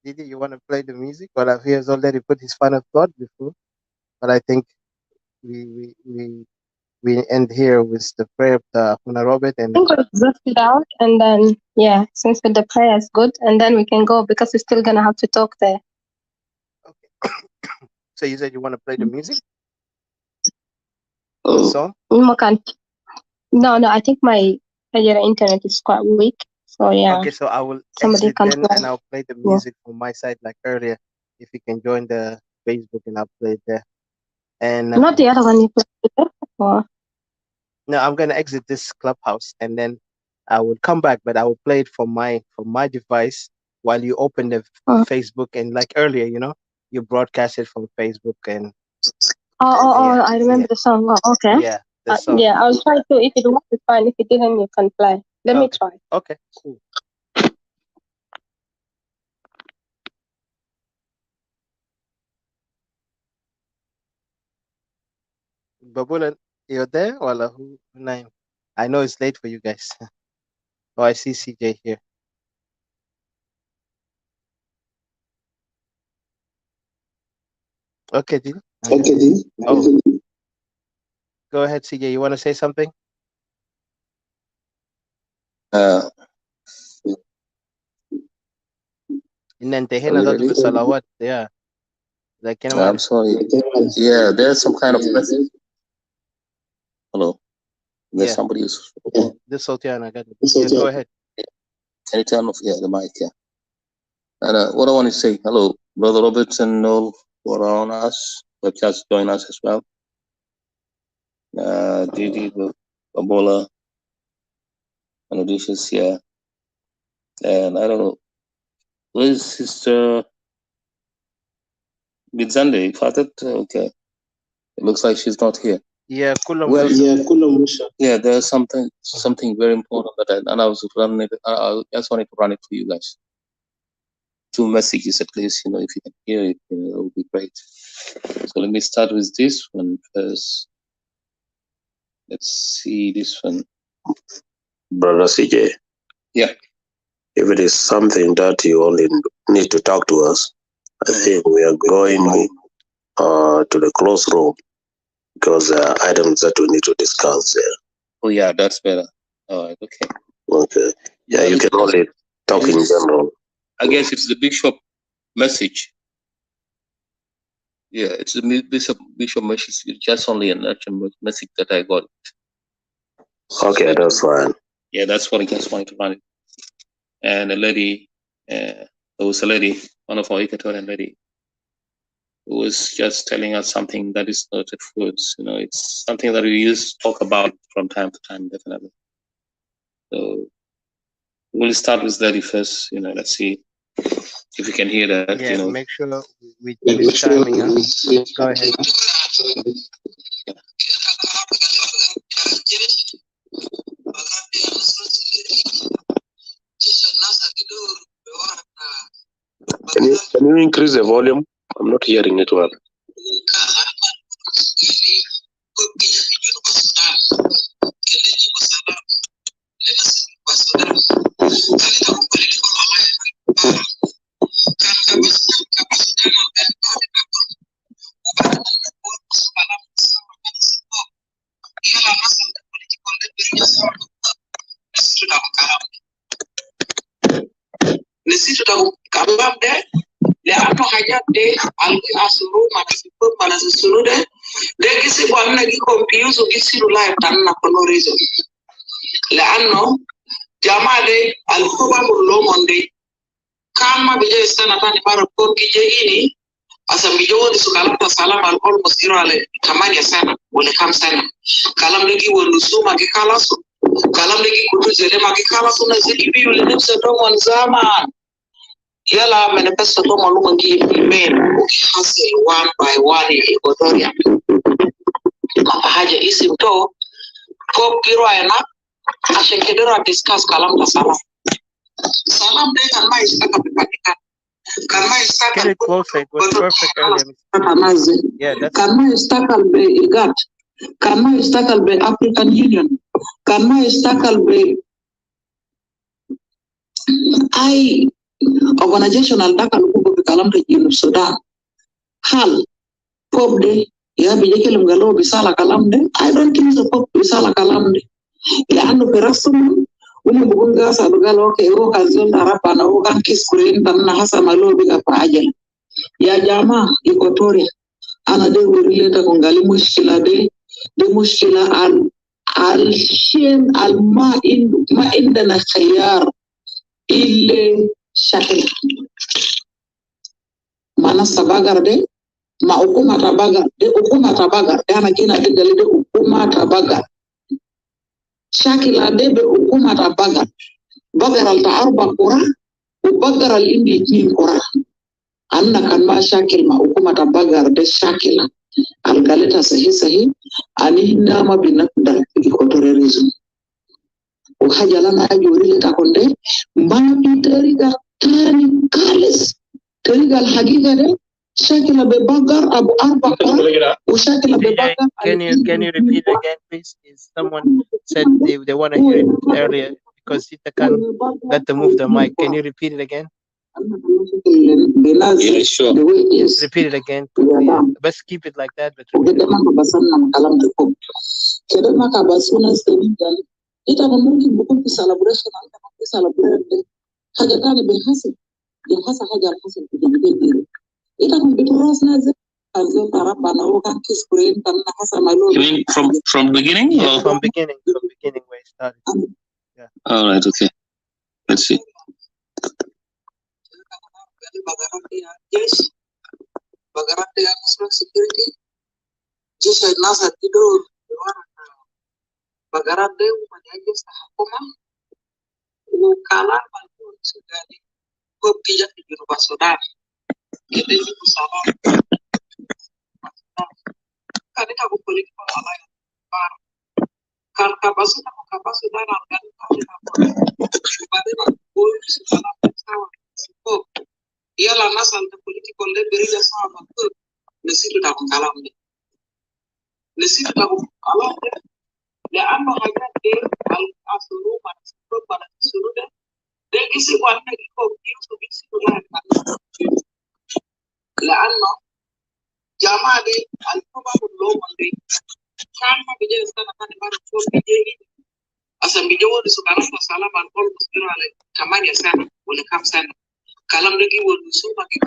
Didi, you want to play the music? Well, he has already put his final thought before, but I think we end here with the prayer of the Huna Robert, and I think we'll just it out and then, yeah, since with the prayer is good, and then we can go because we're still going to have to talk there. okay. So you said you want to play the music? The Mm. song? No, I think my internet is quite weak. So, yeah. Okay, so I will Somebody exit can then, play. and I'll play the music from my side like earlier. If you can join the Facebook, and I'll play it there. And Not the other one you played. Or... No, I'm gonna exit this clubhouse, and then I will come back, but I will play it from my device while you open the Facebook, and like earlier, you broadcast it from Facebook, and yeah, I remember the song. Oh, okay. Yeah, the song. Yeah, I'll try to. If it works, it's fine. If it didn't, you can play. Let me try. Okay, cool. Babulan, you're there? Wala, who name? I know it's late for you guys. Oh, I see CJ here. Okay, Didi. Okay, Didi. Oh. Go ahead, CJ. You want to say something? Are we ready? Salawat. Yeah. Like, I'm sorry. Yeah, there's some kind of message. Hello. There's somebody who's. This Sultana. Yeah, go ahead. Can you turn off the mic? Yeah. And what I want to say, hello, Brother Roberts and all who are on us, who have join us as well. Didi, Babola, and Odysseus here. And I don't know, where's Sister Bidzande? Okay. It looks like she's not here. Yeah, Yeah, there's something very important that I was running it. I just wanted to run it for you guys. 2 messages at least, if you can hear it, it would be great. So let me start with this one first. Let's see this one. Brother CJ. Yeah. If it is something that you only need to talk to us, I think we are going to the closed room because there are items that we need to discuss there. Oh yeah, that's better. All right, okay. Okay. Yeah, you can only talk in general. I guess it's the bishop message. Yeah, it's the bishop message. It's just only an action message that I got. Okay, that's fine. Yeah, that's what I just wanted to run it. And a lady, there was a lady, one of our Equatorian lady, who was just telling us something that is not foods. You know, it's something that we used to talk about from time to time, definitely. So we'll start with lady first. You know, let's see if we can hear that. Yeah, you know, make sure we with timing. Huh? Go ahead. Can you increase the volume? I'm not hearing it well. Nesitu kalam de le ato hajat de algi asuru mana suru de gisi bwana gi confuse gisi live tan na for no reason le anno jama de alkuba mullo monde kama bije sana tani mara por gije ini asa bijo woni su kalam ta salam al almost irale tamani sana wala kam sana kalam de gi wonu suma gi kalasu kalam de gi kutu zele ma gi kalasu na zili bi wala nefsa to wan zaman yala manifesto to maluma ngi email hasil one by one Equatorian mapa haja isim to ko kiro ayana ashe kedera discuss kalam ta salam de kan ma istaka patika kan ma istaka Get it closer. It was perfect earlier. Yeah, that's kan ma istaka be igat kan ma istaka be African Union kan ma istaka be ai organization al dakal ko be kalam de jinu Sudan hal pop de ya bi jekel ngalo bisala kalam de I don't think so pop bisala kalam de ya anu perasum umu bugunga sa galo ke o kazon arapa na o kan kiskurin tan na hasa malo bi ka ajel ya jama Equatoria ana de wurile ta ko ngali mushkila de mushkila al shin al ma indana khiyar ile shakil mana sabagar de ma hukuma tabagar de ana kina de gali de hukuma tabagar shakila de hukuma tabagar bagar al ta'arba qura bagar al indi kin qura anna kan ma shakil ma hukuma tabagar de shakila al galeta sahi ani nama binakda terrorism وحاجة لنا أجوري لتاكونده ما بطريقة تاني خالص طريقة الحقيقة ده شكل ببقر أبو أربع وشكل ببقر Can you repeat again, please? Someone said they want to hear it earlier because Sita can't let them move the mic. Can you repeat it again? Yeah, sure. Repeat it again. Yeah. Best keep it like that. But ita mumkin bukun fi celebration anta fi celebration haja tani bil hasil haja al hasil fi jidid ita kun bitros nazil azil rabbana wa kan kiskurin tan hasa malo from beginning or? From beginning where it started. Yeah. All right, okay, let's see. bagarat ya national security jeshi nasa tidur bagarat de umanyaje sahakuma ukala malpun sudani ko kija di Sudan kita di Sudan kami tak boleh kalau kan kapasitas Sudan akan pada pun Sudan so ia lama santai politik oleh beri jasa apa nasi tidak kalam لأنه حاجات الأسلوب على السلوك ده يسي وانا يكون يوسف يسي لأنه Jamadi and probably low one day. Kama bija sana kani mara kwa bija asa bija wodi sukara kwa salama alcohol muskirale kamani sana wala kam sana kalam degi wodi suma ki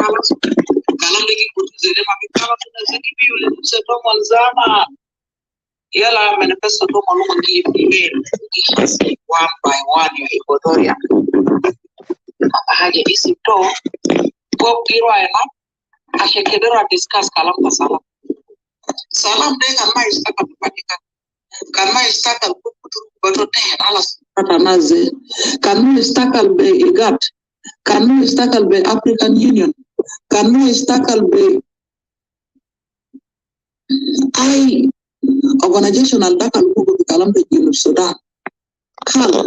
kalam degi kutu zele ma ki kala tuna zeki bi wala se to manzama yala manifesto to malungu ki email one by one ya Equatorian haja isi to pop kiro ena ashekedera discuss kalam kwa salam de kan ma istaka kupatika kan ma istaka kuputu batote alas patanaze kan ma istaka be igat kan ma istaka be African Union kan ma istaka be ai organization al dakal ko kalam de jinu Sudan kala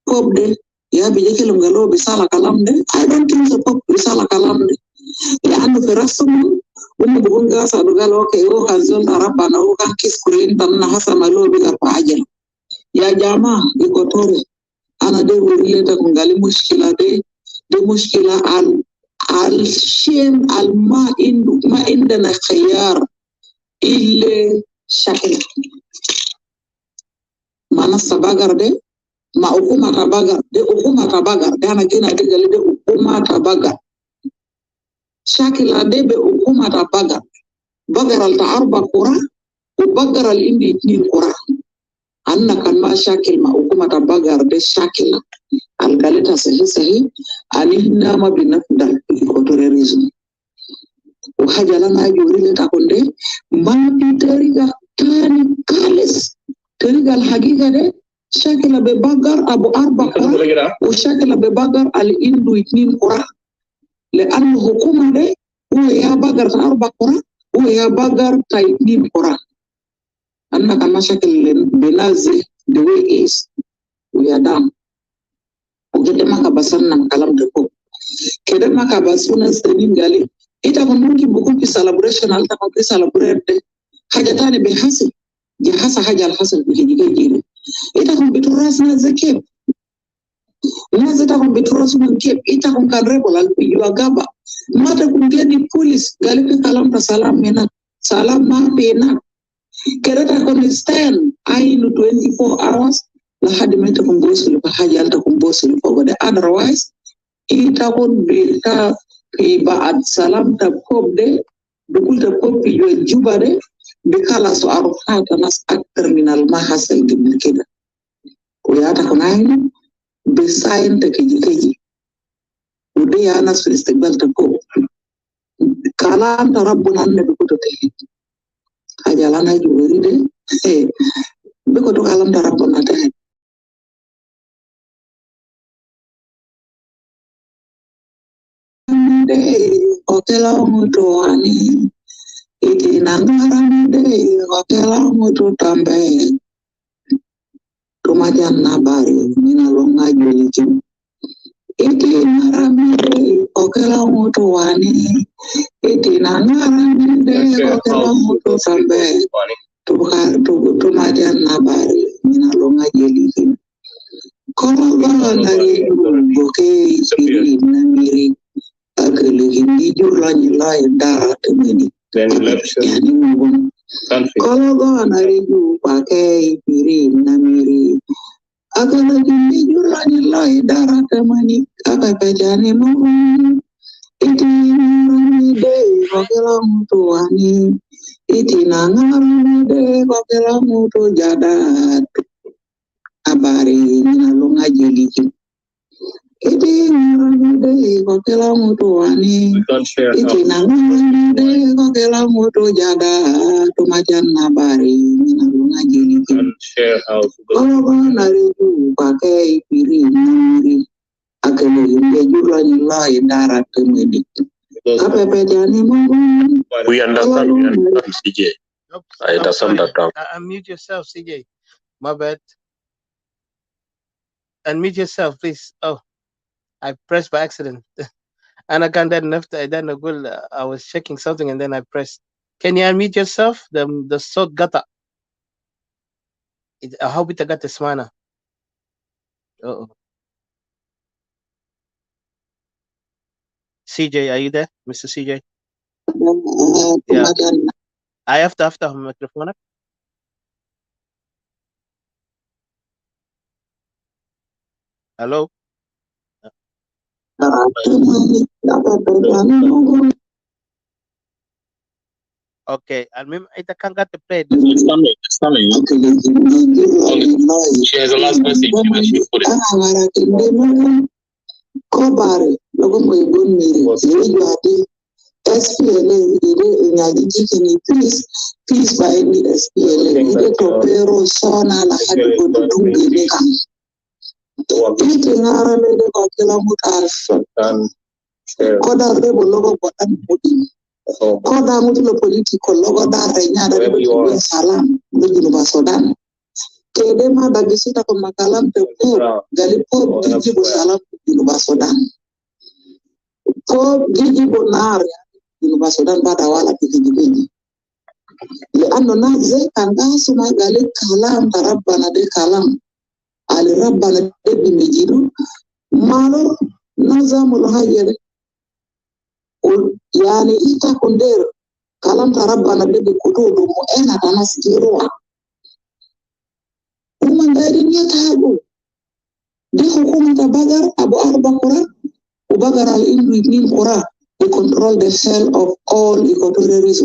pop de ya bi jekelo ngalo bi sala kalam de I don't think the pop bi sala kalam de لأنه في رسم بقول قاصد قال أوكي هو كنزول ربنا هو كان كيس كورين تمنا حسن ملو بيقرب عجل يا جماعة إيكواتوريا أنا ده وريلة تقولي مشكلة دي مشكلة الشيء ما عندنا خيار إلا شكل ما نصباغر ده ما حكومة تباغر ده حكومة تباغر ده أنا جينا ده قال ده حكومة تباغر شكل أدب حكومة بقر الأربع قرى وبقر الإندي 2 قرى أنا كان ما شكل ما حكومة بقر ده شكل القالتها صحيح أننا ما بنفضل إيكواتوريزم وحاجة لنا يوري لتقول ده ما بطريقة تاني خالص طريقة الحقيقة ده شكل ببقر أبو 4 قرى وشكل ببقر الإندي 2 قرى لأن الحكومة ده هو يا بقر 4 قرى هو يا بقر 2 قرى أنا كان مشاكل بنازي the way is we are done وكده ما كبسنا كلام ده كده ما كبسنا سنين قالي إذا ممكن بكون في celebration أنت ممكن celebrate حاجة تانية بحسب جهاز حاجة الحسب بيجي إذا كنت بتراسنا زكيب Nazi takum bitorosu mkep ita kum kanrebo la yuagaba mata kumgeni police galipe kalam ta salam mena salam ma pena kereta kon stand ainu 24 hours la hadi meta kumbosu pa haja alta kumbosu pogode otherwise ita kon bita pe baad salam ta pobde dukul ta popi yo jubade bikala so arufata nas ak terminal ma hasel giblikeda uyata konainu بساين تكيجي ودي أنا في الاستقبال تقول كلام ربنا النبي كتو تهي حاجة لنا يجوري ده بكتو كلام ربنا تهي okela mutu ani iti nangara de okela mutu tambe tumajan nabari mina longa juliji iti naramide okela mutu wani iti naramide okela mutu tambe tumajan nabari mina longa juliji kono nari boke piri namiri agale hindi jurlani lai dara temini kalau nari pakai piri namiri agale hindi jurlani lai dara temani apa pejane mo iti naramide wakela mutuani iti naramide wakela mutu jadat abari nalunga jeliki iti naramide wakela mutuani iti naramide wakela mutu jadat tumajan abari nalunga jeliki kalau naribu pakai piri namiri akele yunde jurla nyilai darat temedi apa pejani mo We understand CJ. I understand that now. Unmute yourself, CJ. My bad. Unmute yourself, please. Oh, I pressed by accident. And I can't enough. I was checking something and then I pressed. Can you unmute yourself? The sort gata. I hope it got the smana. Uh-oh. CJ, are you there? Mr. CJ? Yeah. I have to أفتح ميكروفونك. Hello. Okay. المهم أنت كان قاعد تبلay. It's coming. It's coming. She has a last message. She put it. Kobare, logo mo ibon miri, yeju ade, SPLA, please buy me SPLA, ide topero sona la hadi godungi nika. Ite ngara mede kwa kila mutasho. Koda rebo logo kwa tani mudi. Koda mudi lo politiko logo da renyada rebo salam, mudi lo basodan. Kede ma bagisita kwa makalam te po, galipo jibo salam mudi lo basodan. Ko gigi bonar ya Sudan pada wala pikiji liano naze kanga suma gali kalam tarabbana de kalam ali rabbana de bimijidu malo nazamul hayere yani ita kunder kalam tarabbana de kutudu mo ena tanas jirwa umandari nyatabu de hukuma tabagar abu arba qura ubagar al indu idnin qura. They control the hell of all Equatorians.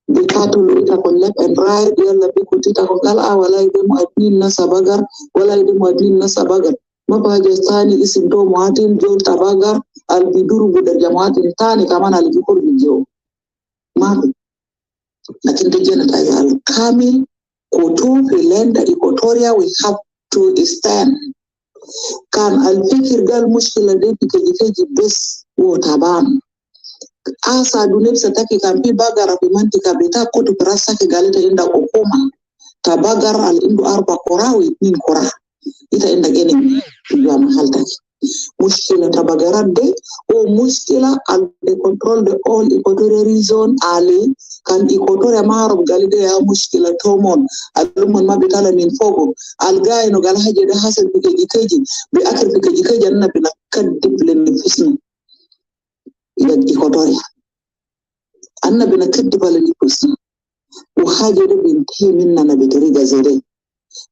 The cattle ita kon left and right, yalla bi kutita kon kala wala ide muadmin na sabagar, wala ide muadmin na sabagar. Mapa jestani isim to muadin jol tabagar, al biduru budar jamatin tani kaman al bikur bijo. Mami, lakin de jena tayo al kamil, kutu filenda Equatoria we have to stand. Kan al fikir gal mushkila de KejKej bes wo taban. Asa dunepsa taki kampi bagara pimanti kabita kutu perasa kigalita inda ukuma tabagar al indu arba korawi min kora ita inda geni tujuan mahal taki muskila tabagara de o muskila al de control de all Equatorial zone ali kan Equatoria marob galide ya muskila tomon alumon mabitala min fogo al gay no gal haje de hasel KejKej bi akir KejKej anna bila kadib len fisna ila Equatoria anna bina kaddiba la lipusi uhaje de binti minna na bitiriga zere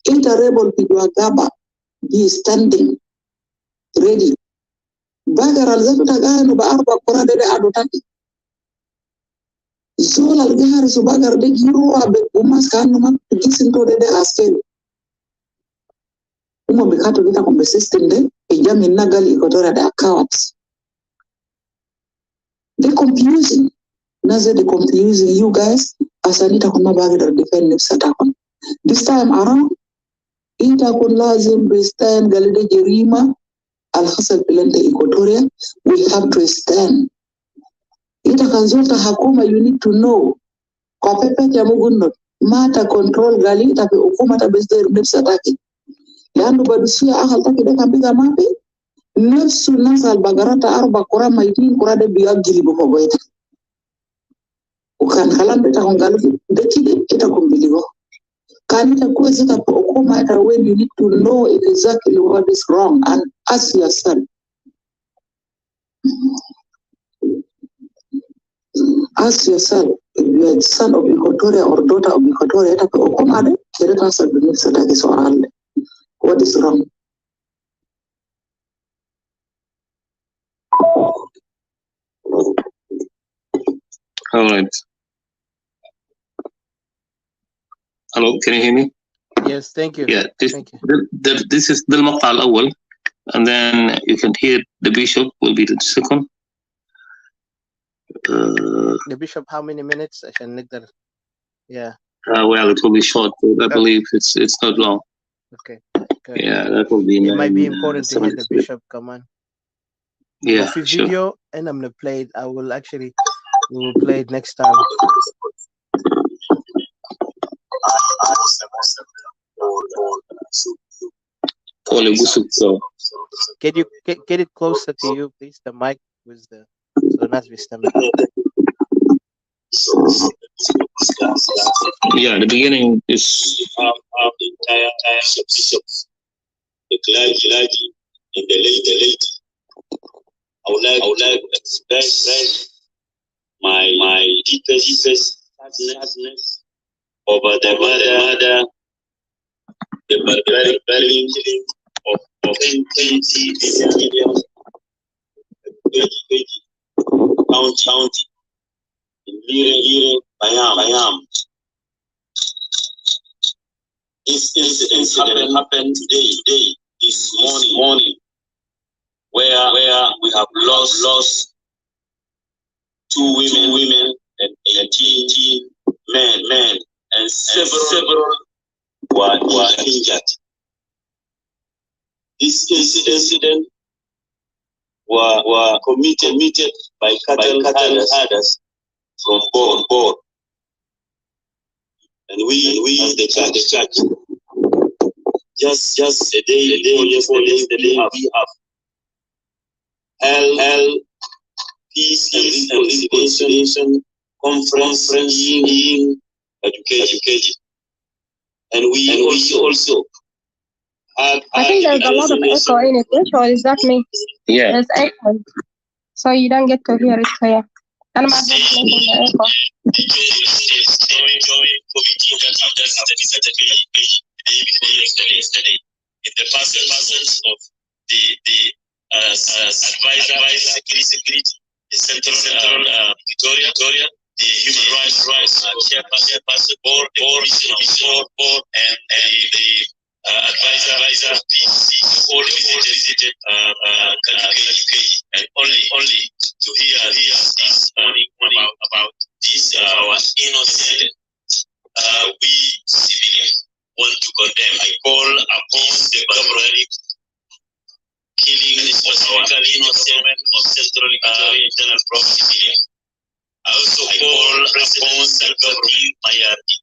ita rebel pidwa gaba be standing ready bagar alzatu tagano ba arba qurade de ado taki zola algahar su bagar de giro abe umas kanu ma gisinto de askeri umo bikato bita kombe system de ejami nagali Equatorial de accounts they confusing naze they confusing you guys asanita kuma bagar defend nipsatakon this time around ita kun lazim be stand galide jerima al hasal bilente Equatoria we have to stand ita kanzulta hakuma you need to know kwa pepe ya mugunno mata control gali ita pe ukuma ta besder nipsa taki yandu badusia ahal taki de kambiga mapi nafsu nasal bagarata arba kura maitin kura de biya gili bofogo ita ukan halam beta kongalu de kide ita kumbiligo can it when you need to know exactly what is wrong and ask yourself. Ask yourself if you are son of Equatoria or daughter of Equatoria, what is wrong? All right. Hello, can you hear me? Yes, thank you. Yeah, thank you. This is the المقطع الأول, and then you can hear the bishop will be the second. The bishop, how many minutes? عشان نقدر. Yeah. Well, it will be short. I believe it's not long. Okay. Good. Yeah, that will be. It might be important to hear the bishop come on. Yeah, sure. Video, and I'm gonna play it. We will play it next time. Can you get it closer to you, please? The mic was the so not be stomach. Yeah, the beginning is the entire bishops, the clergy, and the lady. I would like to express my deepest sadness over the murder, the barbaric killing of 20 civilians county in Lire, Bayam. This incident happened today, this morning, where we have lost 2 women and 18 men, and several were injured. This incident were committed by cattle herders from board. And we as the church, just a day before yesterday, we have held peace and reconciliation conference in KejKej. And we also had, I think there's a lot of echo in it, or is that me? Yeah. There's echo. So you don't get to hear it clear. And I'm not making the echo. Yesterday, in the presence of the advisor security, the central Equatoria, the human rights chairperson board, board, and the advisor all visited KejKej, and only to hear this morning about this our innocent we civilians want to condemn. I call upon the barbaric killing of our innocent of Central Equatoria Internal Province civilians. I also call upon the government Mayardi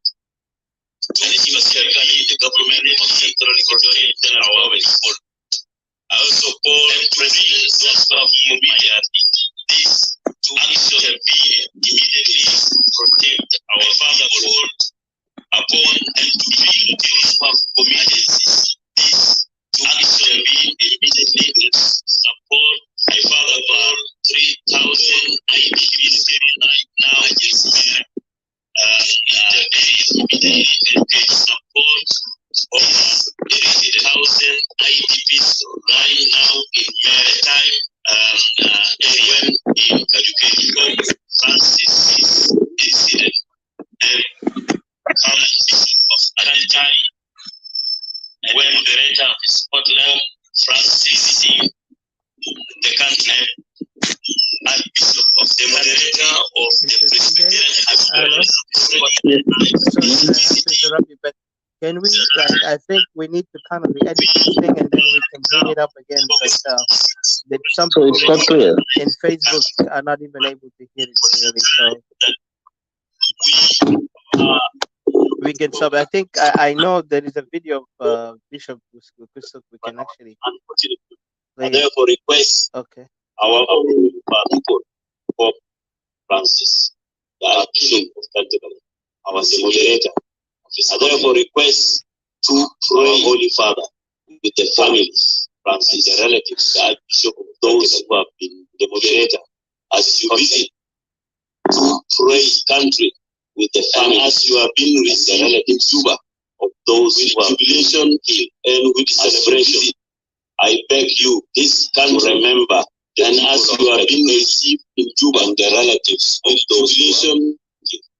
to the government of Central Equatoria Internal Province. I also call President of Mayardi this to actually immediately protect our father called upon and to be the communities. This to actually immediately support my father for 3,000 IDPs right now is immediately support of 30,000 IDPs right now in maritime area in KejKej. Francis incident and of Anantani, and when moderator of Scotland, Francis the country, and bishop of the moderator of the Presbyterian but can we, I think we need to kind of edit this thing and then we can bring it up again, because some people in Facebook are not even able to hear it clearly, so we can stop. I think I know there is a video of Bishop Christoph we can actually play. I therefore request our people, Pope Francis, the Archbishop of Canterbury, our moderator. I therefore request to pray, Holy Father, with the families, Francis, the relatives, the Archbishop of those who have been the moderator, as you visit to pray country with the family, as you have been with the relatives Juba of those who have tribulation and with celebration. I beg you, this can remember, and as you have been received in Juba and the relatives of those tribulation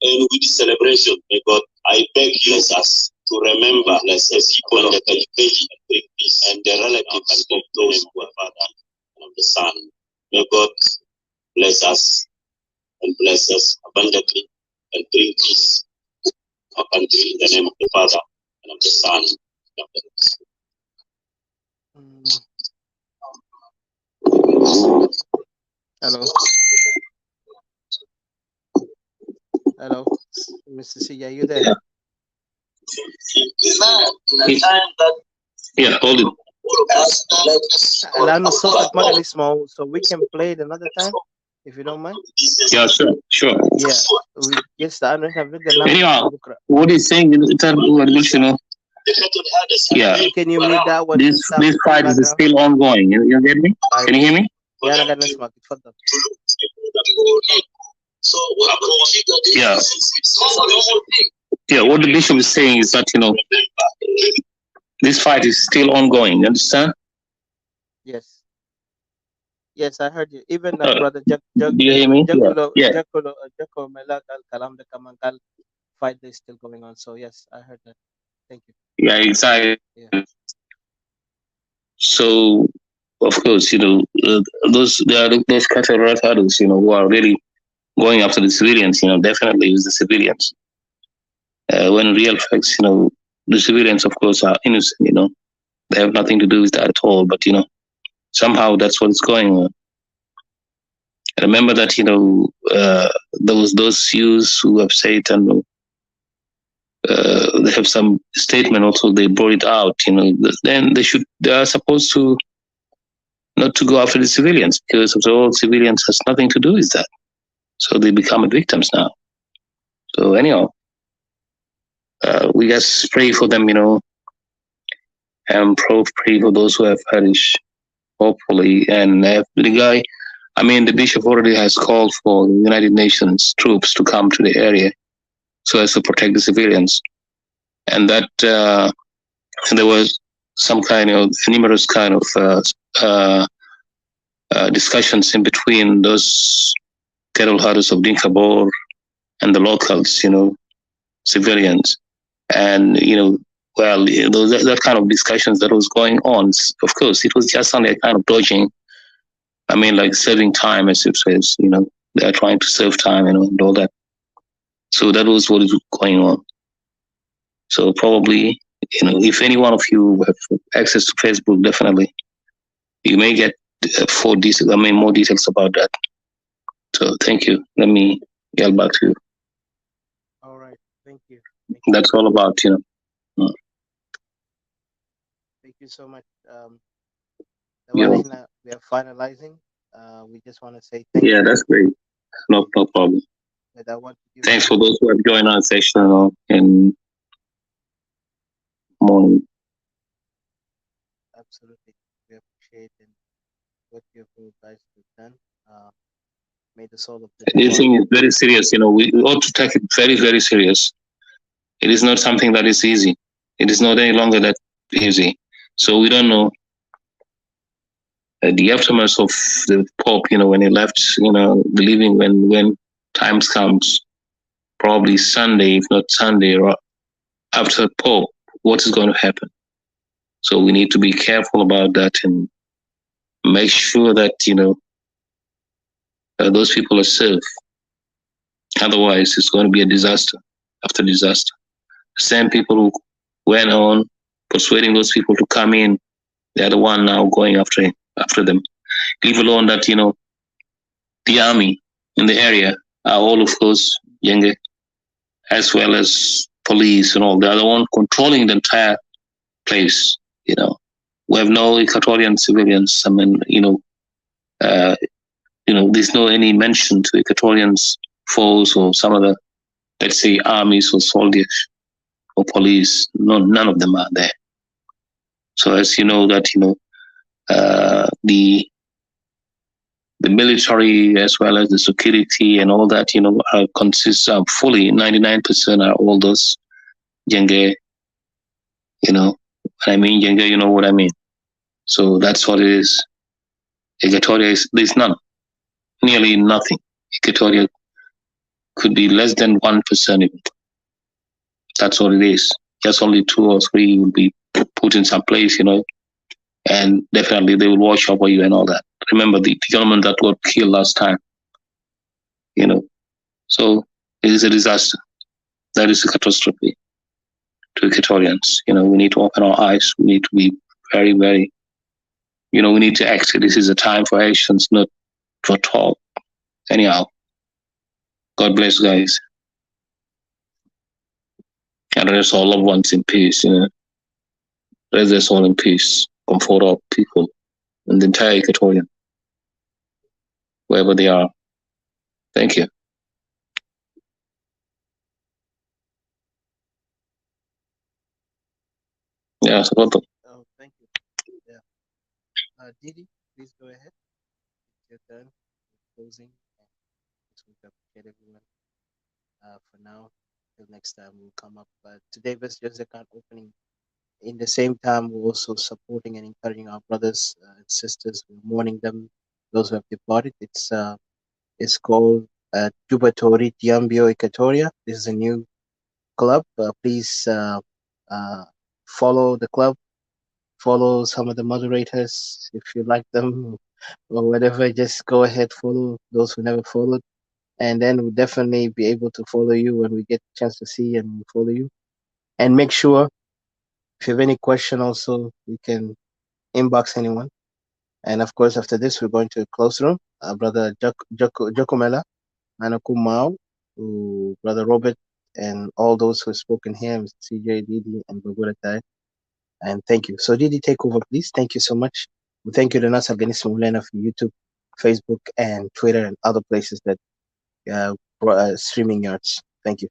and with celebration, may God, I beg you us to remember, bless the people of the KejKej and bring peace, and the relatives of those who are Father and of the Son. May God bless us and bless us abundantly and bring peace to our country in the name of the Father and of the Son and of the Hello. Hello, Mr. C, are you there? Yeah, hold it. So we can play it another time, if you don't mind. Yeah, sure. Yeah, we just anyhow, what he's saying is yeah. Can you read that one? This fight is still ongoing. You get me? Can you hear me? Yeah, I got this market. So what Yeah. Yeah, what the bishop is saying is that, this fight is still ongoing, you understand? Yes. Yes, I heard you. Even brother Do you hear me? Yeah. Jaco Melak Al Kalam the Kamankal fight is still going on. So yes, I heard that. Thank you. Yeah, exactly. Yeah. So, of course, there are those cattle riders, who are really going after the civilians, definitely is the civilians. When in real facts, the civilians, of course, are innocent, they have nothing to do with that at all, but, somehow that's what's going on. I remember that, there was those youths who have said, and they have some statement also, they brought it out, then they are supposed to not to go after the civilians, because after all, civilians has nothing to do with that. So they become victims now. So anyhow, we just pray for them, and pray for those who have perished, hopefully. And the bishop already has called for the United Nations troops to come to the area so as to protect the civilians. And that there was some kind of numerous kind of discussions in between those cattle herders of Dinkabor and the locals, civilians. And, that kind of discussions that was going on, of course, it was just only a kind of dodging. Like serving time, as it says, they are trying to serve time, and all that. So that was what is going on. So probably, if any one of you have access to Facebook, definitely, you may get more details about that. So thank you. Let me get back to you. All right. Thank you. That's all about, Thank you so much. We are finalizing. We just want to say thank you. Yeah, that's great. No problem. Thanks for those who have joined our session in Mourning. Absolutely. We appreciate what you guys have done. May the soul of the This thing is very serious. We ought to take it very, very serious. It is not something that is easy. It is not any longer that easy. So we don't know the aftermath of the Pope, when he left, believing when times comes, probably Sunday, if not Sunday, or after Pope, what is going to happen? So we need to be careful about that and make sure that, those people are safe. Otherwise, it's going to be a disaster after disaster. The same people who went on persuading those people to come in, they're the one now going after them. Leave alone that, the army in the area are all, of course, Yenge, as well as police and all. They are the one controlling the entire place, We have no Equatorian civilians. There's no any mention to Equatorians force or some other, let's say, armies or soldiers or police. None of them are there. So as you know that, the military as well as the security and all that, consists of fully 99% are all those Jenge, when I mean Jenge, you know what I mean. So that's what it is. Equatoria there's none, nearly nothing. Equatoria could be less than 1% even. That's what it is. Just only 2 or 3 will be put in some place, and definitely they will watch over you and all that. Remember the gentleman that got killed last time, So it is a disaster. That is a catastrophe to Equatorians. We need to open our eyes. We need to be very, very, we need to act. This is a time for actions, not for talk. Anyhow, God bless, guys. And rest all loved ones in peace, Rest us all in peace. Comfort our people and the entire Equatorian, wherever they are. Thank you. Yeah, so oh, thank you. Yeah. Didi, please go ahead. It's your turn. Closing. week. I appreciate everyone. For now, till next time, we'll come up. But today was just a kind of opening. In the same time, we're also supporting and encouraging our brothers and sisters. We're mourning them, those who have departed. It's called Jubatori Tiambio Equatoria. This is a new club. Please follow the club, follow some of the moderators if you like them or whatever. Just go ahead, follow those who never followed, and then we'll definitely be able to follow you when we get a chance to see and follow you. And make sure if you have any question, also you can inbox anyone. And of course, after this, we're going to a close room. Brother Jacomela, Manaku Mao, Brother Robert, and all those who have spoken here, Mr. CJ, Didi, and Bagura Tai. And thank you. So Didi, take over, please. Thank you so much. We thank you to Nas Organism Mulena for YouTube, Facebook, and Twitter, and other places that streaming yards. Thank you.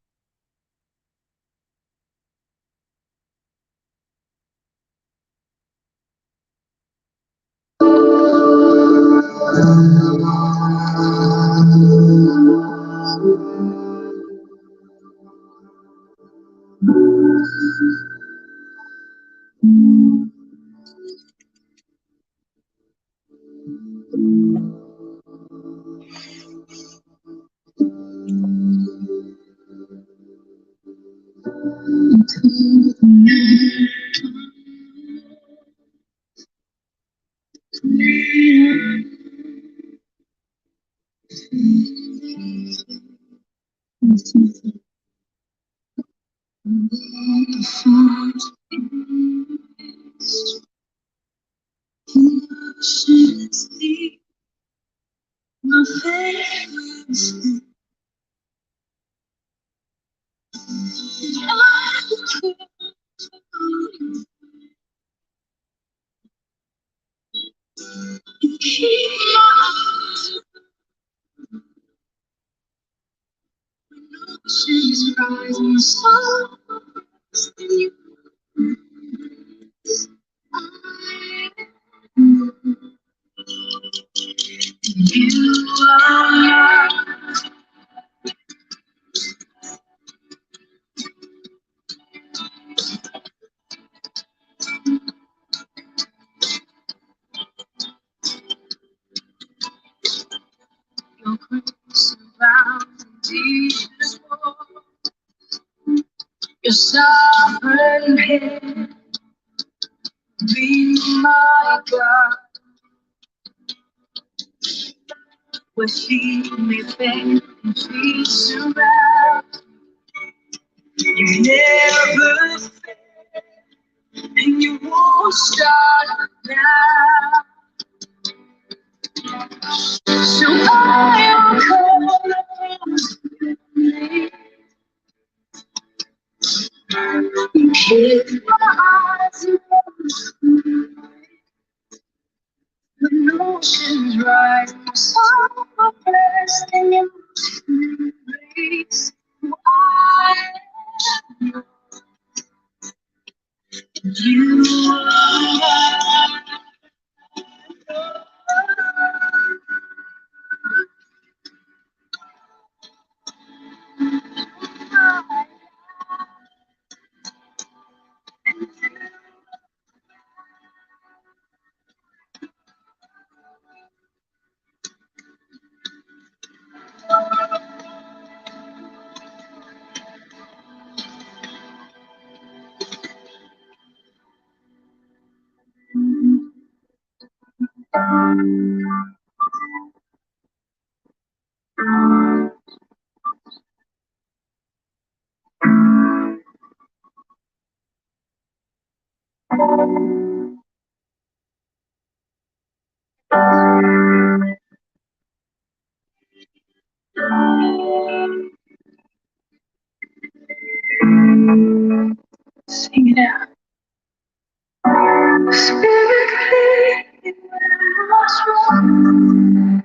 Your sovereign hand, be my God, where feet may fail and feet surround. You never fail, and you won't start now. So I will call upon you. Keep my eyes on when oceans rise, so blessed in your embrace. I am you are. Sing it out. Spirit, lead me where what's wrong.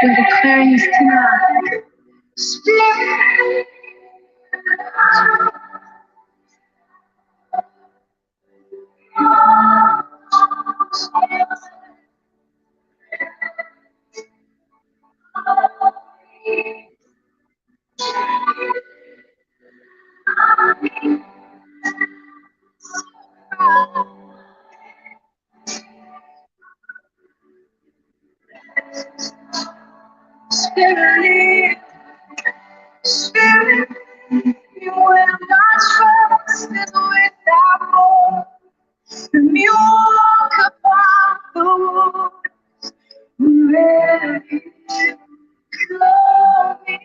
and declare His tonight. Spirit, Spirit, Spirit, you will not trust is without more. And you walk upon the waters, ready to call me.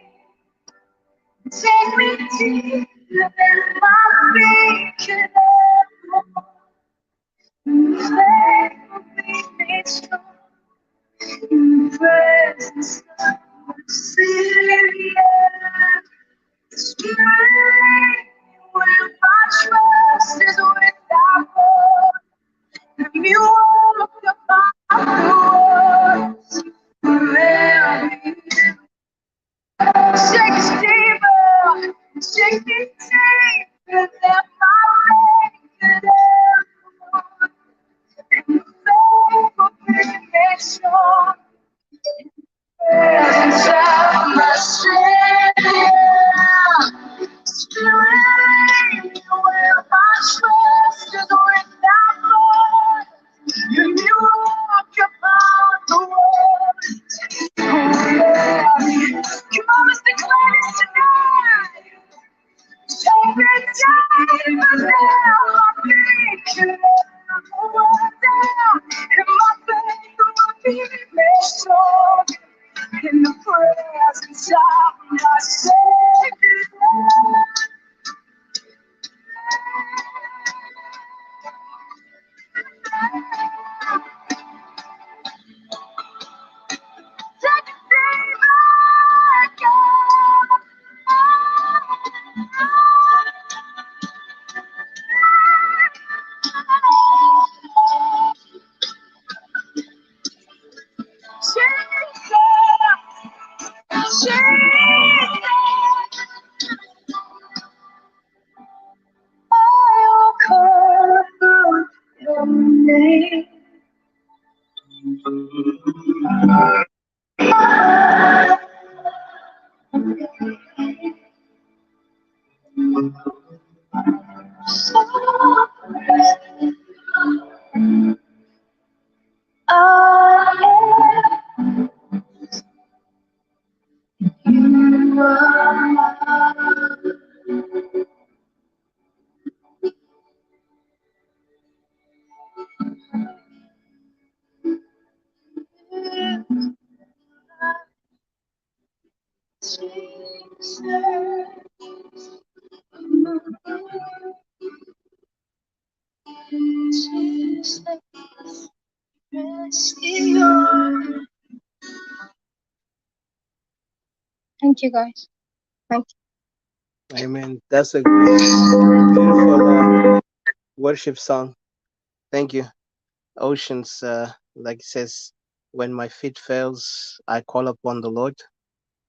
Take me deeper than my feet can ever go. Faith will be made strong in the presence of the Savior. Spirit, where my trust is without hope, and you walk upon the waters, wherever you take us deeper, take me deeper than my faith could ever go, and the faith will be made strong. Presence of my Savior. Spirit, where my trust is without Lord, and you walk upon the waters. Come on, let's declare this tonight. Take me deeper now, my feet can never go down, and my faith will be made strong in the presence of my Savior. Take me I'll call upon your name. You are Thank you, guys. Thank you. Amen. That's a beautiful worship song. Thank you. Oceans, like it says, when my feet fails, I call upon the Lord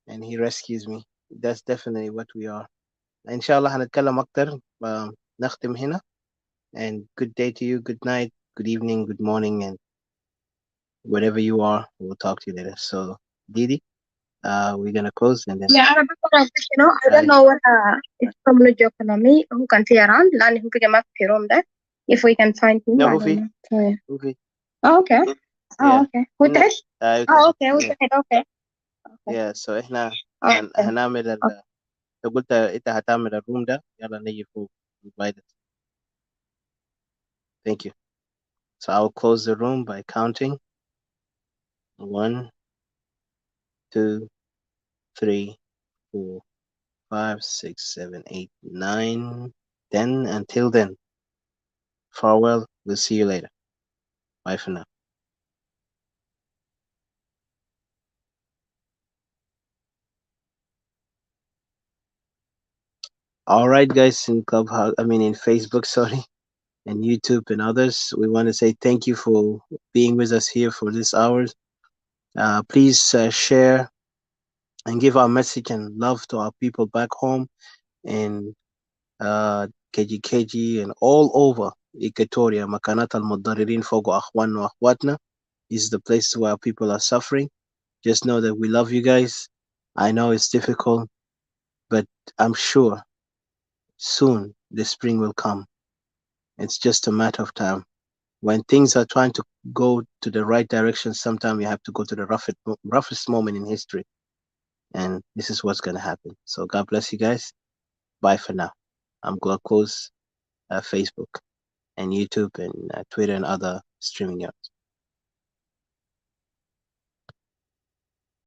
and He rescues me. That's definitely what we are. إن شاء الله هنتكلم أكتر. نختم هنا. And good day to you. Good night. Good evening. Good morning. And wherever you are, we'll talk to you later. So, Didi, we're gonna close and then. Yeah, I don't know what it's from the economy who can see around land who can map room there. If we can find him, No, I who don't know. So, yeah. Who Oh, okay. Yeah. Oh, okay. Who No, this? Oh, okay. Who yeah. okay. Yeah. So إحنا Okay. هنعمل أنت قلت أنت هتعمل الروم ده يلا نيجي فوق. Invite us. Thank you. So I'll close the room by counting 1, 2, 3, 4, 5, 6, 7, 8, 9, 10. Until then, farewell. We'll see you later. Bye for now. All right, guys, in Clubhouse, in Facebook, sorry, and YouTube and others, we want to say thank you for being with us here for this hour. Please share and give our message and love to our people back home in KejKej and all over Equatoria. Makanat al-Muddaririn Fogo Akhwan wa Akhwatna is the place where people are suffering. Just know that we love you guys. I know it's difficult, but I'm sure soon the spring will come. It's just a matter of time. When things are trying to go to the right direction, sometimes you have to go to the roughest moment in history. And this is what's going to happen. So God bless you guys. Bye for now. I'm going to close Facebook and YouTube and Twitter and other streaming apps.